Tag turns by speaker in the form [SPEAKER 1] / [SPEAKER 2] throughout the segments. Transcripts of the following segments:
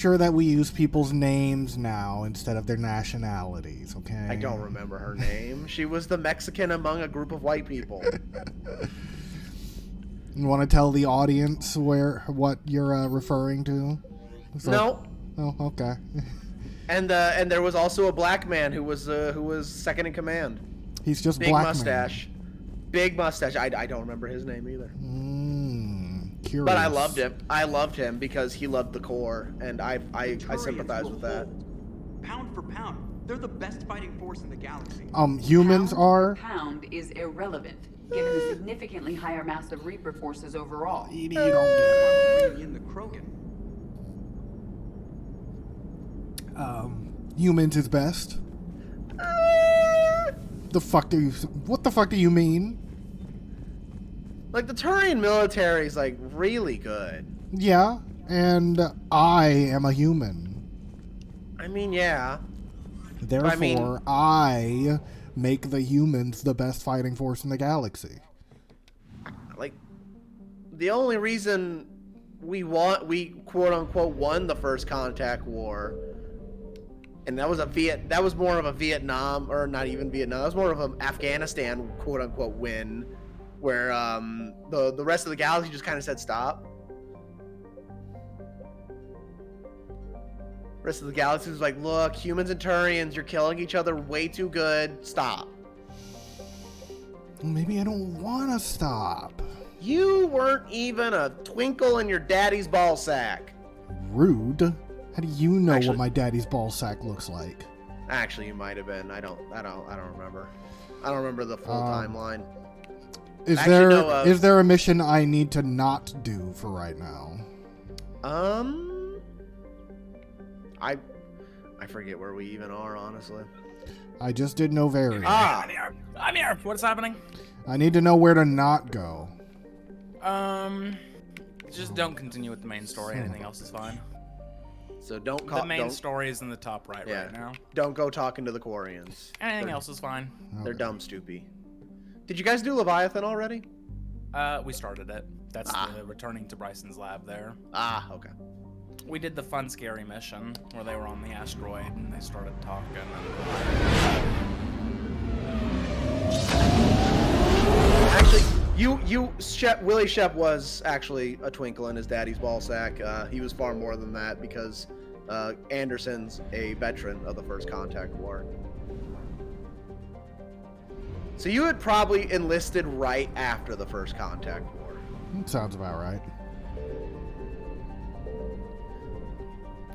[SPEAKER 1] Sure that we use people's names now instead of their nationalities, okay?
[SPEAKER 2] I don't remember her name. She was the Mexican among a group of white people.
[SPEAKER 1] You want to tell the audience what you're referring to?
[SPEAKER 2] No.
[SPEAKER 1] Oh, okay.
[SPEAKER 2] And there was also a black man who was second in command.
[SPEAKER 1] He's just
[SPEAKER 2] big
[SPEAKER 1] black
[SPEAKER 2] mustache.
[SPEAKER 1] Man.
[SPEAKER 2] Big mustache. I don't remember his name either.
[SPEAKER 1] Curious.
[SPEAKER 2] But I loved him. I loved him because he loved the Corps, and I sympathize with that.
[SPEAKER 3] Pound for pound, they're the best fighting force in the galaxy.
[SPEAKER 1] Humans are.
[SPEAKER 4] Pound is irrelevant, given the significantly higher mass of Reaper forces overall.
[SPEAKER 1] You don't get it.
[SPEAKER 3] In the Krogan.
[SPEAKER 1] Humans is best. What the fuck do you mean?
[SPEAKER 2] Like, the Turian military is, like, really good.
[SPEAKER 1] Yeah, and I am a human.
[SPEAKER 2] I mean, yeah.
[SPEAKER 1] Therefore, I make the humans the best fighting force in the galaxy.
[SPEAKER 2] Like, the only reason we quote-unquote won the First Contact War, and that was more of a Vietnam, or not even Vietnam, that was more of an Afghanistan quote-unquote win, where the rest of the galaxy just kind of said stop. The rest of the galaxy was like, look, humans and Turians, you're killing each other way too good. Stop.
[SPEAKER 1] Maybe I don't want to stop.
[SPEAKER 2] You weren't even a twinkle in your daddy's ball sack.
[SPEAKER 1] Rude. How do you know what my daddy's ball sack looks like?
[SPEAKER 2] Actually, you might have been. I don't remember. I don't remember the full timeline.
[SPEAKER 1] Is there a mission I need to not do for right now?
[SPEAKER 2] I forget where we even are, honestly.
[SPEAKER 1] I just did Novaria.
[SPEAKER 5] I'm here. What's happening?
[SPEAKER 1] I need to know where to not go.
[SPEAKER 5] Just don't continue with the main story. Anything else is fine.
[SPEAKER 2] So don't
[SPEAKER 5] The main story is in the top right now.
[SPEAKER 2] Don't go talking to the Quarians.
[SPEAKER 5] Anything else is fine.
[SPEAKER 2] They're dumb, stoopy. Did you guys do Leviathan already?
[SPEAKER 5] We started it. That's the returning to Bryson's lab there.
[SPEAKER 2] Okay.
[SPEAKER 5] We did the fun, scary mission where they were on the asteroid and they started talking.
[SPEAKER 2] Actually, Willy-Shep was actually a twinkle in his daddy's ball sack. He was far more than that because Anderson's a veteran of the First Contact War. So you had probably enlisted right after the First Contact War.
[SPEAKER 1] Sounds about right.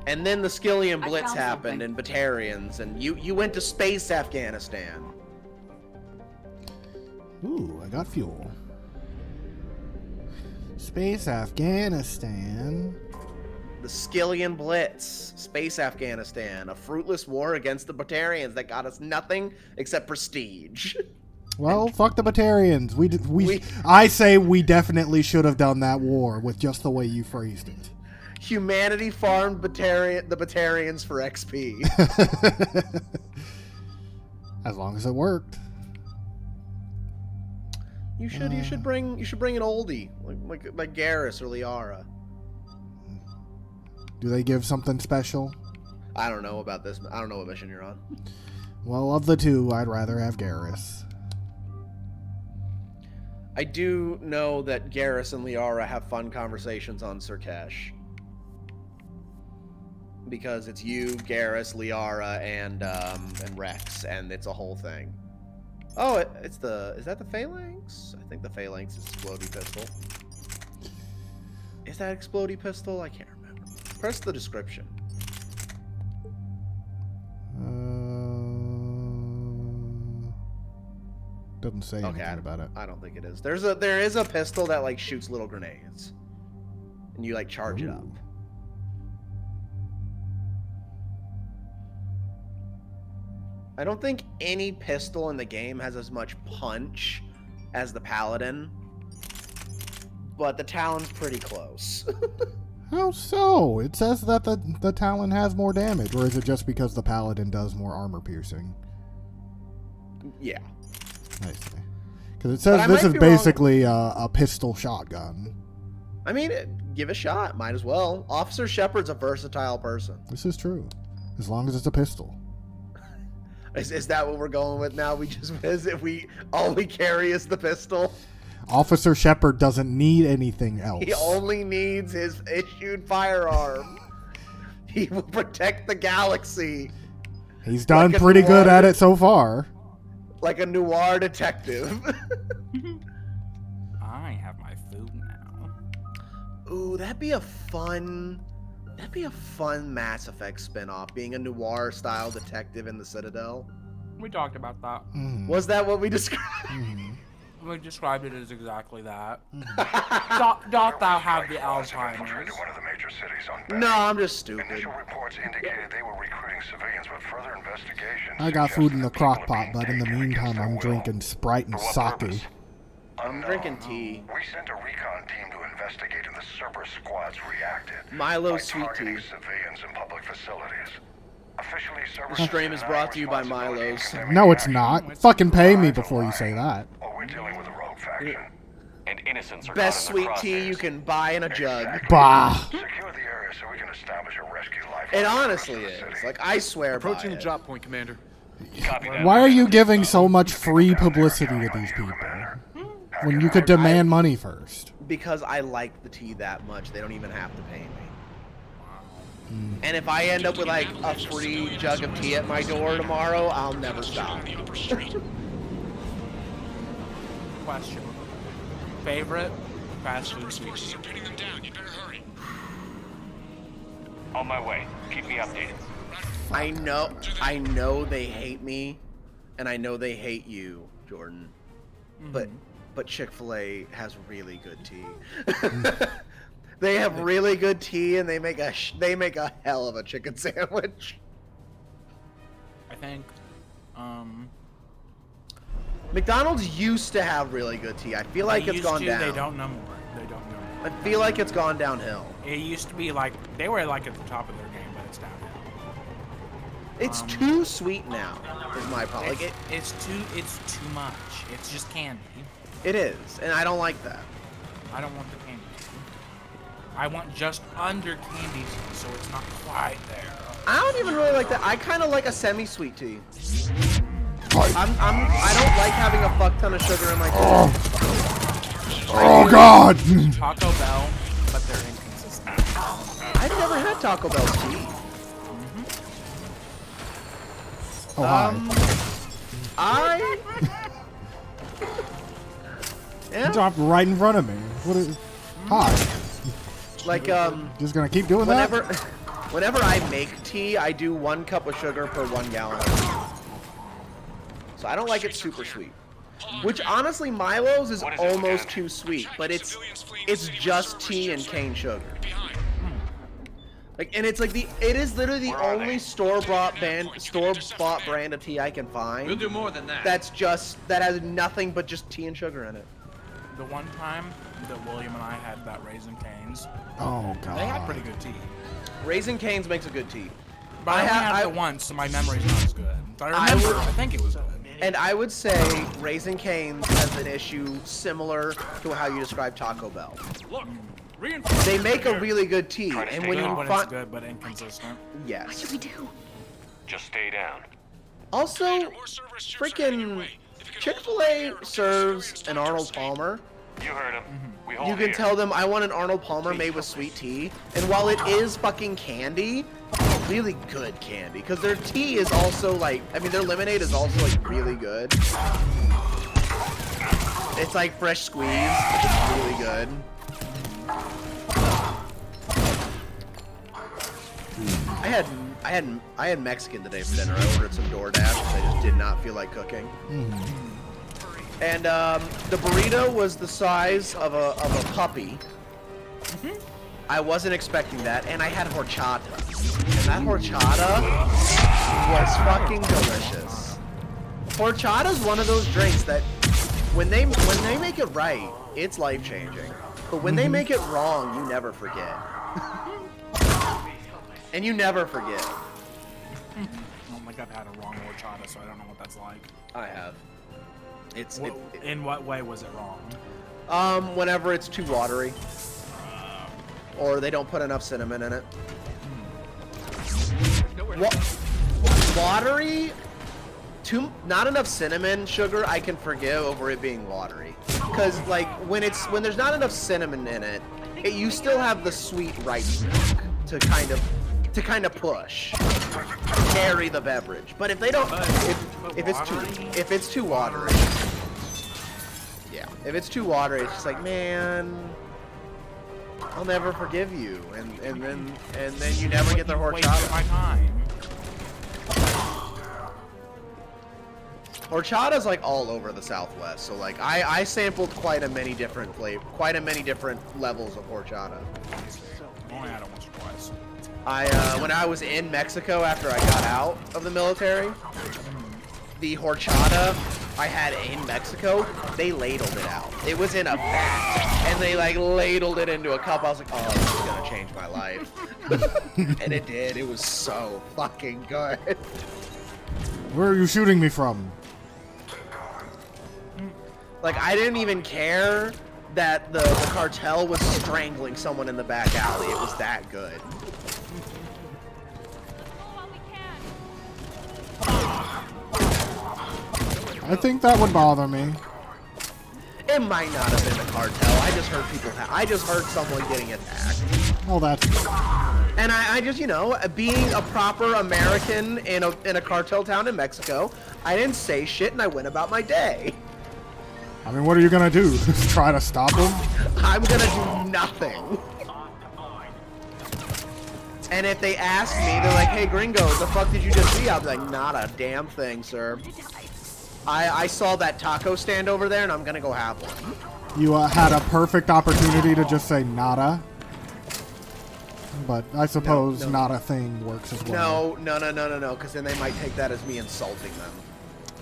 [SPEAKER 2] And then the Skillian Blitz happened and Batarians, and you went to space Afghanistan.
[SPEAKER 1] Ooh, I got fuel. Space Afghanistan.
[SPEAKER 2] The Skillian Blitz, space Afghanistan, a fruitless war against the Batarians that got us nothing except prestige.
[SPEAKER 1] Well, fuck the Batarians. I say we definitely should have done that war with just the way you phrased it.
[SPEAKER 2] Humanity farmed the Batarians for XP.
[SPEAKER 1] As long as it worked.
[SPEAKER 2] You should bring an oldie like Garrus or Liara.
[SPEAKER 1] Do they give something special?
[SPEAKER 2] I don't know about this. I don't know what mission you're on.
[SPEAKER 1] Well, of the two, I'd rather have Garrus.
[SPEAKER 2] I do know that Garrus and Liara have fun conversations on Surkesh. Because it's you, Garrus, Liara, and Rex, and it's a whole thing. Oh, is that the Phalanx? I think the Phalanx is Explodey Pistol. Is that Explodey Pistol? I can't remember. Press the description.
[SPEAKER 1] Doesn't say anything about it.
[SPEAKER 2] I don't think it is. There is a pistol that like shoots little grenades, and you like charge it up. I don't think any pistol in the game has as much punch as the Paladin, but the Talon's pretty close.
[SPEAKER 1] How so? It says that the Talon has more damage, or is it just because the Paladin does more armor piercing?
[SPEAKER 2] Yeah.
[SPEAKER 1] I see. Because it says this is basically a pistol shotgun.
[SPEAKER 2] I mean, give it a shot. Might as well. Officer Shepard's a versatile person.
[SPEAKER 1] This is true. As long as it's a pistol.
[SPEAKER 2] Is that what we're going with now? We just visit. All we carry is the pistol.
[SPEAKER 1] Officer Shepard doesn't need anything else.
[SPEAKER 2] He only needs his issued firearm. He will protect the galaxy.
[SPEAKER 1] He's done
[SPEAKER 2] like
[SPEAKER 1] pretty good at it so far.
[SPEAKER 2] Like a noir detective.
[SPEAKER 5] I have my food now.
[SPEAKER 2] Ooh, that'd be a fun Mass Effect spin-off, being a noir-style detective in the Citadel.
[SPEAKER 5] We talked about that.
[SPEAKER 1] Mm.
[SPEAKER 2] Was that what we described?
[SPEAKER 5] We described it as exactly that. Doth thou have the Alzheimer's?
[SPEAKER 6] One of the major cities on
[SPEAKER 2] No, I'm just stupid.
[SPEAKER 6] Initial reports indicated they were recruiting civilians, but further investigation.
[SPEAKER 1] I got food in the crock pot, but in the meantime, I'm drinking Sprite and sake.
[SPEAKER 2] I'm drinking tea.
[SPEAKER 6] We sent a recon team to investigate, and the Cerberus squads reacted.
[SPEAKER 2] Milo
[SPEAKER 6] by
[SPEAKER 2] sweet
[SPEAKER 6] targeting
[SPEAKER 2] tea.
[SPEAKER 6] civilians in public facilities. Officially,
[SPEAKER 2] The stream is brought to you by Milo's.
[SPEAKER 1] No, it's not. Fucking pay me before you say that.
[SPEAKER 6] Or we're dealing with a rogue faction.
[SPEAKER 7] And innocents are
[SPEAKER 2] Best
[SPEAKER 7] caught in
[SPEAKER 2] sweet
[SPEAKER 7] the
[SPEAKER 2] tea you
[SPEAKER 7] crosshairs.
[SPEAKER 2] can buy in a jug.
[SPEAKER 1] Bah.
[SPEAKER 6] Secure the area so we can establish a rescue life.
[SPEAKER 2] It honestly is. Like, I swear by
[SPEAKER 8] Approaching the
[SPEAKER 2] it.
[SPEAKER 8] drop point, Commander.
[SPEAKER 7] Copy that.
[SPEAKER 1] Why are you giving so much free publicity to these people? When you could demand money first.
[SPEAKER 2] Because I like the tea that much, they don't even have to pay me. And if I end up with like a free jug of tea at my door tomorrow, I'll never stop.
[SPEAKER 5] Question. Favorite fast food sweet tea?
[SPEAKER 7] On my way. Keep me updated.
[SPEAKER 2] I know they hate me, and I know they hate you, Jordan. But Chick-fil-A has really good tea. They have really good tea, and they make a hell of a chicken sandwich.
[SPEAKER 5] I think,
[SPEAKER 2] McDonald's used to have really good tea. I feel like it's gone down.
[SPEAKER 5] They don't no more. They don't know more.
[SPEAKER 2] I feel like it's gone downhill.
[SPEAKER 5] It used to be like, they were like at the top of their game, but it's downhill.
[SPEAKER 2] It's too sweet now, is my problem. Like
[SPEAKER 5] It's too much. It's just candy.
[SPEAKER 2] it is, and I don't like that.
[SPEAKER 5] I don't want the candy. I want just under candy tea, so it's not quite there.
[SPEAKER 2] I don't even really like that. I kind of like a semi-sweet tea. I don't like having a fuck ton of sugar in my tea.
[SPEAKER 1] Oh God!
[SPEAKER 5] Taco Bell, but they're inconsistent.
[SPEAKER 2] I've never had Taco Bell tea.
[SPEAKER 1] Oh hi.
[SPEAKER 2] Yeah,
[SPEAKER 1] You dropped right in front of me. What is? Hi.
[SPEAKER 2] like
[SPEAKER 1] Just gonna keep doing that?
[SPEAKER 2] whenever I make tea, I do 1 cup of sugar per 1 gallon. So I don't like it super sweet. Which honestly, Milo's is almost too sweet, but it's just tea and cane sugar. Like, and it's like it is literally the only store-bought brand of tea I can find.
[SPEAKER 8] We'll do more than that.
[SPEAKER 2] That has nothing but just tea and sugar in it.
[SPEAKER 5] The one time that William and I had that Raisin Canes,
[SPEAKER 1] Oh
[SPEAKER 5] they had
[SPEAKER 1] God.
[SPEAKER 5] pretty good tea.
[SPEAKER 2] Raisin Cane's makes a good tea.
[SPEAKER 5] But I only had it once, so my memory's not as good. But I remember, I think it was good.
[SPEAKER 2] And I would say Raisin Cane's has an issue similar to how you describe Taco Bell.
[SPEAKER 3] Look,
[SPEAKER 2] They make a really good tea, and when
[SPEAKER 5] Good
[SPEAKER 2] you
[SPEAKER 5] when it's
[SPEAKER 2] find
[SPEAKER 5] good, but inconsistent.
[SPEAKER 2] yes.
[SPEAKER 7] Just stay down.
[SPEAKER 2] Also, freaking Chick-fil-A serves an Arnold Palmer.
[SPEAKER 7] You heard him. We hold
[SPEAKER 2] You can
[SPEAKER 7] here.
[SPEAKER 2] tell them I want an Arnold Palmer made with sweet tea, and while it is fucking candy, it's really good candy because their tea is also like, I mean, their lemonade is also like really good. It's like fresh squeezed. It's really good. I had Mexican today for dinner. I ordered some DoorDash because I just did not feel like cooking. And the burrito was the size of a puppy. I wasn't expecting that, and I had horchata. And that horchata was fucking delicious. Horchata's one of those drinks that when they make it right, it's life-changing. But when they make it wrong, you never forget. And you never forget.
[SPEAKER 5] Oh my God, I had a wrong horchata, so I don't know what that's like.
[SPEAKER 2] I have.
[SPEAKER 5] In what way was it wrong?
[SPEAKER 2] Whenever it's too watery. or they don't put enough cinnamon in it. Watery, not enough cinnamon sugar I can forgive over it being watery, because like when there's not enough cinnamon in it, you still have the sweet rice milk to kind of push, carry the beverage. But if they don't, if it's too watery, yeah, if it's too watery, it's just like, man, I'll never forgive you, and then you never get the horchata.
[SPEAKER 5] My time.
[SPEAKER 2] Horchata's like all over the Southwest, so like I sampled quite a many different levels of horchata.
[SPEAKER 5] Only had it once or twice.
[SPEAKER 2] When I was in Mexico after I got out of the military, the horchata I had in Mexico, they ladled it out. It was in a vat, and they like ladled it into a cup. I was like, oh, this is gonna change my life. And it did. It was so fucking good.
[SPEAKER 1] Where are you shooting me from?
[SPEAKER 2] Like, I didn't even care that the cartel was strangling someone in the back alley. It was that good.
[SPEAKER 1] I think that would bother me.
[SPEAKER 2] It might not have been the cartel. I just heard I just heard someone getting attacked.
[SPEAKER 1] Oh, that's...
[SPEAKER 2] And I just, you know, being a proper American in a cartel town in Mexico, I didn't say shit and I went about my day.
[SPEAKER 1] I mean, what are you gonna do? Try to stop him?
[SPEAKER 2] I'm gonna do nothing. And if they ask me, they're like, hey, gringo, the fuck did you just see? I'll be like, not a damn thing, sir. I saw that taco stand over there and I'm gonna go have one.
[SPEAKER 1] You had a perfect opportunity to just say nada. But I suppose
[SPEAKER 2] No.
[SPEAKER 1] not a thing works as well.
[SPEAKER 2] No, because then they might take that as me insulting them.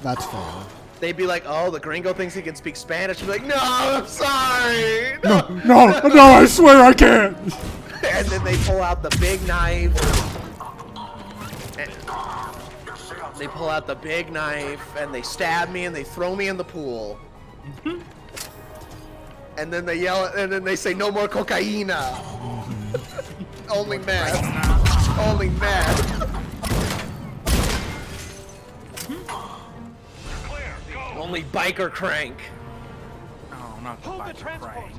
[SPEAKER 1] That's fair.
[SPEAKER 2] They'd be like, oh, the gringo thinks he can speak Spanish. I'd be like, no, I'm sorry.
[SPEAKER 1] No, I swear I can't.
[SPEAKER 2] And then they pull out the big knife. They pull out the big knife and they stab me and they throw me in the pool. And then they yell, and then they say, no more cocaina. Only meth. Only meth. Only biker crank.
[SPEAKER 5] Oh, not the biker crank.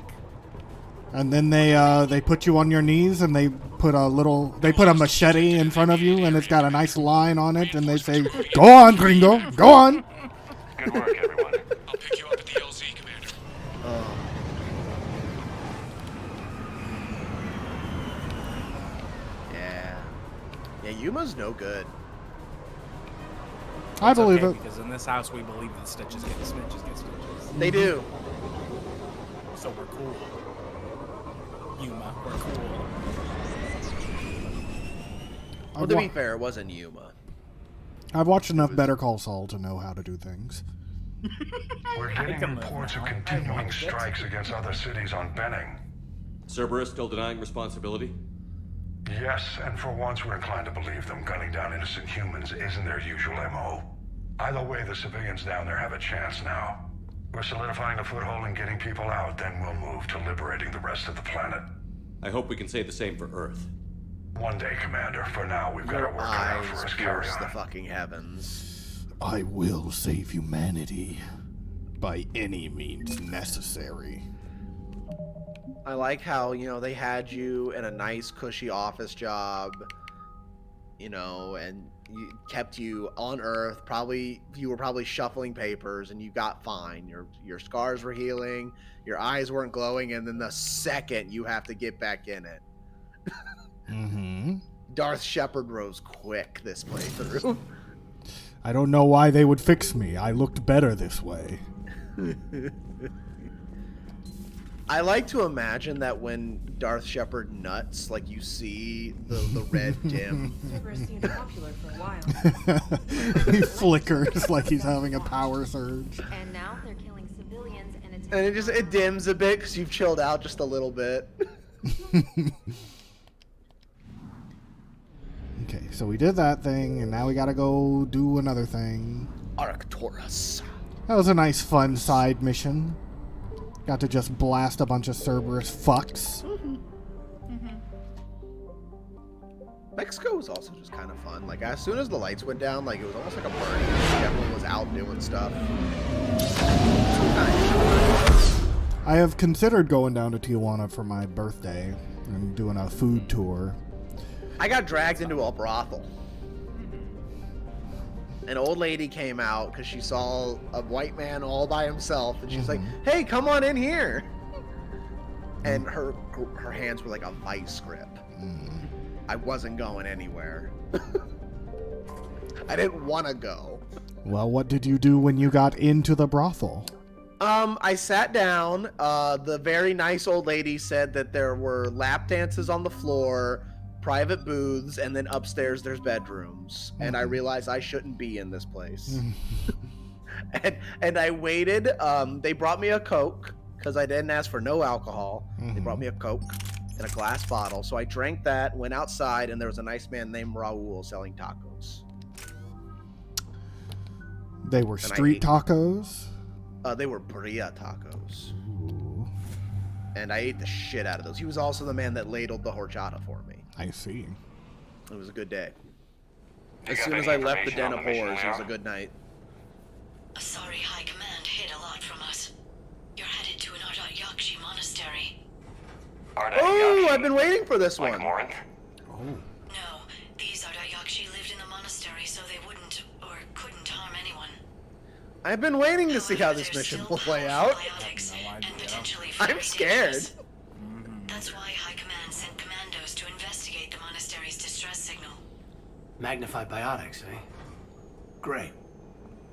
[SPEAKER 1] And then they put you on your knees and they put a machete in front of you and it's got a nice line on it and they say, go on, gringo, go on.
[SPEAKER 7] Good work, everyone.
[SPEAKER 8] I'll pick you up at the LZ, Commander.
[SPEAKER 2] Yeah, Yuma's no good.
[SPEAKER 1] I
[SPEAKER 5] It's
[SPEAKER 1] believe
[SPEAKER 5] okay,
[SPEAKER 1] it.
[SPEAKER 5] because in this house we believe that snitches get stitches.
[SPEAKER 2] They do.
[SPEAKER 5] So we're cool. Yuma, we're cool.
[SPEAKER 2] Well, to be fair, it wasn't Yuma.
[SPEAKER 1] I've watched enough Better Call Saul to know how to do things.
[SPEAKER 6] We're getting reports of continuing strikes against other cities on Benning.
[SPEAKER 9] Cerberus still denying responsibility?
[SPEAKER 6] Yes, and for once we're inclined to believe them. Gunning down innocent humans isn't their usual MO. Either way, the civilians down there have a chance now. We're solidifying a foothold and getting people out, then we'll move to liberating the rest of the planet.
[SPEAKER 9] I hope we can say the same for Earth.
[SPEAKER 6] One day, Commander. For now, we've got to
[SPEAKER 2] Your
[SPEAKER 6] work it out
[SPEAKER 2] eyes
[SPEAKER 6] for us. Carry
[SPEAKER 2] pierce the
[SPEAKER 6] on.
[SPEAKER 2] fucking heavens.
[SPEAKER 1] I will save humanity by any means necessary.
[SPEAKER 2] I like how, you know, they had you in a nice, cushy office job, you know, and kept you on Earth. You were probably shuffling papers, and you got fine. Your scars were healing, your eyes weren't glowing, and then the second you have to get back in it.
[SPEAKER 1] Mm-hmm.
[SPEAKER 2] Darth Shepard rose quick this playthrough.
[SPEAKER 1] I don't know why they would fix me. I looked better this way.
[SPEAKER 2] I like to imagine that when Darth Shepard nuts, like you see the red dim.
[SPEAKER 10] Cerberus seemed popular for a while.
[SPEAKER 1] He flickers like he's having a power surge.
[SPEAKER 10] And now they're killing civilians and it's...
[SPEAKER 2] And it dims a bit because you've chilled out just a little bit.
[SPEAKER 1] Okay, so we did that thing, and now we gotta go do another thing.
[SPEAKER 2] Arcturus.
[SPEAKER 1] That was a nice, fun side mission. Got to just blast a bunch of Cerberus fucks.
[SPEAKER 2] Mexico was also just kind of fun. Like, as soon as the lights went down, like, it was almost like a party. Everyone was out doing stuff.
[SPEAKER 1] I have considered going down to Tijuana for my birthday and doing a food tour.
[SPEAKER 2] I got dragged into a brothel. An old lady came out because she saw a white man all by himself, and she's like, "Hey, come on in here." And her hands were like a vice grip. I wasn't going anywhere. I didn't want to go.
[SPEAKER 1] Well, what did you do when you got into the brothel?
[SPEAKER 2] I sat down. The very nice old lady said that there were lap dances on the floor, private booths, and then upstairs there's bedrooms. And I realized I shouldn't be in this place. and I waited. They brought me a Coke because I didn't ask for no alcohol. They brought me a Coke in a glass bottle. So I drank that, went outside, and there was a nice man named Raul selling tacos.
[SPEAKER 1] They were street tacos?
[SPEAKER 2] They were birria tacos.
[SPEAKER 1] Ooh.
[SPEAKER 2] And I ate the shit out of those. He was also the man that ladled the horchata for me.
[SPEAKER 1] I see.
[SPEAKER 2] It was a good day. As soon as I left the den of horrors, it was a good night.
[SPEAKER 11] Sorry, High Command hid a lot from us. You're headed to an Ardat-Yakshi monastery.
[SPEAKER 2] Oh, I've been waiting for this one.
[SPEAKER 7] Morinth?
[SPEAKER 1] Oh.
[SPEAKER 11] No, these Ardat-Yakshi lived in the monastery so they wouldn't or couldn't harm anyone.
[SPEAKER 2] I've been waiting to see how this mission will play out. I'm scared.
[SPEAKER 11] That's why High Command sent commandos to investigate the monastery's distress signal.
[SPEAKER 12] Magnified biotics, eh? Great.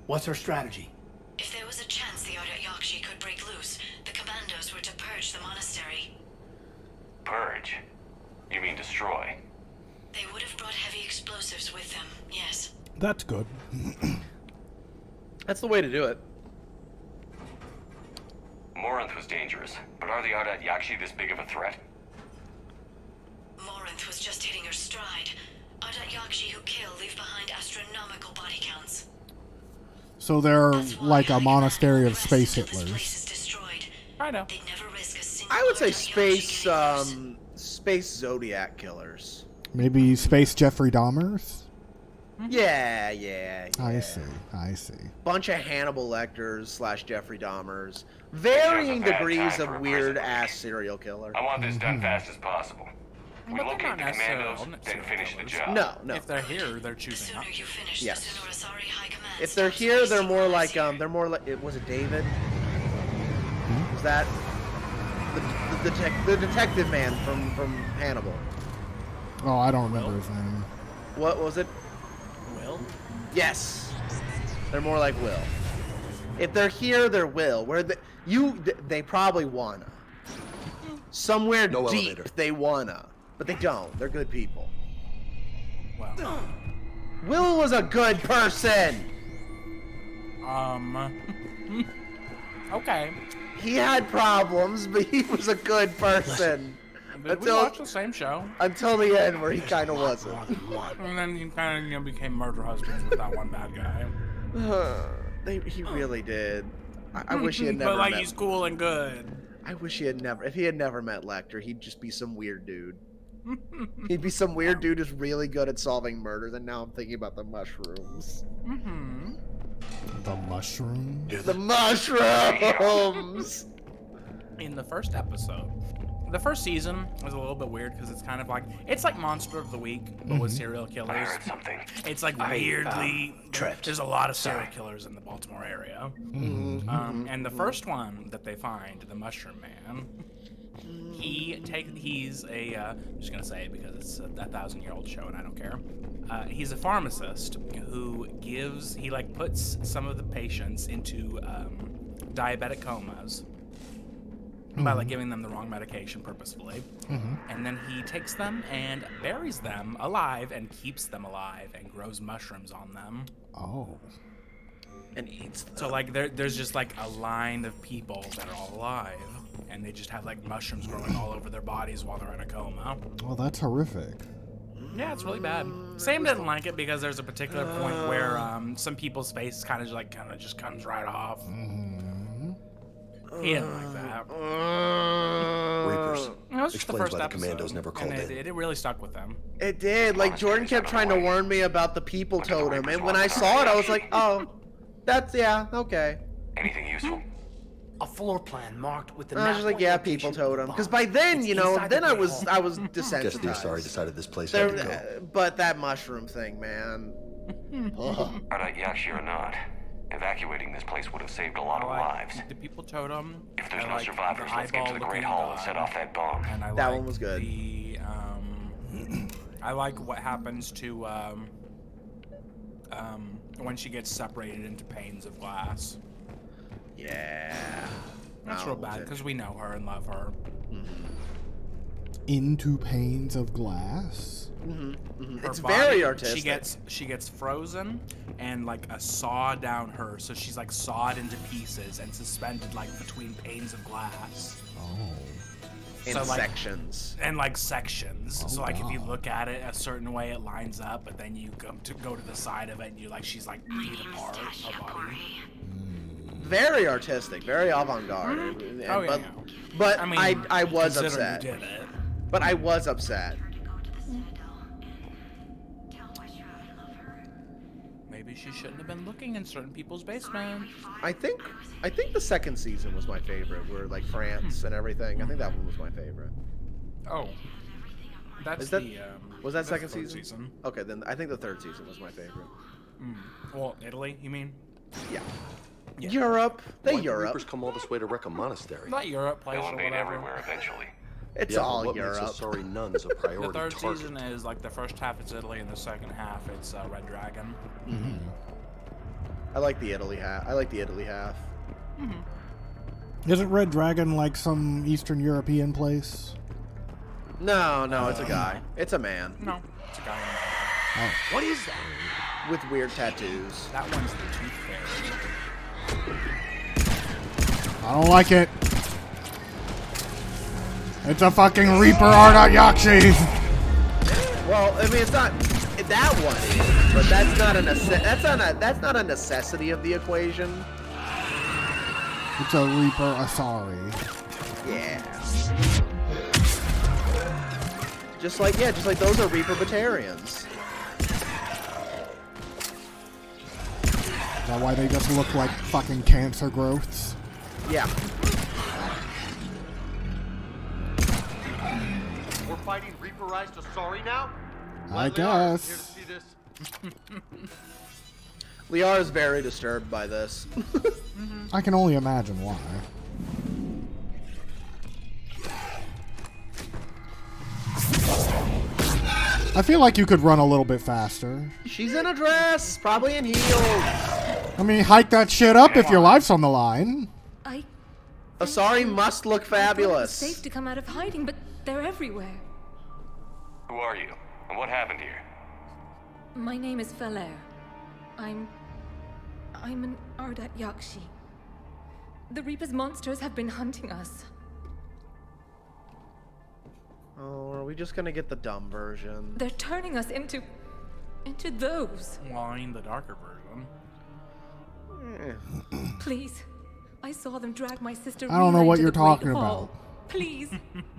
[SPEAKER 12] What's our strategy?
[SPEAKER 11] If there was a chance the Ardat-Yakshi could break loose, the commandos were to purge the monastery.
[SPEAKER 7] Purge? You mean destroy?
[SPEAKER 11] They would have brought heavy explosives with them, yes.
[SPEAKER 1] That's good.
[SPEAKER 2] That's the way to do it.
[SPEAKER 7] Morinth was dangerous, but are the Ardat-Yakshi this big of a threat?
[SPEAKER 11] Morinth was just hitting her stride. Ardat-Yakshi who kill leave behind astronomical body counts.
[SPEAKER 1] So they're like a monastery of space Hitlers.
[SPEAKER 5] I know.
[SPEAKER 2] I would say space Zodiac killers.
[SPEAKER 1] Maybe space Jeffrey Dahmers?
[SPEAKER 2] Yeah.
[SPEAKER 1] I see.
[SPEAKER 2] Bunch of Hannibal Lecters / Jeffrey Dahmers. Varying degrees of weird-ass serial killer.
[SPEAKER 7] I want this done fast as possible. We
[SPEAKER 5] But they're
[SPEAKER 7] locate
[SPEAKER 5] not
[SPEAKER 7] the commandos,
[SPEAKER 5] necessarily
[SPEAKER 7] then finish the job.
[SPEAKER 2] No.
[SPEAKER 5] If they're here, they're choosing not to.
[SPEAKER 2] Yes. If they're here, they're more like was it David? Was that the detective man from Hannibal?
[SPEAKER 1] Oh, I don't remember his name.
[SPEAKER 2] What was it?
[SPEAKER 5] Will?
[SPEAKER 2] Yes. They're more like Will. If they're here, they're Will. They probably wanna. Somewhere deep
[SPEAKER 12] elevator.
[SPEAKER 2] they wanna. But they don't. They're good people.
[SPEAKER 5] Well.
[SPEAKER 2] Will was a good person!
[SPEAKER 5] Okay.
[SPEAKER 2] He had problems, but he was a good person.
[SPEAKER 5] Did we watch the same show?
[SPEAKER 2] Until the end, where he kind of wasn't.
[SPEAKER 5] And then he kind of became murder husbands with that one bad guy.
[SPEAKER 2] He really did. I wish he had never
[SPEAKER 5] But like
[SPEAKER 2] met.
[SPEAKER 5] he's cool and good.
[SPEAKER 2] I wish he had never. If he had never met Lecter, he'd just be some weird dude. He'd be some weird dude who's really good at solving murders. And now I'm thinking about the mushrooms.
[SPEAKER 1] The mushrooms?
[SPEAKER 2] The mushrooms!
[SPEAKER 5] In the first episode, the first season was a little bit weird because it's kind of like it's like Monster of the Week, but with serial killers.
[SPEAKER 7] I heard something.
[SPEAKER 5] It's like weirdly there's a lot of serial killers in the Baltimore area. And the first one that they find, the Mushroom Man, he's a I'm just gonna say it because it's a 1,000-year-old show and I don't care. He's a pharmacist who puts some of the patients into diabetic comas by like giving them the wrong medication purposefully, and then he takes them and buries them alive and keeps them alive and grows mushrooms on them.
[SPEAKER 1] Oh.
[SPEAKER 2] And eats them.
[SPEAKER 5] So like there's just like a line of people that are all alive, and they just have like mushrooms growing all over their bodies while they're in a coma.
[SPEAKER 1] Well, that's horrific.
[SPEAKER 5] Yeah, it's really bad. Sam didn't like it because there's a particular point where some people's face kind of just comes right off. He didn't like that.
[SPEAKER 13] Reapers.
[SPEAKER 5] It was just the
[SPEAKER 13] Explains
[SPEAKER 5] first
[SPEAKER 13] why the
[SPEAKER 5] episode,
[SPEAKER 13] commandos never called
[SPEAKER 5] and
[SPEAKER 13] in.
[SPEAKER 5] it really stuck with them.
[SPEAKER 2] It did. Like, Jordan kept trying to warn me about the people totem, and when I saw it, I was like, oh, that's, yeah, okay.
[SPEAKER 7] Anything useful?
[SPEAKER 12] A floor plan marked with the
[SPEAKER 2] I was just like, yeah, people totem. Because by then, you know, then I was desensitized.
[SPEAKER 13] Guess the Asari decided this place had to go.
[SPEAKER 2] But that mushroom thing, man.
[SPEAKER 7] Ardite Yakshi or not, evacuating this place would have saved a lot of lives.
[SPEAKER 5] The people totem.
[SPEAKER 7] If there's no survivors, let's get to the Great Hall and set off that bomb.
[SPEAKER 5] And
[SPEAKER 2] that one was good.
[SPEAKER 5] I like what happens to when she gets separated into panes of glass.
[SPEAKER 2] Yeah.
[SPEAKER 5] That's real bad because we know her and love her.
[SPEAKER 1] Into panes of glass.
[SPEAKER 2] It's very artistic.
[SPEAKER 5] She gets frozen and like a saw down her, so she's like sawed into pieces and suspended like between panes of glass.
[SPEAKER 1] Oh.
[SPEAKER 2] In sections.
[SPEAKER 5] And like sections.
[SPEAKER 1] Oh,
[SPEAKER 5] so like
[SPEAKER 1] God.
[SPEAKER 5] if you look at it a certain way, it lines up, but then you go to the side of it and you're like she's like beat apart her body.
[SPEAKER 2] Very artistic, very avant-garde. But
[SPEAKER 5] I mean,
[SPEAKER 2] I was
[SPEAKER 5] considering
[SPEAKER 2] upset.
[SPEAKER 5] you did it.
[SPEAKER 2] But I was upset.
[SPEAKER 5] Maybe she shouldn't have been looking in certain people's basements.
[SPEAKER 2] I think the second season was my favorite, where like France and everything. I think that one was my favorite.
[SPEAKER 5] Oh. That's
[SPEAKER 2] was that second
[SPEAKER 5] third
[SPEAKER 2] season? Okay, then I think the third season was my favorite.
[SPEAKER 5] Well, Italy, you mean?
[SPEAKER 2] Yeah. Europe.
[SPEAKER 13] Why
[SPEAKER 2] Europe.
[SPEAKER 13] do Reapers come all this way to wreck a monastery?
[SPEAKER 5] Not Europe, place
[SPEAKER 7] They'll
[SPEAKER 5] or
[SPEAKER 7] invade
[SPEAKER 5] whatever.
[SPEAKER 7] everywhere eventually.
[SPEAKER 2] It's
[SPEAKER 13] Yeah,
[SPEAKER 2] all
[SPEAKER 13] what
[SPEAKER 2] Europe.
[SPEAKER 13] makes Asari nuns a priority
[SPEAKER 5] The third
[SPEAKER 13] target?
[SPEAKER 5] season is like the first half it's Italy and the second half it's Red Dragon.
[SPEAKER 2] I like the Italy half.
[SPEAKER 1] Isn't Red Dragon like some Eastern European place?
[SPEAKER 2] No, it's a guy. It's a man.
[SPEAKER 5] No, it's a guy in America.
[SPEAKER 12] What is that?
[SPEAKER 2] With weird tattoos.
[SPEAKER 5] That one's the Tooth Fairy.
[SPEAKER 1] I don't like it. It's a fucking Reaper Ardite Yakshi.
[SPEAKER 2] Well, I mean, it's not that one is, but that's not a necessity of the equation.
[SPEAKER 1] It's a Reaper Asari.
[SPEAKER 2] Yeah. Just like those are Reaper Batarians.
[SPEAKER 1] Is that why they just look like fucking cancer growths?
[SPEAKER 2] Yeah.
[SPEAKER 14] We're fighting Reaperized Asari now?
[SPEAKER 1] I guess.
[SPEAKER 14] Here to see this.
[SPEAKER 2] Liara is very disturbed by this.
[SPEAKER 1] I can only imagine why. I feel like you could run a little bit faster.
[SPEAKER 2] She's in a dress, probably in heels.
[SPEAKER 1] I mean, hike that shit up if your life's on the line.
[SPEAKER 2] Asari must look fabulous.
[SPEAKER 10] It's safe to come out of hiding, but they're everywhere.
[SPEAKER 7] Who are you? And what happened here?
[SPEAKER 10] My name is Falair. I'm an Ardite Yakshi. The Reaper's monsters have been hunting us.
[SPEAKER 2] Oh, are we just gonna get the dumb version?
[SPEAKER 10] They're turning us into those.
[SPEAKER 5] Well, I mean the darker version.
[SPEAKER 10] Please, I saw them drag my sister.
[SPEAKER 1] I don't know
[SPEAKER 10] Rena
[SPEAKER 1] what
[SPEAKER 10] into
[SPEAKER 1] you're
[SPEAKER 10] the Great
[SPEAKER 1] talking
[SPEAKER 10] Hall.
[SPEAKER 1] about.
[SPEAKER 10] Please,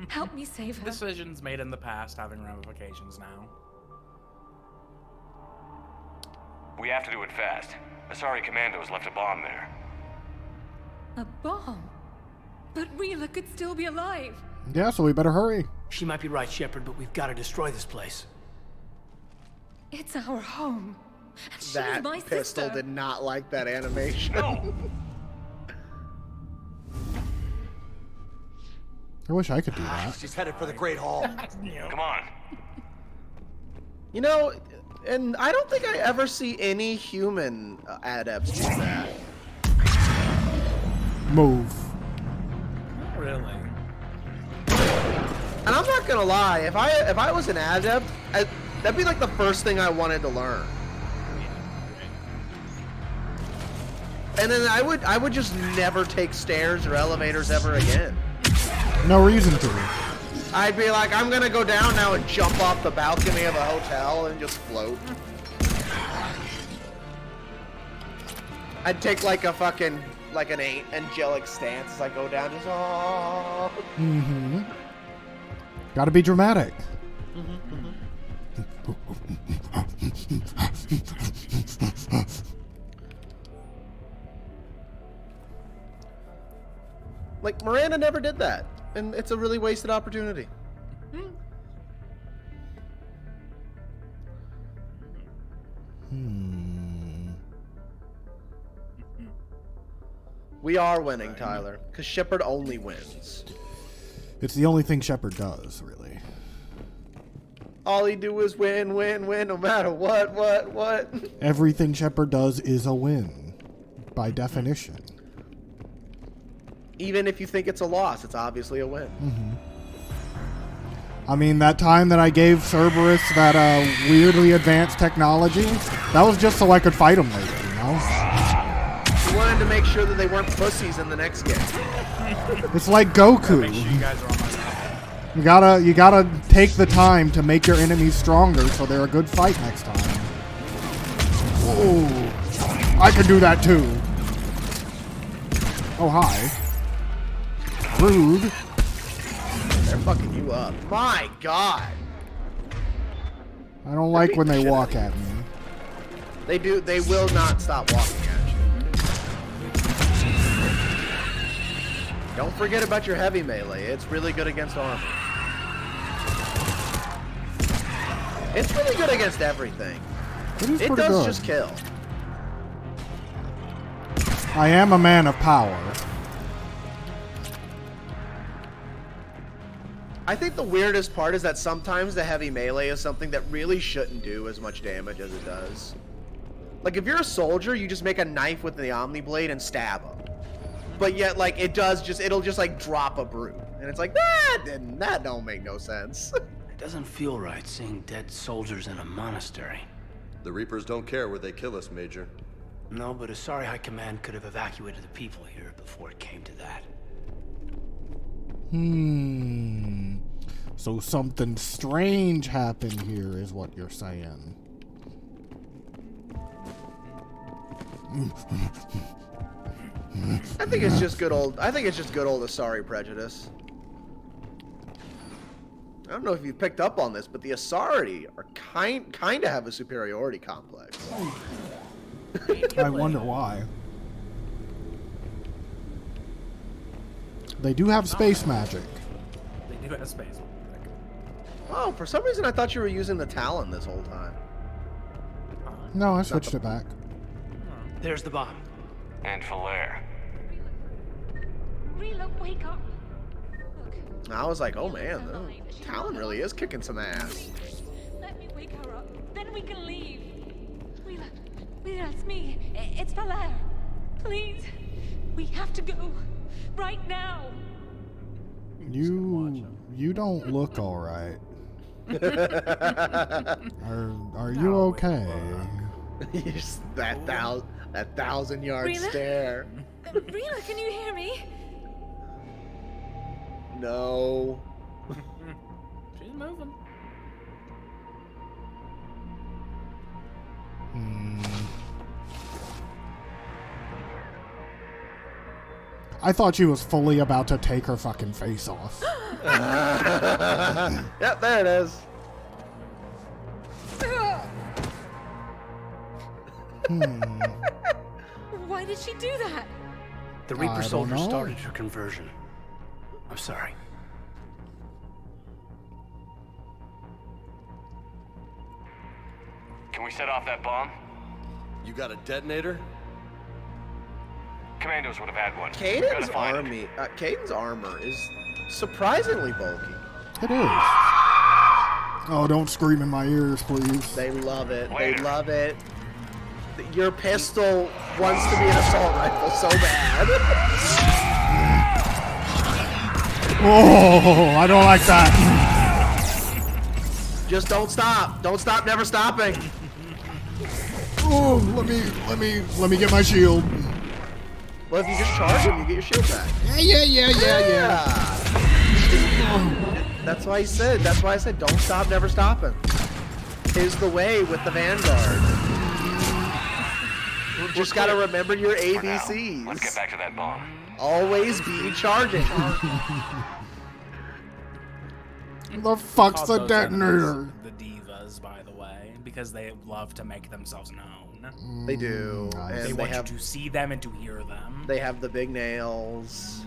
[SPEAKER 10] help me save her.
[SPEAKER 5] Decisions made in the past having ramifications now.
[SPEAKER 7] We have to do it fast. Asari Commandos left a bomb there.
[SPEAKER 10] A bomb? But Rila could still be alive.
[SPEAKER 1] Yeah, so we better hurry.
[SPEAKER 12] She might be right, Shepard, but we've got to destroy this place.
[SPEAKER 10] It's our home. And she's
[SPEAKER 2] That
[SPEAKER 10] my
[SPEAKER 2] pistol
[SPEAKER 10] sister.
[SPEAKER 2] did not like that animation.
[SPEAKER 7] No.
[SPEAKER 1] I wish I could do that.
[SPEAKER 14] She's headed for the Great Hall.
[SPEAKER 7] Come on.
[SPEAKER 2] You know, and I don't think I ever see any human adepts do that.
[SPEAKER 1] Move.
[SPEAKER 5] Not really.
[SPEAKER 2] And I'm not gonna lie, if I was an adept, that'd be like the first thing I wanted to learn. And then I would just never take stairs or elevators ever again.
[SPEAKER 1] No reason to.
[SPEAKER 2] I'd be like, I'm gonna go down now and jump off the balcony of a hotel and just float. I'd take like a fucking like an angelic stance as I go down. Just
[SPEAKER 1] Mm-hmm. Gotta be dramatic.
[SPEAKER 2] Like Miranda never did that, and it's a really wasted opportunity. We are winning, Tyler, because Shepard only wins.
[SPEAKER 1] It's the only thing Shepard does, really.
[SPEAKER 2] All he do is win, win, win, no matter what.
[SPEAKER 1] Everything Shepard does is a win, by definition.
[SPEAKER 2] Even if you think it's a loss, it's obviously a win.
[SPEAKER 1] I mean, that time that I gave Cerberus that weirdly advanced technology, that was just so I could fight him later, you know?
[SPEAKER 2] You wanted to make sure that they weren't pussies in the next game.
[SPEAKER 1] It's like Goku.
[SPEAKER 5] Make sure you guys are on my side.
[SPEAKER 1] You gotta take the time to make your enemies stronger so they're a good fight next time. Oh, I can do that too. Oh, hi. Rude.
[SPEAKER 2] They're fucking you up. My God.
[SPEAKER 1] I don't like when they walk at me.
[SPEAKER 2] They do. They will not stop walking at you. Don't forget about your heavy melee. It's really good against armor. It's really good against everything. It does
[SPEAKER 1] good.
[SPEAKER 2] just kill.
[SPEAKER 1] I am a man of power.
[SPEAKER 2] I think the weirdest part is that sometimes the heavy melee is something that really shouldn't do as much damage as it does. Like, if you're a soldier, you just make a knife with the Omni Blade and stab them. But yet, like, it'll just, like, drop a brute. And it's like, that don't make no sense.
[SPEAKER 12] It doesn't feel right seeing dead soldiers in a monastery.
[SPEAKER 13] The Reapers don't care where they kill us, Major.
[SPEAKER 12] No, but Asari High Command could have evacuated the people here before it came to that.
[SPEAKER 1] So something strange happened here is what you're saying.
[SPEAKER 2] I think it's just good old Asari prejudice. I don't know if you picked up on this, but the Asari are kind of have a superiority complex.
[SPEAKER 1] I wonder why. They do have space magic.
[SPEAKER 5] They do have space magic.
[SPEAKER 2] Oh, for some reason I thought you were using the Talon this whole time.
[SPEAKER 1] No, I switched it back.
[SPEAKER 12] There's the bomb.
[SPEAKER 7] And Falair.
[SPEAKER 10] Relo, wake up.
[SPEAKER 2] I was like, oh man, the Talon really is kicking some ass.
[SPEAKER 10] Let me wake her up. Then we can leave. Relo, it's me. It's Falair. Please. We have to go. Right now.
[SPEAKER 1] You don't look all right. Are you okay?
[SPEAKER 2] That 1,000-yard
[SPEAKER 10] Rela?
[SPEAKER 2] stare.
[SPEAKER 10] Relo, can you hear me?
[SPEAKER 2] No.
[SPEAKER 5] She's moving.
[SPEAKER 1] I thought she was fully about to take her fucking face off.
[SPEAKER 2] Yep, there it is.
[SPEAKER 10] Why did she do that?
[SPEAKER 12] The Reaper
[SPEAKER 1] I don't
[SPEAKER 12] soldier
[SPEAKER 1] know.
[SPEAKER 12] started her conversion. I'm sorry.
[SPEAKER 7] Can we set off that bomb?
[SPEAKER 13] You got a detonator?
[SPEAKER 7] Commandos would have had one. We've gotta find it.
[SPEAKER 2] Caden's armor is surprisingly bulky.
[SPEAKER 1] It is. Oh, don't scream in my ears, please.
[SPEAKER 2] They love it.
[SPEAKER 7] Later.
[SPEAKER 2] They love it. Your pistol wants to be an assault rifle so bad.
[SPEAKER 1] Oh, I don't like that.
[SPEAKER 2] Just don't stop. Don't stop. Never stopping.
[SPEAKER 1] Oh, let me get my shield.
[SPEAKER 2] Well, if you just charge him, you get your shield back.
[SPEAKER 1] Yeah.
[SPEAKER 2] That's why I said don't stop, never stopping. Is the way with the Vanguard. Just gotta remember your
[SPEAKER 7] For now,
[SPEAKER 2] ABCs.
[SPEAKER 7] let's get back to that bomb.
[SPEAKER 2] Always be charging.
[SPEAKER 1] The fuck's
[SPEAKER 5] Called
[SPEAKER 1] a
[SPEAKER 5] those
[SPEAKER 1] detonator?
[SPEAKER 5] enemies the divas, by the way, because they love to make themselves known.
[SPEAKER 2] They do. And
[SPEAKER 5] They want
[SPEAKER 2] have,
[SPEAKER 5] you to see them and to hear them.
[SPEAKER 2] They have the big nails.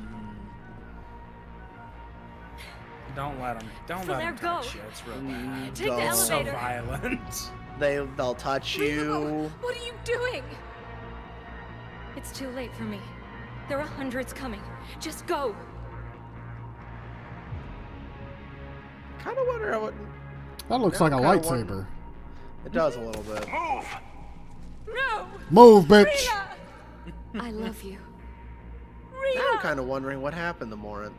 [SPEAKER 5] Don't let them. Don't let them touch you. It's real bad.
[SPEAKER 10] Take the
[SPEAKER 5] It's so
[SPEAKER 10] elevator.
[SPEAKER 5] violent.
[SPEAKER 2] They'll touch you.
[SPEAKER 10] What are you doing? It's too late for me. There are hundreds coming. Just go.
[SPEAKER 2] Kind of wonder what.
[SPEAKER 1] That looks like a lightsaber.
[SPEAKER 2] It does a little bit.
[SPEAKER 7] Move!
[SPEAKER 10] No!
[SPEAKER 1] Move, bitch!
[SPEAKER 10] I love you.
[SPEAKER 2] Now I'm kind of wondering what happened to Morinth.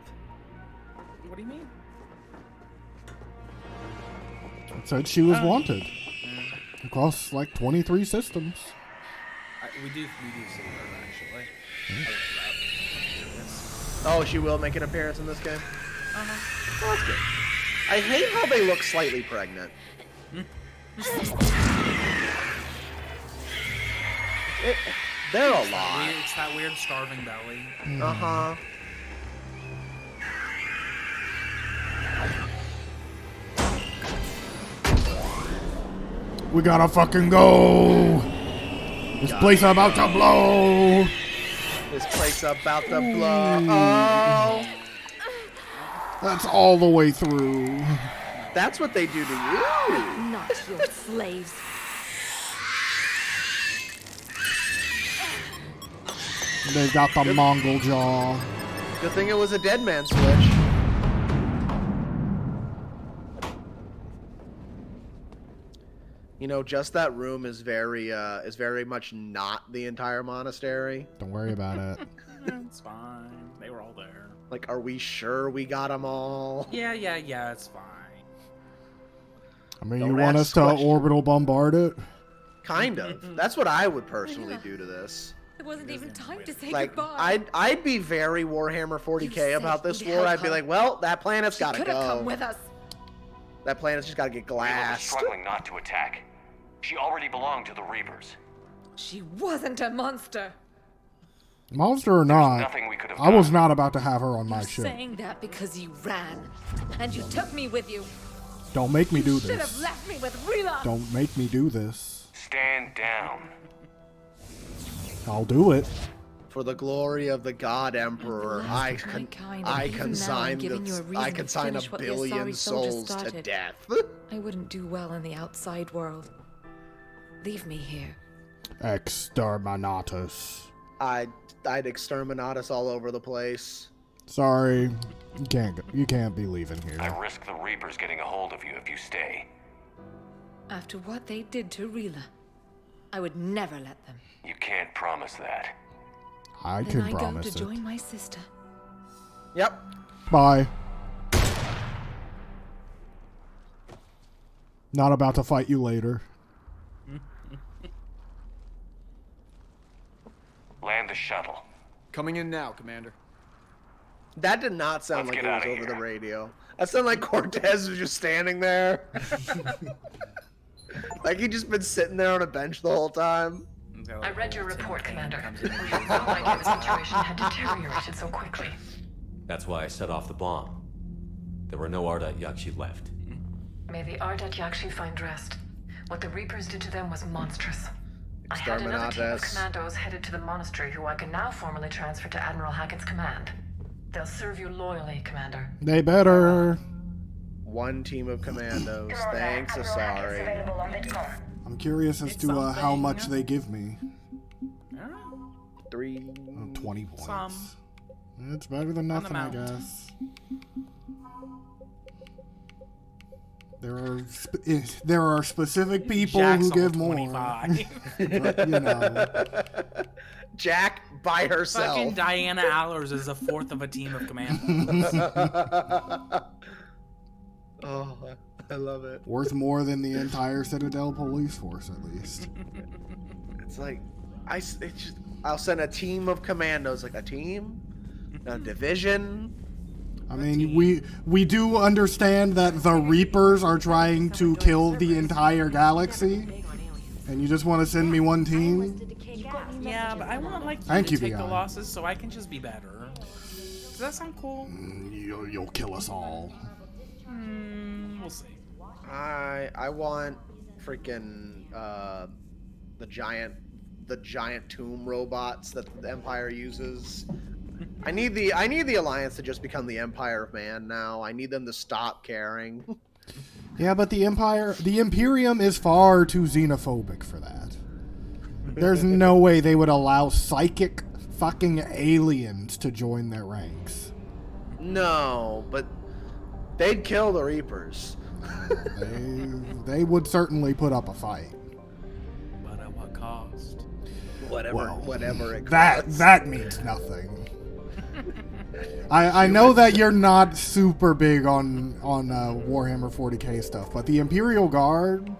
[SPEAKER 5] What do you mean?
[SPEAKER 1] It said she was wanted. Across like 23 systems.
[SPEAKER 5] We do see her, actually.
[SPEAKER 2] Oh, she will make an appearance in this game? Oh, that's good. I hate how they look slightly pregnant. They're a lot.
[SPEAKER 5] It's that weird starving belly.
[SPEAKER 2] Uh-huh.
[SPEAKER 1] We gotta fucking go! This place about to blow!
[SPEAKER 2] This place about to blow. Oh!
[SPEAKER 1] That's all the way through.
[SPEAKER 2] That's what they do to you.
[SPEAKER 10] Not your slaves.
[SPEAKER 1] They've got the Mongol jaw.
[SPEAKER 2] Good thing it was a dead man switch. You know, just that room is very much not the entire monastery.
[SPEAKER 1] Don't worry about it.
[SPEAKER 5] It's fine. They were all there.
[SPEAKER 2] Like, are we sure we got them all?
[SPEAKER 5] Yeah, it's fine.
[SPEAKER 1] I mean,
[SPEAKER 2] Don't
[SPEAKER 1] you want us
[SPEAKER 2] ask
[SPEAKER 1] to
[SPEAKER 2] questions.
[SPEAKER 1] orbital bombard it?
[SPEAKER 2] Kind of. That's what I would personally do to this.
[SPEAKER 10] It wasn't even time to say
[SPEAKER 2] Like,
[SPEAKER 10] goodbye.
[SPEAKER 2] I'd be very Warhammer 40k
[SPEAKER 10] said
[SPEAKER 2] about this
[SPEAKER 10] you'd
[SPEAKER 2] war.
[SPEAKER 10] help
[SPEAKER 2] I'd be
[SPEAKER 10] her.
[SPEAKER 2] like, well, that planet's
[SPEAKER 10] She
[SPEAKER 2] gotta
[SPEAKER 10] could have come
[SPEAKER 2] go.
[SPEAKER 10] with us.
[SPEAKER 2] That planet's just gotta get
[SPEAKER 7] Leela was
[SPEAKER 2] glassed.
[SPEAKER 7] struggling not to attack. She already belonged to the Reapers.
[SPEAKER 10] She wasn't a monster.
[SPEAKER 1] Monster or not,
[SPEAKER 7] nothing we could have
[SPEAKER 1] I was
[SPEAKER 7] done.
[SPEAKER 1] not about to have her on my
[SPEAKER 10] You're
[SPEAKER 1] ship.
[SPEAKER 10] saying that because you ran. And you took me with you.
[SPEAKER 1] Don't make me do
[SPEAKER 10] You should have
[SPEAKER 1] this.
[SPEAKER 10] left me with Rila.
[SPEAKER 1] Don't make me do this.
[SPEAKER 7] Stand down.
[SPEAKER 1] I'll do it.
[SPEAKER 2] For the glory of the God Emperor, I consign a billion souls to death.
[SPEAKER 10] I wouldn't do well in the outside world. Leave me here.
[SPEAKER 1] Exterminatus.
[SPEAKER 2] I'd exterminate us all over the place.
[SPEAKER 1] Sorry, you can't be leaving here.
[SPEAKER 7] I risk the Reapers getting a hold of you if you stay.
[SPEAKER 10] After what they did to Rila, I would never let them.
[SPEAKER 7] You can't promise that.
[SPEAKER 1] I
[SPEAKER 10] Then
[SPEAKER 1] can
[SPEAKER 10] I go
[SPEAKER 1] promise
[SPEAKER 10] to
[SPEAKER 1] it.
[SPEAKER 10] join my sister.
[SPEAKER 2] Yep.
[SPEAKER 1] Bye. Not about to fight you later.
[SPEAKER 7] Land the shuttle.
[SPEAKER 14] Coming in now, Commander.
[SPEAKER 2] That did not sound
[SPEAKER 7] Let's
[SPEAKER 2] like
[SPEAKER 7] get
[SPEAKER 2] it was
[SPEAKER 7] outta
[SPEAKER 2] over
[SPEAKER 7] here.
[SPEAKER 2] the radio. That sounded like Cortez was just standing there. Like he'd just been sitting there on a bench the whole time.
[SPEAKER 11] I read your report, Commander. We had no idea the situation had deteriorated so quickly.
[SPEAKER 9] That's why I set off the bomb. There were no Ardat Yakshi left.
[SPEAKER 11] May the Ardat Yakshi find rest. What the Reapers did to them was monstrous. I had another team of
[SPEAKER 2] Exterminatus.
[SPEAKER 11] commandos headed to the monastery who I can now formally transfer to Admiral Hackett's command. They'll serve you loyally, Commander.
[SPEAKER 1] They better.
[SPEAKER 2] One team of commandos. Thanks, sorry.
[SPEAKER 1] I'm curious as to how much they give me. 20 points.
[SPEAKER 5] Some.
[SPEAKER 1] It's better than
[SPEAKER 5] On the
[SPEAKER 1] nothing, I
[SPEAKER 5] mount.
[SPEAKER 1] guess. There are specific people
[SPEAKER 5] Jack's
[SPEAKER 1] who give
[SPEAKER 5] all
[SPEAKER 1] more.
[SPEAKER 5] 25.
[SPEAKER 1] But, you know.
[SPEAKER 2] Jack by herself.
[SPEAKER 5] Fucking Diana Allers is a fourth of a team of commandos.
[SPEAKER 2] Oh, I love it.
[SPEAKER 1] Worth more than the entire Citadel police force, at least.
[SPEAKER 2] It's like, I'll send a team of commandos. Like a team? A division?
[SPEAKER 1] I mean, we do understand that the Reapers are trying to kill the entire galaxy. And you just want to send me one team?
[SPEAKER 5] Yeah, but I want like
[SPEAKER 1] Thank
[SPEAKER 5] you
[SPEAKER 1] you,
[SPEAKER 5] to take the
[SPEAKER 1] Beyond.
[SPEAKER 5] losses so I can just be better. Does that sound cool?
[SPEAKER 1] You'll kill us all.
[SPEAKER 5] We'll see.
[SPEAKER 2] I want freaking the giant tomb robots that the Empire uses. I need the Alliance to just become the Empire of Man now. I need them to stop caring.
[SPEAKER 1] Yeah, but the Imperium is far too xenophobic for that. There's no way they would allow psychic fucking aliens to join their ranks.
[SPEAKER 2] No, but they'd kill the Reapers.
[SPEAKER 1] They would certainly put up a fight.
[SPEAKER 5] But at what cost?
[SPEAKER 2] Whatever it costs.
[SPEAKER 1] That means nothing. I know that you're not super big on Warhammer 40k stuff, but the Imperial Guard,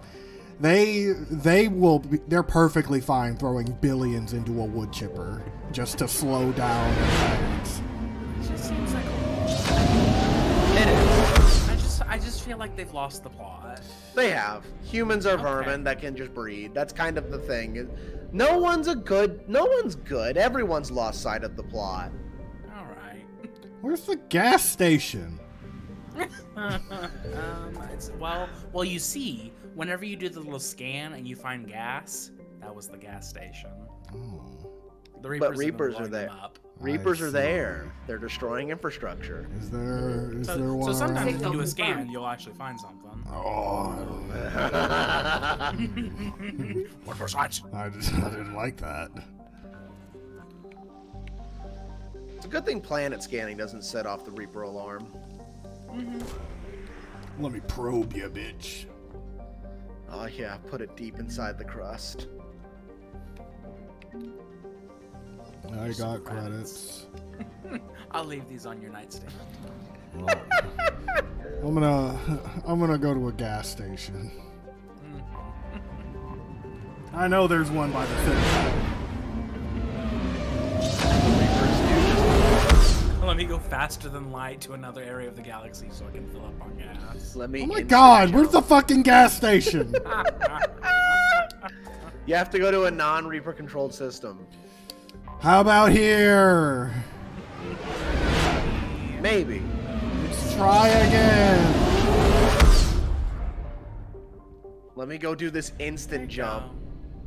[SPEAKER 1] they're perfectly fine throwing billions into a wood chipper just to slow down the tanks.
[SPEAKER 5] It just seems like
[SPEAKER 2] It is.
[SPEAKER 5] I just feel like they've lost the plot.
[SPEAKER 2] They have. Humans are vermin that can just breed. That's kind of the thing. No one's good. Everyone's lost sight of the plot.
[SPEAKER 1] Where's the gas station?
[SPEAKER 5] Well, you see, whenever you do the little scan and you find gas, that was the gas station.
[SPEAKER 1] Oh.
[SPEAKER 5] The Reapers
[SPEAKER 2] But Reapers are there. Reapers are there. They're destroying infrastructure.
[SPEAKER 1] Is there one?
[SPEAKER 5] So sometimes
[SPEAKER 1] around?
[SPEAKER 5] if you do a scan, you'll actually find something.
[SPEAKER 1] Oh.
[SPEAKER 5] What for such?
[SPEAKER 1] I didn't like that.
[SPEAKER 2] It's a good thing planet scanning doesn't set off the Reaper alarm.
[SPEAKER 1] Let me probe you, bitch.
[SPEAKER 2] Oh yeah, put it deep inside the crust.
[SPEAKER 1] I got credits.
[SPEAKER 5] I'll leave these on your nightstand.
[SPEAKER 1] Well, I'm gonna go to a gas station. I know there's one by the city.
[SPEAKER 5] Let me go faster than light to another area of the galaxy so I can fill up on gas.
[SPEAKER 2] Let me.
[SPEAKER 1] Oh my god, where's the fucking gas station?
[SPEAKER 2] You have to go to a non-Reaper controlled system.
[SPEAKER 1] How about here?
[SPEAKER 2] Maybe.
[SPEAKER 1] Let's try again.
[SPEAKER 2] Let me go do this instant jump.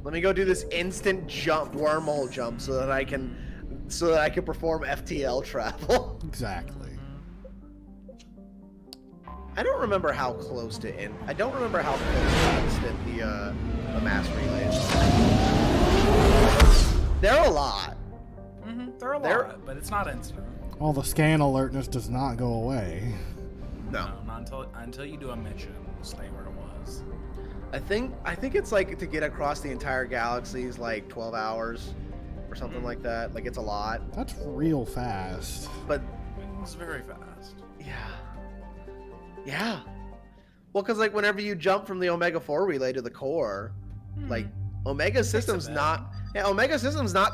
[SPEAKER 2] Let me go do this instant jump, wormhole jump, so that I can perform FTL travel.
[SPEAKER 1] Exactly.
[SPEAKER 2] I don't remember how close to instant the mass relays are. They're a lot.
[SPEAKER 5] They're a lot, but it's not instant.
[SPEAKER 1] All the scan alertness does not go away.
[SPEAKER 2] No,
[SPEAKER 5] not until you do a mission. It'll stay where it was.
[SPEAKER 2] I think it's like to get across the entire galaxy is like 12 hours or something like that. Like it's a lot.
[SPEAKER 1] That's real fast.
[SPEAKER 2] But
[SPEAKER 5] it's very fast.
[SPEAKER 2] Yeah. Well, because like whenever you jump from the Omega 4 relay to the core, like Omega System's not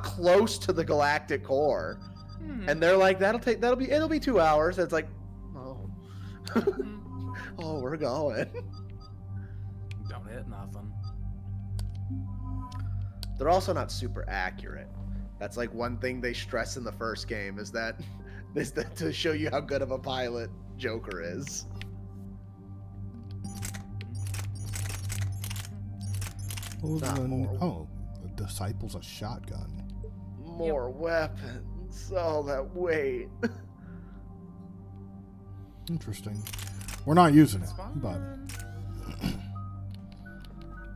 [SPEAKER 2] close to the galactic core, and they're like it'll be 2 hours. It's like, oh, oh, we're going.
[SPEAKER 5] Don't hit nothing.
[SPEAKER 2] They're also not super accurate. That's like one thing they stress in the first game is that to show you how good of a pilot Joker is.
[SPEAKER 1] The Disciple's a shotgun.
[SPEAKER 2] More weapons. All that weight.
[SPEAKER 1] Interesting. We're not using it, but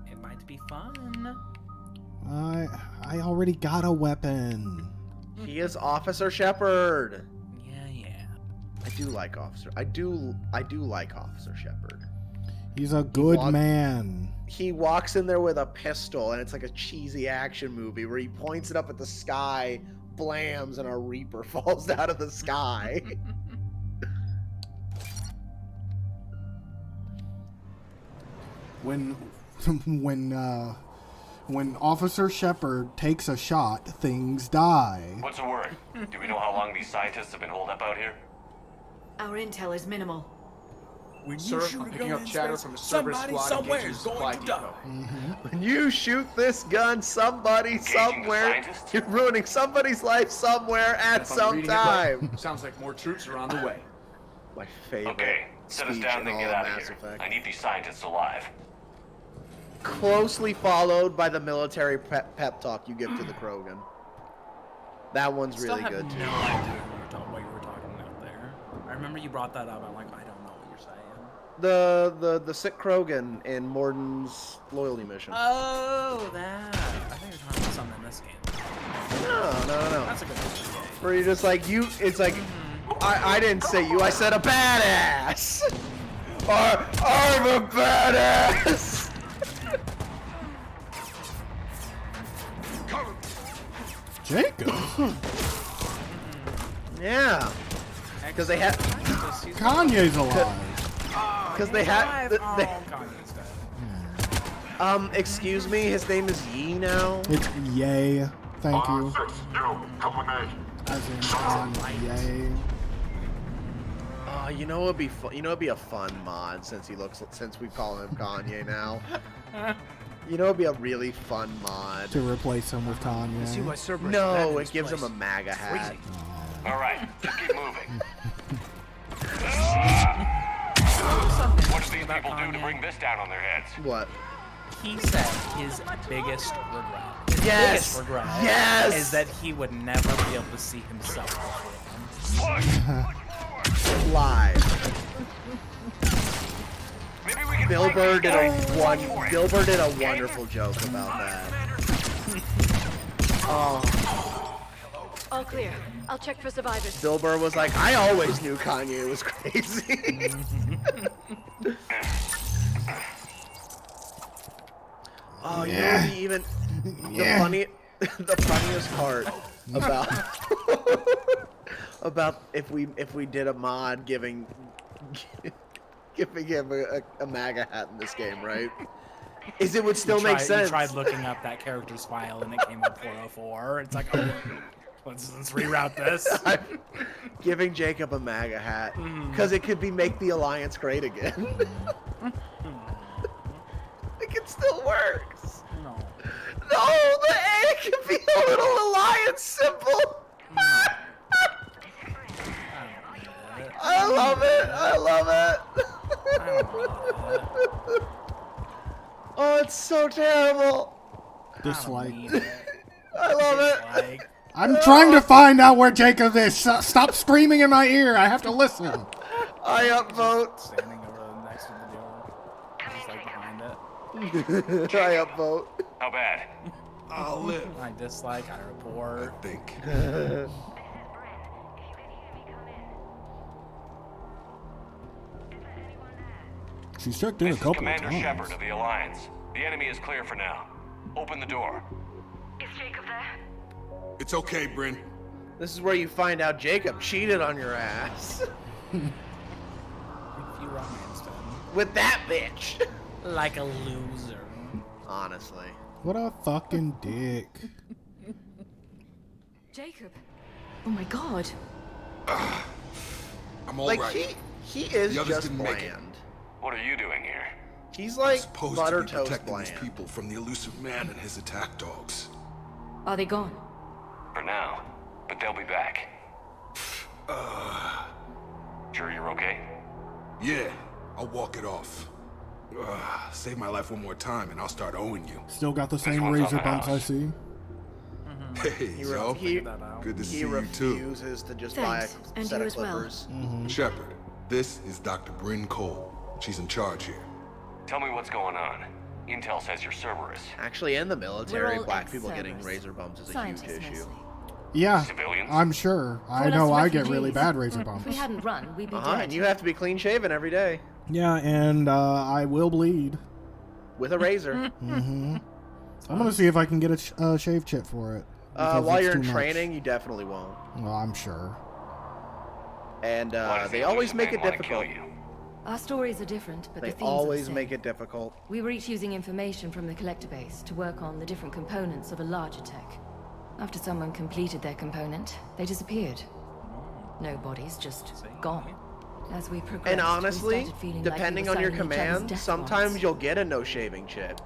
[SPEAKER 5] it might be fun.
[SPEAKER 1] I already got a weapon.
[SPEAKER 2] He is Officer Shepard.
[SPEAKER 5] Yeah.
[SPEAKER 2] I do like Officer Shepard.
[SPEAKER 1] He's a good man.
[SPEAKER 2] He walks in there with a pistol, and it's like a cheesy action movie where he points it up at the sky, blams, and a Reaper falls out of the sky.
[SPEAKER 1] When Officer Shepard takes a shot, things die.
[SPEAKER 7] What's the word? Do we know how long these scientists have been holed up out here?
[SPEAKER 11] Our intel is minimal.
[SPEAKER 14] Sir, I'm picking up chatter from a Cerberus squad engaging the supply depot.
[SPEAKER 2] When you shoot this gun, somebody somewhere, you're ruining somebody's life somewhere at
[SPEAKER 14] If I'm
[SPEAKER 2] some
[SPEAKER 14] reading it right,
[SPEAKER 2] time.
[SPEAKER 14] sounds like more troops are on the way.
[SPEAKER 2] My favorite.
[SPEAKER 7] Okay, set us
[SPEAKER 2] speech
[SPEAKER 7] down
[SPEAKER 2] in
[SPEAKER 7] and
[SPEAKER 2] all
[SPEAKER 7] get
[SPEAKER 2] of
[SPEAKER 7] out of
[SPEAKER 2] Mass
[SPEAKER 7] here.
[SPEAKER 2] Effect.
[SPEAKER 7] I need these scientists alive.
[SPEAKER 2] Closely followed by the military pep talk you give to the Krogan. That one's
[SPEAKER 5] Still
[SPEAKER 2] really
[SPEAKER 5] have
[SPEAKER 2] good too.
[SPEAKER 5] no idea what you were talking about there. I remember you brought that up. I'm like, I don't know what you're saying.
[SPEAKER 2] The sick Krogan in Morden's loyalty mission.
[SPEAKER 5] Oh, that. I think you're talking about something in this game.
[SPEAKER 2] No.
[SPEAKER 5] That's a good one.
[SPEAKER 2] Where you're just like, it's like, I didn't say you, I said a badass! I'm a badass!
[SPEAKER 1] Jacob?
[SPEAKER 2] Yeah. Because they had...
[SPEAKER 1] Kanye's alive.
[SPEAKER 2] Because they had...
[SPEAKER 5] Kanye's dead.
[SPEAKER 2] Excuse me, his name is Yi now?
[SPEAKER 1] It's Yay. Thank you. As in Yay.
[SPEAKER 2] You know it'd be fun. You know it'd be a fun mod since we call him Kanye now. You know it'd be a really fun mod.
[SPEAKER 1] To replace him with Kanye.
[SPEAKER 2] No, it gives him a MAGA hat.
[SPEAKER 7] All right, just keep moving. What do these people do to bring this down on their heads?
[SPEAKER 2] What?
[SPEAKER 5] He said his biggest regret. His
[SPEAKER 2] Yes!
[SPEAKER 5] biggest regret
[SPEAKER 2] Yes!
[SPEAKER 5] is that he would never be able to see himself before.
[SPEAKER 2] Live. Bill Burr did a wonderful joke about that. Oh.
[SPEAKER 10] All clear. I'll check for survivors.
[SPEAKER 2] Bill Burr was like, I always knew Kanye was crazy. Oh,
[SPEAKER 1] Yeah.
[SPEAKER 2] you know, even
[SPEAKER 1] Yeah.
[SPEAKER 2] the funniest part about if we did a mod giving him a MAGA hat in this game, right? Is it would still make sense.
[SPEAKER 5] You tried looking up that character's file and it came up 404. It's like, oh, let's reroute this.
[SPEAKER 2] I'm giving Jacob a MAGA hat because it could be make the Alliance great again. It still works.
[SPEAKER 5] No.
[SPEAKER 2] No, the A could be a little Alliance symbol. I love it. I love it. Oh, it's so terrible.
[SPEAKER 1] Dislike.
[SPEAKER 2] I love it.
[SPEAKER 1] I'm trying to find out where Jacob is. Stop screaming in my ear. I have to listen.
[SPEAKER 2] I upvote.
[SPEAKER 5] Standing over next to the door. Just like behind it.
[SPEAKER 2] I upvote.
[SPEAKER 7] How bad?
[SPEAKER 14] I'll live.
[SPEAKER 5] I dislike, I report.
[SPEAKER 14] I think.
[SPEAKER 1] She's checked in a
[SPEAKER 7] This is
[SPEAKER 1] couple of
[SPEAKER 7] Commander
[SPEAKER 1] times.
[SPEAKER 7] Shepard of the Alliance. The enemy is clear for now. Open the door.
[SPEAKER 11] Is Jacob there?
[SPEAKER 14] It's okay, Bryn.
[SPEAKER 2] This is where you find out Jacob cheated on your ass.
[SPEAKER 5] If you romanced him.
[SPEAKER 2] With that bitch.
[SPEAKER 5] Like a loser.
[SPEAKER 2] Honestly.
[SPEAKER 1] What a fucking dick.
[SPEAKER 10] Jacob. Oh my god.
[SPEAKER 14] I'm all
[SPEAKER 2] Like
[SPEAKER 14] right.
[SPEAKER 2] he is
[SPEAKER 14] The others
[SPEAKER 2] just
[SPEAKER 14] didn't make it.
[SPEAKER 2] bland.
[SPEAKER 7] What are you doing here?
[SPEAKER 2] He's
[SPEAKER 14] I'm
[SPEAKER 2] like
[SPEAKER 14] supposed
[SPEAKER 2] butter
[SPEAKER 14] to be
[SPEAKER 2] toast
[SPEAKER 14] protecting
[SPEAKER 2] bland.
[SPEAKER 14] these people from the elusive man and his attack dogs.
[SPEAKER 10] Are they gone?
[SPEAKER 7] For now. But they'll be back. Sure you're okay?
[SPEAKER 14] Yeah, I'll walk it off. Save my life one more time and I'll start owing you.
[SPEAKER 1] Still got the same
[SPEAKER 7] one's on
[SPEAKER 1] razor
[SPEAKER 7] the
[SPEAKER 1] bumps I
[SPEAKER 7] house.
[SPEAKER 1] see.
[SPEAKER 14] Hey, yo. Good to see
[SPEAKER 2] He
[SPEAKER 14] you too.
[SPEAKER 2] refuses to just
[SPEAKER 10] Thanks,
[SPEAKER 2] buy a
[SPEAKER 10] and
[SPEAKER 2] set
[SPEAKER 10] you
[SPEAKER 2] of
[SPEAKER 10] as well.
[SPEAKER 2] clippers.
[SPEAKER 14] Shepard, this is Dr. Bryn Cole. She's in charge here.
[SPEAKER 7] Tell me what's going on. Intel says you're Cerberus.
[SPEAKER 2] Actually, in the military,
[SPEAKER 10] We're all
[SPEAKER 2] black people getting
[SPEAKER 10] ex-Cerberus.
[SPEAKER 2] razor bumps is a
[SPEAKER 10] Scientists
[SPEAKER 2] huge issue.
[SPEAKER 10] mostly.
[SPEAKER 1] Yeah,
[SPEAKER 7] Civilians?
[SPEAKER 1] I'm sure. I
[SPEAKER 10] Call us
[SPEAKER 1] know I get really
[SPEAKER 10] refugees.
[SPEAKER 1] bad razor
[SPEAKER 10] If we
[SPEAKER 1] bumps.
[SPEAKER 10] hadn't run, we'd be
[SPEAKER 2] Uh-huh,
[SPEAKER 10] dead.
[SPEAKER 2] and you have to be clean shaven every day
[SPEAKER 1] Yeah, and I will bleed.
[SPEAKER 2] with a razor.
[SPEAKER 1] I'm gonna see if I can get a shave chip for it. because
[SPEAKER 2] While
[SPEAKER 1] it's
[SPEAKER 2] you're in
[SPEAKER 1] too much.
[SPEAKER 2] training, you definitely won't.
[SPEAKER 1] Well, I'm sure.
[SPEAKER 2] And
[SPEAKER 7] Why does
[SPEAKER 2] they
[SPEAKER 7] the
[SPEAKER 2] always
[SPEAKER 7] elusive
[SPEAKER 2] make
[SPEAKER 7] man
[SPEAKER 2] it
[SPEAKER 7] wanna kill
[SPEAKER 2] difficult.
[SPEAKER 7] you?
[SPEAKER 10] Our stories are different, but
[SPEAKER 2] They
[SPEAKER 10] the themes are
[SPEAKER 2] always
[SPEAKER 10] the same.
[SPEAKER 2] make it difficult.
[SPEAKER 10] We were each using information from the collector base to work on the different components of a larger tech. After someone completed their component, they disappeared. No bodies, just gone.
[SPEAKER 15] As we progressed,
[SPEAKER 2] And
[SPEAKER 15] we
[SPEAKER 2] honestly,
[SPEAKER 15] started feeling like we
[SPEAKER 2] depending
[SPEAKER 15] were
[SPEAKER 2] on your
[SPEAKER 15] signing each other's
[SPEAKER 2] command,
[SPEAKER 15] death
[SPEAKER 2] sometimes
[SPEAKER 15] warrants.
[SPEAKER 2] you'll get a no shaving chip.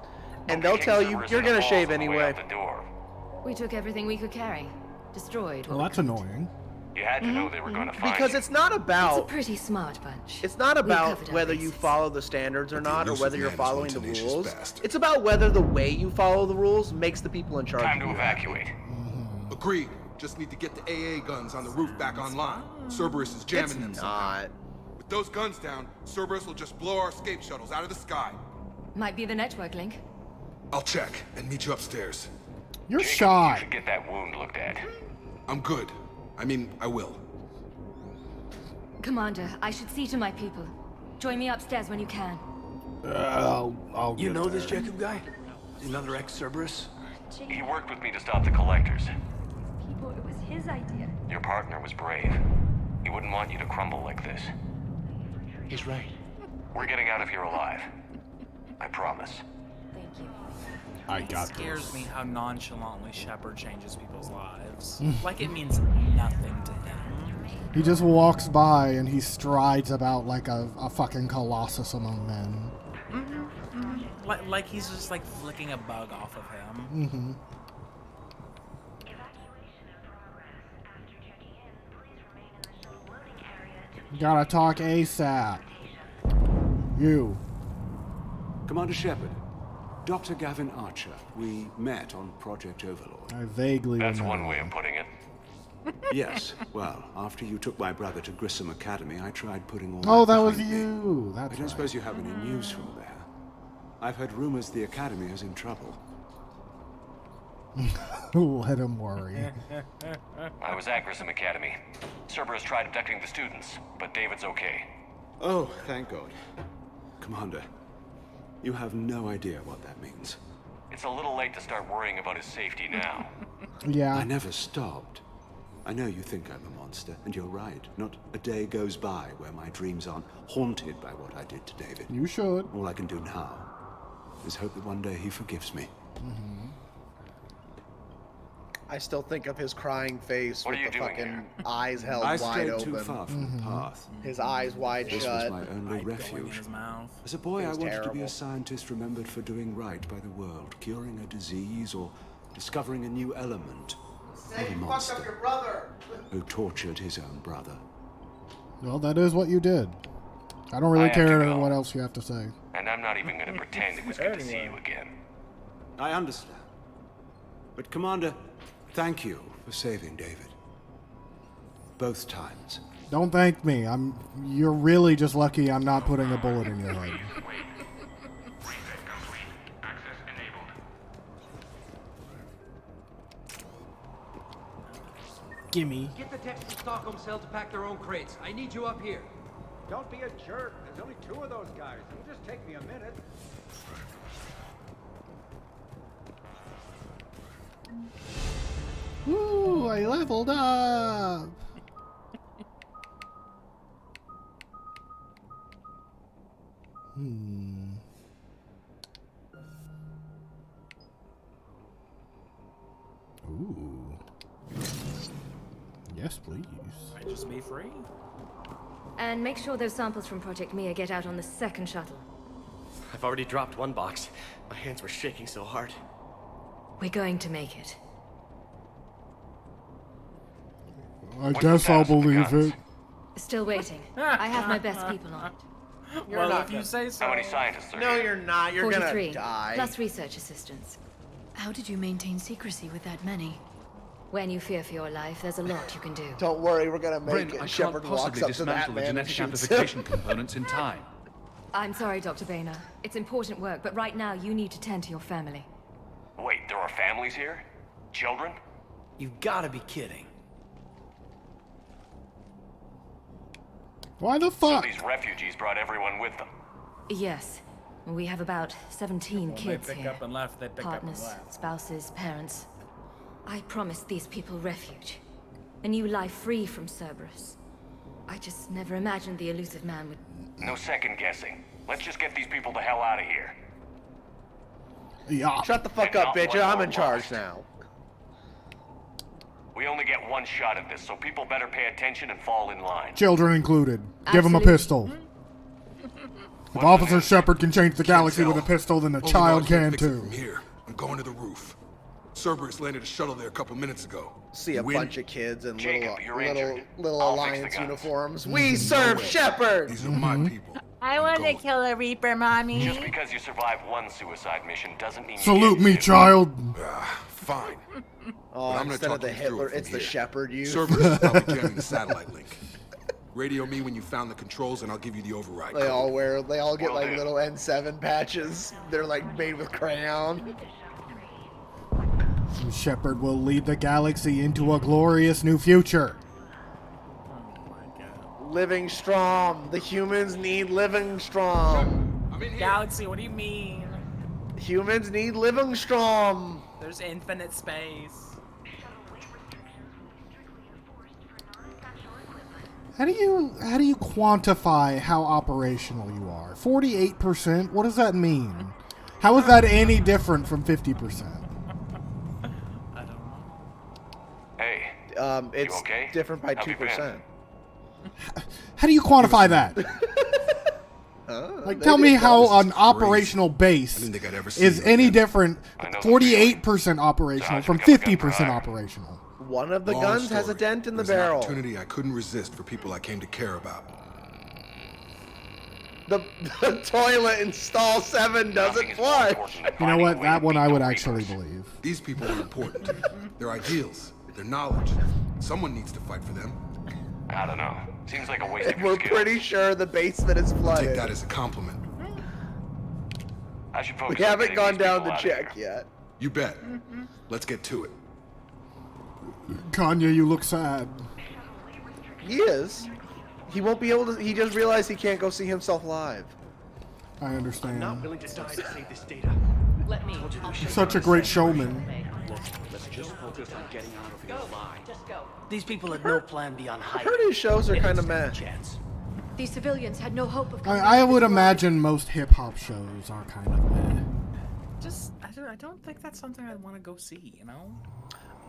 [SPEAKER 2] And
[SPEAKER 7] Okay,
[SPEAKER 2] they'll tell you
[SPEAKER 7] Cerberus
[SPEAKER 2] you're
[SPEAKER 7] and the
[SPEAKER 2] gonna
[SPEAKER 7] balls
[SPEAKER 2] shave
[SPEAKER 7] on the way
[SPEAKER 2] anyway.
[SPEAKER 7] out the door.
[SPEAKER 15] We took everything we could carry. Destroyed what
[SPEAKER 1] Well,
[SPEAKER 15] we
[SPEAKER 1] that's annoying.
[SPEAKER 7] You had to know they were going to find
[SPEAKER 2] Because
[SPEAKER 7] you.
[SPEAKER 2] it's not
[SPEAKER 15] It's a
[SPEAKER 2] about
[SPEAKER 15] pretty smart bunch.
[SPEAKER 2] it's not
[SPEAKER 15] We
[SPEAKER 2] about
[SPEAKER 15] covered our
[SPEAKER 2] whether you
[SPEAKER 15] bases.
[SPEAKER 2] follow the standards or
[SPEAKER 14] But the
[SPEAKER 2] not, or
[SPEAKER 14] elusive
[SPEAKER 2] whether you're
[SPEAKER 14] man is one
[SPEAKER 2] following the
[SPEAKER 14] tenacious
[SPEAKER 2] rules.
[SPEAKER 14] bastard.
[SPEAKER 2] It's about whether the way you follow the rules makes the people in charge
[SPEAKER 7] Time
[SPEAKER 2] of
[SPEAKER 7] to
[SPEAKER 2] you happy.
[SPEAKER 7] evacuate.
[SPEAKER 14] Agreed. Just need to get the AA guns on the roof back online. Cerberus is jamming
[SPEAKER 2] It's
[SPEAKER 14] them somehow.
[SPEAKER 2] not.
[SPEAKER 14] With those guns down, Cerberus will just blow our escape shuttles out of the sky.
[SPEAKER 15] Might be the network link.
[SPEAKER 14] I'll check and meet you upstairs.
[SPEAKER 1] You're
[SPEAKER 7] Jacob,
[SPEAKER 1] shy.
[SPEAKER 7] You should get that wound looked at.
[SPEAKER 14] I'm good. I mean, I will.
[SPEAKER 15] Commander, I should see to my people. Join me upstairs when you can.
[SPEAKER 1] I'll
[SPEAKER 12] You
[SPEAKER 1] get
[SPEAKER 12] know this
[SPEAKER 1] there.
[SPEAKER 12] Jacob guy? Another ex-Cerberus?
[SPEAKER 7] He worked with me to stop the collectors.
[SPEAKER 10] People, it was his idea.
[SPEAKER 7] Your partner was brave. He wouldn't want you to crumble like this.
[SPEAKER 12] He's right.
[SPEAKER 7] We're getting out of here alive. I promise.
[SPEAKER 15] Thank you.
[SPEAKER 1] I
[SPEAKER 5] It
[SPEAKER 1] got
[SPEAKER 5] scares
[SPEAKER 1] this.
[SPEAKER 5] me how nonchalantly Shepard changes people's lives. Like it means nothing to him.
[SPEAKER 1] He just walks by and he strides about like a fucking colossus among men.
[SPEAKER 5] Like he's just like flicking a bug off of him.
[SPEAKER 1] Mm-hmm. Gotta talk ASAP. You.
[SPEAKER 16] Commander Shepard, Dr. Gavin Archer. We met on Project Overlord.
[SPEAKER 1] I vaguely
[SPEAKER 7] That's
[SPEAKER 1] remember.
[SPEAKER 7] one way of putting it.
[SPEAKER 16] Yes, well, after you took my brother to Grissom Academy, I tried putting all
[SPEAKER 1] Oh, that was
[SPEAKER 16] behind me.
[SPEAKER 1] you.
[SPEAKER 16] I
[SPEAKER 1] That's
[SPEAKER 16] don't
[SPEAKER 1] right.
[SPEAKER 16] suppose you have any news from there. I've heard rumors the Academy is in trouble.
[SPEAKER 1] Let him worry.
[SPEAKER 7] I was at Grissom Academy. Cerberus tried abducting the students, but David's okay.
[SPEAKER 16] Oh, thank God. Commander, you have no idea what that means.
[SPEAKER 7] It's a little late to start worrying about his safety now.
[SPEAKER 1] Yeah.
[SPEAKER 16] I never stopped. I know you think I'm a monster, and you're right. Not a day goes by where my dreams aren't haunted by what I did to David.
[SPEAKER 1] You should.
[SPEAKER 16] All I can do now is hope that one day he forgives me.
[SPEAKER 2] I still think of his crying face
[SPEAKER 7] What
[SPEAKER 2] with
[SPEAKER 7] are you
[SPEAKER 2] the
[SPEAKER 7] doing
[SPEAKER 2] fucking
[SPEAKER 7] here?
[SPEAKER 2] eyes held
[SPEAKER 16] I
[SPEAKER 2] wide
[SPEAKER 16] strayed
[SPEAKER 2] open.
[SPEAKER 16] too far from the path.
[SPEAKER 2] His eyes wide
[SPEAKER 16] This
[SPEAKER 2] shut.
[SPEAKER 16] was my only refuge.
[SPEAKER 5] His mouth.
[SPEAKER 16] As a boy,
[SPEAKER 2] It
[SPEAKER 16] I
[SPEAKER 2] was
[SPEAKER 16] wanted to be
[SPEAKER 2] terrible.
[SPEAKER 16] a scientist remembered for doing right by the world, curing a disease or discovering a new element. Not a monster
[SPEAKER 2] brother.
[SPEAKER 16] who tortured his own brother.
[SPEAKER 1] Well, that is what you did. I don't really
[SPEAKER 7] I have to
[SPEAKER 1] care
[SPEAKER 7] go.
[SPEAKER 1] what else you have to say.
[SPEAKER 7] And I'm not even going to pretend it was good to see you again.
[SPEAKER 16] I understand. But Commander, thank you for saving David. Both times.
[SPEAKER 1] Don't thank me. You're really just lucky I'm not putting a bullet in your head. Gimme.
[SPEAKER 17] Get the techs to Stockholm cell to pack their own crates. I need you up here.
[SPEAKER 18] Don't be a jerk. There's only 2 of those guys. It'll just take me a minute.
[SPEAKER 1] Woo, I leveled up. Ooh. Yes, please.
[SPEAKER 5] Might just be free.
[SPEAKER 15] And make sure those samples from Project Mia get out on the second shuttle.
[SPEAKER 19] I've already dropped one box. My hands were shaking so hard.
[SPEAKER 15] We're going to make it.
[SPEAKER 1] I guess I'll believe it.
[SPEAKER 15] Still waiting. I have my best people on it.
[SPEAKER 2] You're
[SPEAKER 5] Well,
[SPEAKER 2] not
[SPEAKER 5] if you
[SPEAKER 2] gonna-
[SPEAKER 5] say so.
[SPEAKER 7] How many scientists are
[SPEAKER 2] No,
[SPEAKER 7] here?
[SPEAKER 2] you're not. You're
[SPEAKER 15] 43,
[SPEAKER 2] gonna die.
[SPEAKER 15] plus research assistants.
[SPEAKER 11] How did you maintain secrecy with that many?
[SPEAKER 15] When you fear for your life, there's a lot you can do.
[SPEAKER 2] Don't worry, we're gonna make
[SPEAKER 20] Bryn,
[SPEAKER 2] it.
[SPEAKER 20] I can't
[SPEAKER 2] Shepard walks
[SPEAKER 20] possibly
[SPEAKER 2] up to that
[SPEAKER 20] dismantle the
[SPEAKER 2] man and
[SPEAKER 20] genetic
[SPEAKER 2] shoots
[SPEAKER 20] amplification
[SPEAKER 2] him.
[SPEAKER 20] components in time.
[SPEAKER 15] I'm sorry, Dr. Boehner. It's important work, but right now you need to tend to your family.
[SPEAKER 7] Wait, there are families here? Children?
[SPEAKER 12] You gotta be kidding.
[SPEAKER 1] Why the
[SPEAKER 7] So
[SPEAKER 1] fuck?
[SPEAKER 7] these refugees brought everyone with them.
[SPEAKER 15] Yes. We have about 17
[SPEAKER 5] When they
[SPEAKER 15] kids
[SPEAKER 5] pick
[SPEAKER 15] here.
[SPEAKER 5] up and left, they pick up and
[SPEAKER 15] Partners,
[SPEAKER 5] left.
[SPEAKER 15] spouses, parents. I promised these people refuge. A new life free from Cerberus. I just never imagined the elusive man would...
[SPEAKER 7] No second guessing. Let's just get these people the hell out of here.
[SPEAKER 1] Yeah.
[SPEAKER 2] Shut the fuck
[SPEAKER 7] And
[SPEAKER 2] up,
[SPEAKER 7] not
[SPEAKER 2] bitch.
[SPEAKER 7] one
[SPEAKER 2] I'm
[SPEAKER 7] more
[SPEAKER 2] in charge
[SPEAKER 7] lost.
[SPEAKER 2] now.
[SPEAKER 7] We only get one shot at this, so people better pay attention and fall in line.
[SPEAKER 1] Children included. Give him a pistol. If Officer Shepard can change the galaxy with a pistol, then a child can too.
[SPEAKER 14] From here, I'm going to the roof. Cerberus landed a shuttle there a couple minutes ago.
[SPEAKER 2] See a bunch of kids in
[SPEAKER 7] Jacob,
[SPEAKER 2] little Alliance uniforms. We serve Shepard!
[SPEAKER 14] These are my people.
[SPEAKER 20] I want to kill a Reaper, Mommy.
[SPEAKER 7] Just because you survive one suicide mission doesn't mean
[SPEAKER 1] Salute me, child.
[SPEAKER 14] Fine.
[SPEAKER 2] Oh,
[SPEAKER 14] I'm
[SPEAKER 2] instead of the Hitler, it's the Shepard you.
[SPEAKER 14] Cerberus is probably jamming the satellite link. Radio me when you found the controls, and I'll give you the override.
[SPEAKER 2] They all get like little N7 patches. They're like made with crayon.
[SPEAKER 1] Shepard will lead the galaxy into a glorious new future.
[SPEAKER 2] Living strong. The humans need living strong.
[SPEAKER 5] Galaxy, what do you mean?
[SPEAKER 2] Humans need living strong.
[SPEAKER 5] There's infinite space.
[SPEAKER 1] How do you quantify how operational you are? 48%? What does that mean? How is that any different from 50%?
[SPEAKER 7] Hey,
[SPEAKER 2] it's
[SPEAKER 7] okay?
[SPEAKER 2] different by 2%.
[SPEAKER 1] How do you quantify that? Like, tell me how an operational base is any different, 48% operational from 50% operational.
[SPEAKER 2] One of the guns has a dent in the barrel.
[SPEAKER 14] An opportunity I couldn't resist for people I came to care about.
[SPEAKER 2] The toilet in stall 7 doesn't flush.
[SPEAKER 1] You know what? That one I would actually believe.
[SPEAKER 14] These people are important. Their ideals, their knowledge. Someone needs to fight for them.
[SPEAKER 7] I don't know. Seems like a waste of your
[SPEAKER 2] We're
[SPEAKER 7] skills.
[SPEAKER 2] pretty sure the basement is flooded.
[SPEAKER 14] Take that as a compliment.
[SPEAKER 7] I should focus
[SPEAKER 2] We
[SPEAKER 7] on
[SPEAKER 2] haven't
[SPEAKER 7] getting
[SPEAKER 2] gone
[SPEAKER 7] these
[SPEAKER 2] down
[SPEAKER 7] people
[SPEAKER 2] to
[SPEAKER 7] out of
[SPEAKER 2] check
[SPEAKER 7] here.
[SPEAKER 2] yet.
[SPEAKER 14] You bet. Let's get to it.
[SPEAKER 1] Kanye, you look sad.
[SPEAKER 2] He is. He won't be able to. He just realized he can't go see himself live.
[SPEAKER 1] I understand.
[SPEAKER 12] Not willing to die to save this data.
[SPEAKER 20] Let me.
[SPEAKER 1] Such a great showman.
[SPEAKER 12] Let's just focus on getting out of here alive.
[SPEAKER 20] Just go.
[SPEAKER 12] These people had no plan beyond
[SPEAKER 2] I
[SPEAKER 12] hiding.
[SPEAKER 2] heard his shows are kind of meh.
[SPEAKER 15] These civilians had no hope of.
[SPEAKER 1] I would imagine most hip hop shows are kind of meh.
[SPEAKER 5] I don't think that's something I'd want to go see, you know?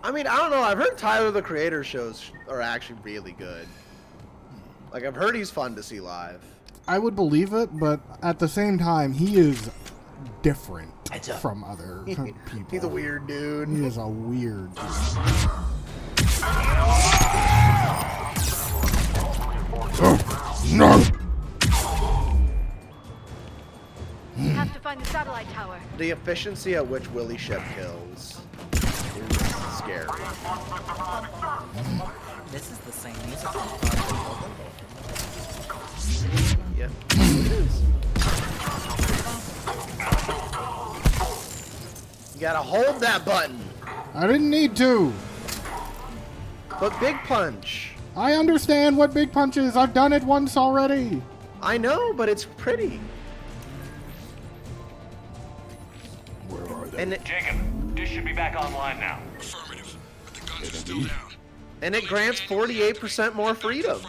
[SPEAKER 2] I mean, I don't know. I've heard Tyler the Creator shows are actually really good. Like, I've heard he's fun to see live.
[SPEAKER 1] I would believe it, but at the same time, he is different from other people.
[SPEAKER 2] He's a weird dude.
[SPEAKER 1] He is a weird dude. No!
[SPEAKER 15] We have to find the satellite tower.
[SPEAKER 2] The efficiency at which Willy-Shep kills is scary.
[SPEAKER 5] This is the same music.
[SPEAKER 2] Yep, it is. You gotta hold that button.
[SPEAKER 1] I didn't need to.
[SPEAKER 2] But Big Punch.
[SPEAKER 1] I understand what Big Punch is. I've done it once already.
[SPEAKER 2] I know, but it's pretty.
[SPEAKER 14] Where are they?
[SPEAKER 2] And
[SPEAKER 7] Jacob, dish should be back online now.
[SPEAKER 14] Affirmative. But the guns are still down.
[SPEAKER 2] And it grants 48% more freedom.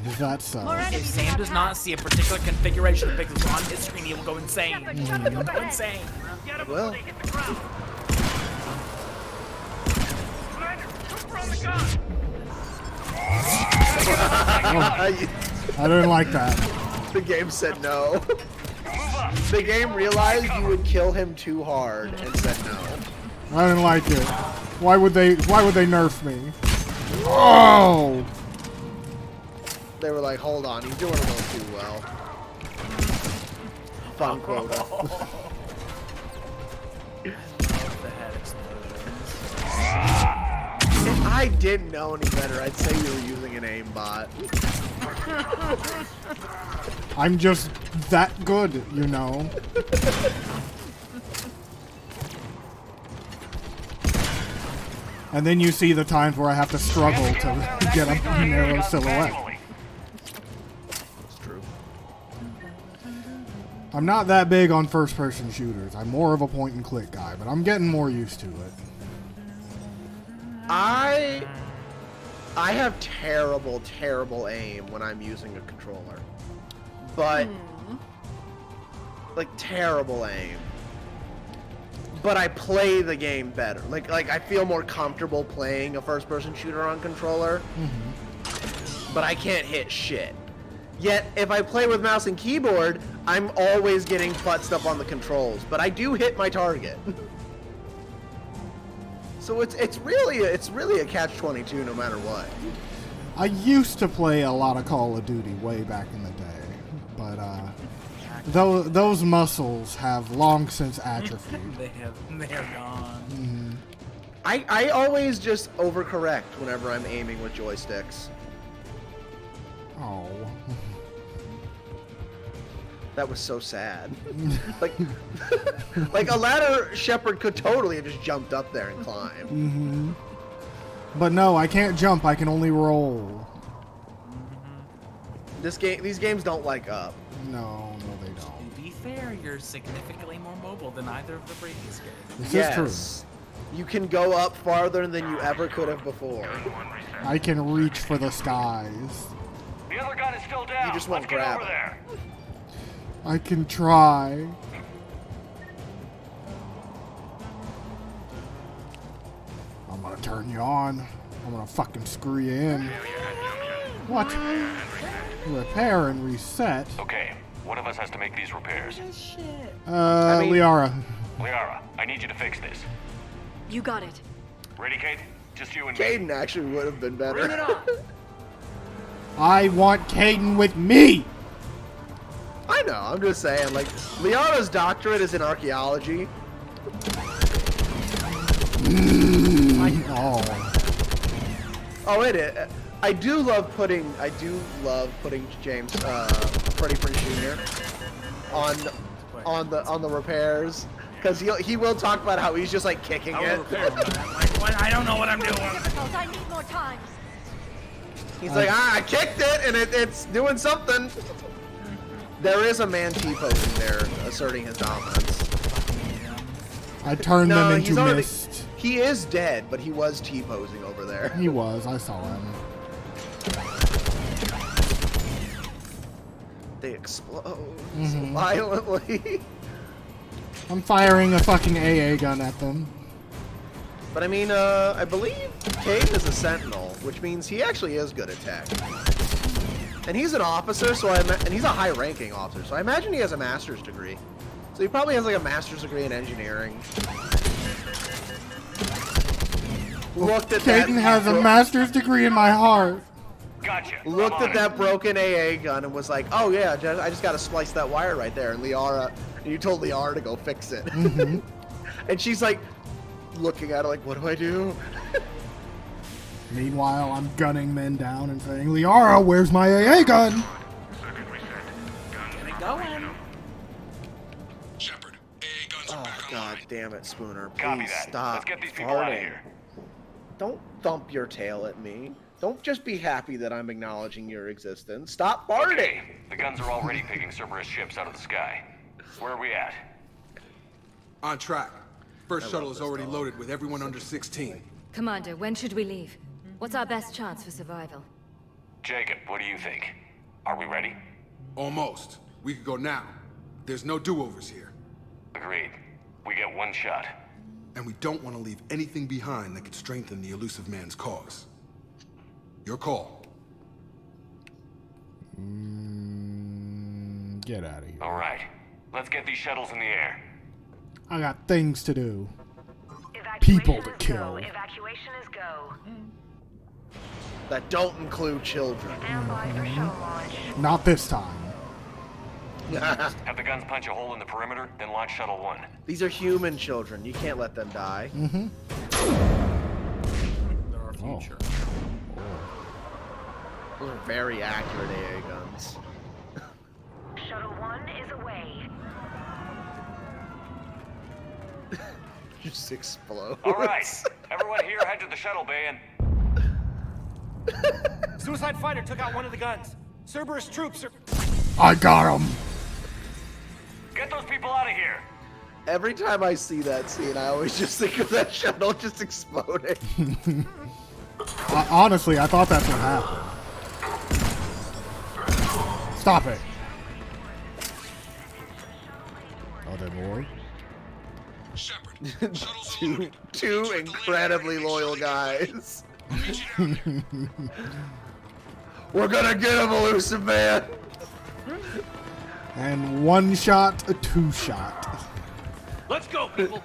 [SPEAKER 1] Is that so?
[SPEAKER 5] If Sam does not see a particular configuration of pixels on his screen, he will go insane. He will go insane.
[SPEAKER 2] Well.
[SPEAKER 1] I didn't like that.
[SPEAKER 2] The game said no. The game realized you would kill him too hard and said no.
[SPEAKER 1] I didn't like it. Why would they nerf me? Oh!
[SPEAKER 2] They were like, hold on, he's doing a little too well. Fun quota. If I didn't know any better, I'd say you were using an aimbot.
[SPEAKER 1] I'm just that good, you know. And then you see the times where I have to struggle to get a narrow silhouette.
[SPEAKER 2] It's true.
[SPEAKER 1] I'm not that big on first-person shooters. I'm more of a point-and-click guy, but I'm getting more used to it.
[SPEAKER 2] I have terrible, terrible aim when I'm using a controller. But, like, terrible aim. but I play the game better. Like I feel more comfortable playing a first-person shooter on controller. But I can't hit shit. Yet, if I play with mouse and keyboard, I'm always getting futzed up on the controls. But I do hit my target. So it's really a catch-22 no matter what.
[SPEAKER 1] I used to play a lot of Call of Duty way back in the day, but those muscles have long since atrophied.
[SPEAKER 5] They're gone.
[SPEAKER 2] I always just overcorrect whenever I'm aiming with joysticks.
[SPEAKER 1] Oh.
[SPEAKER 2] That was so sad. like a ladder Shepard could totally have just jumped up there and climbed.
[SPEAKER 1] But no, I can't jump. I can only roll.
[SPEAKER 2] These games don't like up.
[SPEAKER 1] No, they don't.
[SPEAKER 5] To be fair, you're significantly more mobile than either of the previous games.
[SPEAKER 1] This is true.
[SPEAKER 2] You can go up farther than you ever could have before.
[SPEAKER 1] I can reach for the skies.
[SPEAKER 7] The other gun is still down.
[SPEAKER 2] You just won't grab it.
[SPEAKER 7] There.
[SPEAKER 1] I can try. I'm gonna turn you on. I'm gonna fucking screw you in. What? Repair and reset.
[SPEAKER 7] Okay, one of us has to make these repairs.
[SPEAKER 1] Liara.
[SPEAKER 7] Liara, I need you to fix this.
[SPEAKER 15] You got it.
[SPEAKER 7] Ready, Kate? Just you and me.
[SPEAKER 2] Caden actually would have been better.
[SPEAKER 7] Bring it on.
[SPEAKER 1] I want Caden with me.
[SPEAKER 2] I know. I'm just saying, like, Liara's doctorate is in archaeology. Oh, it is. I do love putting James Freddie Prinze Jr. on the repairs, because he will talk about how he's just like kicking it.
[SPEAKER 5] I don't know what I'm doing.
[SPEAKER 10] I need more time.
[SPEAKER 2] He's like, I kicked it and it's doing something. There is a man T-posing there, asserting his dominance.
[SPEAKER 1] I turned them into mist.
[SPEAKER 2] He is dead, but he was T-posing over there.
[SPEAKER 1] He was. I saw him.
[SPEAKER 2] They explode so violently.
[SPEAKER 1] I'm firing a fucking AA gun at them.
[SPEAKER 2] But I mean, I believe Caden is a sentinel, which means he actually is good at tech. And he's an officer, and he's a high-ranking officer, so I imagine he has a master's degree. So he probably has like a master's degree in engineering. Looked at
[SPEAKER 1] Caden has a master's degree in my heart.
[SPEAKER 7] Gotcha.
[SPEAKER 2] Looked at that broken AA gun and was like, "Oh yeah, I just gotta splice that wire right there." And you told Liara to go fix it. And she's like, looking at it like, "What do I do?"
[SPEAKER 1] Meanwhile, I'm gunning men down and saying, "Liara, where's my AA gun?"
[SPEAKER 5] Get it going.
[SPEAKER 14] Shepard, AA guns are back
[SPEAKER 2] God damn it, Spooner.
[SPEAKER 7] Copy
[SPEAKER 2] Please
[SPEAKER 7] that.
[SPEAKER 2] stop
[SPEAKER 7] Let's get these people out of
[SPEAKER 2] farting.
[SPEAKER 7] here.
[SPEAKER 2] Don't thump your tail at me. Don't just be happy that I'm acknowledging your existence. Stop farting!
[SPEAKER 7] Okay. The guns are already picking Cerberus ships out of the sky. Where are we at?
[SPEAKER 14] On track. First shuttle is already loaded with everyone under 16.
[SPEAKER 15] Commander, when should we leave? What's our best chance for survival?
[SPEAKER 7] Jacob, what do you think? Are we ready?
[SPEAKER 14] Almost. We could go now. There's no do-overs here.
[SPEAKER 7] Agreed. We get one shot.
[SPEAKER 14] And we don't want to leave anything behind that could strengthen the elusive man's cause. Your call.
[SPEAKER 1] Get out of here.
[SPEAKER 7] All right. Let's get these shuttles in the air.
[SPEAKER 1] I got things to do. People to kill.
[SPEAKER 11] Evacuation is go.
[SPEAKER 2] That don't include children.
[SPEAKER 1] Not this time.
[SPEAKER 7] Have the guns punch a hole in the perimeter, then launch Shuttle 1.
[SPEAKER 2] These are human children. You can't let them die.
[SPEAKER 5] They're our future.
[SPEAKER 2] Those are very accurate AA guns.
[SPEAKER 11] Shuttle 1 is away.
[SPEAKER 2] Just explode.
[SPEAKER 7] All right. Everyone here head to the shuttle bay and...
[SPEAKER 17] Suicide fighter took out one of the guns. Cerberus troops are...
[SPEAKER 1] I got him.
[SPEAKER 7] Get those people out of here.
[SPEAKER 2] Every time I see that scene, I always just think of that shuttle just exploding.
[SPEAKER 1] Honestly, I thought that's what happened. Stop it. Oh, didn't work.
[SPEAKER 14] Shepard,
[SPEAKER 2] two incredibly loyal guys. We're gonna get him, elusive man.
[SPEAKER 1] And one shot, a two shot.
[SPEAKER 3] Let's go, people.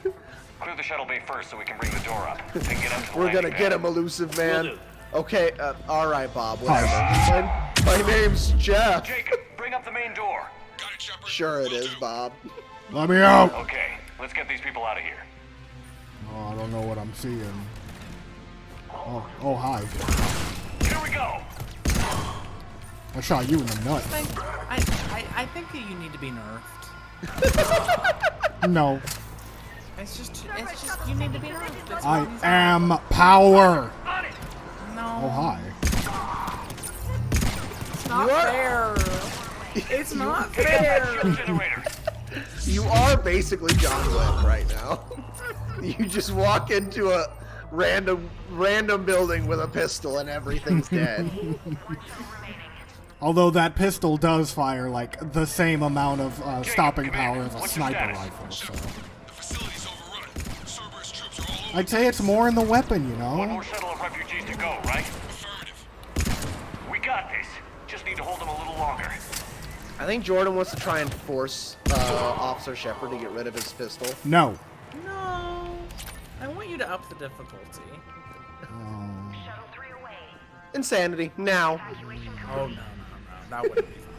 [SPEAKER 7] Clear the shuttle bay first so we can bring the door up. And get up to the
[SPEAKER 2] We're gonna
[SPEAKER 7] landing
[SPEAKER 2] get
[SPEAKER 7] pad.
[SPEAKER 2] him, elusive man.
[SPEAKER 3] Will do.
[SPEAKER 2] Okay, all right, Bob. Whatever. My name's Jeff.
[SPEAKER 7] Jacob, bring up the main door.
[SPEAKER 2] Sure it is, Bob.
[SPEAKER 1] Let me out.
[SPEAKER 7] Okay, let's get these people out of here.
[SPEAKER 1] Oh, I don't know what I'm seeing. Oh, hi.
[SPEAKER 7] Here we go.
[SPEAKER 1] I shot you in the nuts.
[SPEAKER 5] I think that you need to be nerfed.
[SPEAKER 1] No.
[SPEAKER 5] It's just you need to be nerfed. That's
[SPEAKER 1] I
[SPEAKER 5] what he's
[SPEAKER 1] am power.
[SPEAKER 5] No.
[SPEAKER 1] Oh, hi.
[SPEAKER 5] It's not fair. It's not fair.
[SPEAKER 2] You are basically John Wick right now. You just walk into a random building with a pistol and everything's dead.
[SPEAKER 1] Although that pistol does fire like the same amount of stopping power as a sniper rifle, so. I'd say it's more in the weapon, you
[SPEAKER 7] One
[SPEAKER 1] know?
[SPEAKER 7] more shuttle of refugees to go, right? We got this. Just need to hold them a little longer.
[SPEAKER 2] I think Jordan wants to try and force Officer Shepard to get rid of his pistol.
[SPEAKER 1] No.
[SPEAKER 5] No. I want you to up the difficulty.
[SPEAKER 2] Insanity, now.
[SPEAKER 5] Oh, no. That wouldn't be fun.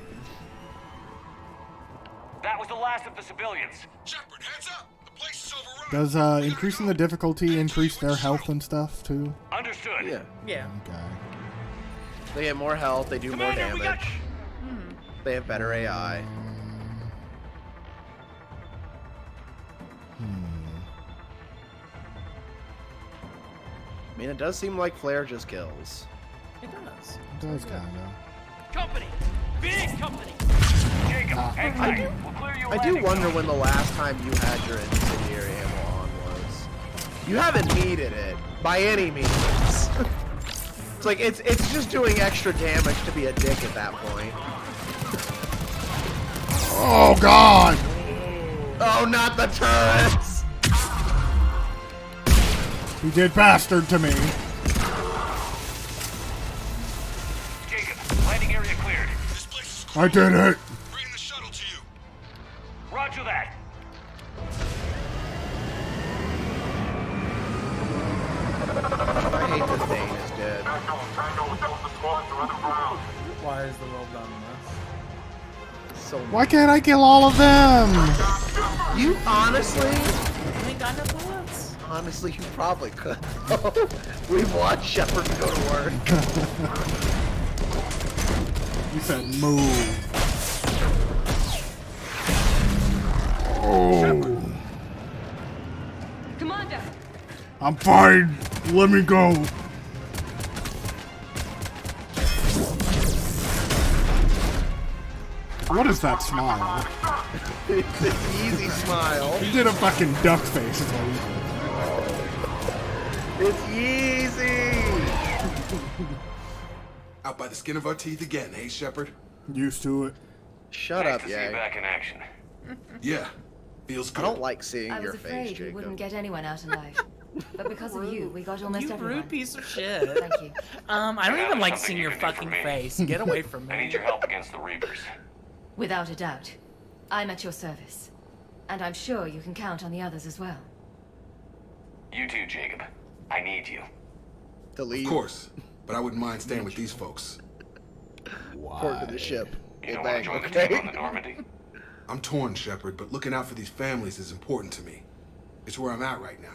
[SPEAKER 7] That was the last of the civilians.
[SPEAKER 14] Shepard, heads up! The place is overrun!
[SPEAKER 1] Does increasing the difficulty increase their health and stuff, too?
[SPEAKER 7] Understood.
[SPEAKER 5] Yeah.
[SPEAKER 1] Okay.
[SPEAKER 2] They get more health, they do more damage. They have better AI. I mean, it does seem like Flare just kills.
[SPEAKER 5] It does.
[SPEAKER 1] It does, kinda.
[SPEAKER 3] Company! Big company!
[SPEAKER 7] Jacob, hang tight. We'll clear you a
[SPEAKER 2] I do
[SPEAKER 7] landing
[SPEAKER 2] wonder
[SPEAKER 7] zone.
[SPEAKER 2] when the last time you had your incendiary ammo on was. You haven't needed it by any means. It's like it's just doing extra damage to be a dick at that point.
[SPEAKER 1] Oh, God!
[SPEAKER 2] Oh, not the turrets!
[SPEAKER 1] He did bastard to me.
[SPEAKER 7] Jacob, landing area cleared.
[SPEAKER 1] I did it.
[SPEAKER 14] Bringing the shuttle to you.
[SPEAKER 7] Roger that.
[SPEAKER 2] I hate that Thane is dead.
[SPEAKER 5] Why is the world done this?
[SPEAKER 2] So
[SPEAKER 1] Why can't I kill all of them?
[SPEAKER 2] you honestly,
[SPEAKER 5] Ain't got no bullets.
[SPEAKER 2] honestly, you probably could. We've watched Shepard go to work.
[SPEAKER 1] You said move. Oh.
[SPEAKER 10] Commander!
[SPEAKER 1] I'm fine. Let me go. What is that smile?
[SPEAKER 2] It's an easy smile.
[SPEAKER 1] He did a fucking duck face. Is what he did.
[SPEAKER 2] It's easy.
[SPEAKER 14] Out by the skin of our teeth again, hey, Shepard?
[SPEAKER 1] Used to it.
[SPEAKER 2] Shut
[SPEAKER 7] Nice
[SPEAKER 2] up,
[SPEAKER 7] to see you
[SPEAKER 2] Yang.
[SPEAKER 7] back in action.
[SPEAKER 14] Yeah. Feels
[SPEAKER 2] I
[SPEAKER 14] good.
[SPEAKER 2] don't like seeing
[SPEAKER 15] I was
[SPEAKER 2] your face,
[SPEAKER 15] afraid you
[SPEAKER 2] Jacob.
[SPEAKER 15] wouldn't get anyone out alive. But because of you, we got almost
[SPEAKER 5] You
[SPEAKER 15] everyone.
[SPEAKER 5] rude piece of shit.
[SPEAKER 15] Thank you.
[SPEAKER 5] I don't
[SPEAKER 7] Now
[SPEAKER 5] even
[SPEAKER 7] there's
[SPEAKER 5] like
[SPEAKER 7] something
[SPEAKER 5] seeing
[SPEAKER 7] you
[SPEAKER 5] your
[SPEAKER 7] can do for
[SPEAKER 5] fucking
[SPEAKER 7] me.
[SPEAKER 5] face. Get away from
[SPEAKER 7] I need
[SPEAKER 5] me.
[SPEAKER 7] your help against the Reapers.
[SPEAKER 15] Without a doubt. I'm at your service. And I'm sure you can count on the others as well.
[SPEAKER 7] You too, Jacob. I need you.
[SPEAKER 2] To leave.
[SPEAKER 14] Of course. But I wouldn't mind staying with these folks.
[SPEAKER 2] Report to the ship.
[SPEAKER 7] You don't
[SPEAKER 2] Well,
[SPEAKER 7] want to join the
[SPEAKER 2] okay.
[SPEAKER 7] team on the Normandy?
[SPEAKER 14] I'm torn, Shepard, but looking out for these families is important to me. It's where I'm at right now.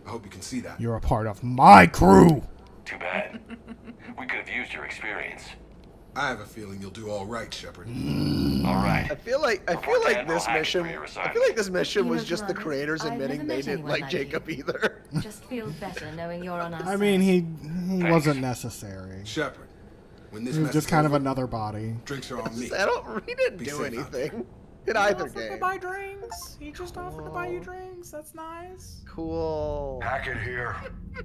[SPEAKER 14] I hope you can see that.
[SPEAKER 1] You're a part of my crew.
[SPEAKER 7] Too bad. We could have used your experience.
[SPEAKER 14] I have a feeling you'll do all right, Shepard.
[SPEAKER 7] All right.
[SPEAKER 2] I feel like this mission. I feel like this mission was just the creators
[SPEAKER 15] I've
[SPEAKER 2] admitting
[SPEAKER 15] never
[SPEAKER 2] they
[SPEAKER 15] met
[SPEAKER 2] didn't
[SPEAKER 15] anyone
[SPEAKER 2] like
[SPEAKER 15] like
[SPEAKER 2] Jacob either.
[SPEAKER 15] Just feel better knowing you're on our
[SPEAKER 1] I
[SPEAKER 15] side.
[SPEAKER 1] mean, he wasn't necessary.
[SPEAKER 14] Shepard, when this
[SPEAKER 1] He was
[SPEAKER 14] mess
[SPEAKER 1] just
[SPEAKER 14] is
[SPEAKER 1] kind of
[SPEAKER 14] over,
[SPEAKER 1] another body.
[SPEAKER 14] drinks are on me.
[SPEAKER 2] We didn't
[SPEAKER 14] Be
[SPEAKER 2] do
[SPEAKER 14] safe out there.
[SPEAKER 2] anything in either
[SPEAKER 5] Offered to
[SPEAKER 2] game.
[SPEAKER 5] buy drinks. He just offered to buy you drinks. That's nice.
[SPEAKER 2] Cool.
[SPEAKER 6] Pack it here.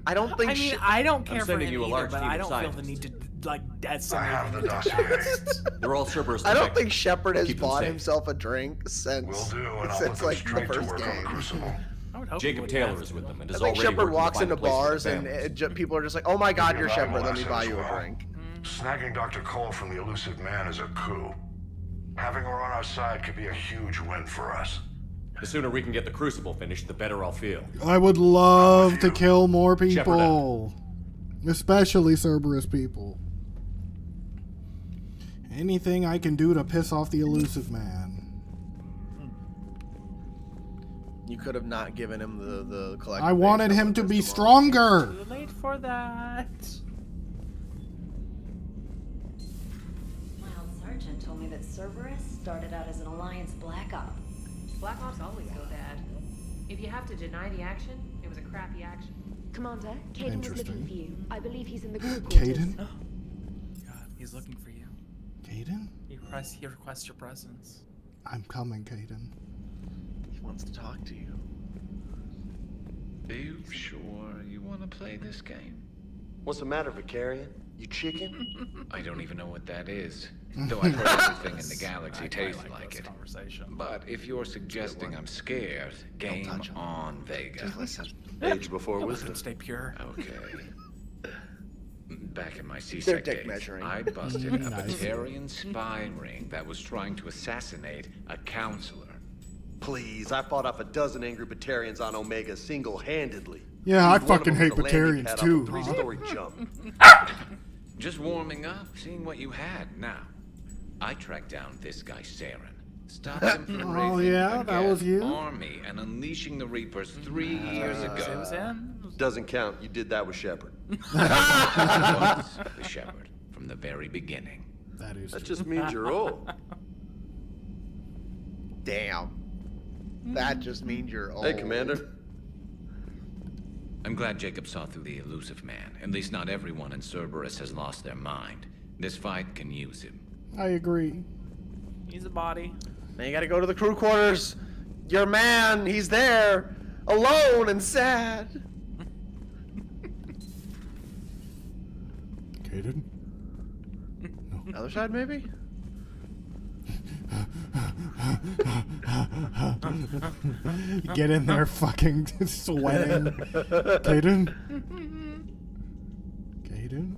[SPEAKER 2] I don't think.
[SPEAKER 5] I mean, I don't care for
[SPEAKER 9] sending
[SPEAKER 5] him
[SPEAKER 9] you a
[SPEAKER 5] either,
[SPEAKER 9] large
[SPEAKER 5] but
[SPEAKER 9] team
[SPEAKER 5] I
[SPEAKER 9] of
[SPEAKER 5] don't feel the need to like send
[SPEAKER 6] I have
[SPEAKER 5] him
[SPEAKER 6] the
[SPEAKER 5] into
[SPEAKER 6] dossier.
[SPEAKER 9] They're all Cerberus
[SPEAKER 2] I don't
[SPEAKER 9] detectives.
[SPEAKER 2] think Shepard has
[SPEAKER 9] Keep them
[SPEAKER 2] bought
[SPEAKER 9] safe.
[SPEAKER 2] himself a drink since
[SPEAKER 6] Will do, and I'll
[SPEAKER 2] since
[SPEAKER 6] put them
[SPEAKER 2] like the
[SPEAKER 6] straight to
[SPEAKER 2] first
[SPEAKER 6] work on the
[SPEAKER 2] game.
[SPEAKER 6] Crucible.
[SPEAKER 5] I would
[SPEAKER 9] Jacob Taylor is with them and
[SPEAKER 2] I
[SPEAKER 9] is
[SPEAKER 2] think
[SPEAKER 9] already
[SPEAKER 2] Shepard
[SPEAKER 9] working
[SPEAKER 2] walks
[SPEAKER 9] to find
[SPEAKER 2] into
[SPEAKER 9] a place for
[SPEAKER 2] bars
[SPEAKER 9] the
[SPEAKER 2] and
[SPEAKER 9] families.
[SPEAKER 2] people are just like, "Oh my God, you're
[SPEAKER 6] Maybe
[SPEAKER 2] Shepard. Let me
[SPEAKER 6] West
[SPEAKER 2] buy
[SPEAKER 6] as
[SPEAKER 2] you a
[SPEAKER 6] well.
[SPEAKER 2] drink."
[SPEAKER 6] Snagging Dr. Cole from the elusive man is a coup. Having her on our side could be a huge win for us.
[SPEAKER 9] The sooner we can get the Crucible finished, the better I'll feel.
[SPEAKER 1] I would love to kill more
[SPEAKER 9] Shepard
[SPEAKER 1] people. Especially Cerberus people. Anything I can do to piss off the elusive man.
[SPEAKER 2] You could have not given him the collective.
[SPEAKER 1] I wanted him to be stronger.
[SPEAKER 5] Too late for that.
[SPEAKER 11] My old sergeant told me that Cerberus started out as an Alliance Black Op.
[SPEAKER 21] Black Ops always go bad. If you have to deny the action, it was a crappy action.
[SPEAKER 22] Commander, Caden was looking for you. I believe he's in the crew quarters.
[SPEAKER 1] Caden?
[SPEAKER 5] God, he's looking for you.
[SPEAKER 1] Caden?
[SPEAKER 5] He requests your presence.
[SPEAKER 1] I'm coming, Caden.
[SPEAKER 2] He wants to talk to you.
[SPEAKER 23] Are you sure you want to play this game?
[SPEAKER 13] What's the matter, Vicarian? You chicken?
[SPEAKER 23] I don't even know what that is. Though I've heard everything in the galaxy tastes like it. But if you're suggesting I'm scared, game on, Vega.
[SPEAKER 2] Just listen.
[SPEAKER 13] Age before wisdom.
[SPEAKER 5] Stay pure.
[SPEAKER 23] Okay. Back in my
[SPEAKER 2] They're
[SPEAKER 23] CSEC
[SPEAKER 2] dick
[SPEAKER 23] days,
[SPEAKER 2] measuring.
[SPEAKER 23] I busted a
[SPEAKER 1] Nice.
[SPEAKER 23] Batarian spy ring that was trying to assassinate a counselor.
[SPEAKER 13] Please, I fought off a dozen angry Batarians on Omega single-handedly.
[SPEAKER 1] Yeah, I
[SPEAKER 13] One of
[SPEAKER 1] fucking
[SPEAKER 13] them was
[SPEAKER 1] hate
[SPEAKER 13] a landing
[SPEAKER 1] Batarians
[SPEAKER 13] pad
[SPEAKER 1] too.
[SPEAKER 13] off a three-story jump.
[SPEAKER 23] Just warming up, seeing what you had. Now, I tracked down this guy, Saren. Stopped him from
[SPEAKER 1] Oh,
[SPEAKER 23] raising
[SPEAKER 1] yeah?
[SPEAKER 23] a
[SPEAKER 1] That was you?
[SPEAKER 23] army and unleashing the Reapers 3 years ago.
[SPEAKER 13] Doesn't count. You did that with Shepard.
[SPEAKER 23] I was the Shepherd from the very beginning.
[SPEAKER 13] That just means you're old.
[SPEAKER 2] Damn. That just means you're old.
[SPEAKER 13] Hey, Commander.
[SPEAKER 23] I'm glad Jacob saw through the elusive man. At least not everyone in Cerberus has lost their mind. This fight can use him.
[SPEAKER 1] I agree.
[SPEAKER 5] He's a body.
[SPEAKER 2] Now you gotta go to the crew quarters. Your man, he's there, alone and sad.
[SPEAKER 1] Caden?
[SPEAKER 2] Other side, maybe?
[SPEAKER 1] Get in there fucking sweating. Caden? Caden?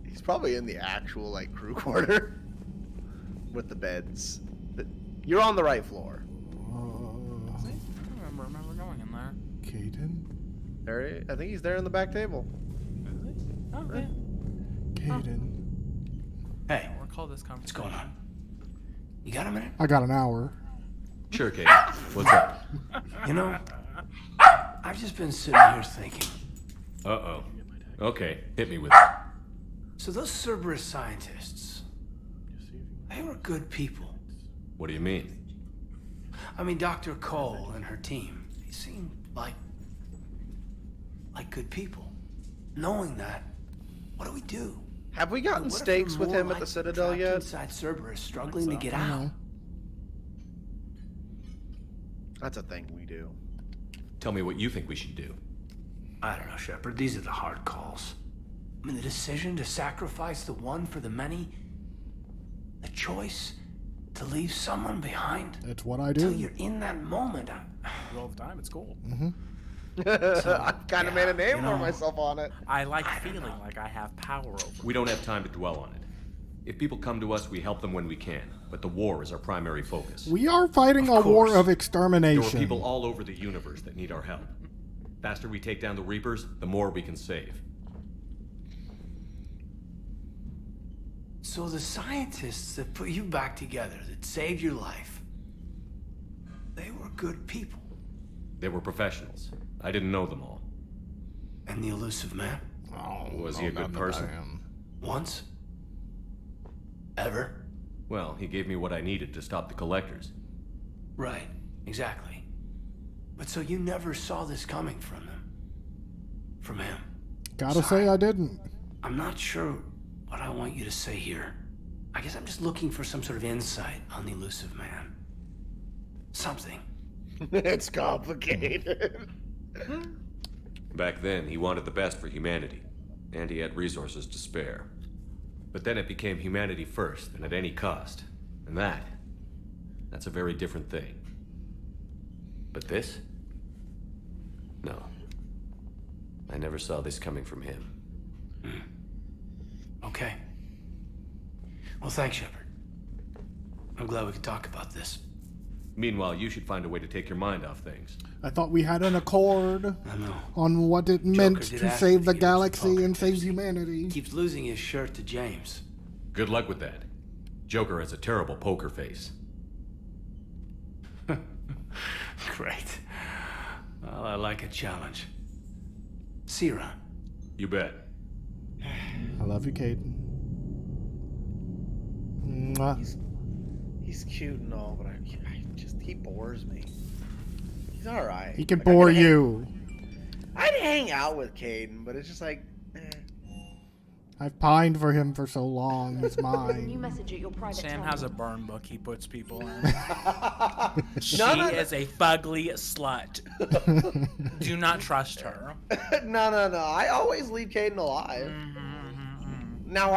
[SPEAKER 2] He's probably in the actual, like, crew quarter. With the beds. You're on the right floor.
[SPEAKER 5] I remember going in there.
[SPEAKER 1] Caden?
[SPEAKER 2] There, I think he's there in the back table.
[SPEAKER 5] Okay.
[SPEAKER 1] Caden.
[SPEAKER 12] Hey,
[SPEAKER 5] I'll recall this conversation.
[SPEAKER 12] what's going on? You got a minute?
[SPEAKER 1] I got an hour.
[SPEAKER 9] Sure, Caden. What's up?
[SPEAKER 12] You know, I've just been sitting here thinking.
[SPEAKER 9] Uh-oh. Okay, hit me with it.
[SPEAKER 12] So those Cerberus scientists, they were good people.
[SPEAKER 9] What do you mean?
[SPEAKER 12] I mean, Dr. Cole and her team, they seemed like good people. Knowing that, what do we do?
[SPEAKER 2] Have we gotten stakes with him at the Citadel yet?
[SPEAKER 12] Inside Cerberus, struggling to get out.
[SPEAKER 2] That's a thing we do.
[SPEAKER 9] Tell me what you think we should do.
[SPEAKER 12] I don't know, Shepard. These are the hard calls. I mean, the decision to sacrifice the one for the many, the choice to leave someone behind.
[SPEAKER 1] That's what I
[SPEAKER 12] Until
[SPEAKER 1] do.
[SPEAKER 12] you're in that moment.
[SPEAKER 5] All the time, it's cool.
[SPEAKER 2] I've kind of made a name for myself on it.
[SPEAKER 5] I like feeling like I have power over.
[SPEAKER 9] We don't have time to dwell on it. If people come to us, we help them when we can. But the war is our primary focus.
[SPEAKER 1] We are fighting a war of extermination.
[SPEAKER 9] There are people all over the universe that need our help. Faster we take down the Reapers, the more we can save.
[SPEAKER 12] So the scientists that put you back together, that saved your life, they were good people.
[SPEAKER 9] They were professionals. I didn't know them all.
[SPEAKER 12] And the elusive man?
[SPEAKER 1] Oh,
[SPEAKER 9] Was he a good person?
[SPEAKER 12] Once? Ever?
[SPEAKER 9] Well, he gave me what I needed to stop the Collectors.
[SPEAKER 12] Right, exactly. But so you never saw this coming from them? From him?
[SPEAKER 1] Gotta say I didn't.
[SPEAKER 12] I'm not sure what I want you to say here. I guess I'm just looking for some sort of insight on the elusive man. Something.
[SPEAKER 2] It's complicated.
[SPEAKER 9] Back then, he wanted the best for humanity, and he had resources to spare. But then it became humanity first, and at any cost. And that's a very different thing. But this? No. I never saw this coming from him.
[SPEAKER 12] Okay. Well, thanks, Shepard. I'm glad we could talk about this.
[SPEAKER 9] Meanwhile, you should find a way to take your mind off things.
[SPEAKER 1] I thought we had an accord on what it meant to save the galaxy and save humanity.
[SPEAKER 12] Keeps losing his shirt to James.
[SPEAKER 9] Good luck with that. Joker has a terrible poker face.
[SPEAKER 12] Great. Well, I like a challenge. See you around.
[SPEAKER 9] You bet.
[SPEAKER 1] I love you, Caden. Mwah.
[SPEAKER 2] He's cute and all, but he bores me. He's all right.
[SPEAKER 1] He can bore you.
[SPEAKER 2] I'd hang out with Caden, but it's just like,
[SPEAKER 1] I've pined for him for so long. He's mine.
[SPEAKER 22] New message at your private
[SPEAKER 5] Sam
[SPEAKER 22] terminal.
[SPEAKER 5] has a burn book he puts people in. She is a fugly slut. Do not trust her.
[SPEAKER 2] No. I always leave Caden alive. Now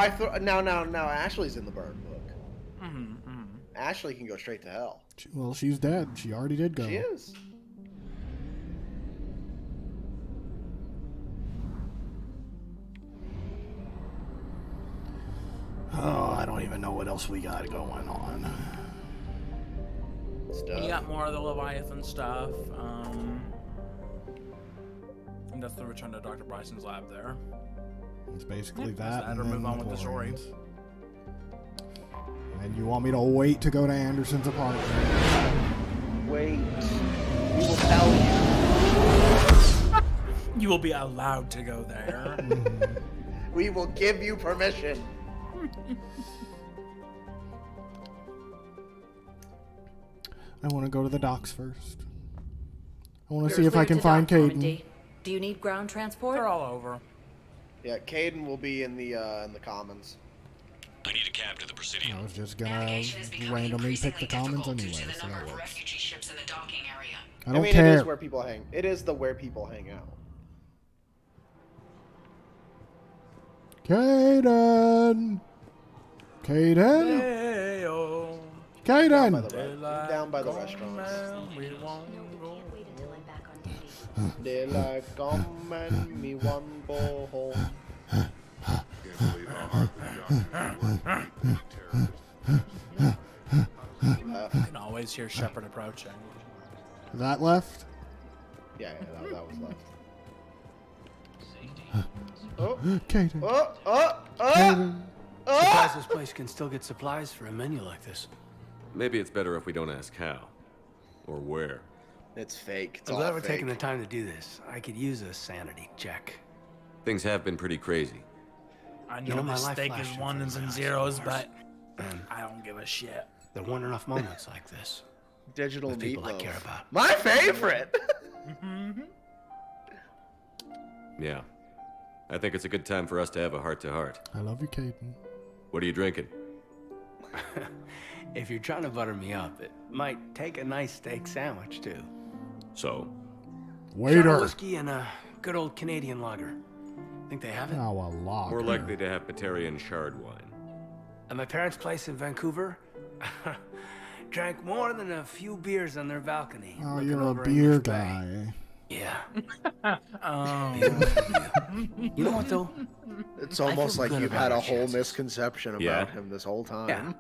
[SPEAKER 2] now Ashley's in the burn book. Ashley can go straight to hell.
[SPEAKER 1] Well, she's dead. She already did go.
[SPEAKER 2] She is.
[SPEAKER 1] Oh, I don't even know what else we got going on.
[SPEAKER 5] You got more of the Leviathan stuff. And that's the return to Dr. Bryson's lab there.
[SPEAKER 1] It's basically that.
[SPEAKER 5] Or move on with the story.
[SPEAKER 1] And you want me to wait to go to Anderson's apartment?
[SPEAKER 2] Wait. We will tell you.
[SPEAKER 5] You will be allowed to go there.
[SPEAKER 2] We will give you permission.
[SPEAKER 1] I want to go to the docks first. I want to see if I can find Caden.
[SPEAKER 15] Do you need ground transport?
[SPEAKER 5] They're all over.
[SPEAKER 2] Yeah, Caden will be in the commons.
[SPEAKER 7] I need a cab to the Presidium.
[SPEAKER 1] I was just gonna randomly pick the commons anyway, so that works. I don't care.
[SPEAKER 2] It is where people hang. It is where people hang out.
[SPEAKER 1] Caden! Caden!
[SPEAKER 5] Hey-o.
[SPEAKER 1] Caden!
[SPEAKER 2] Down by the restaurants. Daylight come and me one go home.
[SPEAKER 5] You can always hear Shepard approaching.
[SPEAKER 1] That left?
[SPEAKER 2] Yeah, that was left. Oh,
[SPEAKER 1] Caden.
[SPEAKER 12] Surprised this place can still get supplies for a menu like this.
[SPEAKER 9] Maybe it's better if we don't ask how. Or where.
[SPEAKER 2] It's fake. It's
[SPEAKER 12] I'm
[SPEAKER 2] all
[SPEAKER 12] glad we're
[SPEAKER 2] fake.
[SPEAKER 12] taking the time to do this. I could use a sanity check.
[SPEAKER 9] Things have been pretty crazy.
[SPEAKER 5] I know,
[SPEAKER 12] You know, my
[SPEAKER 5] this
[SPEAKER 12] life
[SPEAKER 5] steak is
[SPEAKER 12] flashed in
[SPEAKER 5] ones
[SPEAKER 12] front of
[SPEAKER 5] and
[SPEAKER 12] my eyes
[SPEAKER 5] zeros,
[SPEAKER 12] for
[SPEAKER 5] but
[SPEAKER 12] And
[SPEAKER 5] I don't give a shit.
[SPEAKER 12] there weren't enough moments like this.
[SPEAKER 2] Digital
[SPEAKER 12] with people I
[SPEAKER 2] meatloaf.
[SPEAKER 12] care about.
[SPEAKER 2] My favorite.
[SPEAKER 9] Yeah. I think it's a good time for us to have a heart-to-heart.
[SPEAKER 1] I love you, Caden.
[SPEAKER 9] What are you drinking?
[SPEAKER 12] If you're trying to butter me up, it might take a nice steak sandwich, too.
[SPEAKER 9] So?
[SPEAKER 1] Waiter.
[SPEAKER 12] Shot of whiskey and a good old Canadian lager. Think they have it?
[SPEAKER 1] Oh, a lager.
[SPEAKER 9] More likely to have Batarian shard wine.
[SPEAKER 12] At my parents' place in Vancouver, drank more than a few beers on their balcony.
[SPEAKER 1] Oh,
[SPEAKER 12] looking
[SPEAKER 1] you're a
[SPEAKER 12] over
[SPEAKER 1] beer
[SPEAKER 12] English Bay.
[SPEAKER 1] guy.
[SPEAKER 12] Yeah.
[SPEAKER 2] You
[SPEAKER 12] know what, though?
[SPEAKER 2] It's
[SPEAKER 12] I
[SPEAKER 2] almost
[SPEAKER 12] feel
[SPEAKER 2] like
[SPEAKER 12] good
[SPEAKER 2] you've
[SPEAKER 12] about
[SPEAKER 2] had a
[SPEAKER 12] our
[SPEAKER 2] whole
[SPEAKER 12] chances.
[SPEAKER 2] misconception about
[SPEAKER 9] Yeah.
[SPEAKER 2] him this whole time.
[SPEAKER 12] Yeah.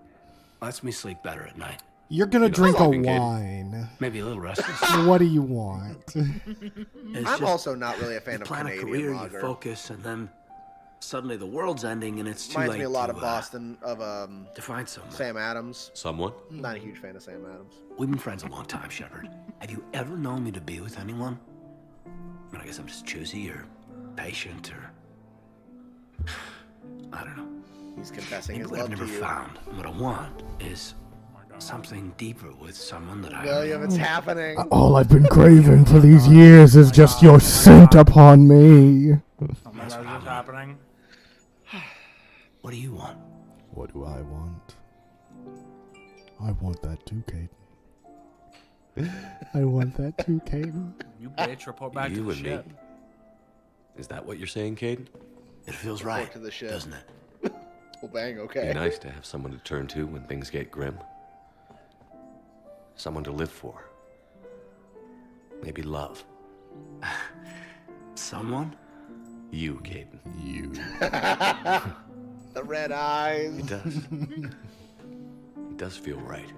[SPEAKER 12] Lets me sleep better at night.
[SPEAKER 1] You're gonna
[SPEAKER 9] You know,
[SPEAKER 1] drink a
[SPEAKER 9] fucking kid.
[SPEAKER 1] wine.
[SPEAKER 12] Maybe a little restless.
[SPEAKER 1] What do you want?
[SPEAKER 12] It's
[SPEAKER 2] I'm
[SPEAKER 12] just
[SPEAKER 2] also not really a fan
[SPEAKER 12] you
[SPEAKER 2] of
[SPEAKER 12] plan
[SPEAKER 2] Canadian
[SPEAKER 12] a career,
[SPEAKER 2] lager.
[SPEAKER 12] you focus, and then suddenly the world's ending, and it's too
[SPEAKER 2] Reminds
[SPEAKER 12] late
[SPEAKER 2] me a lot
[SPEAKER 12] to,
[SPEAKER 2] of Boston of
[SPEAKER 12] to find someone.
[SPEAKER 2] Sam Adams.
[SPEAKER 9] Someone?
[SPEAKER 2] Not a huge fan of Sam Adams.
[SPEAKER 12] We've been friends a long time, Shepard. Have you ever known me to be with anyone? I mean, I guess I'm just choosy or patient or I don't know.
[SPEAKER 2] He's confessing
[SPEAKER 12] Maybe
[SPEAKER 2] his
[SPEAKER 12] what I've
[SPEAKER 2] love
[SPEAKER 12] never
[SPEAKER 2] to you.
[SPEAKER 12] found. What I want is something deeper with someone that I.
[SPEAKER 2] William, it's happening.
[SPEAKER 1] All I've been craving for these years is just your scent upon me.
[SPEAKER 5] That's what's happening.
[SPEAKER 12] What do you want?
[SPEAKER 1] What do I want? I want that too, Caden. I want that too, Caden.
[SPEAKER 5] You bitch, report back to
[SPEAKER 9] You
[SPEAKER 5] the
[SPEAKER 9] and me?
[SPEAKER 5] ship.
[SPEAKER 9] Is that what you're saying, Caden?
[SPEAKER 12] It feels
[SPEAKER 2] Report
[SPEAKER 12] right,
[SPEAKER 2] to the ship.
[SPEAKER 12] doesn't it?
[SPEAKER 2] Well, bang, okay.
[SPEAKER 9] Be nice to have someone to turn to when things get grim. Someone to live for. Maybe love.
[SPEAKER 12] someone?
[SPEAKER 9] You, Caden.
[SPEAKER 1] You.
[SPEAKER 2] The red eyes.
[SPEAKER 9] It does. It does feel right.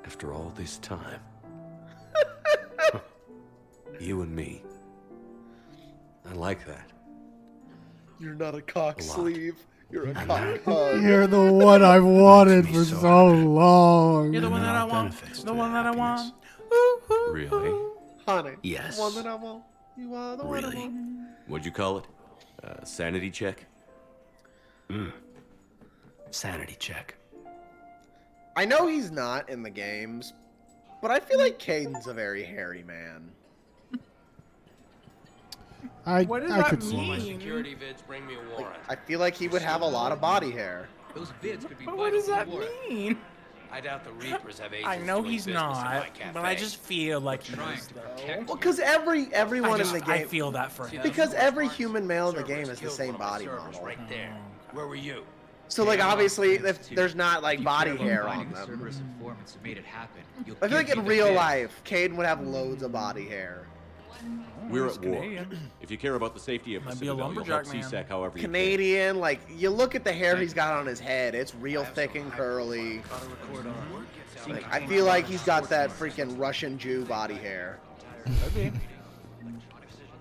[SPEAKER 9] After all this time. You and me. I like that.
[SPEAKER 2] You're not a cock
[SPEAKER 9] A lot.
[SPEAKER 2] sleeve. You're a cock hug.
[SPEAKER 1] You're the one I've wanted for so long.
[SPEAKER 5] You're the one that I want. The one that I want.
[SPEAKER 9] Really?
[SPEAKER 2] Honey.
[SPEAKER 9] Yes.
[SPEAKER 2] The one that I want. You are the one I
[SPEAKER 9] Really?
[SPEAKER 2] want.
[SPEAKER 9] What'd you call it? Sanity check?
[SPEAKER 12] Sanity check.
[SPEAKER 2] I know he's not in the games, but I feel like Caden's a very hairy man.
[SPEAKER 1] I
[SPEAKER 2] could
[SPEAKER 1] see
[SPEAKER 2] mean?
[SPEAKER 1] that.
[SPEAKER 4] Security vids bring me a warrant.
[SPEAKER 2] I feel like he would have a lot of body hair.
[SPEAKER 4] Those vids could be
[SPEAKER 5] But what does
[SPEAKER 4] vital
[SPEAKER 5] that
[SPEAKER 4] to the work.
[SPEAKER 5] mean?
[SPEAKER 4] I doubt the Reapers have agents
[SPEAKER 5] I know
[SPEAKER 4] doing
[SPEAKER 5] he's
[SPEAKER 4] business in
[SPEAKER 5] not,
[SPEAKER 4] my cafe.
[SPEAKER 5] but I just feel like
[SPEAKER 4] Trying
[SPEAKER 5] he's
[SPEAKER 4] to
[SPEAKER 5] though.
[SPEAKER 4] protect
[SPEAKER 2] Well, because everyone in the game.
[SPEAKER 5] I feel that for him.
[SPEAKER 2] Because every human male in the game is the same body model.
[SPEAKER 4] right there. Where were you?
[SPEAKER 2] So like obviously, if there's not like body hair on them.
[SPEAKER 4] Cerberus informants who made it happen. You'll
[SPEAKER 2] I feel like
[SPEAKER 4] give
[SPEAKER 2] in
[SPEAKER 4] me the
[SPEAKER 2] real
[SPEAKER 4] vids.
[SPEAKER 2] life, Caden would have loads of body hair.
[SPEAKER 9] We're
[SPEAKER 5] he's
[SPEAKER 9] at war.
[SPEAKER 5] Canadian.
[SPEAKER 9] If you care about the safety of the
[SPEAKER 5] Might be a
[SPEAKER 9] Citadel, you'll help
[SPEAKER 5] lumberjack man.
[SPEAKER 9] CSAC however you
[SPEAKER 2] Canadian, like you look at the hair he's got on his head, it's real thick and curly. Like I feel like he's got that freaking Russian Jew body hair.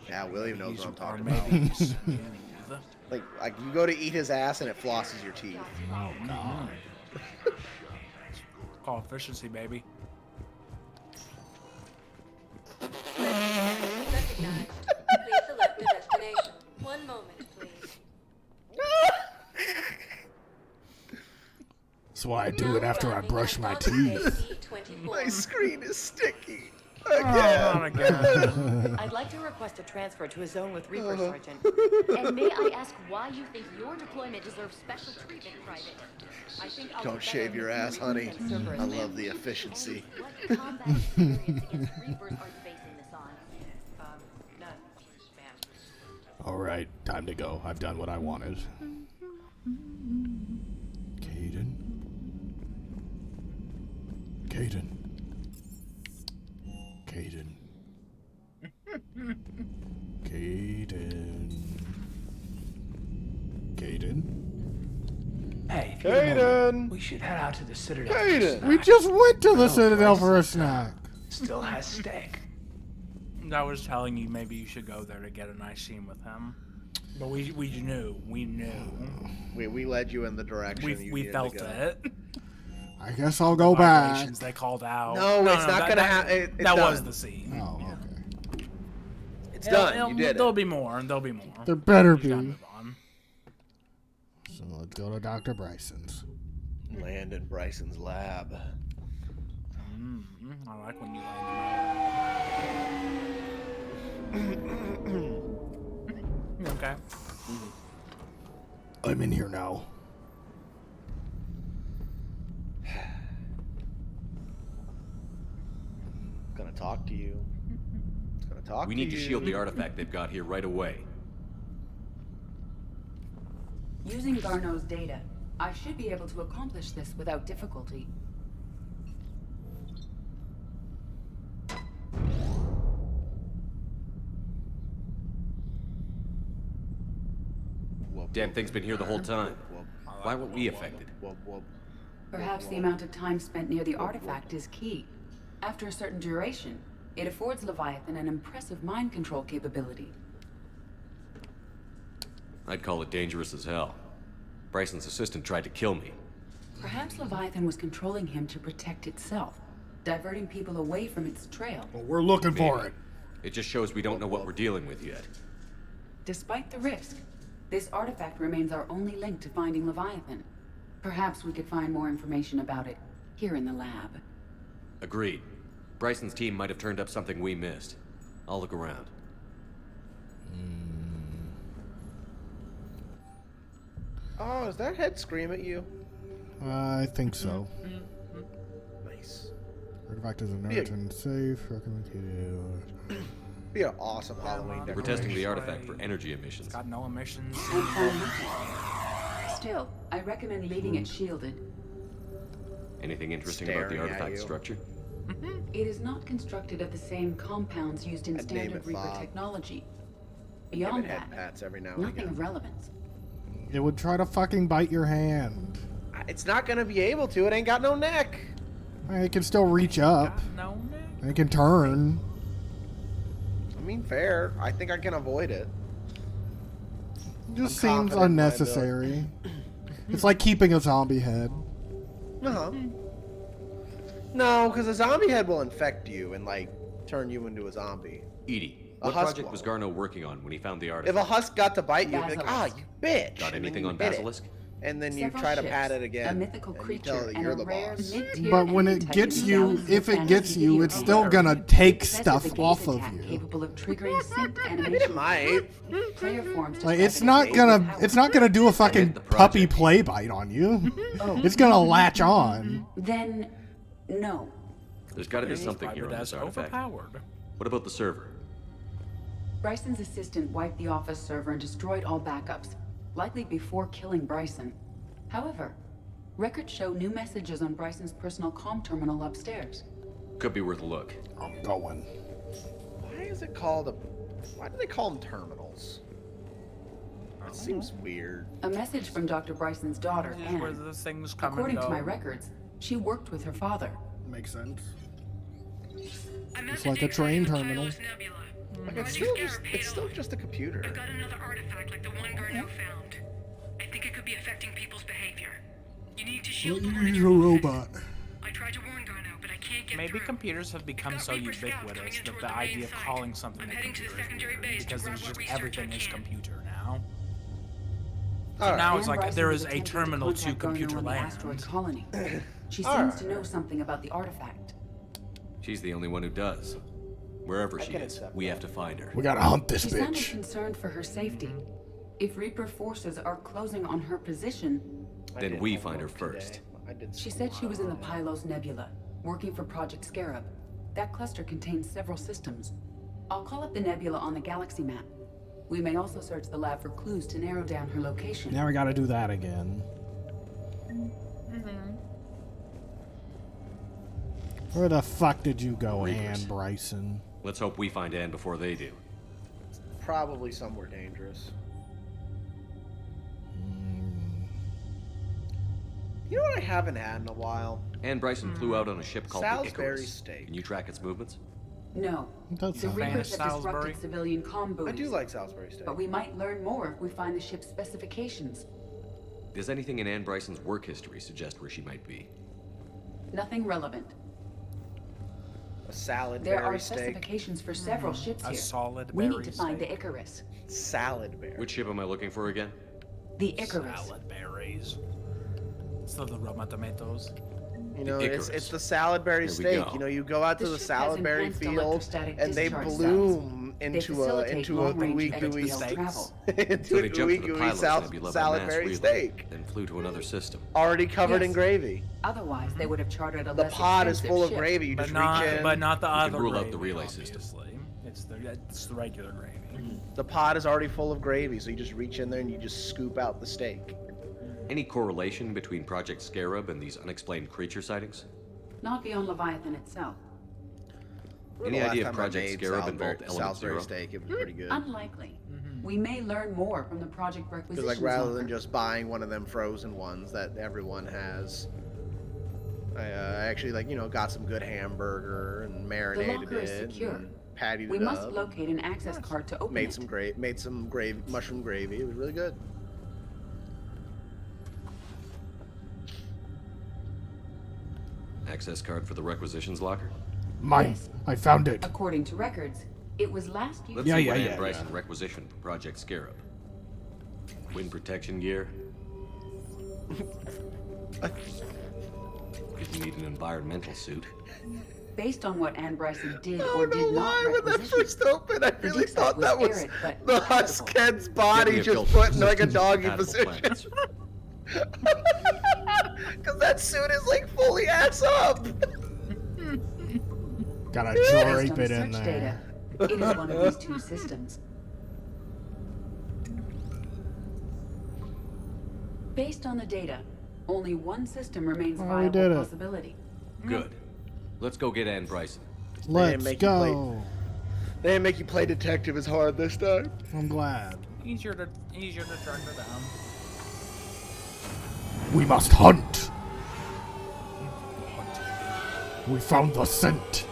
[SPEAKER 2] Yeah, William knows what I'm talking about. Like you go to eat his ass and it flosses your teeth.
[SPEAKER 1] Oh god.
[SPEAKER 5] Call efficiency, baby.
[SPEAKER 15] Recognized. Please select the destination. One moment, please.
[SPEAKER 1] That's why I do it after I brush my teeth.
[SPEAKER 2] My screen is sticky.
[SPEAKER 5] Oh, again.
[SPEAKER 8] I'd like to request a transfer to a zone with Reaper, Sergeant. And may I ask why you think your deployment deserves special treatment, Private? I think I'll
[SPEAKER 2] Don't shave your ass, honey. I love the efficiency.
[SPEAKER 8] What combat experience against Reapers are you basing this on?
[SPEAKER 21] None, ma'am.
[SPEAKER 1] All right, time to go. I've done what I wanted. Caden. Caden. Caden. Caden. Caden.
[SPEAKER 12] Hey, if you
[SPEAKER 2] Caden!
[SPEAKER 12] don't mind, we should head out to the Citadel. for a
[SPEAKER 2] Caden!
[SPEAKER 12] snack.
[SPEAKER 1] We just went to the
[SPEAKER 12] Oh,
[SPEAKER 1] Citadel
[SPEAKER 12] Bryce
[SPEAKER 1] for a snack.
[SPEAKER 12] Still has steak.
[SPEAKER 5] I was telling you maybe you should go there to get a nice scene with him. But we knew. We knew.
[SPEAKER 2] We led you in the direction. you
[SPEAKER 5] We
[SPEAKER 2] needed
[SPEAKER 5] felt
[SPEAKER 2] to go.
[SPEAKER 5] it.
[SPEAKER 1] I guess I'll go back.
[SPEAKER 5] Vibrations they called out.
[SPEAKER 2] No, it's not
[SPEAKER 5] that-
[SPEAKER 2] gonna
[SPEAKER 5] that-
[SPEAKER 2] happen.
[SPEAKER 5] That was the scene.
[SPEAKER 1] Oh, okay.
[SPEAKER 2] It's done. You did
[SPEAKER 5] There'll
[SPEAKER 2] it.
[SPEAKER 5] be more. There'll be more.
[SPEAKER 1] There better
[SPEAKER 5] You just gotta
[SPEAKER 1] be.
[SPEAKER 5] move on.
[SPEAKER 1] So let's go to Dr. Bryson's.
[SPEAKER 2] Land in Bryson's lab.
[SPEAKER 5] I like when you land them out. Okay.
[SPEAKER 1] I'm in here now.
[SPEAKER 2] It's gonna talk to you. It's gonna talk
[SPEAKER 9] We
[SPEAKER 2] to you.
[SPEAKER 9] need to shield the artifact they've got here right away.
[SPEAKER 16] Using Garneau's data, I should be able to accomplish this without difficulty.
[SPEAKER 9] Damn thing's been here the whole time. Why weren't we affected?
[SPEAKER 16] Perhaps the amount of time spent near the artifact is key. After a certain duration, it affords Leviathan an impressive mind control capability.
[SPEAKER 9] I'd call it dangerous as hell. Bryson's assistant tried to kill me.
[SPEAKER 16] Perhaps Leviathan was controlling him to protect itself, diverting people away from its trail.
[SPEAKER 1] Well, we're looking for it.
[SPEAKER 9] It just shows we don't know what we're dealing with yet.
[SPEAKER 16] Despite the risk, this artifact remains our only link to finding Leviathan. Perhaps we could find more information about it here in the lab.
[SPEAKER 9] Agreed. Bryson's team might have turned up something we missed. I'll look around.
[SPEAKER 2] Oh, does that head scream at you?
[SPEAKER 1] I think so.
[SPEAKER 2] Nice.
[SPEAKER 1] Artifact is inert and safe. Recommend
[SPEAKER 2] Be an awesome Halloween
[SPEAKER 9] We're
[SPEAKER 2] decoration.
[SPEAKER 9] testing the artifact for energy emissions.
[SPEAKER 5] It's got no emissions.
[SPEAKER 16] Still, I recommend leaving it shielded.
[SPEAKER 9] Anything interesting about the
[SPEAKER 2] Staring at
[SPEAKER 9] artifact
[SPEAKER 2] you.
[SPEAKER 9] structure?
[SPEAKER 16] It is not constructed of the same compounds used in
[SPEAKER 2] I'd name
[SPEAKER 16] standard
[SPEAKER 2] it
[SPEAKER 16] Reaper
[SPEAKER 2] Bob.
[SPEAKER 16] technology.
[SPEAKER 2] Give
[SPEAKER 16] Beyond
[SPEAKER 2] it
[SPEAKER 16] that,
[SPEAKER 2] head pats every now and
[SPEAKER 16] nothing
[SPEAKER 2] again.
[SPEAKER 16] of relevance.
[SPEAKER 1] It would try to fucking bite your hand.
[SPEAKER 2] It's not gonna be able to. It ain't got no neck.
[SPEAKER 1] It can still reach up.
[SPEAKER 5] No,
[SPEAKER 1] It can turn.
[SPEAKER 2] I mean, fair. I think I can avoid it.
[SPEAKER 1] It just
[SPEAKER 2] I'm
[SPEAKER 1] seems
[SPEAKER 2] confident in my
[SPEAKER 1] unnecessary. It's like keeping a zombie head.
[SPEAKER 2] Uh-huh. No, because a zombie head will infect you and, like, turn you into a zombie.
[SPEAKER 9] Edie,
[SPEAKER 2] A
[SPEAKER 9] what
[SPEAKER 2] husk
[SPEAKER 9] project was
[SPEAKER 2] won't.
[SPEAKER 9] Garno working on when he found the
[SPEAKER 2] If
[SPEAKER 9] artifact?
[SPEAKER 2] a husk got to bite you, you'd be like, ah, you bitch.
[SPEAKER 9] Got
[SPEAKER 2] and then
[SPEAKER 9] anything
[SPEAKER 2] you
[SPEAKER 9] on
[SPEAKER 2] hit it.
[SPEAKER 9] Basilisk?
[SPEAKER 2] And then you
[SPEAKER 16] Several
[SPEAKER 2] try to
[SPEAKER 16] ships,
[SPEAKER 2] pat it again.
[SPEAKER 16] a mythical
[SPEAKER 2] and
[SPEAKER 16] creature,
[SPEAKER 2] you tell it
[SPEAKER 16] and
[SPEAKER 2] you're
[SPEAKER 16] a
[SPEAKER 2] the
[SPEAKER 16] rare
[SPEAKER 2] boss.
[SPEAKER 16] mid-tier
[SPEAKER 1] But when
[SPEAKER 16] enemy
[SPEAKER 1] it
[SPEAKER 16] type
[SPEAKER 1] gets
[SPEAKER 16] in
[SPEAKER 1] you,
[SPEAKER 16] thousands
[SPEAKER 1] if
[SPEAKER 16] of
[SPEAKER 1] it gets
[SPEAKER 16] fantasy
[SPEAKER 1] you,
[SPEAKER 16] video
[SPEAKER 1] it's
[SPEAKER 16] games.
[SPEAKER 1] still gonna take
[SPEAKER 16] Possesses
[SPEAKER 1] stuff
[SPEAKER 16] a gaze
[SPEAKER 1] off of
[SPEAKER 16] attack
[SPEAKER 1] you.
[SPEAKER 16] Capable of triggering synced
[SPEAKER 2] I mean,
[SPEAKER 16] animation.
[SPEAKER 2] it might.
[SPEAKER 16] Player forms
[SPEAKER 1] Like,
[SPEAKER 16] describe
[SPEAKER 1] it's
[SPEAKER 16] it
[SPEAKER 1] not
[SPEAKER 16] as
[SPEAKER 1] gonna,
[SPEAKER 16] overpowered.
[SPEAKER 1] it's not gonna do a fucking
[SPEAKER 9] the
[SPEAKER 1] puppy
[SPEAKER 9] project.
[SPEAKER 1] play bite on you.
[SPEAKER 16] Oh.
[SPEAKER 1] It's gonna latch on.
[SPEAKER 16] Then, no.
[SPEAKER 9] There's got to be something here on this
[SPEAKER 5] That's
[SPEAKER 9] artifact.
[SPEAKER 5] overpowered.
[SPEAKER 9] What about the server?
[SPEAKER 16] Bryson's assistant wiped the office server and destroyed all backups, likely before killing Bryson. However, records show new messages on Bryson's personal comm terminal upstairs.
[SPEAKER 9] Could be worth a look.
[SPEAKER 1] I'm going.
[SPEAKER 2] Why is it called a... Why do they call them terminals? That seems weird.
[SPEAKER 16] A message from Dr. Bryson's daughter,
[SPEAKER 5] This is where
[SPEAKER 16] Anne.
[SPEAKER 5] the things come
[SPEAKER 16] According
[SPEAKER 5] and
[SPEAKER 16] to
[SPEAKER 5] go.
[SPEAKER 16] my records, she worked with her father.
[SPEAKER 1] Makes sense. It's like a train terminal.
[SPEAKER 2] Like, it's still just a computer.
[SPEAKER 11] I've got another artifact like the one Garneau found. I think it could be affecting people's behavior. You need to shield the
[SPEAKER 1] He's a robot.
[SPEAKER 11] I tried to warn Garneau, but I can't get
[SPEAKER 5] Maybe
[SPEAKER 11] through.
[SPEAKER 5] computers have become so ubiquitous that the idea of calling something a computer is weird, because there's just everything is computer now. So now it's
[SPEAKER 16] Anne
[SPEAKER 5] like
[SPEAKER 16] Bryson
[SPEAKER 5] there
[SPEAKER 16] was
[SPEAKER 5] is a
[SPEAKER 16] attempting
[SPEAKER 5] terminal to
[SPEAKER 16] contact Garneau
[SPEAKER 5] computer
[SPEAKER 16] on the
[SPEAKER 5] land.
[SPEAKER 16] asteroid colony. She
[SPEAKER 2] Alright.
[SPEAKER 16] seems to know something about the artifact.
[SPEAKER 9] She's the only one who does. Wherever
[SPEAKER 2] I
[SPEAKER 9] she
[SPEAKER 2] can
[SPEAKER 9] is,
[SPEAKER 2] accept
[SPEAKER 9] we
[SPEAKER 2] that.
[SPEAKER 9] have to find her.
[SPEAKER 1] We gotta hunt this
[SPEAKER 16] She sounded
[SPEAKER 1] bitch.
[SPEAKER 16] concerned for her safety. If Reaper forces are closing on her position,
[SPEAKER 2] I
[SPEAKER 9] Then
[SPEAKER 2] did
[SPEAKER 9] we
[SPEAKER 2] homework
[SPEAKER 9] find her
[SPEAKER 2] today.
[SPEAKER 9] first.
[SPEAKER 2] I did
[SPEAKER 16] she
[SPEAKER 2] school.
[SPEAKER 16] said she was in the Pylos Nebula, working for Project Scarab. That cluster contains several systems. I'll call up the nebula on the galaxy map. We may also search the lab for clues to narrow down her location.
[SPEAKER 1] Now we gotta do that again. Where the fuck did you go,
[SPEAKER 9] Reapers.
[SPEAKER 1] Anne Bryson?
[SPEAKER 9] Let's hope we find Anne before they do.
[SPEAKER 2] Probably somewhere dangerous. You know what I haven't had in a while?
[SPEAKER 9] Anne Bryson flew out on a ship called the
[SPEAKER 2] Salisbury
[SPEAKER 9] Icarus.
[SPEAKER 2] steak.
[SPEAKER 9] Can you track its movements?
[SPEAKER 16] No.
[SPEAKER 1] That's
[SPEAKER 16] The
[SPEAKER 1] not
[SPEAKER 16] Reapers
[SPEAKER 5] Famous
[SPEAKER 16] have
[SPEAKER 5] Salisbury?
[SPEAKER 16] disrupted civilian comm buoys.
[SPEAKER 2] I do like Salisbury steak.
[SPEAKER 16] But we might learn more if we find the ship's specifications.
[SPEAKER 9] Does anything in Anne Bryson's work history suggest where she might be?
[SPEAKER 16] Nothing relevant.
[SPEAKER 2] A salad
[SPEAKER 16] There are
[SPEAKER 2] berry steak.
[SPEAKER 16] specifications for several ships
[SPEAKER 5] A
[SPEAKER 16] here.
[SPEAKER 5] solid
[SPEAKER 16] We need
[SPEAKER 5] berry
[SPEAKER 16] to find the
[SPEAKER 5] steak.
[SPEAKER 16] Icarus.
[SPEAKER 2] Salad berry.
[SPEAKER 9] Which ship am I looking for again?
[SPEAKER 16] The Icarus.
[SPEAKER 5] Salad berries. So the Roma tomatoes.
[SPEAKER 2] You know,
[SPEAKER 9] The
[SPEAKER 2] it's
[SPEAKER 9] Icarus.
[SPEAKER 2] the salad berry
[SPEAKER 9] Here we
[SPEAKER 2] steak.
[SPEAKER 9] go.
[SPEAKER 2] You know, you go out to
[SPEAKER 16] The
[SPEAKER 2] the
[SPEAKER 16] ship
[SPEAKER 2] salad
[SPEAKER 16] has
[SPEAKER 2] berry
[SPEAKER 16] enhanced
[SPEAKER 2] field
[SPEAKER 16] electrostatic
[SPEAKER 2] and they
[SPEAKER 16] discharge
[SPEAKER 2] bloom
[SPEAKER 16] They
[SPEAKER 2] into a
[SPEAKER 16] facilitate long-range
[SPEAKER 2] gooey gooey
[SPEAKER 16] interstellar travel.
[SPEAKER 2] into
[SPEAKER 9] So
[SPEAKER 2] a
[SPEAKER 9] they
[SPEAKER 2] gooey
[SPEAKER 9] jumped to the
[SPEAKER 2] gooey
[SPEAKER 9] Pylos Nebula by
[SPEAKER 2] salad
[SPEAKER 9] mass
[SPEAKER 2] berry
[SPEAKER 9] relay,
[SPEAKER 2] steak.
[SPEAKER 9] then flew to another system.
[SPEAKER 2] Already covered in
[SPEAKER 16] Yes.
[SPEAKER 2] gravy.
[SPEAKER 16] Otherwise, they would have chartered a
[SPEAKER 2] The
[SPEAKER 16] less
[SPEAKER 2] pod is
[SPEAKER 16] expensive
[SPEAKER 2] full of
[SPEAKER 16] ship.
[SPEAKER 2] gravy. You
[SPEAKER 5] But
[SPEAKER 2] just
[SPEAKER 5] not,
[SPEAKER 2] reach in.
[SPEAKER 5] but not the
[SPEAKER 9] You can
[SPEAKER 5] other
[SPEAKER 9] rule out
[SPEAKER 5] gravy,
[SPEAKER 9] the relay system.
[SPEAKER 5] obviously. It's the regular gravy.
[SPEAKER 2] The pod is already full of gravy, so you just reach in there and you just scoop out the steak.
[SPEAKER 9] Any correlation between Project Scarab and these unexplained creature sightings?
[SPEAKER 16] Not beyond Leviathan itself.
[SPEAKER 9] Any
[SPEAKER 2] The last
[SPEAKER 9] idea if
[SPEAKER 2] time I
[SPEAKER 9] Project
[SPEAKER 2] made
[SPEAKER 9] Scarab
[SPEAKER 2] Salisbury-
[SPEAKER 9] involved Element
[SPEAKER 2] Salisbury
[SPEAKER 9] Zero?
[SPEAKER 2] steak, it was pretty good.
[SPEAKER 16] Unlikely. We may learn more from the project
[SPEAKER 2] Because
[SPEAKER 16] requisitions
[SPEAKER 2] like rather
[SPEAKER 16] logger.
[SPEAKER 2] than just buying one of them frozen ones that everyone has, I actually got some good hamburger and
[SPEAKER 16] The
[SPEAKER 2] marinated
[SPEAKER 16] locker is
[SPEAKER 2] it,
[SPEAKER 16] secure.
[SPEAKER 2] and pattied
[SPEAKER 16] We
[SPEAKER 2] it
[SPEAKER 16] must
[SPEAKER 2] up,
[SPEAKER 16] locate an access card to open
[SPEAKER 2] made
[SPEAKER 16] it.
[SPEAKER 2] some gravy, mushroom gravy. It was really good.
[SPEAKER 9] Access card for the requisitions locker?
[SPEAKER 1] Mine. I found it.
[SPEAKER 16] According to records, it was last used.
[SPEAKER 9] Let's see what Anne Bryson requisitioned for Project Scarab. Wind protection gear. Didn't need an environmental suit.
[SPEAKER 16] Based on what Anne Bryson did
[SPEAKER 2] I
[SPEAKER 16] or
[SPEAKER 2] don't know
[SPEAKER 16] did not
[SPEAKER 2] why when that
[SPEAKER 16] requisition,
[SPEAKER 2] first opened, I
[SPEAKER 16] the
[SPEAKER 2] really
[SPEAKER 16] dig site
[SPEAKER 2] thought that was
[SPEAKER 16] arid, but
[SPEAKER 2] the
[SPEAKER 16] habitable.
[SPEAKER 2] Huskhead's
[SPEAKER 9] Get
[SPEAKER 2] body
[SPEAKER 9] me a
[SPEAKER 2] just
[SPEAKER 9] filter
[SPEAKER 2] put in
[SPEAKER 9] for
[SPEAKER 2] like a
[SPEAKER 9] systems
[SPEAKER 2] doggy
[SPEAKER 9] compatible
[SPEAKER 2] position.
[SPEAKER 9] planets.
[SPEAKER 2] Because that suit is like fully ass up.
[SPEAKER 1] Gotta
[SPEAKER 16] Based on
[SPEAKER 1] drape
[SPEAKER 16] the
[SPEAKER 1] it in
[SPEAKER 16] search
[SPEAKER 1] there.
[SPEAKER 16] data, it is one of these two systems. Based on the data, only one system remains
[SPEAKER 1] Oh, we
[SPEAKER 16] viable
[SPEAKER 1] did it.
[SPEAKER 16] possibility.
[SPEAKER 9] Good. Let's go get Ann Bryson.
[SPEAKER 1] Let's go.
[SPEAKER 2] They didn't make you play detective as hard this time.
[SPEAKER 1] I'm glad.
[SPEAKER 5] Easier to track her down.
[SPEAKER 1] We must hunt. We found the scent.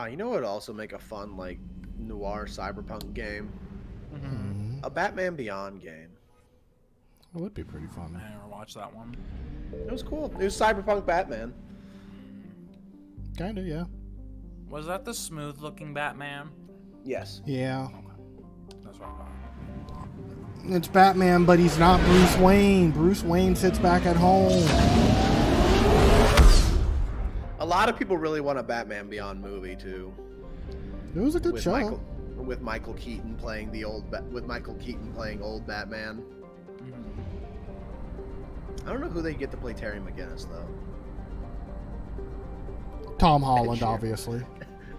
[SPEAKER 2] You know what would also make a fun, like, noir cyberpunk game? A Batman Beyond game.
[SPEAKER 1] That would be pretty fun.
[SPEAKER 5] I never watched that one.
[SPEAKER 2] It was cool. It was cyberpunk Batman.
[SPEAKER 1] Kinda, yeah.
[SPEAKER 5] Was that the smooth-looking Batman?
[SPEAKER 2] Yes.
[SPEAKER 1] Yeah.
[SPEAKER 5] That's what I thought.
[SPEAKER 1] It's Batman, but he's not Bruce Wayne. Bruce Wayne sits back at home.
[SPEAKER 2] A lot of people really want a Batman Beyond movie too.
[SPEAKER 1] It was a good show.
[SPEAKER 2] With Michael Keaton playing old Batman. I don't know who they get to play Terry McGinnis though.
[SPEAKER 1] Tom Holland, obviously.